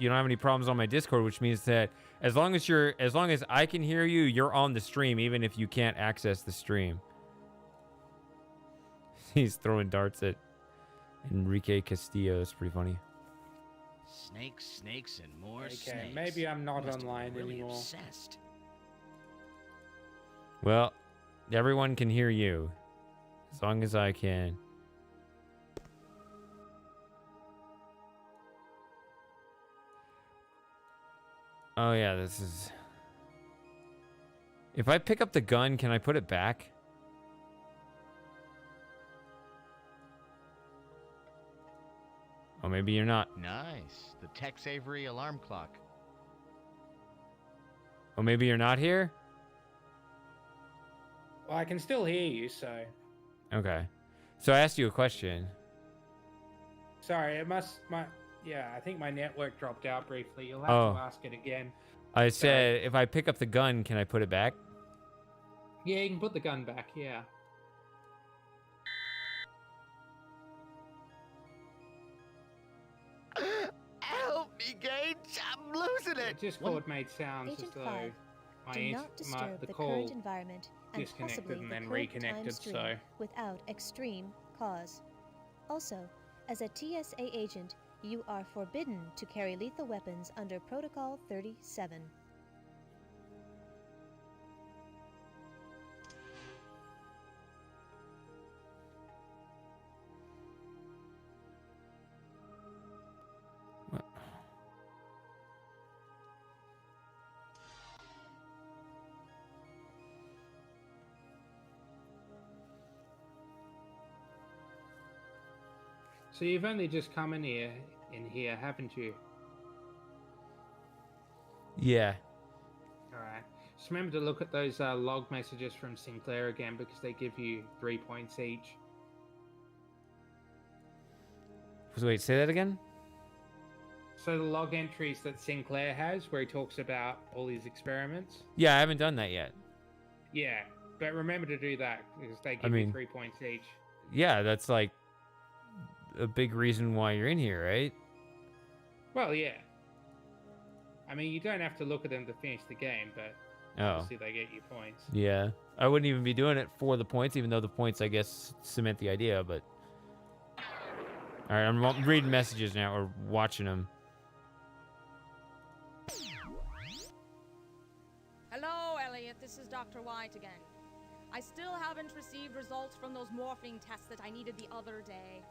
Speaker 1: have any problems on my Discord, which means that as long as I can hear you, you're on the stream, even if you can't access the stream. He's throwing darts at Enrique Castillo. It's pretty funny.
Speaker 14: Snakes, snakes, and more
Speaker 2: Okay,
Speaker 14: snakes.
Speaker 2: maybe I'm not
Speaker 14: Must have
Speaker 2: online
Speaker 14: been really
Speaker 2: anymore.
Speaker 14: Obsessed.
Speaker 1: Well, everyone can hear you, as long as I can. Oh yeah, this is... If I pick up the gun, can I put it back? Oh, maybe you're not.
Speaker 23: Nice. The Tex Avery alarm clock.
Speaker 1: Oh, maybe you're not here?
Speaker 2: Well, I can still hear you, so...
Speaker 1: Okay. So I asked you a question.
Speaker 2: Sorry, it must... Yeah, I think my network dropped out briefly. You'll have to ask it again.
Speaker 1: I said, if I pick up the gun, can I put it back?
Speaker 2: Yeah, you can put the gun back, yeah.
Speaker 11: Help me, Gage! I'm losing it!
Speaker 2: Discord made sounds
Speaker 6: Agent
Speaker 2: as though
Speaker 6: 5, do not disturb the
Speaker 2: call
Speaker 6: current environment and
Speaker 2: disconnected
Speaker 6: possibly
Speaker 2: and
Speaker 6: the
Speaker 2: then
Speaker 6: current
Speaker 2: reconnected,
Speaker 6: time stream
Speaker 2: so...
Speaker 6: without extreme cause. Also, As a TSA agent, you are forbidden to carry lethal weapons under Protocol 37.
Speaker 2: So you've only just come in here, haven't you?
Speaker 1: Yeah.
Speaker 2: All right. Just remember to look at those log messages from Sinclair again, because they give you 3 points each.
Speaker 1: Wait, say that again?
Speaker 2: So the log entries that Sinclair has, where he talks about all his experiments.
Speaker 1: Yeah, I haven't done that yet.
Speaker 2: Yeah, but remember to do that, because they give you 3 points each.
Speaker 1: Yeah, that's like a big reason why you're in here, right?
Speaker 2: Well, yeah. I mean, you don't have to look at them to finish the game, but obviously they get you points.
Speaker 1: Yeah. I wouldn't even be doing it for the points, even though the points, I guess, cement the idea, but... Alright, I'm reading messages now, or watching them.
Speaker 8: Hello, Elliot. This is Dr. White again. I still haven't received results from those morphing tests that I needed the other day.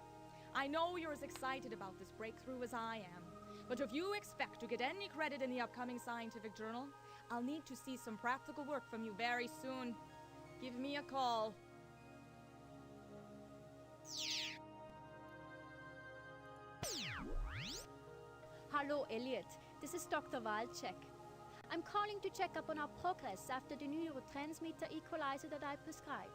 Speaker 8: I know you're as excited about this breakthrough as I am, but if you expect to get any credit in the upcoming scientific journal, I'll need to see some practical work from you very soon. Give me a call.
Speaker 7: Hello, Elliot. This is Dr. Walczek. I'm calling to check up on our progress after the neurotransmitter equalizer that I prescribed.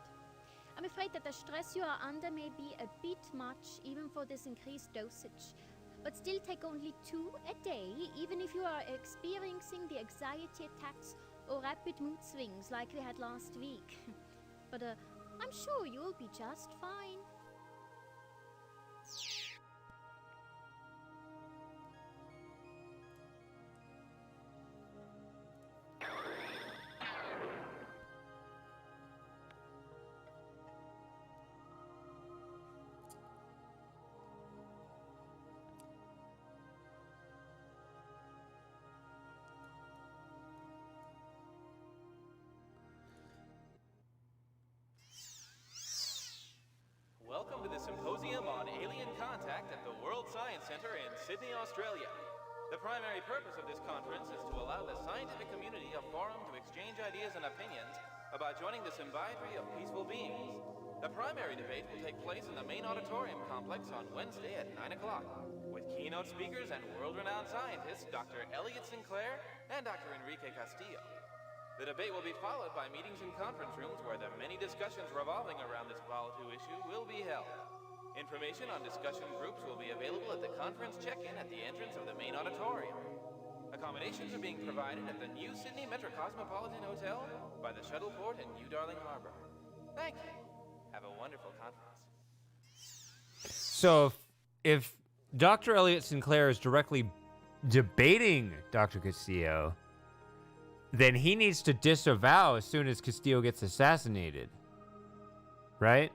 Speaker 7: I'm afraid that the stress you are under may be a bit much, even for this increased dosage. But still take only 2 a day, even if you are experiencing the anxiety attacks or rapid mood swings like we had last week. But I'm sure you'll be just fine.
Speaker 19: Welcome to the Symposium on Alien Contact at the World Science Center in Sydney, Australia. The primary purpose of this conference is to allow the scientific community a forum to exchange ideas and opinions about joining the symbiotry of peaceful beings. The primary debate will take place in the main auditorium complex on Wednesday at 9 o'clock, with keynote speakers and world-renowned scientists Dr. Elliot Sinclair and Dr. Enrique Castillo. The debate will be followed by meetings in conference rooms where the many discussions revolving around this volatile issue will be held. Information on discussion groups will be available at the conference check-in at the entrance of the main auditorium. Accommodations are being provided at the New Sydney Metrocosmopolitan Hotel by the Shuttle Port in New Darling Harbor. Thank you. Have a wonderful conference.
Speaker 1: So, if Dr. Elliot Sinclair is directly debating Dr. Castillo, then he needs to disavow as soon as Castillo gets assassinated. Right?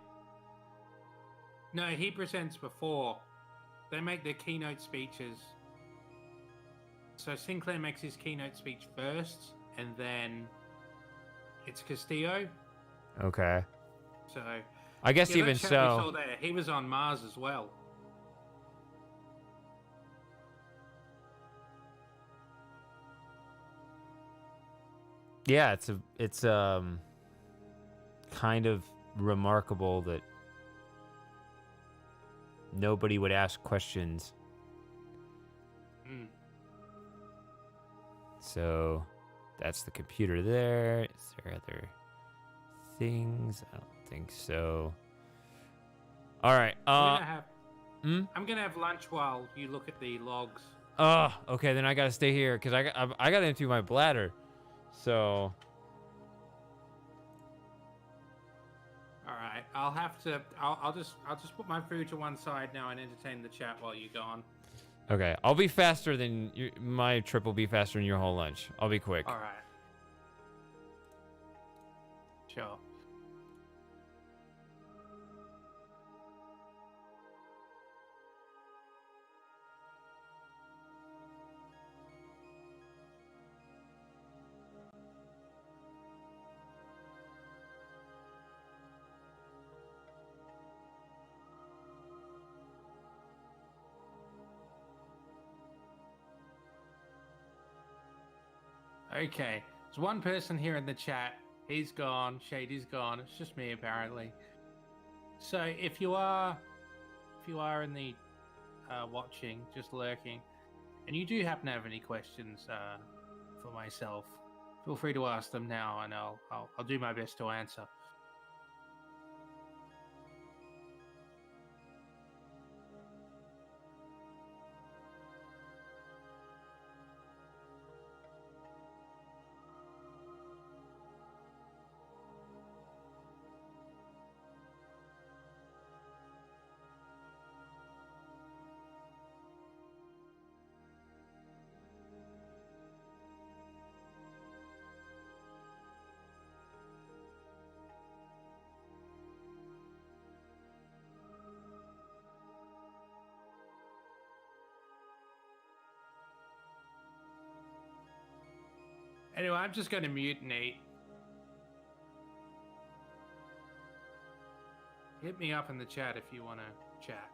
Speaker 2: No, he presents before. They make their keynote speeches. So Sinclair makes his keynote speech first, and then it's Castillo.
Speaker 1: Okay.
Speaker 2: So
Speaker 1: I guess
Speaker 2: yeah,
Speaker 1: even
Speaker 2: that chap
Speaker 1: so.
Speaker 2: we saw there, he was on Mars as well.
Speaker 1: Yeah, it's kind of remarkable that nobody would ask questions.
Speaker 2: Mm.
Speaker 1: So that's the computer there. Is there other things? I don't think so. All right.
Speaker 2: I'm gonna have lunch while you look at the logs.
Speaker 1: Oh, okay. Then I gotta stay here because I gotta empty my bladder. So.
Speaker 2: All right. I'll just put my food to one side now and entertain the chat while you're gone.
Speaker 1: Okay, I'll be faster than my trip will be faster than your whole lunch. I'll be quick.
Speaker 2: All right. Sure. Okay, there's one person here in the chat. He's gone. Shady's gone. It's just me apparently. So if you are in the watching, just lurking, and you do happen to have any questions for myself, feel free to ask them now, and I'll do my best to answer. Anyway, I'm just going to mute Nate. Hit me up in the chat if you want to chat.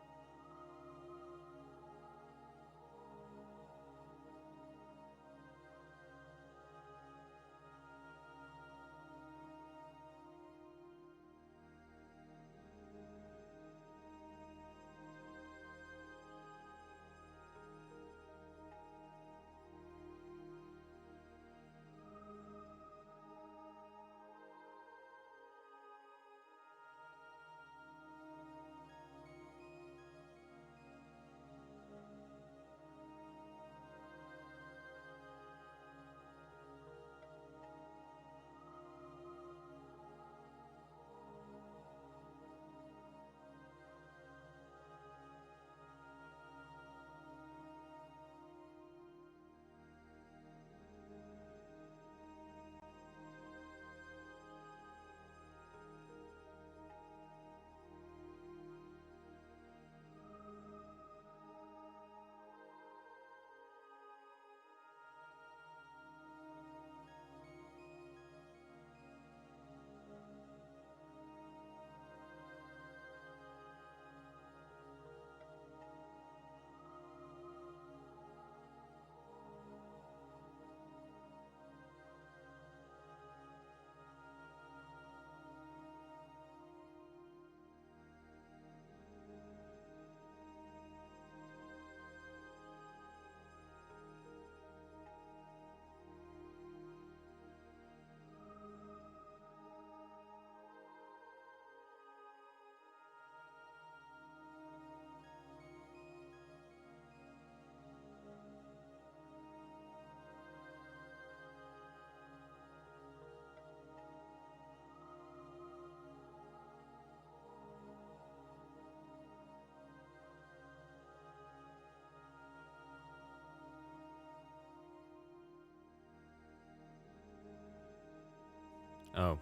Speaker 1: Oh.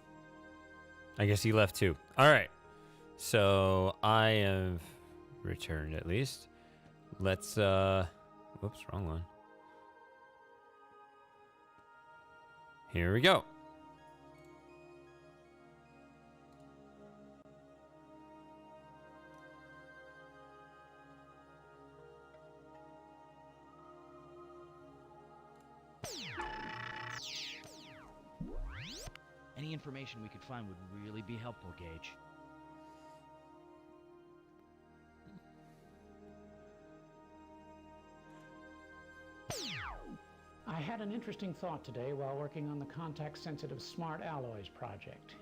Speaker 1: I guess he left too. All right. So I have returned at least. Let's, whoops, wrong one. Here we go.
Speaker 23: Any information we could find would really be helpful, Gage.
Speaker 3: I had an interesting thought today while working on the contact-sensitive smart alloys project.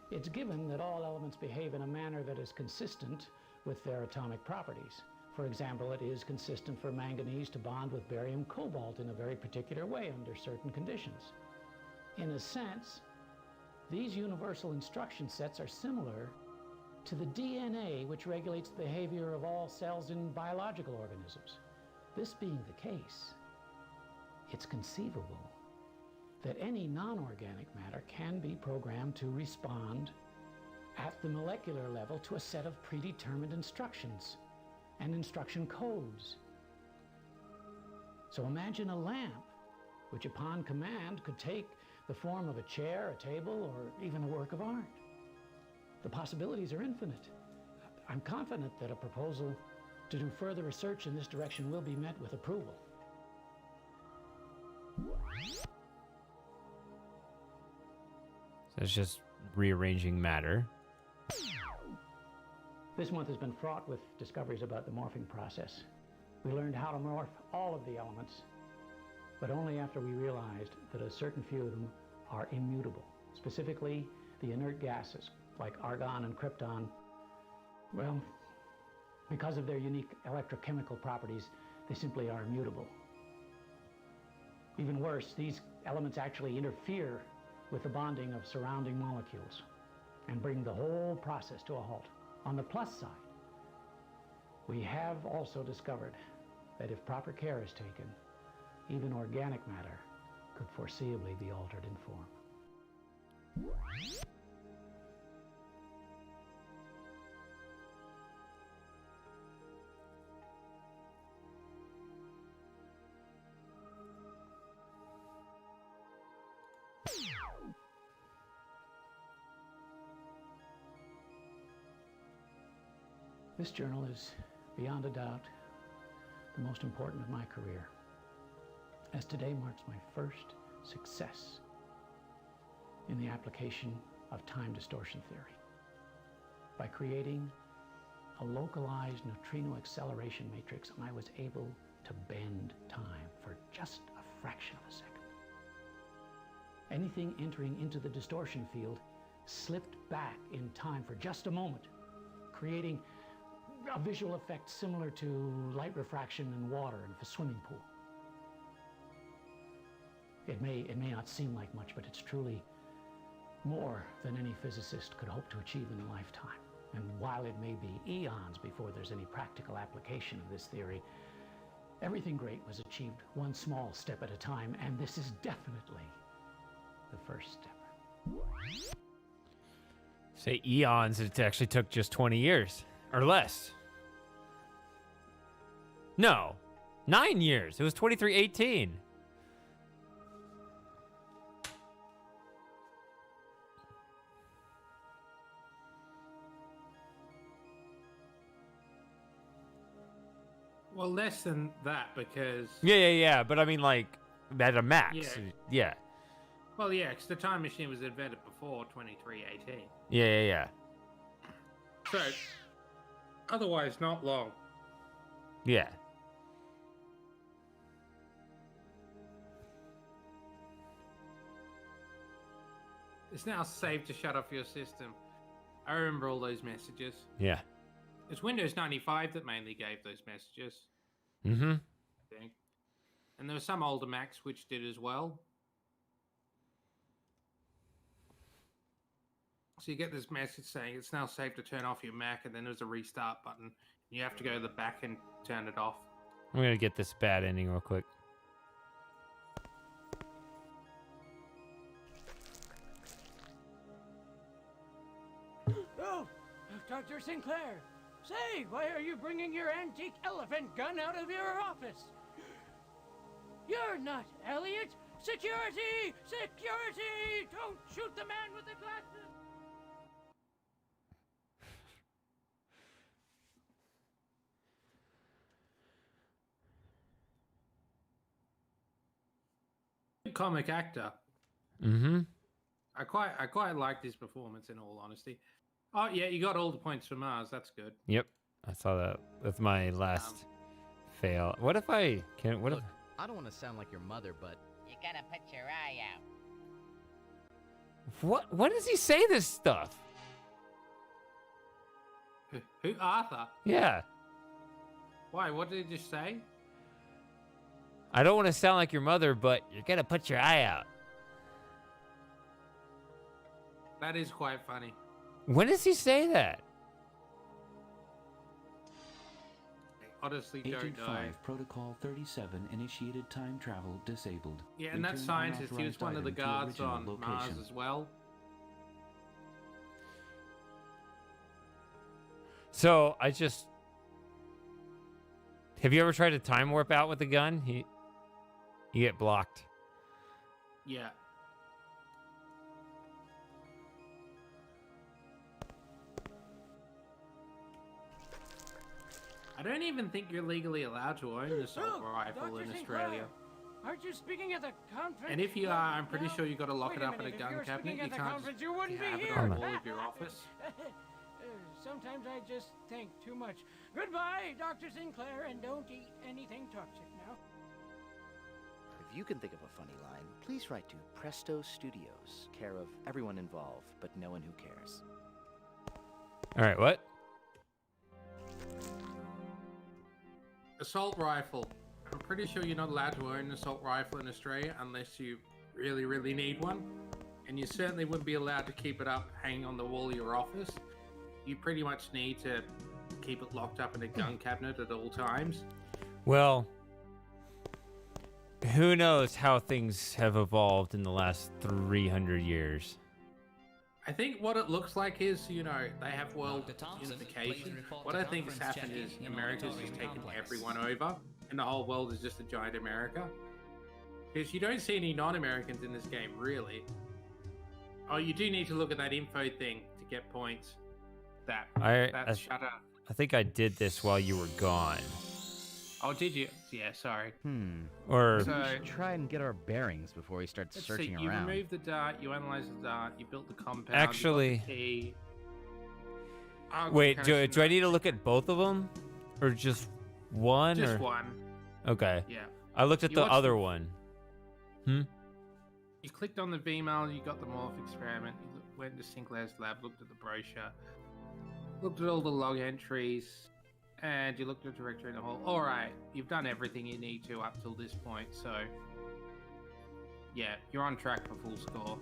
Speaker 3: It's given that all elements behave in a manner that is consistent with their atomic properties. For example, it is consistent for manganese to bond with barium cobalt in a very particular way under certain conditions. In a sense, these universal instruction sets are similar to the DNA which regulates the behavior of all cells in biological organisms. This being the case, it's conceivable that any non-organic matter can be programmed to respond at the molecular level to a set of predetermined instructions and instruction codes. So imagine a lamp which upon command could take the form of a chair, a table, or even a work of art. The possibilities are infinite. I'm confident that a proposal to do further research in this direction will be met with approval.
Speaker 1: That's just rearranging matter.
Speaker 3: This month has been fraught with discoveries about the morphing process. We learned how to morph all of the elements, but only after we realized that a certain few of them are immutable. Specifically, the inert gases, like argon and krypton. Well, because of their unique electrochemical properties, they simply are immutable. Even worse, these elements actually interfere with the bonding of surrounding molecules and bring the whole process to a halt. On the plus side, we have also discovered that if proper care is taken, even organic matter could foreseeably be altered in form. This journal is, beyond a doubt, the most important of my career, as today marks my first success in the application of time distortion theory. By creating a localized neutrino acceleration matrix, I was able to bend time for just a fraction of a second. Anything entering into the distortion field slipped back in time for just a moment, creating a visual effect similar to light refraction in water in a swimming pool. It may not seem like much, but it's truly more than any physicist could hope to achieve in a lifetime. And while it may be eons before there's any practical application of this theory, everything great was achieved one small step at a time, and this is definitely the first step.
Speaker 1: Say eons, it actually took just 20 years. Or less. No. 9 years. It was 2318.
Speaker 2: Well, less than that because...
Speaker 1: Yeah. But I mean, like, at a max. Yeah.
Speaker 2: Well, yeah, because the time machine was invented before 2318.
Speaker 1: Yeah.
Speaker 2: So... otherwise, not long.
Speaker 1: Yeah.
Speaker 2: It's now safe to shut off your system. I remember all those messages.
Speaker 1: Yeah.
Speaker 2: It's Windows 95 that mainly gave those messages.
Speaker 1: Mm-hmm.
Speaker 2: I think. And there were some older Macs which did as well. So you get this message saying it's now safe to turn off your Mac, and then there's a restart button. You have to go to the back and turn it off.
Speaker 1: I'm going to get this bad ending real quick.
Speaker 10: Oh, Dr. Sinclair. Say, why are you bringing your antique elephant gun out of your office? You're not Elliot. Security! Security! Don't shoot the man with the glasses!
Speaker 2: Comic actor.
Speaker 1: Mm-hmm.
Speaker 2: I quite liked his performance, in all honesty. Oh yeah, you got all the points for Mars. That's good.
Speaker 1: Yep. I saw that. That's my last fail. What if I can? What
Speaker 23: Look,
Speaker 1: if?
Speaker 23: I don't want to sound like your mother, but
Speaker 15: You gotta put your eye out.
Speaker 1: What? When does he say this stuff?
Speaker 2: Who? Arthur?
Speaker 1: Yeah.
Speaker 2: Why? What did he just say?
Speaker 1: I don't want to sound like your mother, but you're gonna put your eye out.
Speaker 2: That is quite funny.
Speaker 1: When does he say that?
Speaker 2: I honestly
Speaker 17: Agent
Speaker 2: don't know.
Speaker 17: 5, Protocol 37, initiated time travel disabled.
Speaker 2: Yeah, and that
Speaker 17: Return
Speaker 2: scientist, he was
Speaker 17: unauthorized
Speaker 2: one of the
Speaker 17: item to
Speaker 2: guards
Speaker 17: original
Speaker 2: on Mars
Speaker 17: location.
Speaker 2: as well.
Speaker 1: So I just. Have you ever tried to time warp out with a gun? You get blocked.
Speaker 2: Yeah. I don't even think you're legally allowed to own an assault rifle in Australia.
Speaker 4: Aren't you speaking at the conference?
Speaker 2: And if you are, I'm pretty sure you got to lock
Speaker 4: Wait
Speaker 2: it up in a
Speaker 4: minute, if
Speaker 2: gun
Speaker 4: you're
Speaker 2: cabinet.
Speaker 4: speaking
Speaker 2: You
Speaker 4: at the
Speaker 2: can't
Speaker 4: conference,
Speaker 2: just
Speaker 4: you wouldn't be
Speaker 2: have it
Speaker 4: here.
Speaker 2: on the wall of your office.
Speaker 4: Sometimes I just think too much. Goodbye, Dr. Sinclair, and don't eat anything toxic now.
Speaker 11: If you can think of a funny line, please write to Presto Studios, care of everyone involved, but no one who cares.
Speaker 1: All right, what?
Speaker 2: Assault rifle. I'm pretty sure you're not allowed to own an assault rifle in Australia unless you really, really need one. And you certainly wouldn't be allowed to keep it up hanging on the wall of your office. You pretty much need to keep it locked up in a gun cabinet at all times.
Speaker 1: Well, who knows how things have evolved in the last 300 years.
Speaker 2: I think what it looks like is, you know, they have world unification. What I think has happened is America's just taken everyone over, and the whole world is just a giant America. Because you don't see any non-Americans in this game, really. Oh, you do need to look at that info thing to get points. That's Shutter.
Speaker 1: I think I did this while you were gone.
Speaker 2: Oh, did you? Yeah, sorry.
Speaker 1: Or
Speaker 23: Maybe we should try and get our bearings before we start searching
Speaker 2: you
Speaker 23: around.
Speaker 2: removed the dart, you analyzed the dart, you built the compound.
Speaker 1: Actually,
Speaker 2: you got the key.
Speaker 1: wait, do I need to look at both of them, or just one?
Speaker 2: Just
Speaker 1: or?
Speaker 2: one.
Speaker 1: Okay.
Speaker 2: Yeah.
Speaker 1: I looked at
Speaker 2: You
Speaker 1: the
Speaker 2: watched
Speaker 1: other
Speaker 2: the-
Speaker 1: one.
Speaker 2: You clicked on the VMAL, you got the morph experiment, you went to Sinclair's lab, looked at the brochure, looked at all the log entries, and you looked at the directory in the whole. Alright, you've done everything you need to up till this point, so yeah, you're on track for full score.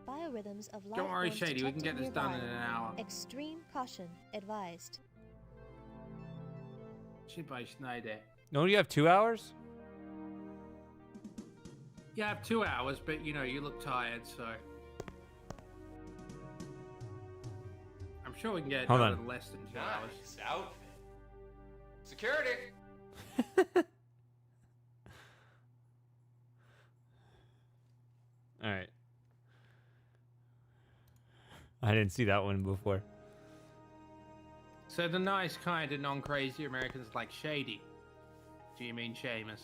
Speaker 6: Biorhythms of life
Speaker 2: Don't worry,
Speaker 6: forms
Speaker 2: Shady, we can get
Speaker 6: detected
Speaker 2: this done in
Speaker 6: nearby.
Speaker 2: an hour.
Speaker 6: Extreme caution advised.
Speaker 2: Shit by Schneider.
Speaker 1: No, you have 2 hours?
Speaker 2: You have 2 hours, but you know, you look tired, so I'm sure we can get it
Speaker 1: Hold
Speaker 2: done
Speaker 1: on.
Speaker 2: in less than 2 hours.
Speaker 19: Nice outfit. Security.
Speaker 1: All right. I didn't see that one before.
Speaker 2: So the nice kind of non-crazy Americans like Shady. Do you mean Seamus?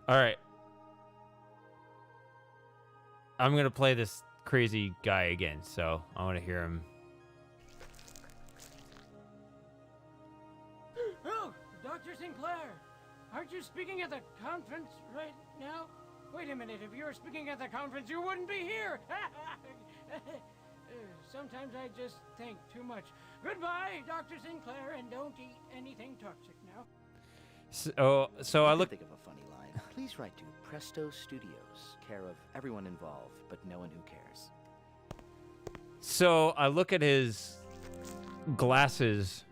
Speaker 1: All right. I'm going to play this crazy guy again, so I want to hear him.
Speaker 4: Oh, Dr. Sinclair, aren't you speaking at the conference right now? Wait a minute, if you were speaking at the conference, you wouldn't be here. Sometimes I just think too much. Goodbye, Dr. Sinclair, and don't eat anything toxic now.
Speaker 1: So I look.
Speaker 11: Think of a funny line. Please write to Presto Studios, care of everyone involved, but no one who cares.
Speaker 1: So I look at his glasses,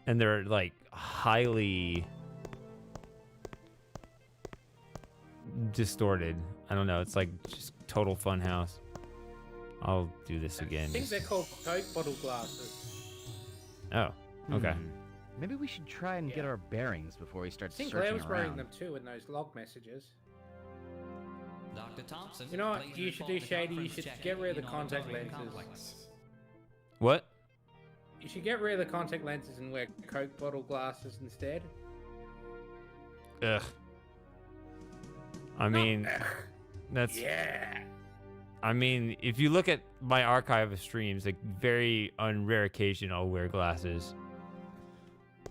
Speaker 1: and they're like highly distorted. I don't know. It's like just total fun house. I'll do this again.
Speaker 2: I think they're called Coke bottle glasses.
Speaker 1: Oh, okay.
Speaker 23: Maybe we should try and get our bearings before we start
Speaker 2: Sinclair
Speaker 23: searching
Speaker 2: was wearing
Speaker 23: around.
Speaker 2: them too in those log messages.
Speaker 18: Dr. Thompson,
Speaker 2: You know what
Speaker 18: please
Speaker 2: you should
Speaker 18: report
Speaker 2: do,
Speaker 18: the
Speaker 2: Shady? You
Speaker 18: conference
Speaker 2: should
Speaker 18: check-in
Speaker 2: get rid of the
Speaker 18: in
Speaker 2: contact
Speaker 18: auditorium
Speaker 2: lenses.
Speaker 18: complex.
Speaker 1: What?
Speaker 2: You should get rid of the contact lenses and wear Coke bottle glasses instead.
Speaker 1: Ugh. I mean, that's.
Speaker 2: Yeah.
Speaker 1: I mean, if you look at my archive of streams, like very on rare occasion, I'll wear glasses.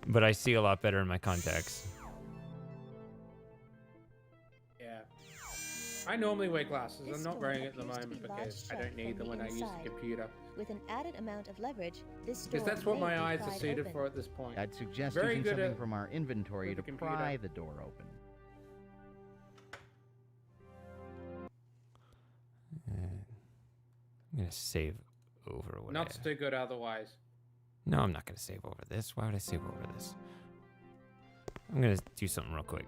Speaker 1: But I see a lot better in my contacts.
Speaker 2: Yeah. I normally wear glasses.
Speaker 6: This
Speaker 2: I'm not
Speaker 6: door
Speaker 2: wearing it at the
Speaker 6: appears to
Speaker 2: moment
Speaker 6: be
Speaker 2: because
Speaker 6: large
Speaker 2: I don't
Speaker 6: shut
Speaker 2: need
Speaker 6: from
Speaker 2: them when
Speaker 6: the
Speaker 2: I use
Speaker 6: inside.
Speaker 2: the computer.
Speaker 6: With an added amount of leverage, this door
Speaker 2: Because that's what
Speaker 6: may
Speaker 2: my
Speaker 6: be
Speaker 2: eyes are
Speaker 6: pried
Speaker 2: suited
Speaker 6: open.
Speaker 2: for at this point.
Speaker 23: I'd suggest
Speaker 2: Very
Speaker 23: using
Speaker 2: good
Speaker 23: something
Speaker 2: at-
Speaker 23: from our inventory
Speaker 2: with
Speaker 23: to
Speaker 2: the computer.
Speaker 23: pry the door open.
Speaker 1: I'm gonna save over what
Speaker 2: Not too good otherwise.
Speaker 1: No, I'm not gonna save over this. Why would I save over this? I'm gonna do something real quick.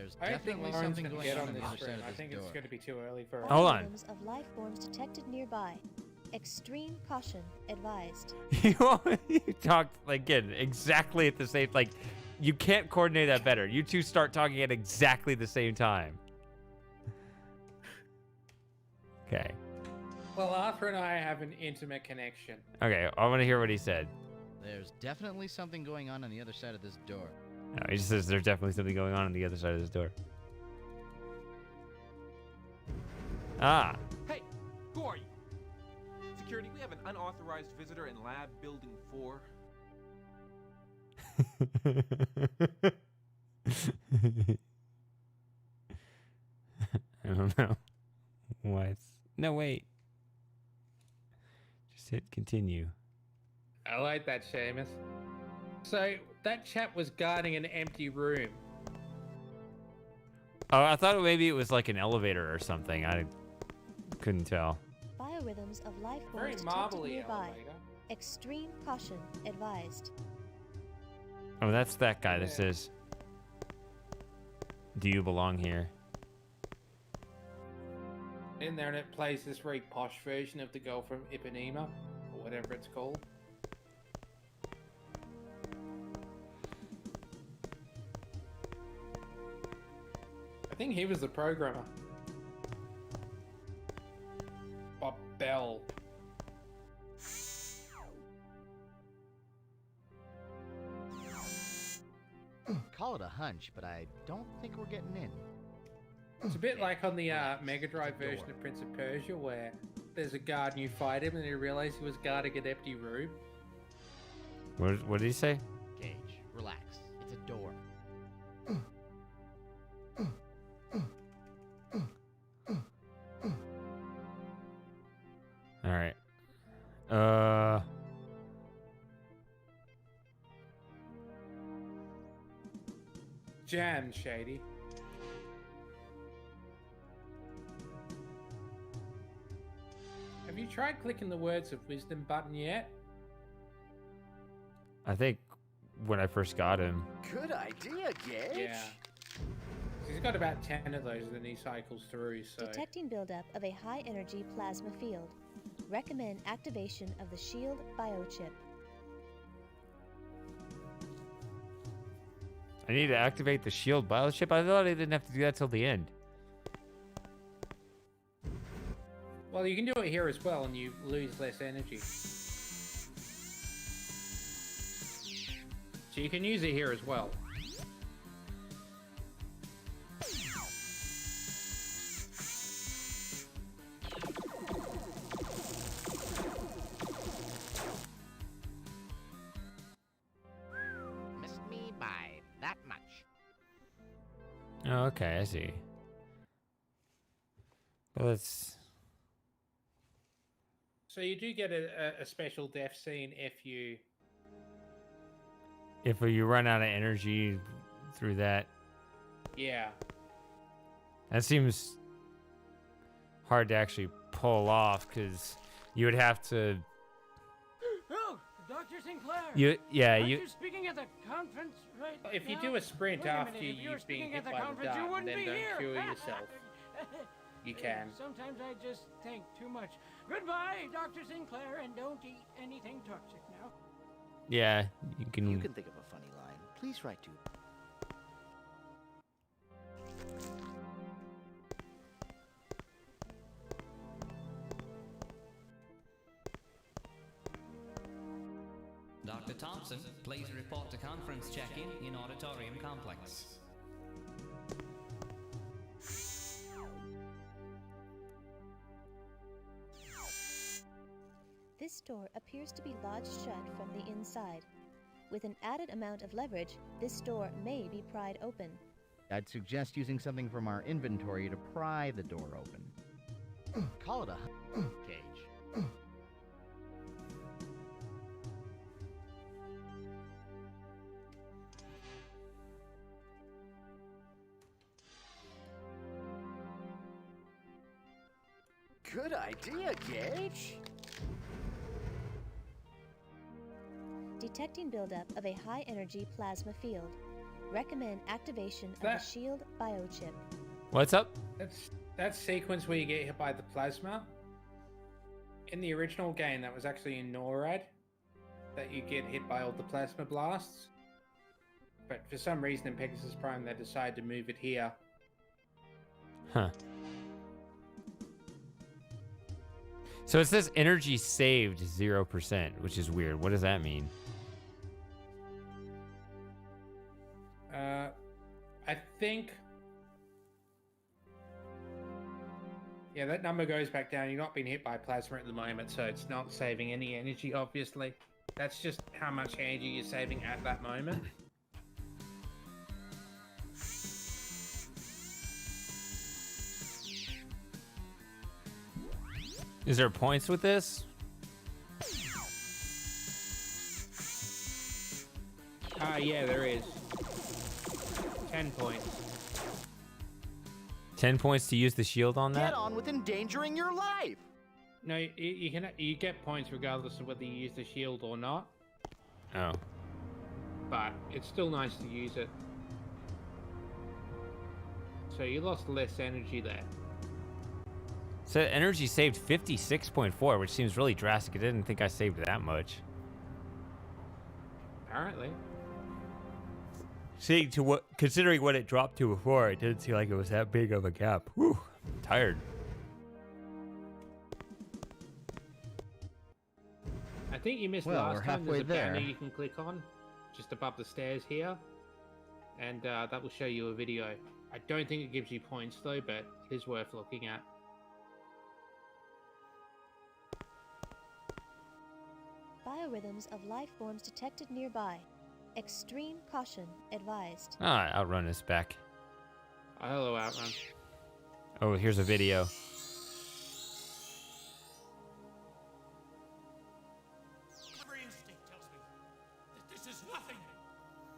Speaker 23: There's
Speaker 2: I don't think
Speaker 23: definitely
Speaker 2: Lauren's
Speaker 23: something
Speaker 2: gonna
Speaker 23: going
Speaker 2: get
Speaker 23: on
Speaker 2: on
Speaker 23: the
Speaker 2: this
Speaker 23: other side
Speaker 2: room.
Speaker 23: of
Speaker 2: I
Speaker 23: this
Speaker 2: think
Speaker 23: door.
Speaker 2: it's going to be too early for
Speaker 1: Hold on.
Speaker 6: Items of life forms detected nearby. Extreme caution advised.
Speaker 1: You talked again exactly at the same. Like, you can't coordinate that better. You two start talking at exactly the same time. Okay.
Speaker 2: Well, Arthur and I have an intimate connection.
Speaker 1: Okay. I want to hear what he said.
Speaker 23: There's definitely something going on the other side of this door.
Speaker 1: No, he just says there's definitely something going on the other side of this door. Ah.
Speaker 16: Hey, who are you? Security, we have an unauthorized visitor in Lab Building 4.
Speaker 1: I don't know. What? No, wait. Just hit continue.
Speaker 2: I like that, Seamus. So, that chap was guarding an empty room.
Speaker 1: Oh, I thought maybe it was like an elevator or something. I couldn't tell.
Speaker 6: Biorhythms of life
Speaker 2: Very
Speaker 6: forms detected
Speaker 2: marbly
Speaker 6: nearby.
Speaker 2: elevator.
Speaker 6: Extreme caution advised.
Speaker 1: Oh, that's that guy that says, "Do you belong here?"
Speaker 2: In there, and it plays this very posh version of the girl from Ipanema, or whatever it's called. I think he was the programmer. Bob Bell.
Speaker 23: Call it a hunch, but I don't think we're getting in.
Speaker 2: It's a bit like on the Mega Drive version of Prince of Persia, where there's a guard and you fight him and you realize he was guarding an empty room.
Speaker 1: What did he say?
Speaker 23: Gage, relax. It's a door.
Speaker 1: All right.
Speaker 2: Jam, Shady. Have you tried clicking the words of wisdom button yet?
Speaker 1: I think when I first got him.
Speaker 11: Good idea, Gage.
Speaker 2: Yeah. He's got about 10 of those and then he cycles through, so...
Speaker 6: Detecting buildup of a high-energy plasma field. Recommend activation of the shield biochip.
Speaker 1: I need to activate the shield biochip. I thought I didn't have to do that till the end.
Speaker 2: Well, you can do it here as well and you lose less energy. So you can use it here as well.
Speaker 14: Missed me by that much.
Speaker 1: Oh, okay, I see. Well, let's...
Speaker 2: So you do get a special death scene if you...
Speaker 1: If you run out of energy through that.
Speaker 2: Yeah.
Speaker 1: That seems hard to actually pull off, because you would have to...
Speaker 4: Oh, Dr. Sinclair!
Speaker 1: You
Speaker 4: Aren't you speaking at the conference right
Speaker 2: If you
Speaker 4: now?
Speaker 2: do a sprint
Speaker 4: Wait a
Speaker 2: after
Speaker 4: minute, if you were
Speaker 2: you've been
Speaker 4: speaking
Speaker 2: hit
Speaker 4: at the
Speaker 2: by the
Speaker 4: conference, you
Speaker 2: dart,
Speaker 4: wouldn't
Speaker 2: then
Speaker 4: be
Speaker 2: don't
Speaker 4: here.
Speaker 2: cure yourself. You can.
Speaker 4: Sometimes I just think too much. Goodbye, Dr. Sinclair, and don't eat anything toxic now.
Speaker 1: Yeah, you can...
Speaker 11: You can think of a funny line. Please write to...
Speaker 18: Dr. Thompson, please report to conference check-in in auditorium complex.
Speaker 6: This door appears to be lodged shut from the inside. With an added amount of leverage, this door may be pried open.
Speaker 23: I'd suggest using something from our inventory to pry the door open. Call it a Gage.
Speaker 11: Good idea, Gage.
Speaker 6: Detecting buildup of a high-energy plasma field. Recommend activation of the shield biochip.
Speaker 1: What's up?
Speaker 2: That's that sequence where you get hit by the plasma. In the original game, that was actually in NORAD, that you get hit by all the plasma blasts. But for some reason in Pegasus Prime, they decided to move it here.
Speaker 1: Huh. So it says energy saved 0%, which is weird. What does that mean?
Speaker 2: I think... Yeah, that number goes back down. You're not being hit by plasma at the moment, so it's not saving any energy, obviously. That's just how much energy you're saving at that moment.
Speaker 1: Is there points with this?
Speaker 2: Yeah, there is. 10 points.
Speaker 1: 10 points to use the shield on that?
Speaker 11: Get on with endangering your life.
Speaker 2: No, you get points regardless of whether you use the shield or not.
Speaker 1: Oh.
Speaker 2: But it's still nice to use it. So you lost less energy there.
Speaker 1: So energy saved 56.4, which seems really drastic. I didn't think I saved that much.
Speaker 2: Apparently.
Speaker 1: See, considering what it dropped to before, it didn't seem like it was that big of a gap. Whew, I'm tired.
Speaker 2: I think you missed
Speaker 11: Well,
Speaker 2: last
Speaker 11: we're
Speaker 2: time.
Speaker 11: halfway
Speaker 2: There's a banner
Speaker 11: there.
Speaker 2: you can click on, just above the stairs here, and that will show you a video. I don't think it gives you points though, but it is worth looking at.
Speaker 6: Biorhythms of life forms detected nearby. Extreme caution advised.
Speaker 1: Ah, Outrun is back.
Speaker 2: Hello, Outrun.
Speaker 1: Oh, here's a video.
Speaker 10: Every instinct tells me that this is nothing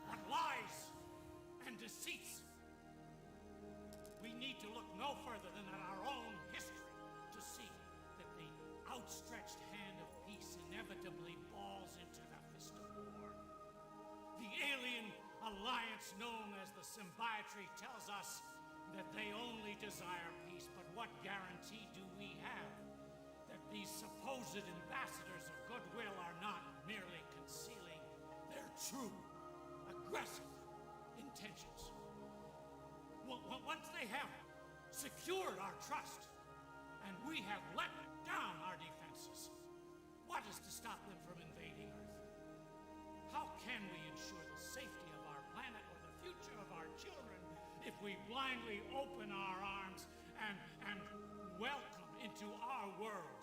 Speaker 10: but lies and deceits. We need to look no further than at our own history to see that the outstretched hand of peace inevitably falls into the fist of war. The alien alliance known as the Symbiotry tells us that they only desire peace, but what guarantee do we have that these supposed ambassadors of goodwill are not merely concealing their true, aggressive intentions? Once they have secured our trust, and we have let down our defenses, what is to stop them from invading Earth? How can we ensure the safety of our planet or the future of our children if we blindly open our arms and welcome into our world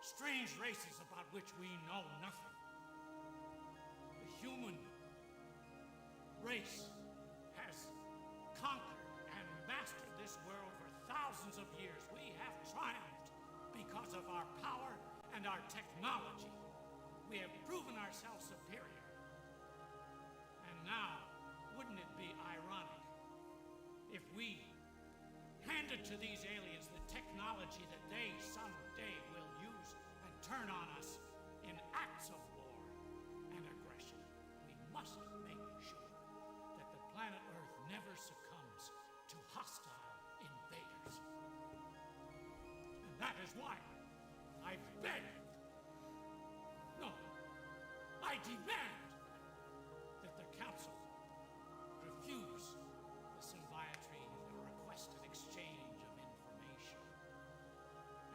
Speaker 10: strange races about which we know nothing? The human race has conquered and mastered this world for thousands of years. We have triumphed because of our power and our technology. We have proven ourselves superior. And now, wouldn't it be ironic if we handed to these aliens the technology that they someday will use and turn on us in acts of war and aggression? We must make sure that the planet Earth never succumbs to hostile invaders. And that is why I beg, no, I demand that the Council refuse the Symbiotry the requested exchange of information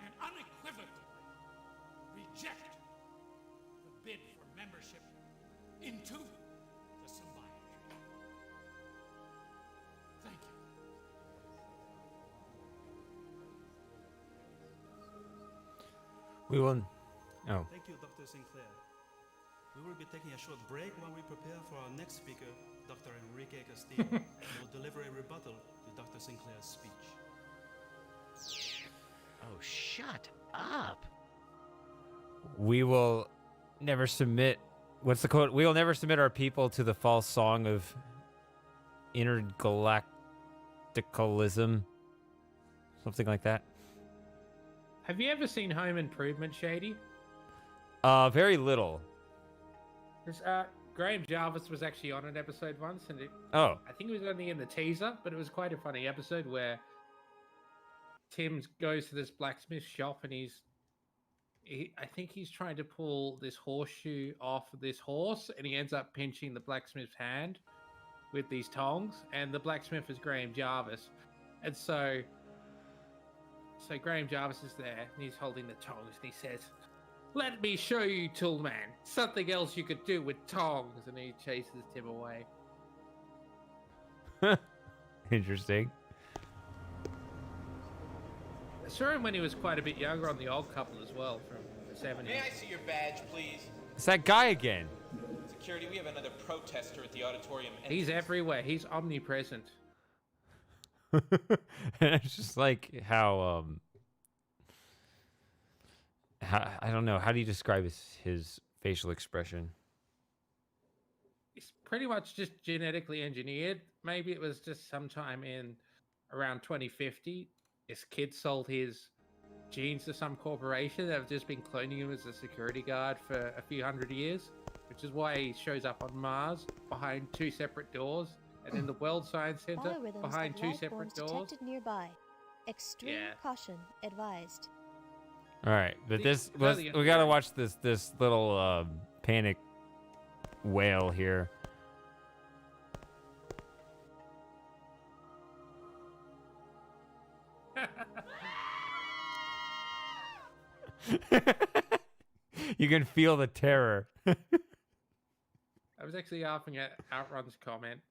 Speaker 10: and unequivocally reject the bid for membership into the Symbiotry. Thank you.
Speaker 1: We will. Oh.
Speaker 20: Thank you, Dr. Sinclair. We will be taking a short break while we prepare for our next speaker, Dr. Enrique Castillo, who will deliver a rebuttal to Dr. Sinclair's speech.
Speaker 11: Oh, shut up.
Speaker 1: We will never submit. What's the quote? We will never submit our people to the false song of intergalacticalism. Something like that.
Speaker 2: Have you ever seen Home Improvement, Shady?
Speaker 1: Very little.
Speaker 2: Graham Jarvis was actually on an episode once, and
Speaker 1: Oh.
Speaker 2: I think it was only in the teaser, but it was quite a funny episode where Tim goes to this blacksmith shop and I think he's trying to pull this horseshoe off this horse, and he ends up pinching the blacksmith's hand with these tongs, and the blacksmith is Graham Jarvis. And so Graham Jarvis is there, and he's holding the tongs, and he says, "Let me show you, Toolman, something else you could do with tongs," and he chases Tim away.
Speaker 1: Interesting.
Speaker 2: I saw him when he was quite a bit younger on The Old Couple as well, from the 70s.
Speaker 19: May I see your badge, please?
Speaker 1: It's that guy again.
Speaker 19: Security, we have another protester at the auditorium entrance.
Speaker 2: He's everywhere. He's omnipresent.
Speaker 1: It's just like how I don't know. How do you describe his facial expression?
Speaker 2: It's pretty much just genetically engineered. Maybe it was just sometime in around 2050. This kid sold his genes to some corporation that have just been cloning him as a security guard for a few hundred years, which is why he shows up on Mars behind two separate doors, and in the World Science Center
Speaker 6: Biorhythms
Speaker 2: behind
Speaker 6: of
Speaker 2: two
Speaker 6: life
Speaker 2: separate
Speaker 6: forms
Speaker 2: doors.
Speaker 6: detected nearby. Extreme caution advised.
Speaker 1: All right, but
Speaker 2: The-
Speaker 1: we gotta watch this little panic wail here. You can feel the terror.
Speaker 2: I was actually laughing at Outrun's comment.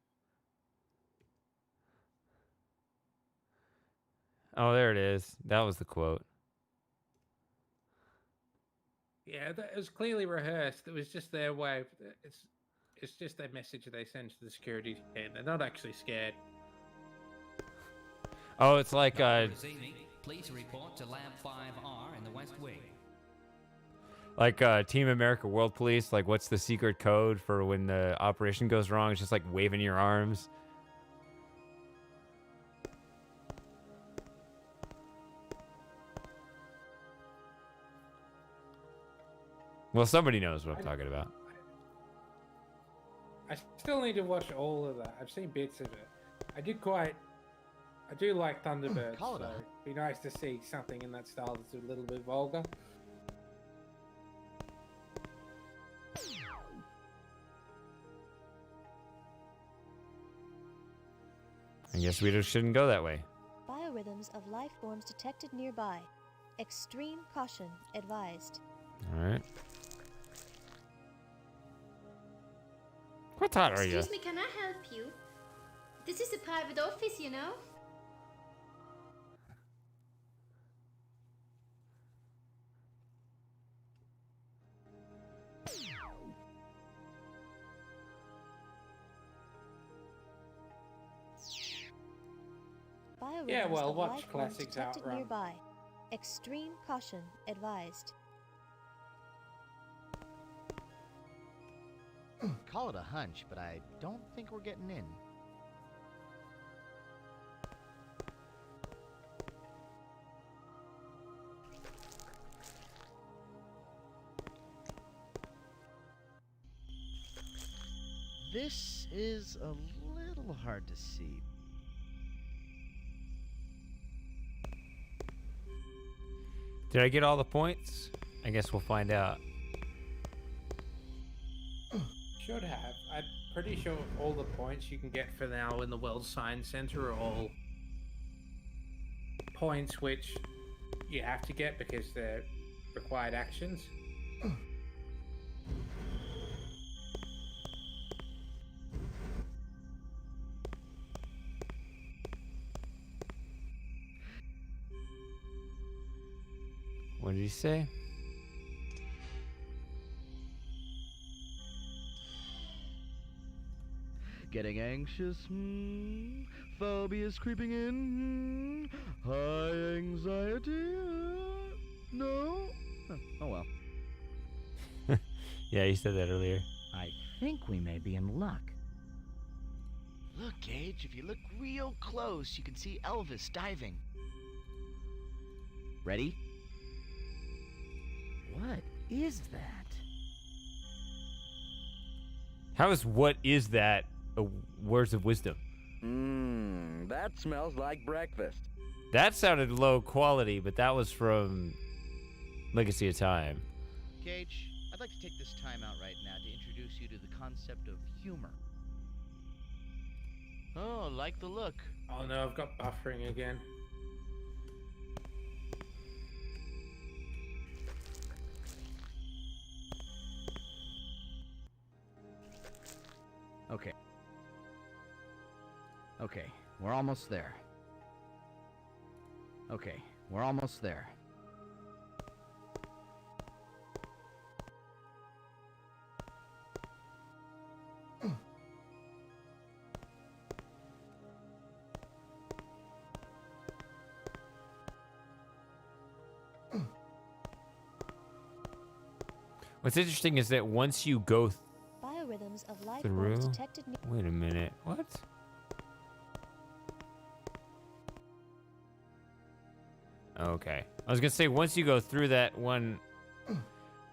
Speaker 1: Oh, there it is. That was the quote.
Speaker 2: Yeah, that was clearly rehearsed. It was just their way. It's just their message they send to the security team. They're not actually scared.
Speaker 1: Oh, it's like
Speaker 18: This evening, please report to Lab 5R in the West Wing.
Speaker 1: like Team America World Police. Like, what's the secret code for when the operation goes wrong? It's just like waving your arms. Well, somebody knows what I'm talking about.
Speaker 2: I still need to watch all of that. I've seen bits of it. I do like Thunderbirds, so it'd be nice to see something in that style that's a little bit vulgar.
Speaker 1: I guess we just shouldn't go that way.
Speaker 6: Biorhythms of life forms detected nearby. Extreme caution advised.
Speaker 1: All right. What time are you?
Speaker 5: Excuse me, can I help you? This is a private office, you know?
Speaker 2: Yeah, well,
Speaker 6: of
Speaker 2: watch
Speaker 6: life forms
Speaker 2: classics
Speaker 6: detected
Speaker 2: Outrun.
Speaker 6: nearby. Extreme caution advised.
Speaker 23: Call it a hunch, but I don't think we're getting in. This is a little hard to see.
Speaker 1: Did I get all the points? I guess we'll find out.
Speaker 2: Should have. I'm pretty sure all the points you can get for now in the World Science Center are all points which you have to get because they're required actions.
Speaker 1: What did he say?
Speaker 23: Getting anxious, phobias creeping in, high anxiety, no? Oh well.
Speaker 1: Yeah, you said that earlier.
Speaker 23: I think we may be in luck. Look, Gage, if you look real close, you can see Elvis diving. Ready? What is that?
Speaker 1: How is what is that words of wisdom?
Speaker 9: That smells like breakfast.
Speaker 1: That sounded low quality, but that was from Legacy of Time.
Speaker 23: Cage, I'd like to take this time out right now to introduce you to the concept of humor. Oh, like the look.
Speaker 2: Oh no, I've got buffering again.
Speaker 23: Okay. Okay, we're almost there. Okay, we're almost there.
Speaker 1: What's interesting is that once you go
Speaker 6: Biorhythms of life
Speaker 1: through...
Speaker 6: forms detected.
Speaker 1: Wait a minute. What? Okay. I was going to say, once you go through that one...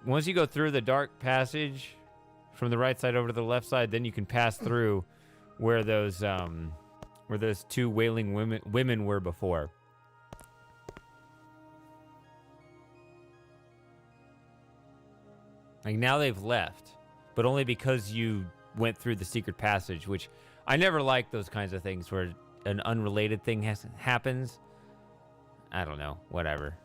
Speaker 1: Once you go through the dark passage from the right side over to the left side, then you can pass through where those two wailing women were before. Like, now they've left, but only because you went through the secret passage, which I never like those kinds of things where an unrelated thing happens. I don't know, whatever.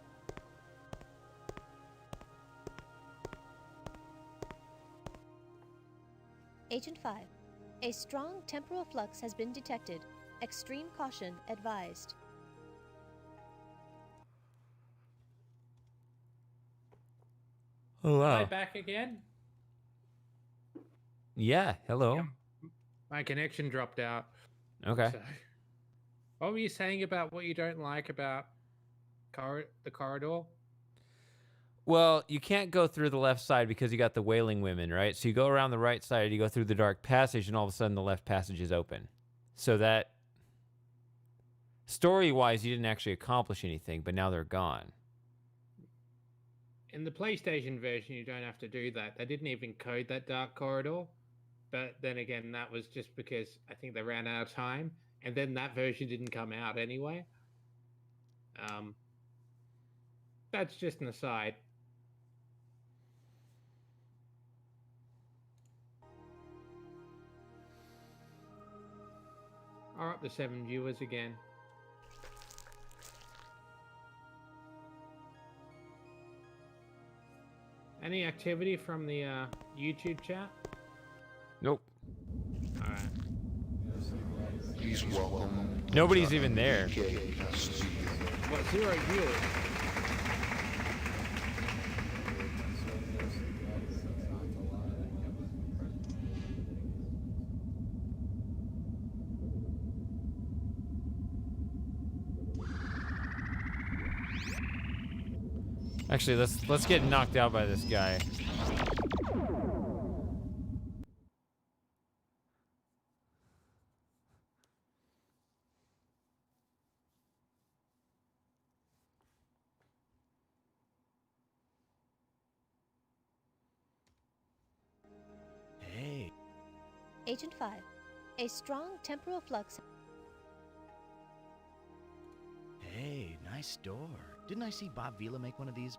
Speaker 6: Agent 5. A strong temporal flux has been detected. Extreme caution advised.
Speaker 1: Oh, wow.
Speaker 2: Am I back again?
Speaker 1: Yeah, hello.
Speaker 2: My connection dropped out.
Speaker 1: Okay.
Speaker 2: So, what were you saying about what you don't like about the corridor?
Speaker 1: Well, you can't go through the left side because you got the wailing women, right? So you go around the right side, you go through the dark passage, and all of a sudden the left passage is open. So that, story-wise, you didn't actually accomplish anything, but now they're gone.
Speaker 2: In the PlayStation version, you don't have to do that. They didn't even code that dark corridor. But then again, that was just because I think they ran out of time. And then that version didn't come out anyway. That's just an aside. Are up to 7 viewers again. Any activity from the YouTube chat?
Speaker 1: Nope.
Speaker 2: All right.
Speaker 21: Please welcome.
Speaker 1: Nobody's even there.
Speaker 2: What, 0 viewers?
Speaker 1: Actually, let's get knocked out by this guy.
Speaker 23: Hey.
Speaker 6: Agent 5. A strong temporal flux.
Speaker 23: Hey, nice door. Didn't I see Bob Vila make one of these?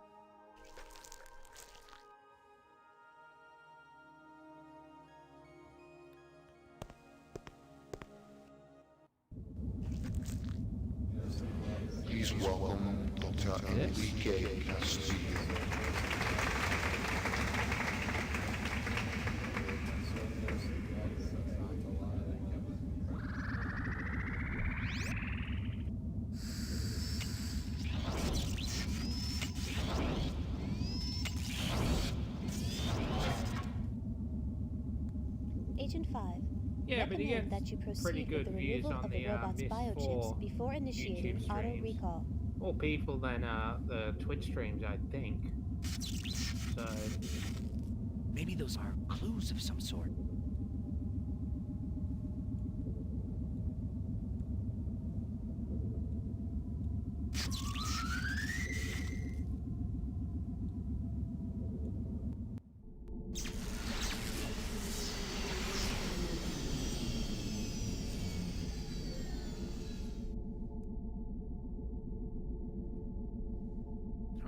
Speaker 21: Please welcome Dr. Enrique Castillo.
Speaker 6: Agent 5.
Speaker 2: Yeah, but he
Speaker 6: Recommend
Speaker 2: gets
Speaker 6: that you
Speaker 2: pretty
Speaker 6: proceed
Speaker 2: good
Speaker 6: with the
Speaker 2: views
Speaker 6: removal
Speaker 2: on
Speaker 6: of the
Speaker 2: the
Speaker 6: robot's
Speaker 2: Myth
Speaker 6: biochips
Speaker 2: 4
Speaker 6: before initiating
Speaker 2: YouTube
Speaker 6: auto
Speaker 2: streams.
Speaker 6: recall.
Speaker 2: More people than the Twitch streams, I think. So
Speaker 23: maybe those are clues of some sort.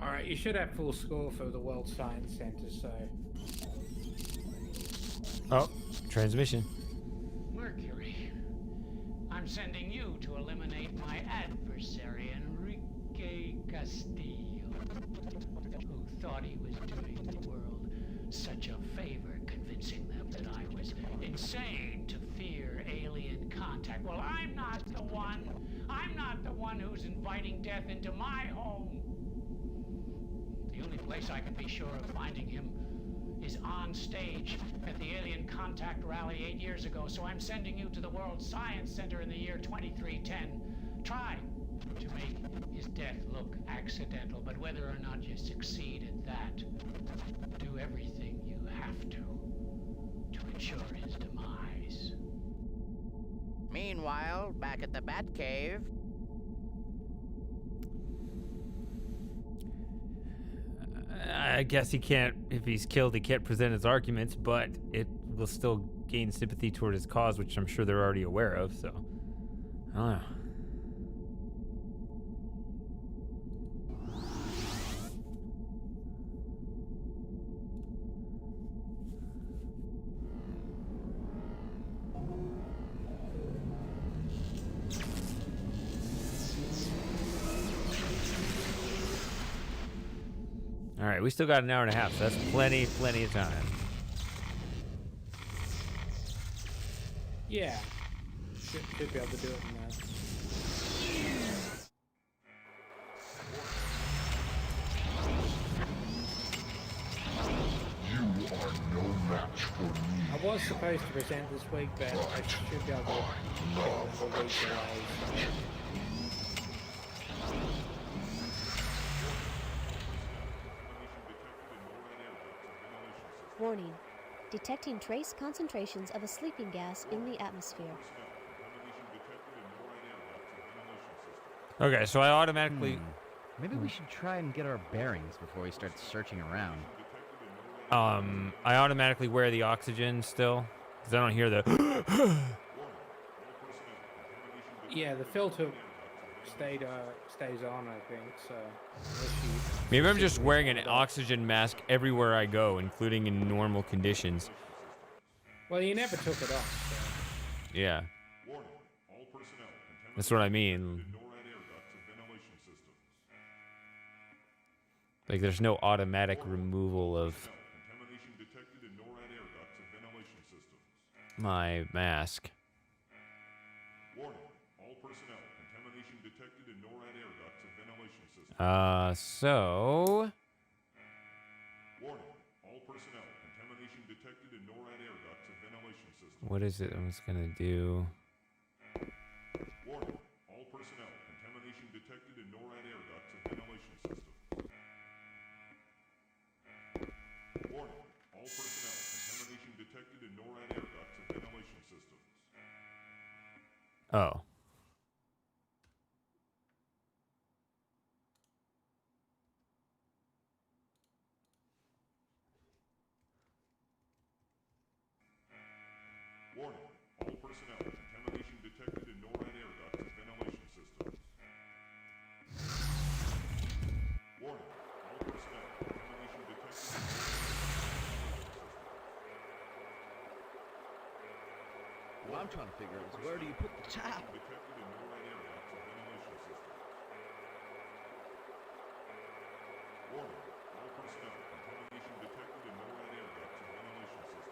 Speaker 2: Alright, you should have full score for the World Science Center, so...
Speaker 1: Oh, transmission.
Speaker 3: Mercury, I'm sending you to eliminate my adversary, Enrique Castillo, who thought he was doing the world such a favor, convincing them that I was insane to fear alien contact. Well, I'm not the one. I'm not the one who's inviting death into my home. The only place I can be sure of finding him is on stage at the Alien Contact Rally 8 years ago, so I'm sending you to the World Science Center in the year 2310. Try to make his death look accidental, but whether or not you succeed at that, do everything you have to ensure his demise.
Speaker 14: Meanwhile, back at the Batcave.
Speaker 1: I guess he can't, if he's killed, he can't present his arguments, but it will still gain sympathy toward his cause, which I'm sure they're already aware of, so. I don't know. All right, we still got an hour and a half, so that's plenty of time.
Speaker 2: Yeah. Should be able to do it in that.
Speaker 21: You are no match for me.
Speaker 2: I was supposed to present this week, but I should be able to get a week away.
Speaker 6: Warning. Detecting trace concentrations of a sleeping gas in the atmosphere.
Speaker 1: Okay, so I automatically...
Speaker 23: Maybe we should try and get our bearings before we start searching around.
Speaker 1: I automatically wear the oxygen still, because I don't hear the...
Speaker 2: Yeah, the filter stays on, I think, so...
Speaker 1: Maybe I'm just wearing an oxygen mask everywhere I go, including in normal conditions.
Speaker 2: Well, you never took it off, so...
Speaker 1: Yeah. That's what I mean. Like, there's no automatic removal of my mask. So... What is it I was gonna do?
Speaker 21: Warning, all personnel, contamination detected in NORAD air ducts and ventilation systems. Warning, all personnel, contamination detected in NORAD air ducts and ventilation systems.
Speaker 1: Oh.
Speaker 21: Warning, all personnel, contamination detected in NORAD air ducts and ventilation systems. Warning, all personnel, contamination detected in NORAD air ducts and ventilation systems.
Speaker 23: What I'm trying to figure out is where do you put the tap?
Speaker 21: Detected in NORAD air ducts and ventilation systems. Warning, all personnel, contamination detected in NORAD air ducts and ventilation systems.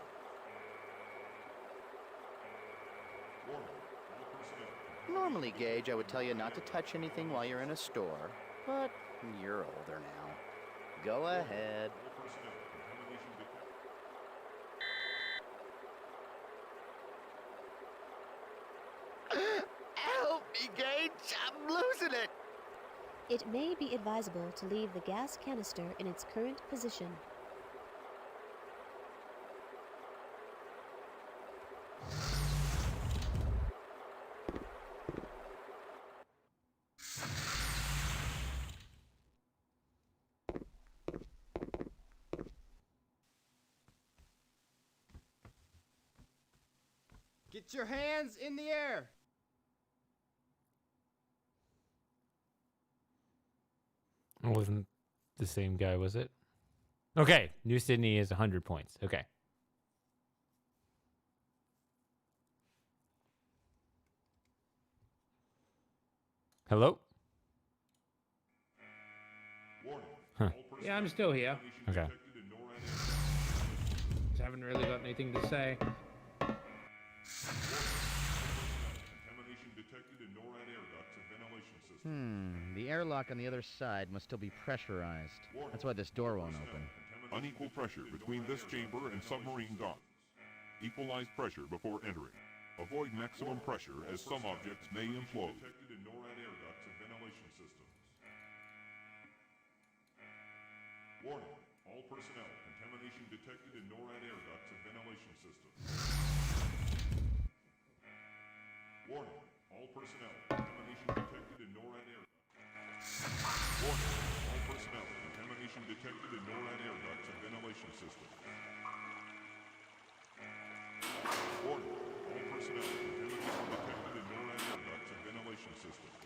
Speaker 11: Normally, Gage, I would tell you not to touch anything while you're in a store, but you're older now. Go ahead. Help me, Gage! I'm losing it!
Speaker 6: It may be advisable to leave the gas canister in its current position.
Speaker 12: Get your hands in the air!
Speaker 1: I wasn't the same guy, was it? Okay, New Sydney is 100 points. Okay. Hello? Huh.
Speaker 2: Yeah, I'm still here.
Speaker 1: Okay.
Speaker 2: Just haven't really got anything to say.
Speaker 23: The airlock on the other side must still be pressurized. That's why this door won't open.
Speaker 21: Unequal pressure between this chamber and submarine dock. Equalize pressure before entering. Avoid maximum pressure as some objects may implode. Warning, all personnel, contamination detected in NORAD air ducts and ventilation systems. Warning, all personnel, contamination detected in NORAD air ducts. Warning, all personnel, contamination detected in NORAD air ducts and ventilation systems. Warning, all personnel, contamination detected in NORAD air ducts and ventilation systems.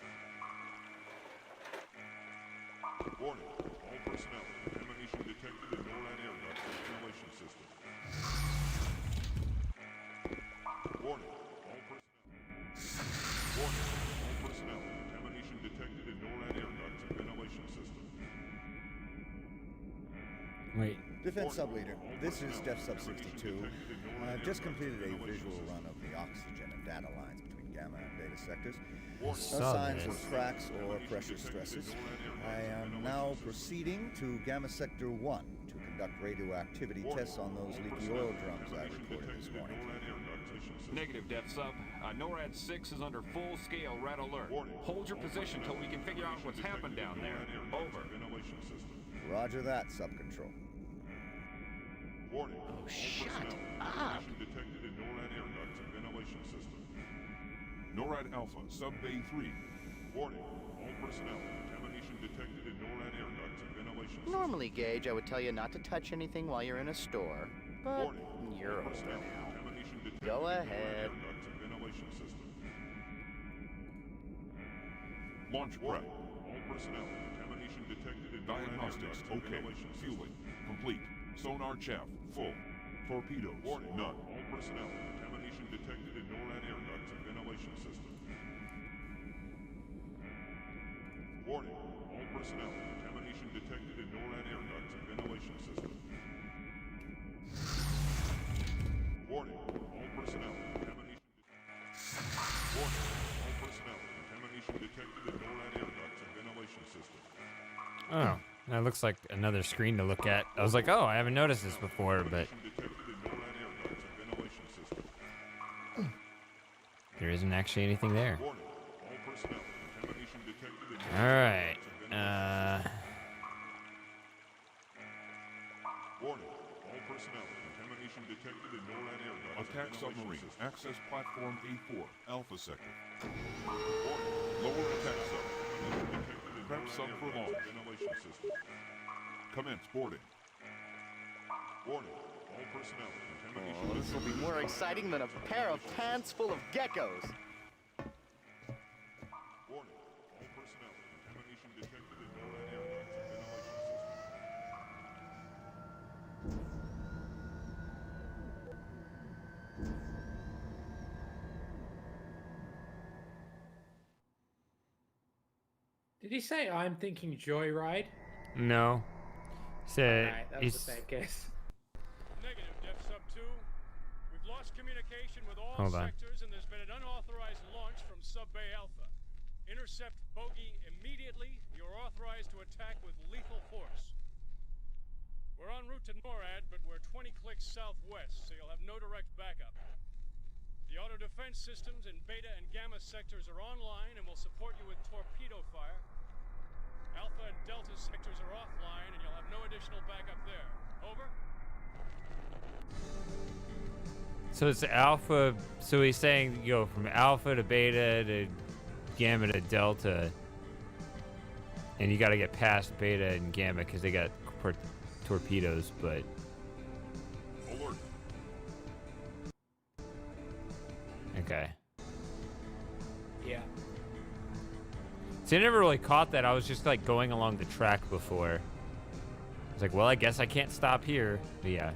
Speaker 21: Warning, all personnel, contamination detected in NORAD air ducts and ventilation systems. Warning, all personnel, contamination detected in NORAD air ducts and ventilation systems.
Speaker 1: Wait.
Speaker 8: Defense Sub-Leader, this is Def Sub 62. I've just completed a visual run of the oxygen and data lines between Gamma and Beta sectors. No signs of cracks or pressure stresses. I am now proceeding to Gamma Sector 1 to conduct radioactivity tests on those leaky oil drums I reported this morning.
Speaker 17: Negative, Def Sub. NORAD 6 is under full-scale red alert. Hold your position till we can figure out what's happened down there. Over.
Speaker 8: Roger that, Sub-Control.
Speaker 21: Warning.
Speaker 23: Oh, shut up!
Speaker 21: Detected in NORAD air ducts and ventilation systems. NORAD Alpha, Sub-Bay 3. Warning. All personnel. Contamination detected in NORAD air ducts and ventilation systems.
Speaker 11: Normally, Gage, I would tell you not to touch anything while you're in a store, but
Speaker 21: Warning.
Speaker 11: you're older now. Go ahead.
Speaker 21: Launch prep. All personnel. Contamination detected in diagnostics. Okay. Fueling complete. Sonar chaff full. Torpedoes. Warning. None. All personnel. Contamination detected in NORAD air ducts and ventilation systems. Warning. All personnel. Contamination detected in NORAD air ducts and ventilation systems. Warning. All personnel. Contamination. Warning. All personnel. Contamination detected in NORAD air ducts and ventilation systems.
Speaker 1: Oh, that looks like another screen to look at. I was like, oh, I haven't noticed this before, but there isn't actually anything there. All right.
Speaker 21: Warning. All personnel. Contamination detected in NORAD air ducts. Attack submarine. Access platform A4. Alpha sector. Warning. Lower attack sub. Prep sub for launch. Ventilation system. Commence boarding. Warning. All personnel. Contamination.
Speaker 11: Oh, this will be more exciting than a pair of pants full of geckos.
Speaker 21: Warning. All personnel. Contamination detected in NORAD air ducts and ventilation
Speaker 2: Did he say I'm thinking Joyride?
Speaker 1: No. Said
Speaker 2: Alright, that was a bad guess.
Speaker 13: Negative, Def Sub 2. We've lost communication with all
Speaker 1: Hold on.
Speaker 13: sectors, and there's been an unauthorized launch from Sub-Bay Alpha. Intercept bogey immediately. You're authorized to attack with lethal force. We're en route to NORAD, but we're 20 clicks southwest, so you'll have no direct backup. The auto defense systems in Beta and Gamma sectors are online and will support you with torpedo fire. Alpha and Delta sectors are offline, and you'll have no additional backup there. Over.
Speaker 1: So it's alpha. So he's saying you go from alpha to beta to gamma to delta, and you got to get past beta and gamma because they got torpedoes. But
Speaker 21: alert.
Speaker 1: Okay.
Speaker 2: Yeah.
Speaker 1: See, I never really caught that. I was just like going along the track before. was like, well, I guess I can't stop here. But yeah.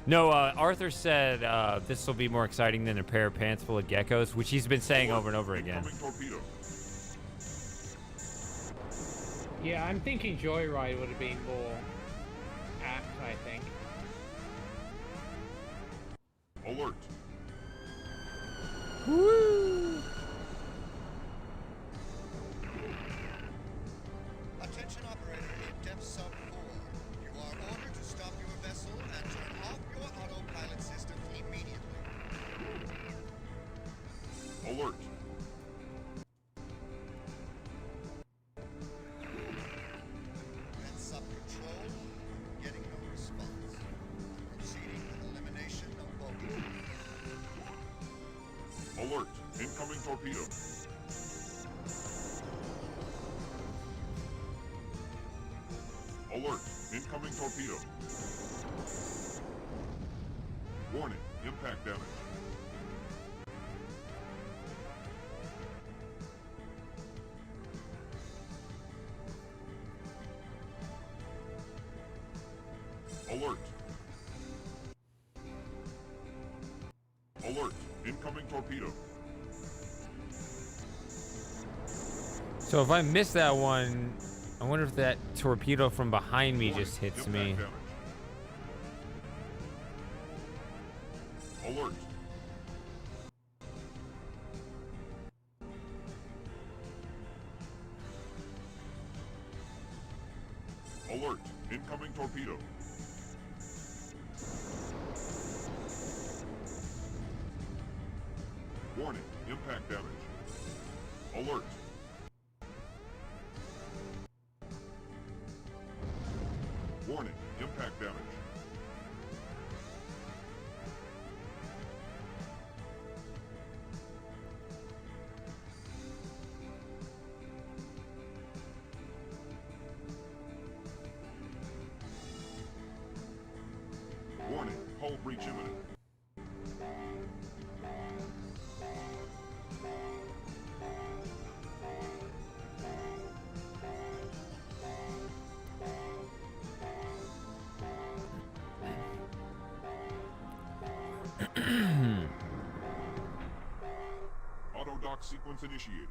Speaker 1: No, Arthur said this will be more exciting than a pair of pants full of geckos, which he's been saying over and over again.
Speaker 2: Yeah, I'm thinking Joyride would have been more apt, I think.
Speaker 21: Alert.
Speaker 1: Woo!
Speaker 8: Attention operator in depth sub 4. You are ordered to stop your vessel and turn off your autopilot systems immediately.
Speaker 21: Alert.
Speaker 8: Red sub control, getting no response. Proceeding with elimination of bogey.
Speaker 21: Alert. Incoming torpedo. Alert. Incoming torpedo. Warning. Impact damage. Alert. Alert. Incoming torpedo.
Speaker 1: So if I miss that one, I wonder if that torpedo from behind me just hits me.
Speaker 21: Alert. Alert. Incoming torpedo. Warning. Impact damage. Alert. Warning. Impact damage. Warning. Hull breach imminent. Auto dock sequence initiated.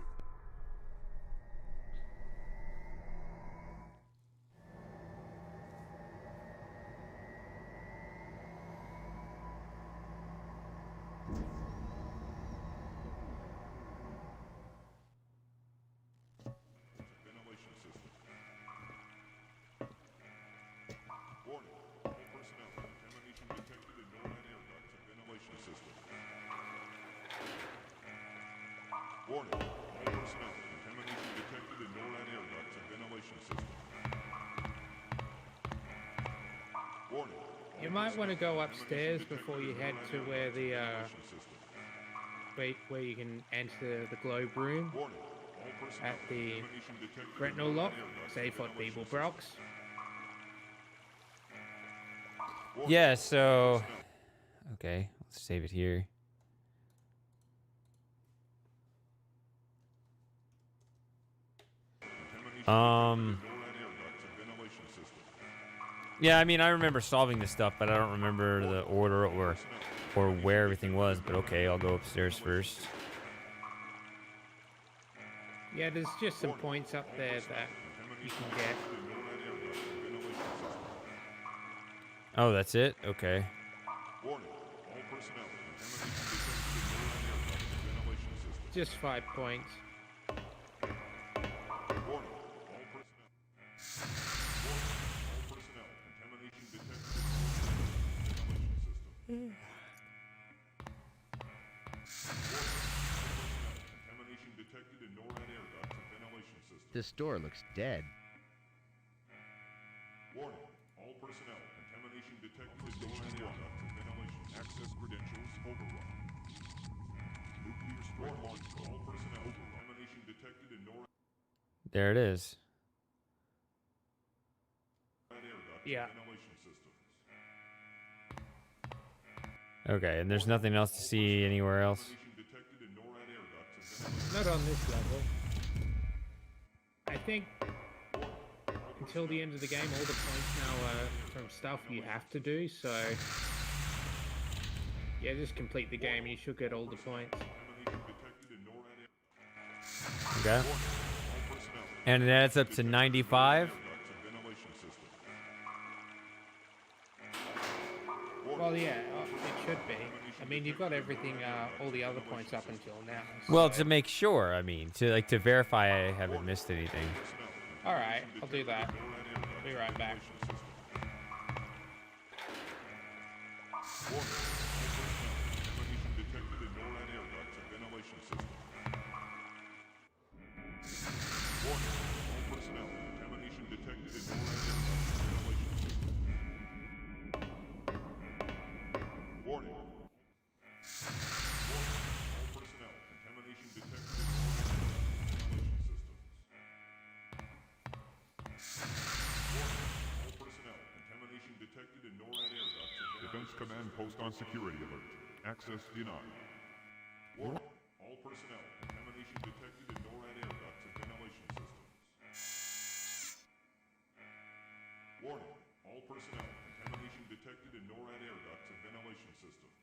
Speaker 21: Ventilation system. Warning. All personnel. Contamination detected in NORAD air ducts and ventilation system. Warning. All personnel. Contamination detected in NORAD air ducts and ventilation system. Warning.
Speaker 2: You might want to go upstairs before you head to where the where you can enter the globe room at the retinal lock. Safe on people, Brox.
Speaker 1: Yeah, so okay, let's save it here. Yeah, I mean, I remember solving this stuff, but I don't remember the order or where everything was. But okay, I'll go upstairs first.
Speaker 2: Yeah, there's just some points up there that you can get.
Speaker 1: Oh, that's it? Okay.
Speaker 2: Just 5 points.
Speaker 23: This door looks dead.
Speaker 21: Warning. All personnel. Contamination detected in NORAD air ducts and ventilation. Access credentials overrun. Nuclear strike launch. All personnel. Contamination detected in NORAD
Speaker 1: There it is.
Speaker 21: air ducts
Speaker 2: Yeah.
Speaker 21: and ventilation systems.
Speaker 1: Okay, and there's nothing else to see anywhere else.
Speaker 21: Detected in NORAD air ducts and ventilation.
Speaker 2: Not on this level. I think until the end of the game, all the points now are from stuff you have to do, so yeah, just complete the game and you should get all the points.
Speaker 1: Okay. And it adds up to 95.
Speaker 2: Well, yeah, it should be. I mean, you've got everything, all the other points up until now.
Speaker 1: Well,
Speaker 2: so-
Speaker 1: to make sure, I mean, to verify I haven't missed anything.
Speaker 2: All right, I'll do that. I'll be right back.
Speaker 21: Defense Command Post on security alert. Access denied. Warning. All personnel. Contamination detected in NORAD air ducts and ventilation systems. Warning. All personnel. Contamination detected in NORAD air ducts and ventilation systems.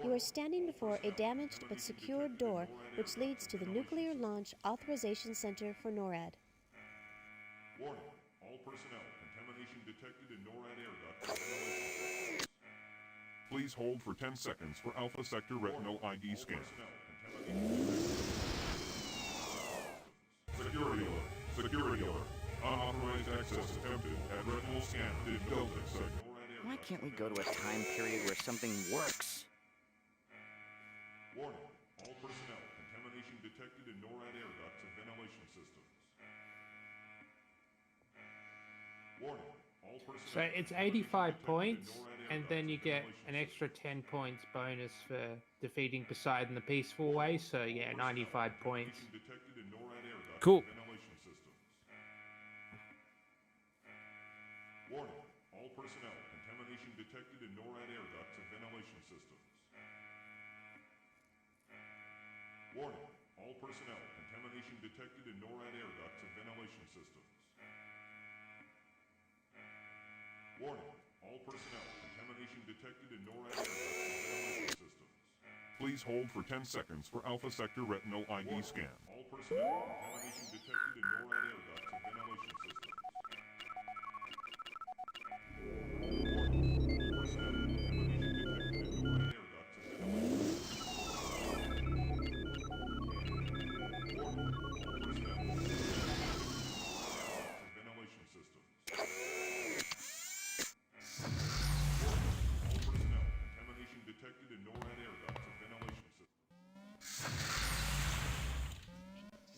Speaker 6: You are standing before a damaged but secured door which leads to the Nuclear Launch Authorization Center for NORAD.
Speaker 21: Warning. All personnel. Contamination detected in NORAD air ducts and ventilation systems. Please hold for 10 seconds for Alpha Sector Retinal ID scan. Security alert. Security alert. Unauthorized access attempted at retinal scan in building sector.
Speaker 11: Why can't we go to a time period where something works?
Speaker 21: Warning. All personnel. Contamination detected in NORAD air ducts and ventilation systems. Warning. All personnel.
Speaker 2: So it's 85 points, and then you get an extra 10 points bonus for defeating Poseidon the Peaceful Way, so yeah, 95 points.
Speaker 1: Cool.
Speaker 21: Warning. All personnel. Contamination detected in NORAD air ducts and ventilation systems. Warning. All personnel. Contamination detected in NORAD air ducts and ventilation systems. Warning. All personnel. Contamination detected in NORAD air ducts and ventilation systems. Please hold for 10 seconds for Alpha Sector Retinal ID scan. All personnel. Contamination detected in NORAD air ducts and ventilation systems.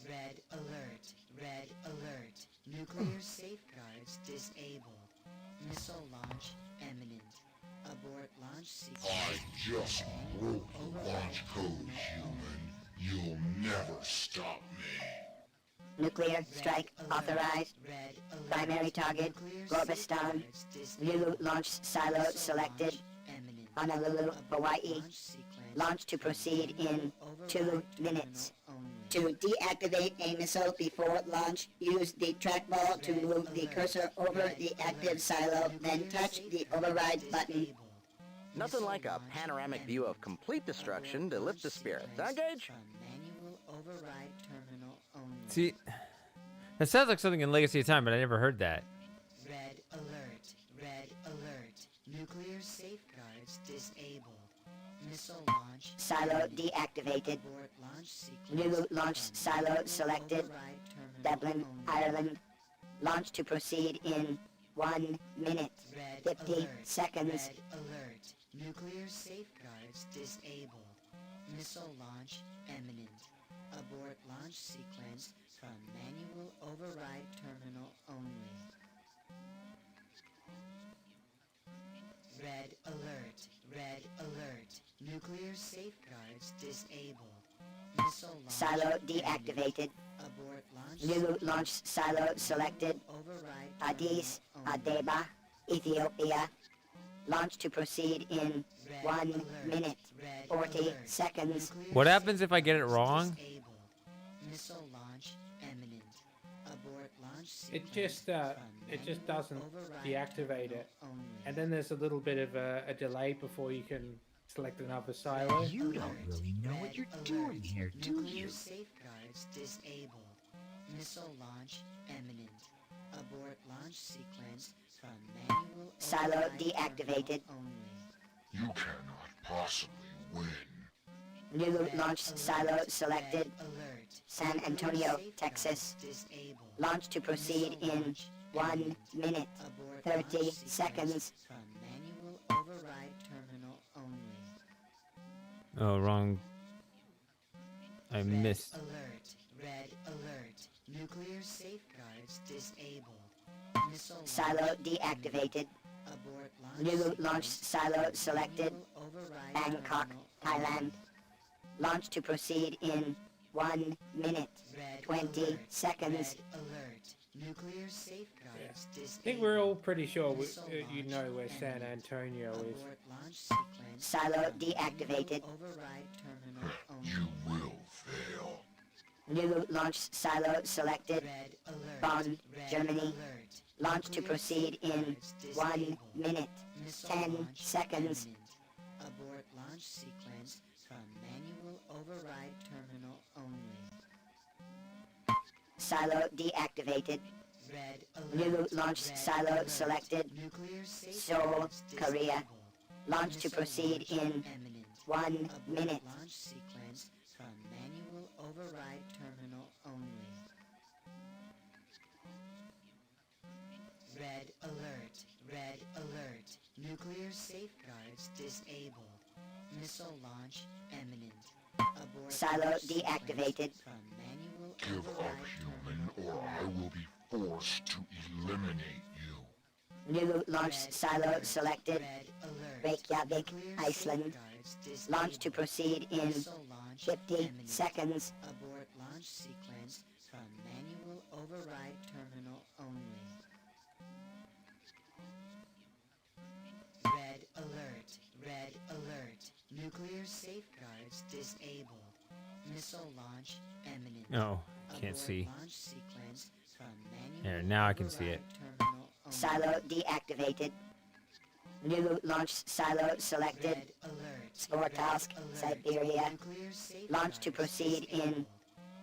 Speaker 7: Red alert. Red alert. Nuclear safeguards disabled. Missile launch imminent. Abort launch sequence.
Speaker 15: I just broke the launch code, human. You'll never stop me.
Speaker 22: Nuclear strike authorized. Primary target, Gorbistan. New launch silo selected. Honolulu, Hawaii. Launch to proceed in 2 minutes. To deactivate a missile before launch, use the trackball to move the cursor over the active silo, then touch the override button.
Speaker 11: Nothing like a panoramic view of complete destruction to lift the spirits, huh, Gage?
Speaker 7: Manual override terminal only.
Speaker 1: See, that sounds like something in Legacy of Time, but I never heard that.
Speaker 7: Red alert. Red alert. Nuclear safeguards disabled. Missile launch.
Speaker 22: Silo deactivated.
Speaker 7: Abort launch sequence.
Speaker 22: New launch silo selected. Dublin, Ireland. Launch to proceed in 1 minute. 50 seconds.
Speaker 7: Red alert. Nuclear safeguards disabled. Missile launch imminent. Abort launch sequence from manual override terminal only. Red alert. Red alert. Nuclear safeguards disabled. Missile launch
Speaker 22: Silo deactivated.
Speaker 7: Abort launch
Speaker 22: New launch silo selected.
Speaker 7: override
Speaker 22: Addis Ababa, Ethiopia. Launch to proceed in 1 minute, 40 seconds.
Speaker 1: What happens if I get it wrong?
Speaker 7: Missile launch imminent.
Speaker 2: it just doesn't deactivate it, and then there's a little bit of a delay before you can select another silo.
Speaker 22: You don't really know what you're doing here, do you? Safeguards disabled. Missile launch imminent. Abort launch sequence from manual silo deactivated.
Speaker 15: You cannot possibly win.
Speaker 22: New launch silo selected. San Antonio, Texas. Launch to proceed in 1 minute, 30 seconds. From manual override terminal only.
Speaker 1: Oh, wrong. I missed.
Speaker 22: Red alert. Nuclear safeguards disabled. Missile silo deactivated. Abort launch. New launch silo selected. Bangkok, Thailand. Launch to proceed in 1 minute, 20 seconds. Alert. Nuclear safeguards
Speaker 2: I think we're all pretty sure you know where San Antonio is.
Speaker 22: Silo deactivated.
Speaker 15: You will fail.
Speaker 22: New launch silo selected. Bonn, Germany. Launch to proceed in 1 minute, 10 seconds. Abort launch sequence from manual override terminal only. Silo deactivated. New launch silo selected. Seoul, Korea. Launch to proceed in 1 minute. Launch sequence from manual override terminal only. Red alert. Red alert. Nuclear safeguards disabled. Missile launch imminent. Abort silo deactivated. From manual
Speaker 15: Give up, human, or I will be forced to eliminate you.
Speaker 22: New launch silo selected. Reykjavik, Iceland. Launch to proceed in 50 seconds. Abort launch sequence from manual override terminal only. Red alert. Red alert. Nuclear safeguards disabled. Missile launch imminent.
Speaker 1: No, can't see.
Speaker 22: Launch sequence from manual
Speaker 1: There, now I can see it.
Speaker 22: Silo deactivated. New launch silo selected. Svortovsk, Siberia. Launch to proceed in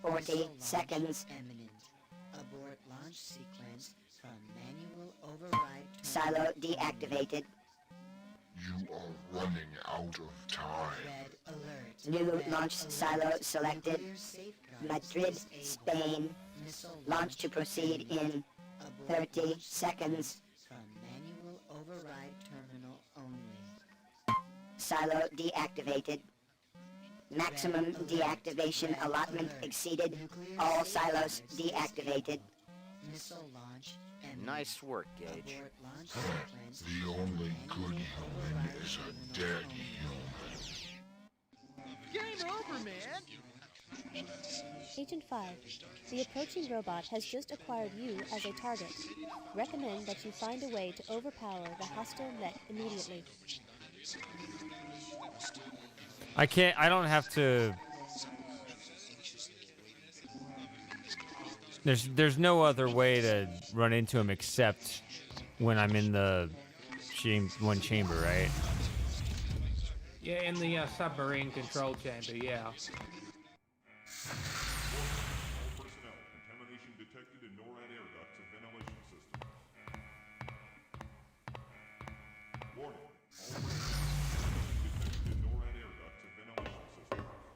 Speaker 22: 40 seconds. Abort launch sequence from manual override. Silo deactivated.
Speaker 15: You are running out of time.
Speaker 22: New launch silo selected. Madrid, Spain. Launch to proceed in 30 seconds. From manual override terminal only. Silo deactivated. Maximum deactivation allotment exceeded. All silos deactivated. Missile launch.
Speaker 11: Nice work, Gage.
Speaker 15: The only good human is a dead human.
Speaker 4: Game over, man!
Speaker 6: Agent 5, the approaching robot has just acquired you as a target. Recommend that you find a way to overpower the hostile mech immediately.
Speaker 1: I don't have to. There's no other way to run into him except when I'm in the one chamber, right?
Speaker 2: Yeah, in the submarine control chamber, yeah.
Speaker 21: All personnel, contamination detected in NORAD air ducts and ventilation systems. Warning, all personnel, detected in NORAD air ducts and ventilation systems.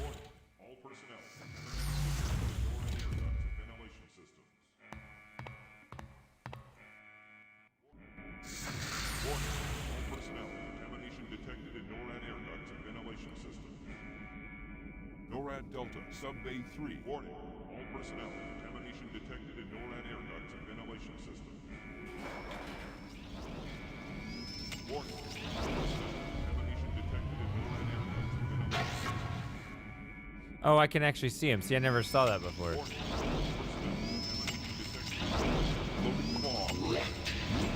Speaker 21: Warning, all personnel, contamination detected in NORAD air ducts and ventilation systems. Warning, all personnel, contamination detected in NORAD air ducts and ventilation systems. NORAD Delta, Sub-Bay 3. Warning, all personnel, contamination detected in NORAD air ducts and ventilation systems. Warning, all personnel, contamination detected in NORAD air ducts and ventilation systems.
Speaker 1: Oh, I can actually see him. See, I never saw that before.
Speaker 21: Warning, all personnel, contamination detected. Loading claw.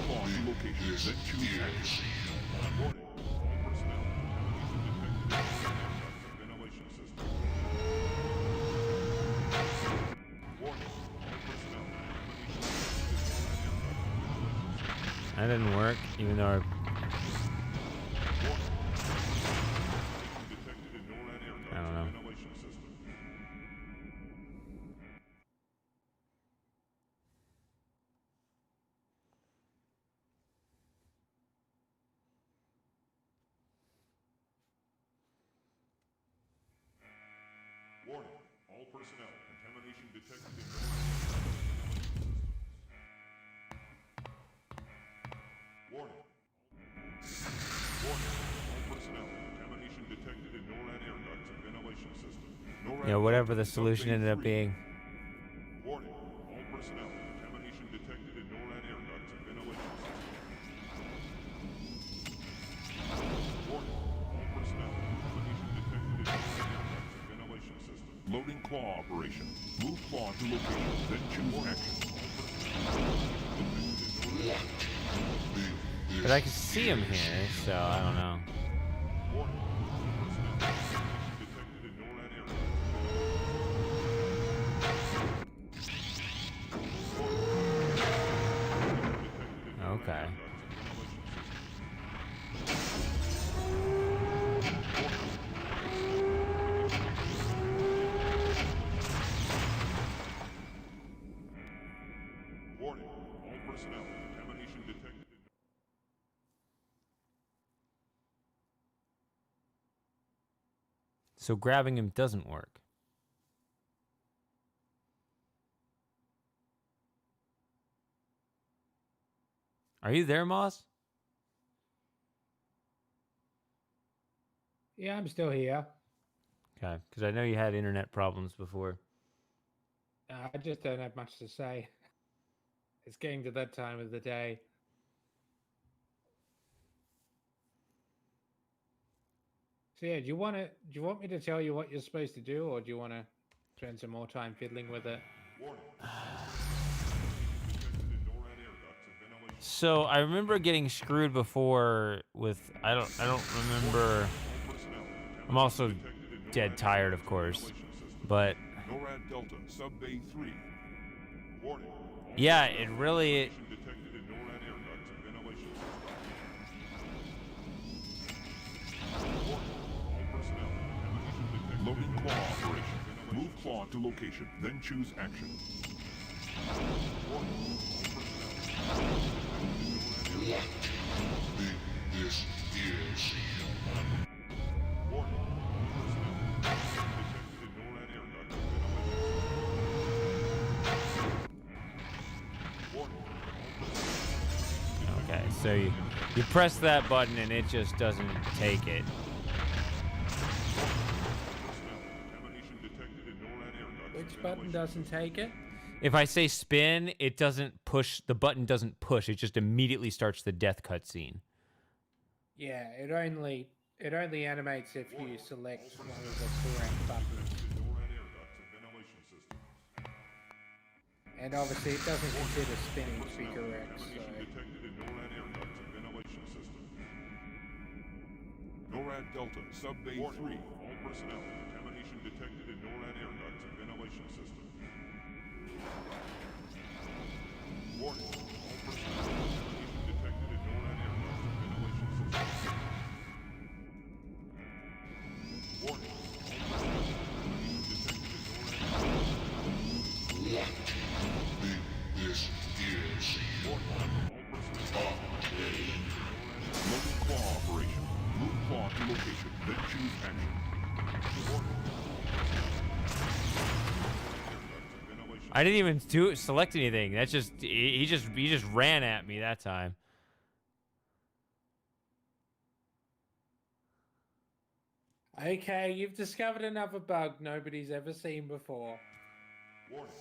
Speaker 21: Claw location set to accuracy. Warning, all personnel, contamination detected in NORAD air ducts and ventilation systems.
Speaker 1: That didn't work, even though I don't know.
Speaker 21: Warning, all personnel, contamination detected in Warning. Warning, all personnel, contamination detected in NORAD air ducts and ventilation system. NORAD
Speaker 1: Yeah, whatever the solution ended up being.
Speaker 21: Warning, all personnel, contamination detected in NORAD air ducts and ventilation system. Warning, all personnel, contamination detected in NORAD air ducts and ventilation system. Loading claw operation. Move claw to location, then choose action.
Speaker 1: But I can see him here, so I don't know. Okay.
Speaker 21: Warning, all personnel, contamination detected.
Speaker 1: So grabbing him doesn't work. Are you there, Moss?
Speaker 2: Yeah, I'm still here.
Speaker 1: Okay, because I know you had internet problems before.
Speaker 2: I just don't have much to say. It's getting to that time of the day. So yeah, do you want me to tell you what you're supposed to do, or do you want to spend some more time fiddling with it?
Speaker 1: So I remember getting screwed before with I don't remember. I'm also dead tired, of course, but
Speaker 21: NORAD Delta, Sub Bay 3. Warning.
Speaker 1: yeah, it really.
Speaker 21: Detected in NORAD air ducts and ventilation system. Warning. All personnel. Contamination detected. Loading claw operation. Move claw to location, then choose action. Warning. All personnel.
Speaker 15: This is
Speaker 21: Warning. All personnel. Detected in NORAD air ducts and ventilation system. Warning.
Speaker 1: Okay, so you press that button and it just doesn't take it.
Speaker 2: Which button doesn't take it?
Speaker 1: If I say spin, it doesn't push. The button doesn't push. It just immediately starts the death cutscene.
Speaker 2: Yeah, it only animates if you select one of the correct buttons. And obviously it doesn't consider spinning to be correct, so...
Speaker 21: NORAD Delta, Sub Bay 3. All personnel. Contamination detected in NORAD air ducts and ventilation system. Warning. All personnel. Contamination detected in NORAD air ducts and ventilation system. Warning. All personnel. Contamination detected in NORAD air ducts and ventilation system.
Speaker 15: This is
Speaker 21: All personnel. Loading claw operation. Move claw to location, then choose action.
Speaker 1: I didn't even select anything. That's just he just ran at me that time.
Speaker 2: Okay, you've discovered another bug nobody's ever seen before.
Speaker 21: Warning.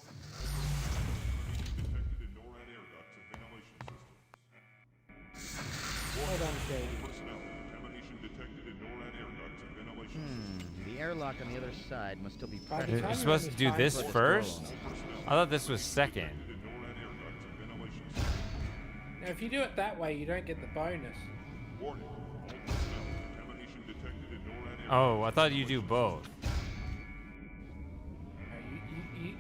Speaker 2: Hold on, Shady.
Speaker 21: Contamination detected in NORAD air ducts and ventilation.
Speaker 23: The airlock on the other side must still be
Speaker 2: By the
Speaker 23: present.
Speaker 2: time
Speaker 1: You're supposed to do this
Speaker 23: Let us
Speaker 1: first?
Speaker 23: go along.
Speaker 1: I thought this was second.
Speaker 2: Now, if you do it that way, you don't get the bonus.
Speaker 21: Warning. All personnel. Contamination detected in NORAD air
Speaker 1: Oh, I thought you do both.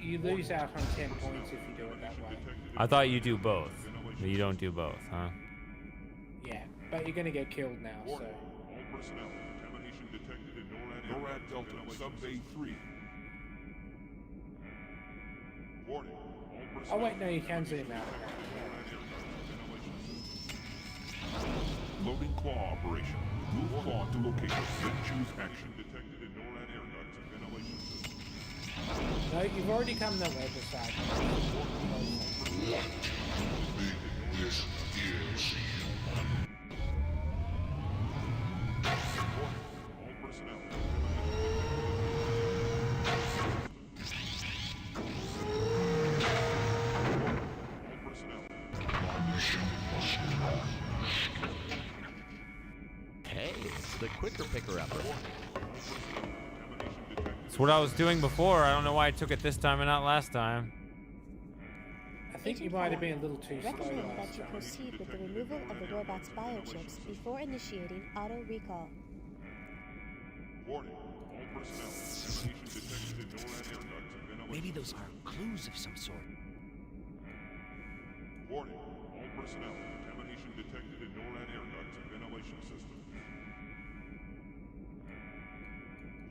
Speaker 2: You lose out on 10 points if you do it that way.
Speaker 1: I thought you do both, but you don't do both, huh?
Speaker 2: Yeah, but you're gonna get killed now, so.
Speaker 21: All personnel, contamination detected in NORAD Delta, Sub-Bay 3. Warning, all personnel.
Speaker 2: Oh wait, no, you can zoom out.
Speaker 21: Loading claw operation. Move claw to location. Then choose action. Detected in NORAD air ducts and ventilation system.
Speaker 2: No, you've already come the weather side.
Speaker 15: This is human.
Speaker 21: All personnel. All personnel.
Speaker 15: My mission must not.
Speaker 10: Hey, it's the quicker picker-upper.
Speaker 1: It's what I was doing before. I don't know why I took it this time and not last time.
Speaker 2: I think you might have been a little too slow
Speaker 6: Recommend
Speaker 2: last
Speaker 6: that you
Speaker 2: time.
Speaker 6: proceed with the removal of the robot's biochips before initiating auto recall.
Speaker 21: Warning, all personnel. Contamination detected in NORAD air ducts and ventilation.
Speaker 10: Maybe those are clues of some sort.
Speaker 21: Warning, all personnel. Contamination detected in NORAD air ducts and ventilation system.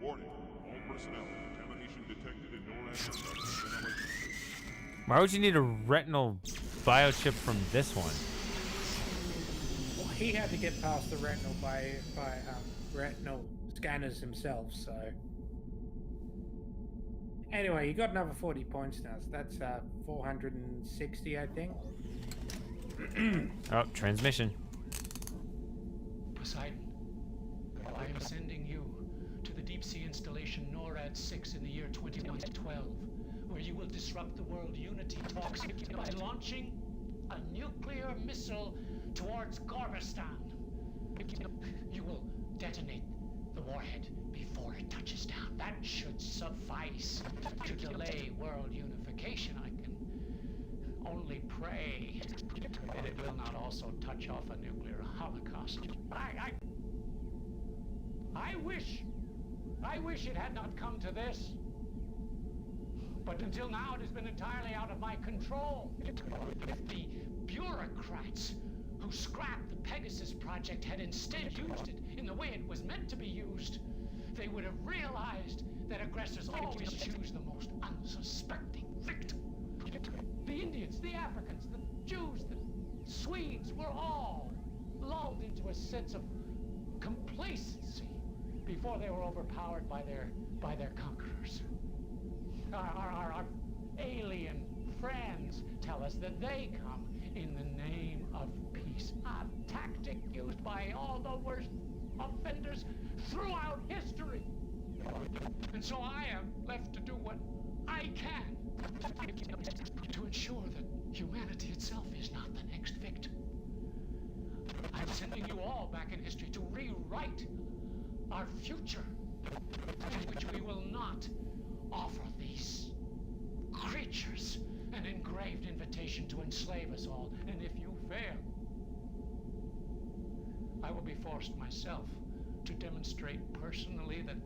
Speaker 21: Warning, all personnel. Contamination detected in NORAD air ducts and ventilation system.
Speaker 1: Why would you need a retinal biochip from this one?
Speaker 2: Well, he had to get past the retinal by retinal scanners himself, so. Anyway, you got another 40 points now, so that's 460, I think.
Speaker 1: Oh, transmission.
Speaker 3: Poseidon, I am sending you to the deep sea installation NORAD 6 in the year 2012, where you will disrupt the world unity talks by launching a nuclear missile towards Gorbistan. You will detonate the warhead before it touches down. That should suffice to delay world unification. I can only pray that it will not also touch off a nuclear holocaust. I wish it had not come to this. But until now, it has been entirely out of my control. If the bureaucrats who scrapped the Pegasus project had instead used it in the way it was meant to be used, they would have realized that aggressors always choose the most unsuspecting victim. The Indians, the Africans, the Jews, the Swedes were all lulled into a sense of complacency before they were overpowered by their conquerors. Our alien friends tell us that they come in the name of peace, a tactic used by all the worst offenders throughout history. And so I am left to do what I can to ensure that humanity itself is not the next victim. I'm sending you all back in history to rewrite our future, in which we will not offer these creatures an engraved invitation to enslave us all. And if you fail, I will be forced myself to demonstrate personally that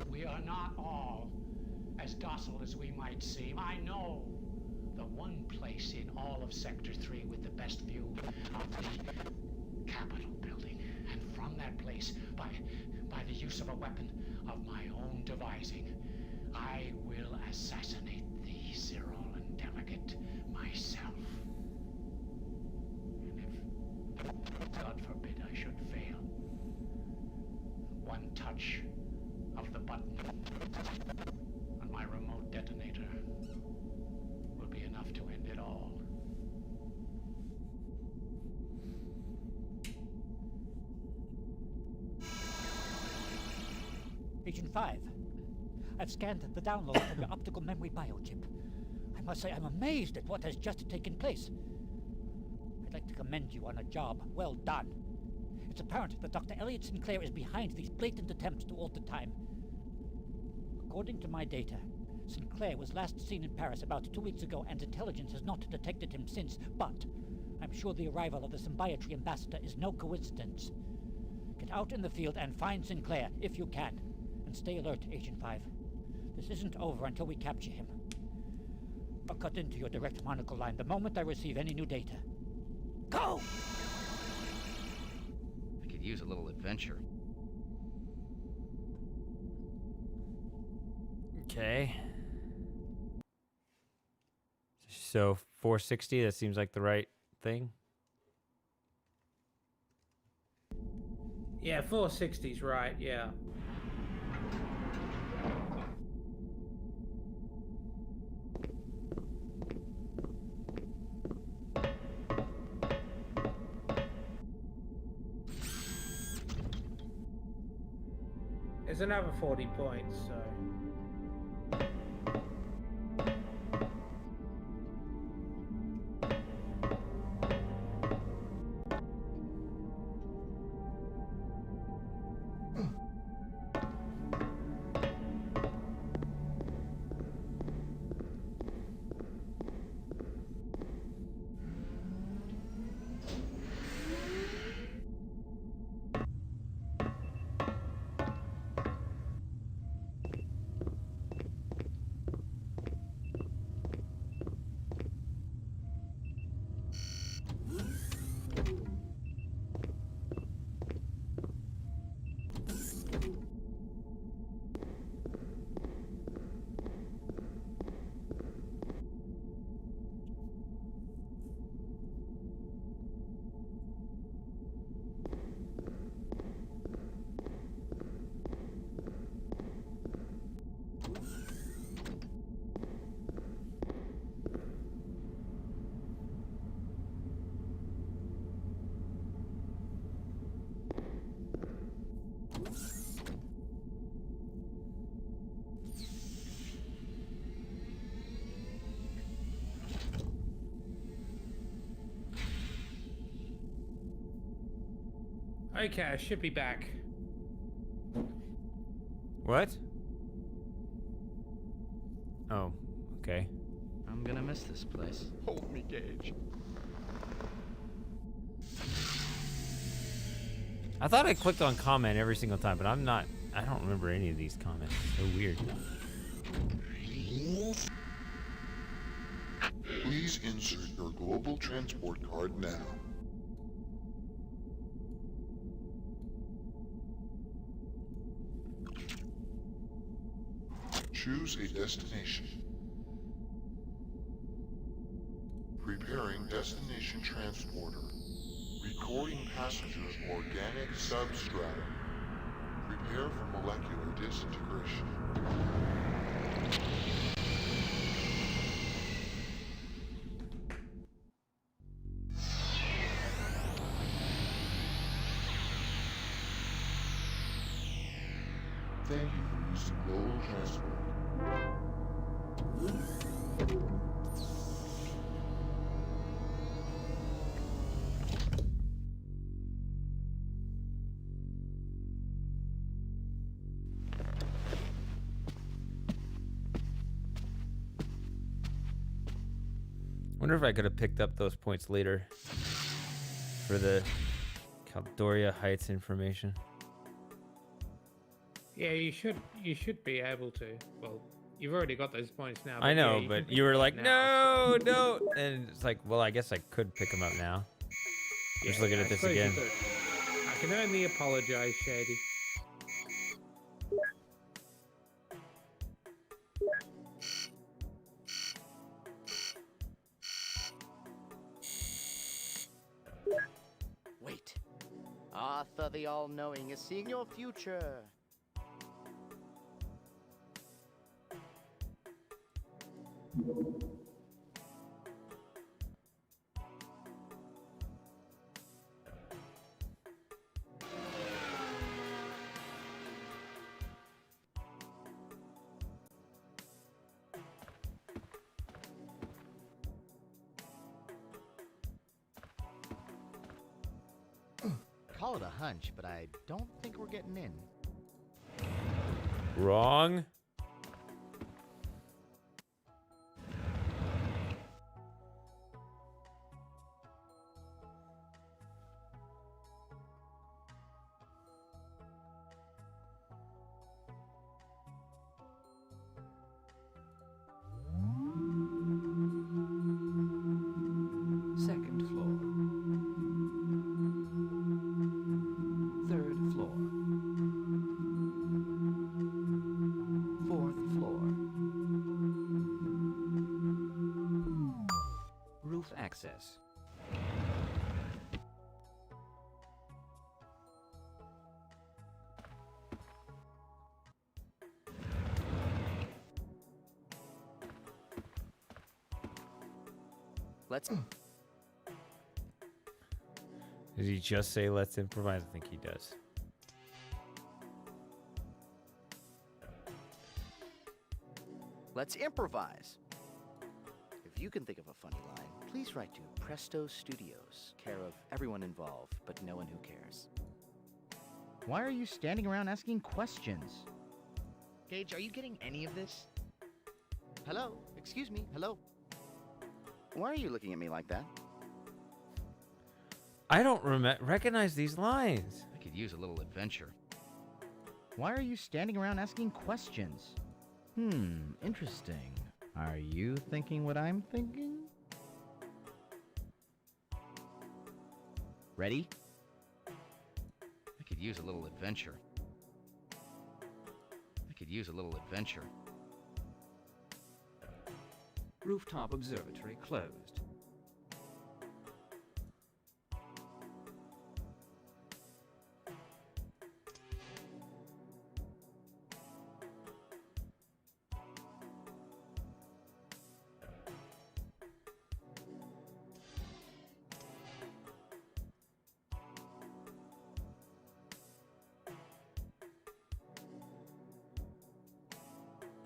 Speaker 3: we are not all as docile as we might seem. I know the one place in all of Sector 3 with the best view of the Capitol building. And from that place, by the use of a weapon of my own devising, I will assassinate the Cyril and Delegate myself. And if, God forbid, I should fail, one touch of the button on my remote detonator will be enough to end it all.
Speaker 16: Agent 5, I've scanned the download from your optical memory biochip. I must say I'm amazed at what has just taken place. I'd like to commend you on a job well done. It's apparent that Dr. Elliot Sinclair is behind these blatant attempts to alter time. According to my data, Sinclair was last seen in Paris about 2 weeks ago, and intelligence has not detected him since, but I'm sure the arrival of the Symbiotry ambassador is no coincidence. Get out in the field and find Sinclair, if you can. And stay alert, Agent 5. This isn't over until we capture him. I'll cut into your direct monocle line the moment I receive any new data. Go!
Speaker 23: use a little adventure.
Speaker 1: Okay. So 460, that seems like the right thing.
Speaker 2: Yeah, 460's right, yeah. There's another 40 points, so... Okay, I should be back.
Speaker 1: What? Oh, okay.
Speaker 23: I'm gonna miss this place.
Speaker 12: Hold me, Gage.
Speaker 1: I thought I clicked on comment every single time, but I don't remember any of these comments. It's so weird.
Speaker 15: Please insert your global transport card now. Choose a destination. Preparing destination transporter. Recording passengers organic substratum. Prepare for molecular disintegration. Thank you for using global transport.
Speaker 1: Wonder if I could have picked up those points later for the Caldoria Heights information.
Speaker 2: Yeah, you should be able to. Well, you've already got those points now.
Speaker 1: I know,
Speaker 2: yeah, you can
Speaker 1: but
Speaker 2: pick
Speaker 1: you were
Speaker 2: them up
Speaker 1: like,
Speaker 2: now,
Speaker 1: no, no. And it's like, well, I guess I could pick them up now. Just looking at this
Speaker 2: suppose you
Speaker 1: again.
Speaker 2: could. I can only apologize, Shady.
Speaker 11: Wait. Arthur the All-Knowing is seeing your future.
Speaker 23: Call it a hunch, but I don't think we're getting in.
Speaker 1: Wrong.
Speaker 17: Second floor.
Speaker 10: access.
Speaker 23: Let's...
Speaker 1: Did he just say let's improvise? I think he does.
Speaker 11: Let's improvise. If you can think of a funny line, please write to Presto Studios, care of everyone involved, but no one who cares.
Speaker 23: Why are you standing around asking questions? Gage, are you getting any of this?
Speaker 11: Hello? Excuse me, hello? Why are you looking at me like that?
Speaker 1: I don't recognize these lines.
Speaker 23: I could use a little adventure. Why are you standing around asking questions? Interesting. Are you thinking what I'm thinking? Ready? I could use a little adventure. I could use a little adventure.
Speaker 17: Rooftop observatory closed.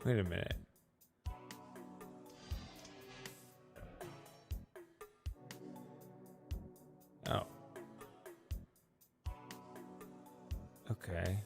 Speaker 1: Wait a minute. Oh. Okay.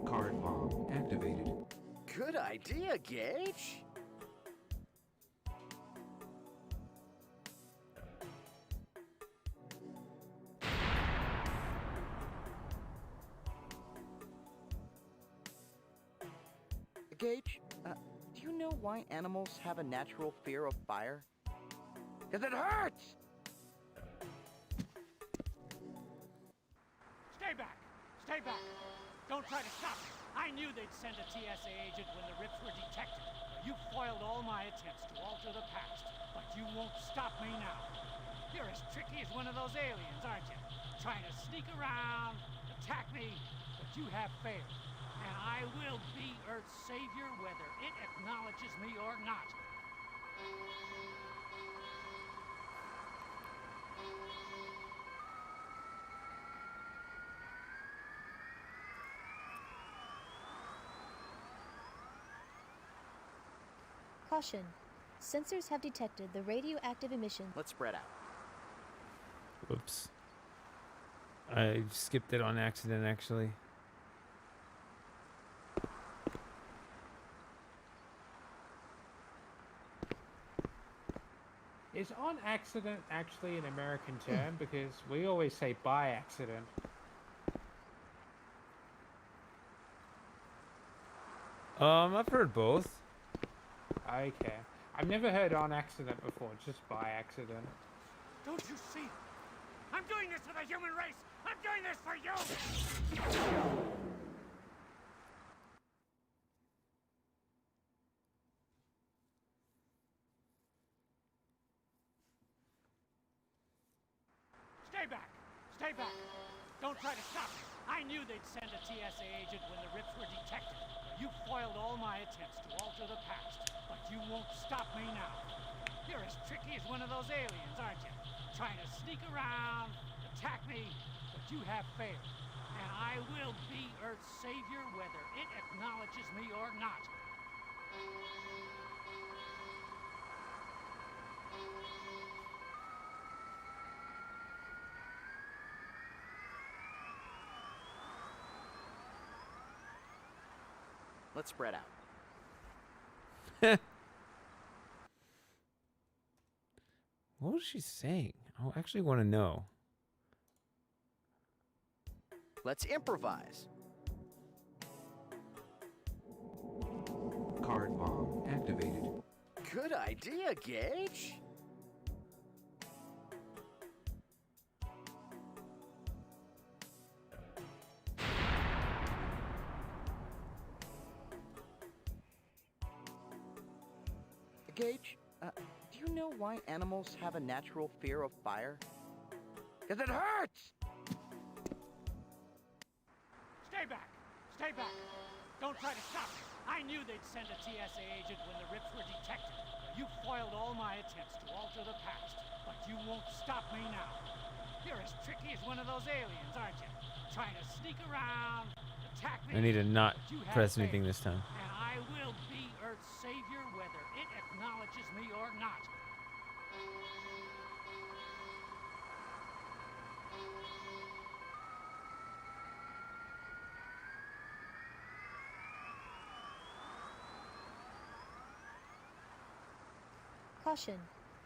Speaker 17: Card bomb activated.
Speaker 11: Good idea, Gage. Gage, do you know why animals have a natural fear of fire? 'Cause it hurts!
Speaker 18: Stay back! Stay back! Don't try to stop me! I knew they'd send a TSA agent when the rips were detected. You foiled all my attempts to alter the past, but you won't stop me now. You're as tricky as one of those aliens, aren't you? Trying to sneak around, attack me, but you have failed. And I will be Earth's savior whether it acknowledges me or not.
Speaker 6: Caution. Sensors have detected the radioactive emission.
Speaker 11: Let's spread out.
Speaker 1: Whoops. I skipped it on accident, actually.
Speaker 2: Is on accident actually an American term? Because we always say by accident.
Speaker 1: I've heard both.
Speaker 2: Okay. I've never heard on accident before, just by accident.
Speaker 18: Don't you see? I'm doing this for the human race! I'm doing this for you! Stay back! Stay back! Don't try to stop me! I knew they'd send a TSA agent when the rips were detected. You foiled all my attempts to alter the past, but you won't stop me now. You're as tricky as one of those aliens, aren't you? Trying to sneak around, attack me, but you have failed. And I will be Earth's savior whether it acknowledges me or not.
Speaker 11: Let's spread out.
Speaker 1: What was she saying? I actually want to know.
Speaker 11: Let's improvise.
Speaker 17: Card bomb activated.
Speaker 11: Good idea, Gage. Gage, do you know why animals have a natural fear of fire? 'Cause it hurts!
Speaker 18: Stay back! Stay back! Don't try to stop me! I knew they'd send a TSA agent when the rips were detected. You foiled all my attempts to alter the past, but you won't stop me now. You're as tricky as one of those aliens, aren't you? Trying to sneak around, attack me.
Speaker 1: I need to not
Speaker 18: but you have
Speaker 1: press anything
Speaker 18: failed.
Speaker 1: this time.
Speaker 18: And I will be Earth's savior whether it acknowledges me or not.
Speaker 6: Caution.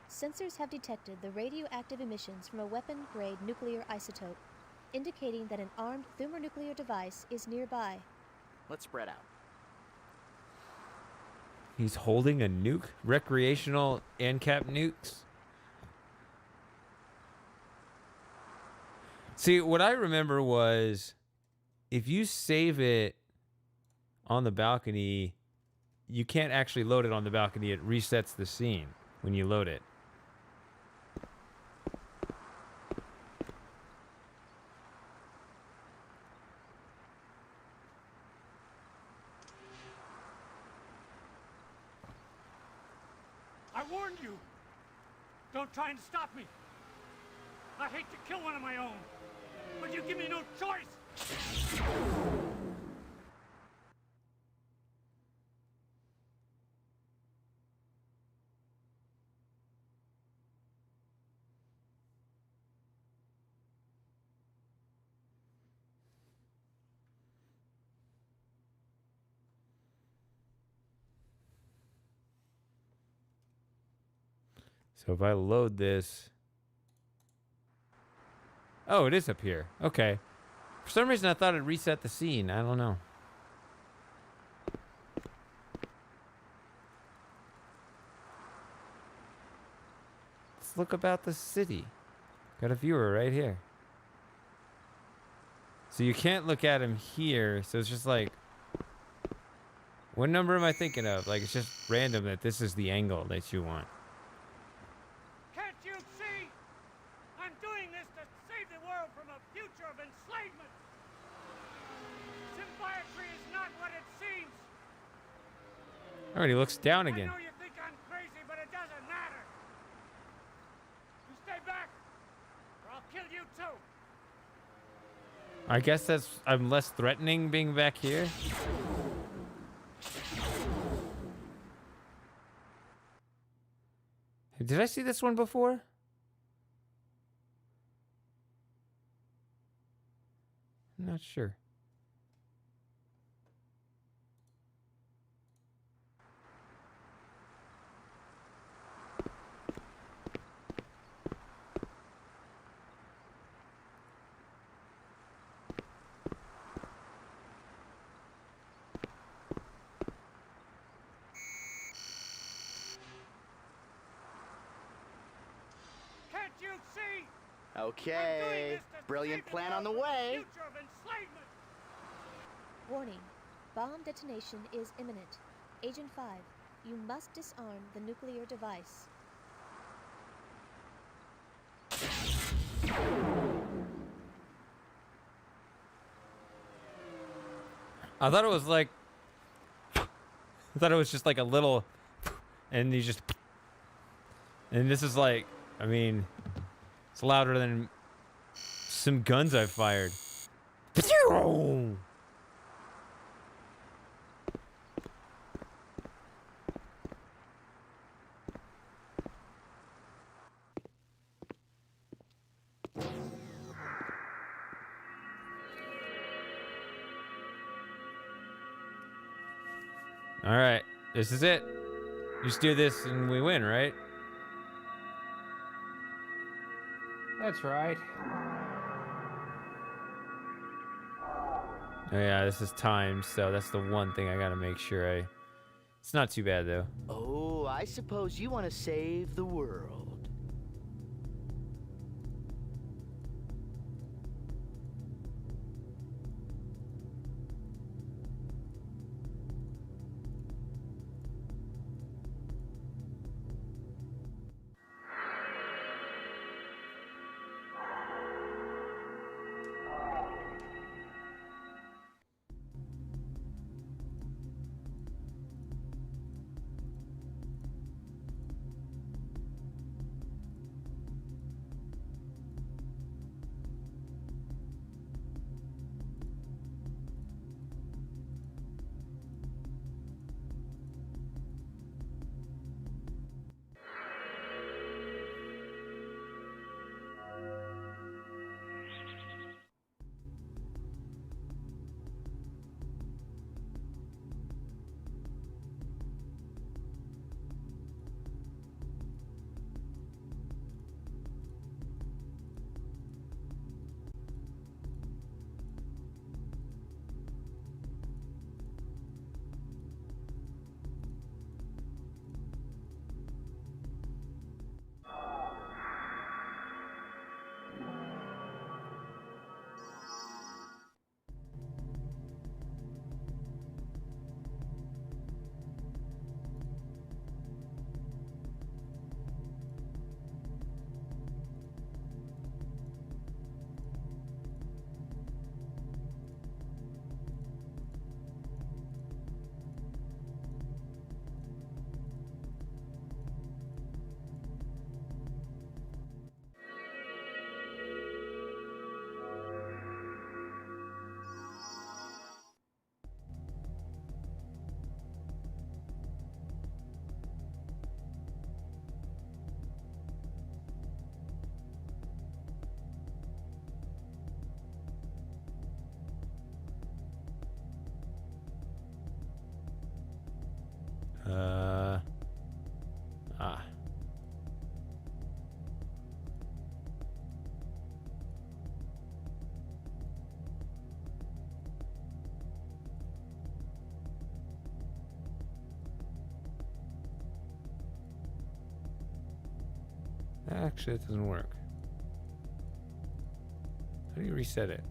Speaker 6: Sensors have detected the radioactive emissions from a weapon-grade nuclear isotope, indicating that an armed thermonuclear device is nearby.
Speaker 11: Let's spread out.
Speaker 1: He's holding a nuke? Recreational ANCAP nukes? See, what I remember was if you save it on the balcony, you can't actually load it on the balcony. It resets the scene when you load it.
Speaker 18: I warned you! Don't try and stop me! I hate to kill one of my own, but you give me no choice!
Speaker 1: So if I load this... Oh, it is up here. Okay. For some reason, I thought it reset the scene. I don't know. Let's look about the city. Got a viewer right here. So you can't look at him here. So it's just like... What number am I thinking of? Like, it's just random that this is the angle that you want.
Speaker 18: Can't you see? I'm doing this to save the world from a future of enslavement. Symbiotry is not what it seems.
Speaker 1: Oh, and he looks down again.
Speaker 18: I know you think I'm crazy, but it doesn't matter. You stay back, or I'll kill you too.
Speaker 1: I guess that's... I'm less threatening being back here. Did I see this one before? I'm not sure.
Speaker 18: Can't you see?
Speaker 11: Okay, brilliant plan on the way.
Speaker 18: Future of enslavement.
Speaker 6: Warning. Bomb detonation is imminent. Agent 5, you must disarm the nuclear device.
Speaker 1: I thought it was like... I thought it was just like a little... And you just... And this is like... I mean... It's louder than some guns I've fired. Pew! All right, this is it. Just do this and we win, right?
Speaker 2: That's right.
Speaker 1: Oh yeah, this is timed, so that's the one thing I gotta make sure I... It's not too bad, though.
Speaker 11: Oh, I suppose you want to save the world.
Speaker 1: Ah. Actually, it doesn't work. How do you reset it?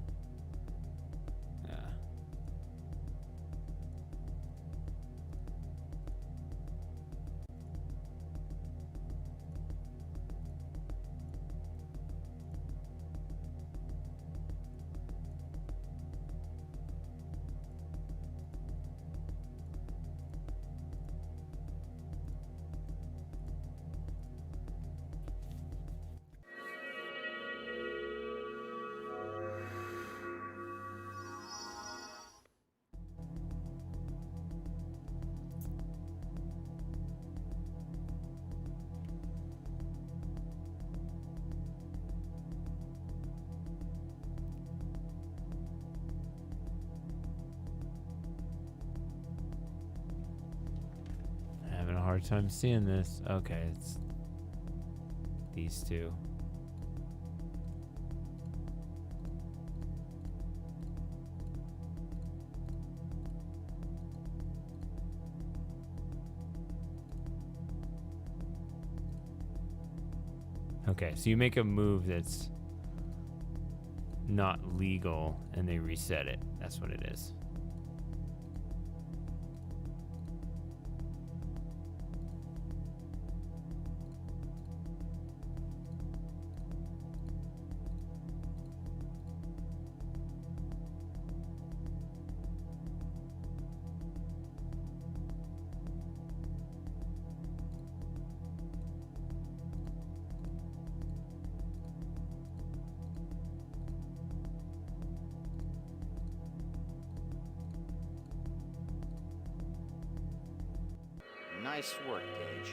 Speaker 1: Having a hard time seeing this. Okay, it's these two. Okay, so you make a move that's not legal and they reset it. That's what it is.
Speaker 11: Nice work, Gage.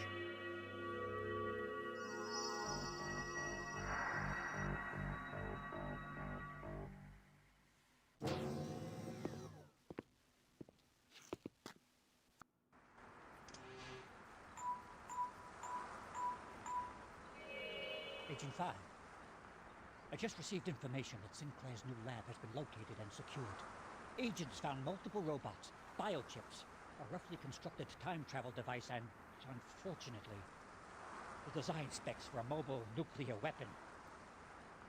Speaker 16: Agent 5. I just received information that Sinclair's new lab has been located and secured. Agents found multiple robots, biochips, a roughly constructed time travel device, and, unfortunately, the design specs for a mobile nuclear weapon.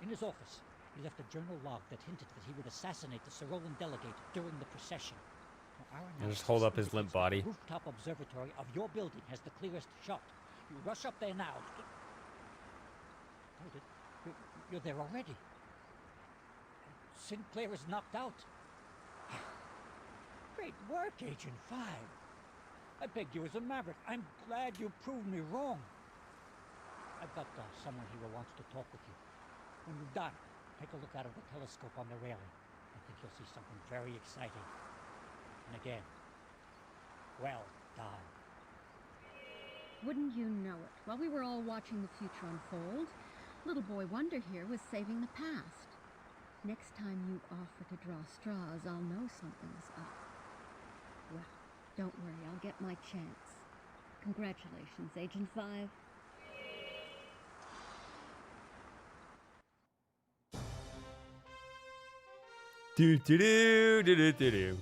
Speaker 16: In his office, he left a journal log that hinted that he would assassinate the Cyrolan delegate during the procession. Now,
Speaker 1: He'll just hold up his limp body.
Speaker 16: The rooftop observatory of your building has the clearest shot. You rush up there now. Oh, you're there already. Sinclair is knocked out. Great work, Agent 5. I begged you as a maverick. I'm glad you proved me wrong. I've got someone here who wants to talk with you. When you're done, take a look out of the telescope on the railing. I think you'll see something very exciting. And again, well done.
Speaker 5: Wouldn't you know it? While we were all watching the future unfold, little boy Wonder here was saving the past. Next time you offer to draw straws, I'll know something's up. Well, don't worry, I'll get my chance. Congratulations, Agent 5.
Speaker 1: Do do do do do do do.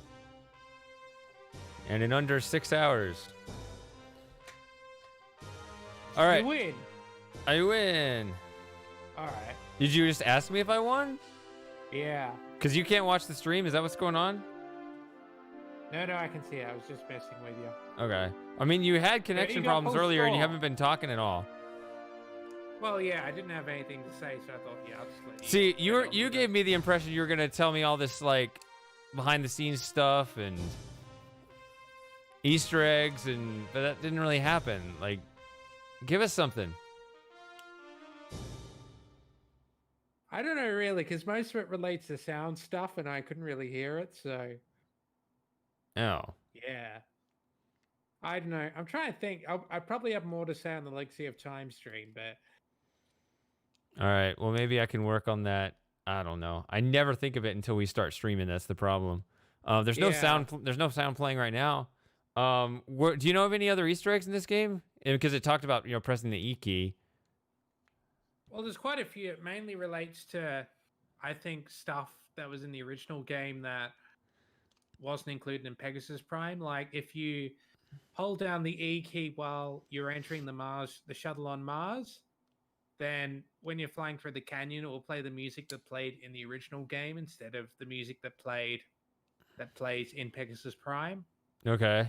Speaker 1: And in under 6 hours. All right.
Speaker 2: You win.
Speaker 1: I win.
Speaker 2: All right.
Speaker 1: Did you just ask me if I won?
Speaker 2: Yeah.
Speaker 1: Because you can't watch the stream? Is that what's going on?
Speaker 2: No, I can see it. I was just messing with you.
Speaker 1: Okay. I mean, you had connection problems earlier and you haven't been talking at all.
Speaker 2: Well, yeah, I didn't have anything to say, so I thought, yeah, I'll just let you.
Speaker 1: See, you gave me the impression you were going to tell me all this, like, behind-the-scenes stuff and Easter eggs, but that didn't really happen. Like, give us something.
Speaker 2: I don't know, really, because most of it relates to sound stuff, and I couldn't really hear it, so...
Speaker 1: Oh.
Speaker 2: Yeah. I don't know. I'm trying to think. I probably have more to say on the Legacy of Time stream, but...
Speaker 1: All right. Well, maybe I can work on that. I don't know. I never think of it until we start streaming. That's the problem. There's no sound. There's no sound playing right now. Do you know of any other Easter eggs in this game? Because it talked about pressing the E key.
Speaker 2: Well, there's quite a few. It mainly relates to, I think, stuff that was in the original game that wasn't included in Pegasus Prime. Like if you hold down the E key while you're entering the shuttle on Mars, then when you're flying through the canyon, it will play the music that played in the original game instead of the music that plays in Pegasus Prime.
Speaker 1: Okay.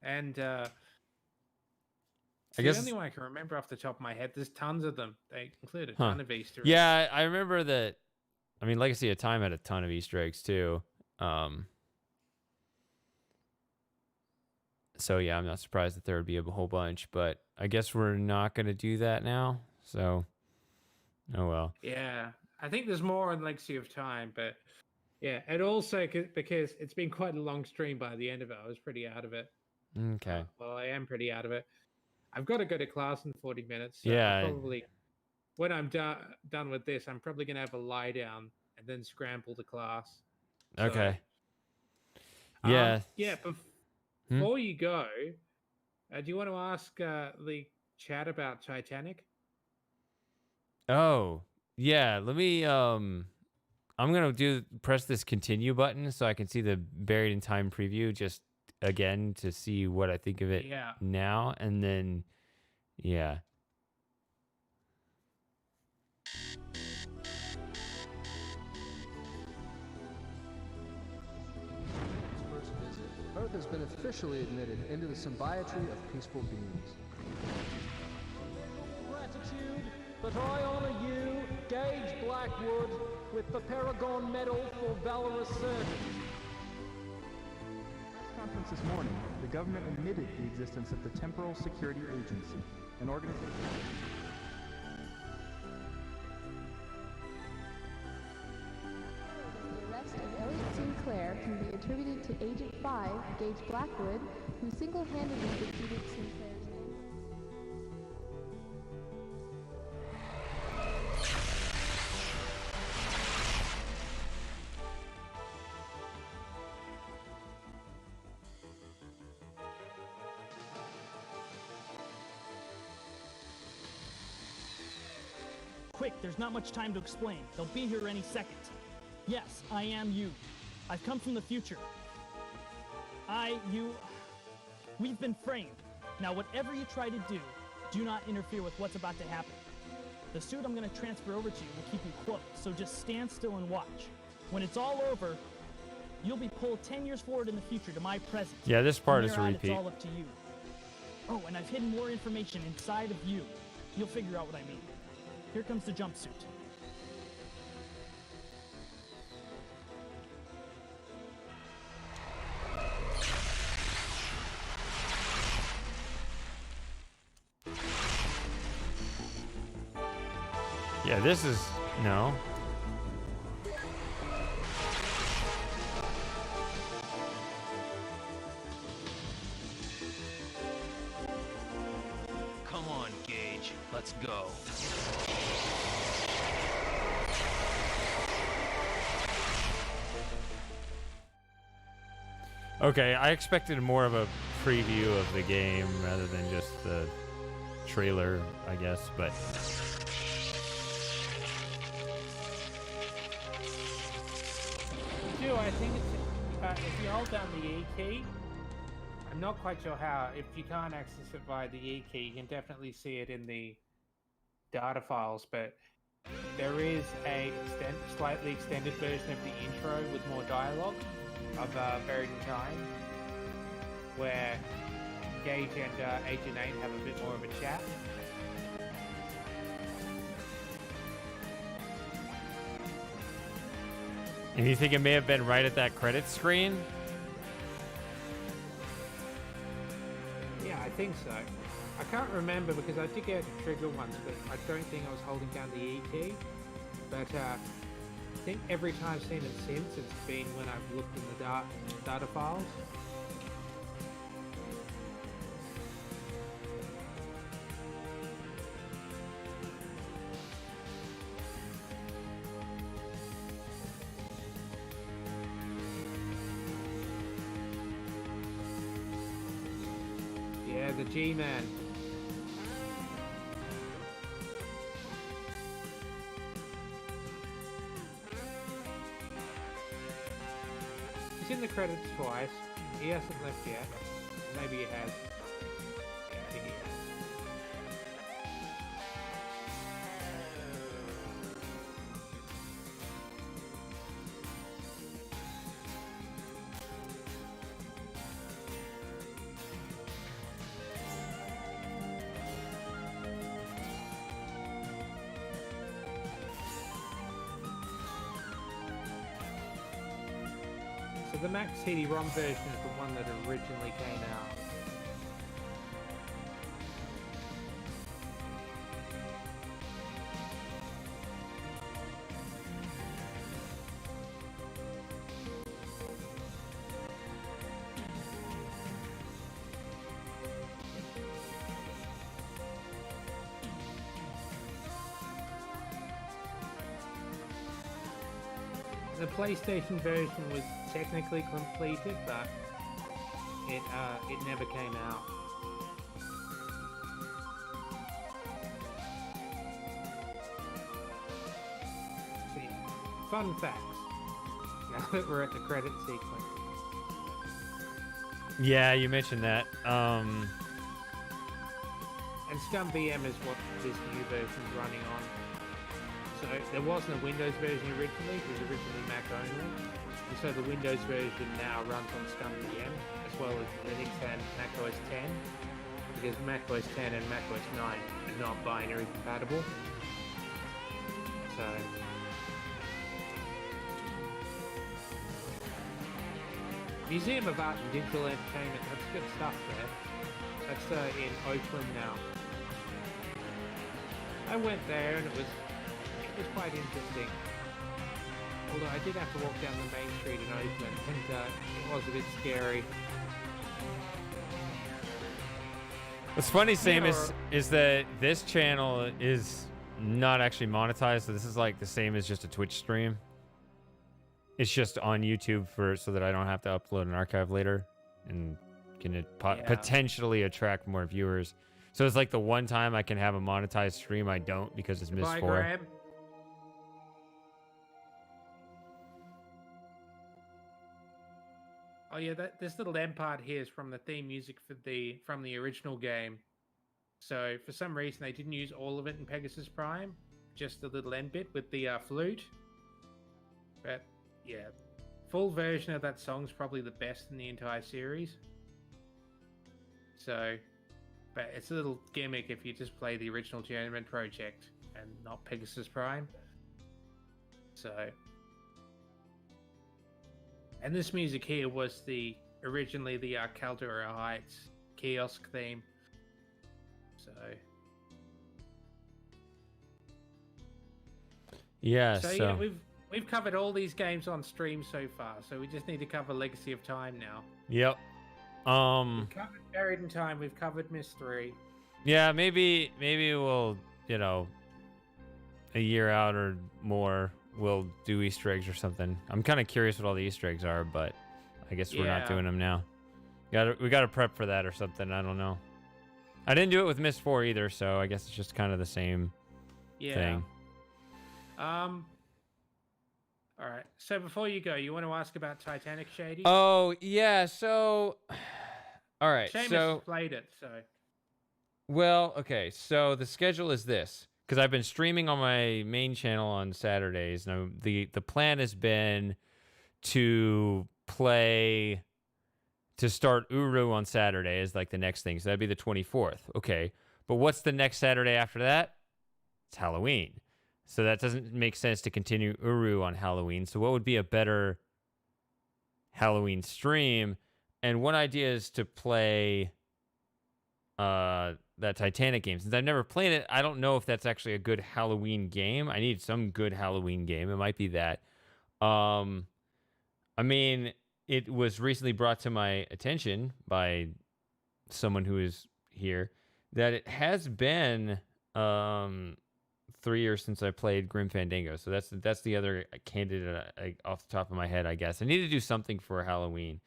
Speaker 2: And
Speaker 1: I guess
Speaker 2: the only one I can remember off the top of my head. There's tons of them. They include a ton of Easter eggs.
Speaker 1: Yeah, I remember that. I mean, Legacy of Time had a ton of Easter eggs too. So yeah, I'm not surprised that there would be a whole bunch, but I guess we're not going to do that now. So, oh well.
Speaker 2: Yeah, I think there's more in Legacy of Time, but yeah, and also because it's been quite a long stream by the end of it, I was pretty out of it.
Speaker 1: Okay.
Speaker 2: Well, I am pretty out of it. I've got to go to class in 40 minutes. So
Speaker 1: yeah.
Speaker 2: Probably when I'm done with this, I'm probably going to have a lie down and then scramble to class.
Speaker 1: Okay. Yeah.
Speaker 2: Yeah. Before you go, do you want to ask the chat about Titanic?
Speaker 1: Oh, yeah. Let me. I'm gonna press this continue button so I can see the Buried in Time preview just again to see what I think of it now, and then yeah.
Speaker 19: Earth has been officially admitted into the symbiotry of peaceful beings.
Speaker 20: Gratitude that I honor you, Gage Blackwood, with the Paragon Medal for valorous service.
Speaker 19: Conference this morning, the government admitted the existence of the Temporal Security Agency, an organization.
Speaker 24: The arrest of Elliot Sinclair can be
Speaker 9: attributed to Agent 5, Gage Blackwood, who single-handedly defeated Sinclair's men.
Speaker 13: Quick, there's not much time to explain. They'll be here any second. Yes, I am you. I've come from the future. We've been framed. Now, whatever you try to do not interfere with what's about to happen. The suit I'm going to transfer over to you will keep you close, so just stand still and watch. When it's all over, you'll be pulled 10 years forward in the future to my present.
Speaker 1: Yeah, this part
Speaker 13: From
Speaker 1: is a
Speaker 13: there on,
Speaker 1: repeat.
Speaker 13: It's all up to you. Oh, and I've hidden more information inside of you. You'll figure out what I mean. Here comes the jumpsuit.
Speaker 1: Yeah, this is no.
Speaker 10: Come on, Gage. Let's go.
Speaker 1: Okay, I expected more of a preview of the game rather than just the trailer, I guess, but
Speaker 2: I think it's if you hold down the E key, I'm not quite sure how. If you can't access it via the E key, you can definitely see it in the data files, but there is a slightly extended version of the intro with more dialogue of Buried in Time, where Gage and Agent 8 have a bit more of a chat.
Speaker 1: and you think it may have been right at that credit screen?
Speaker 2: Yeah, I think so. I can't remember because I did get a trigger once, but I don't think I was holding down the E key. But I think every time I've seen it since, it's been when I've looked in the data files. Yeah, the G-Man. He's in the credits twice. He hasn't left yet. Maybe he has. Yeah, I think he has. So the Max CD-ROM version is the one that originally came out. The PlayStation version was technically completed, but it never came out. See, fun facts. Now that we're at the credit sequence.
Speaker 1: Yeah, you mentioned that.
Speaker 2: And Scum VM is what this new version's running on. So there wasn't a Windows version originally, it was originally Mac only. And so the Windows version now runs on Scum VM, as well as Linux and Mac OS 10, because Mac OS 10 and Mac OS 9 are not binary compatible. So Museum of Art and Digital Entertainment, that's good stuff there. That's in Oakland now. I went there and it was quite interesting. Although I did have to walk down the main street in Oakland, and it was a bit scary.
Speaker 1: What's funny, Sam, is that this channel is not actually monetized, so this is like the same as just a Twitch stream. It's just on YouTube so that I don't have to upload an archive later, and can potentially attract more viewers. So it's like the one time I can have a monetized stream, I don't because it's missed 4.
Speaker 2: Graham. Oh yeah, this little end part here is from the theme music from the original game. So for some reason they didn't use all of it in Pegasus Prime, just the little end bit with the flute. But yeah, full version of that song's probably the best in the entire series. So, but it's a little gimmick if you just play the original Journeyman project and not Pegasus Prime. So. And this music here was originally the Caldera Heights kiosk theme. So.
Speaker 1: Yeah.
Speaker 2: So yeah, we've covered all these games on stream so far. So we just need to cover Legacy of Time now.
Speaker 1: Yep.
Speaker 2: We've covered Buried in Time. We've covered Mystery.
Speaker 1: Yeah, maybe we'll, a year out or more, we'll do Easter eggs or something. I'm kind of curious what all the Easter eggs are, but I guess we're not doing them now. We gotta prep for that or something. I don't know. I didn't do it with Myst 4 either, so I guess it's just kind of the same thing.
Speaker 2: All right. So before you go, you want to ask about Titanic, Shady?
Speaker 1: Oh yeah. So, all right.
Speaker 2: Seamus
Speaker 1: so
Speaker 2: played it. So.
Speaker 1: Well, okay. So the schedule is this. Because I've been streaming on my main channel on Saturdays. Now, the plan has been to start Uru on Saturday is like the next thing. So that'd be the 24th. Okay. But what's the next Saturday after that? It's Halloween. So that doesn't make sense to continue Uru on Halloween. So what would be a better Halloween stream? And one idea is to play that Titanic game. Since I've never played it, I don't know if that's actually a good Halloween game. I need some good Halloween game. It might be that. I mean, it was recently brought to my attention by someone who is here that it has been 3 years since I played Grim Fandango. So that's the other candidate off the top of my head, I guess. I need to do something for Halloween.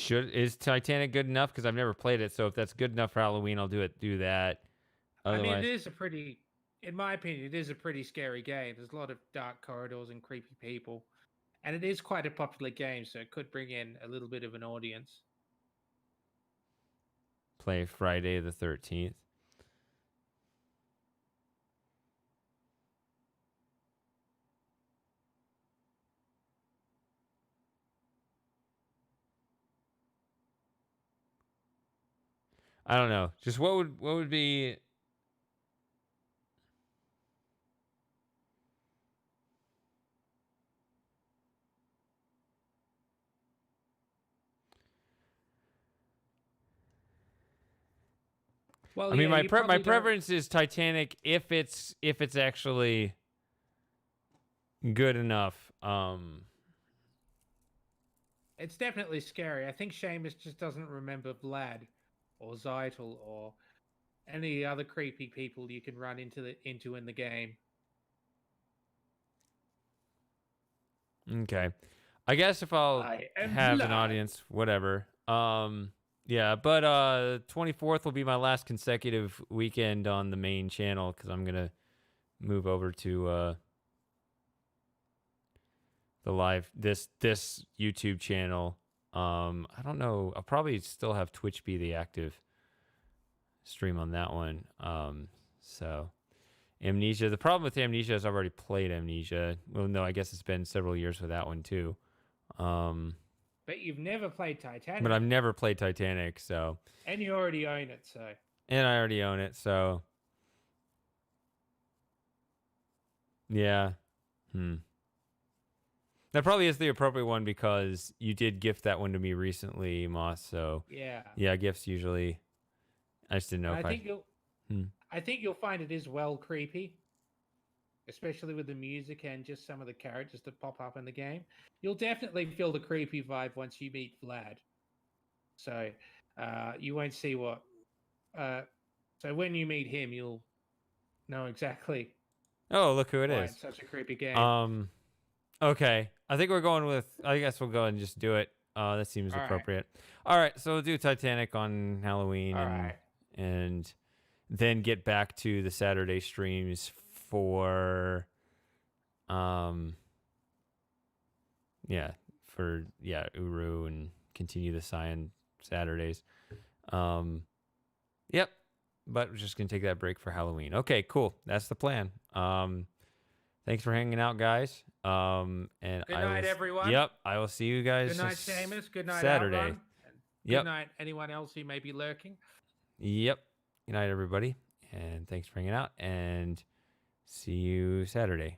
Speaker 1: Is Titanic good enough? Because I've never played it, so if that's good enough for Halloween, I'll do that. Otherwise,
Speaker 2: I mean, in my opinion, it is a pretty scary game. There's a lot of dark corridors and creepy people. And it is quite a popular game, so it could bring in a little bit of an audience.
Speaker 1: Play Friday the 13th. I don't know. Just what would be
Speaker 2: Well,
Speaker 1: I mean, my preference is Titanic if it's actually good enough.
Speaker 2: It's definitely scary. I think Seamus just doesn't remember Vlad or Zytel or any other creepy people you can run into in the game.
Speaker 1: Okay. I guess if I'll have an audience, whatever. Yeah, but 24th will be my last consecutive weekend on the main channel because I'm gonna move over to the live this YouTube channel. I don't know. I'll probably still have Twitch be the active stream on that one. So Amnesia. The problem with Amnesia is I've already played Amnesia. Well, no, I guess it's been several years for that one too.
Speaker 2: But you've never played Titanic.
Speaker 1: But I've never played Titanic, so.
Speaker 2: And you already own it, so.
Speaker 1: And I already own it, so. Yeah. That probably is the appropriate one because you did gift that one to me recently, Moss. So.
Speaker 2: Yeah.
Speaker 1: Yeah, gifts usually. I just didn't know
Speaker 2: I think you'll find it is well creepy. especially with the music and just some of the characters that pop up in the game, you'll definitely feel the creepy vibe once you meet Vlad. So you won't see what. So when you meet him, you'll know exactly.
Speaker 1: Oh, look who it
Speaker 2: why
Speaker 1: is.
Speaker 2: It's such a creepy game.
Speaker 1: Okay. I think we're going with. I guess we'll go ahead and just do it. That seems
Speaker 2: All right.
Speaker 1: appropriate. All right. So we'll do Titanic on Halloween,
Speaker 2: All right.
Speaker 1: and then get back to the Saturday streams for Uru, and continue the Cyan Saturdays. Yep. But we're just gonna take that break for Halloween. Okay, cool. That's the plan. Thanks for hanging out, guys. And
Speaker 2: Good night, everyone.
Speaker 1: Yep, I will see you guys.
Speaker 2: Good night, Seamus. Good night,
Speaker 1: Saturday.
Speaker 2: Outrun.
Speaker 1: Yep.
Speaker 2: Good night, anyone else who may be lurking.
Speaker 1: Yep. Good night, everybody, and thanks for hanging out. And see you Saturday.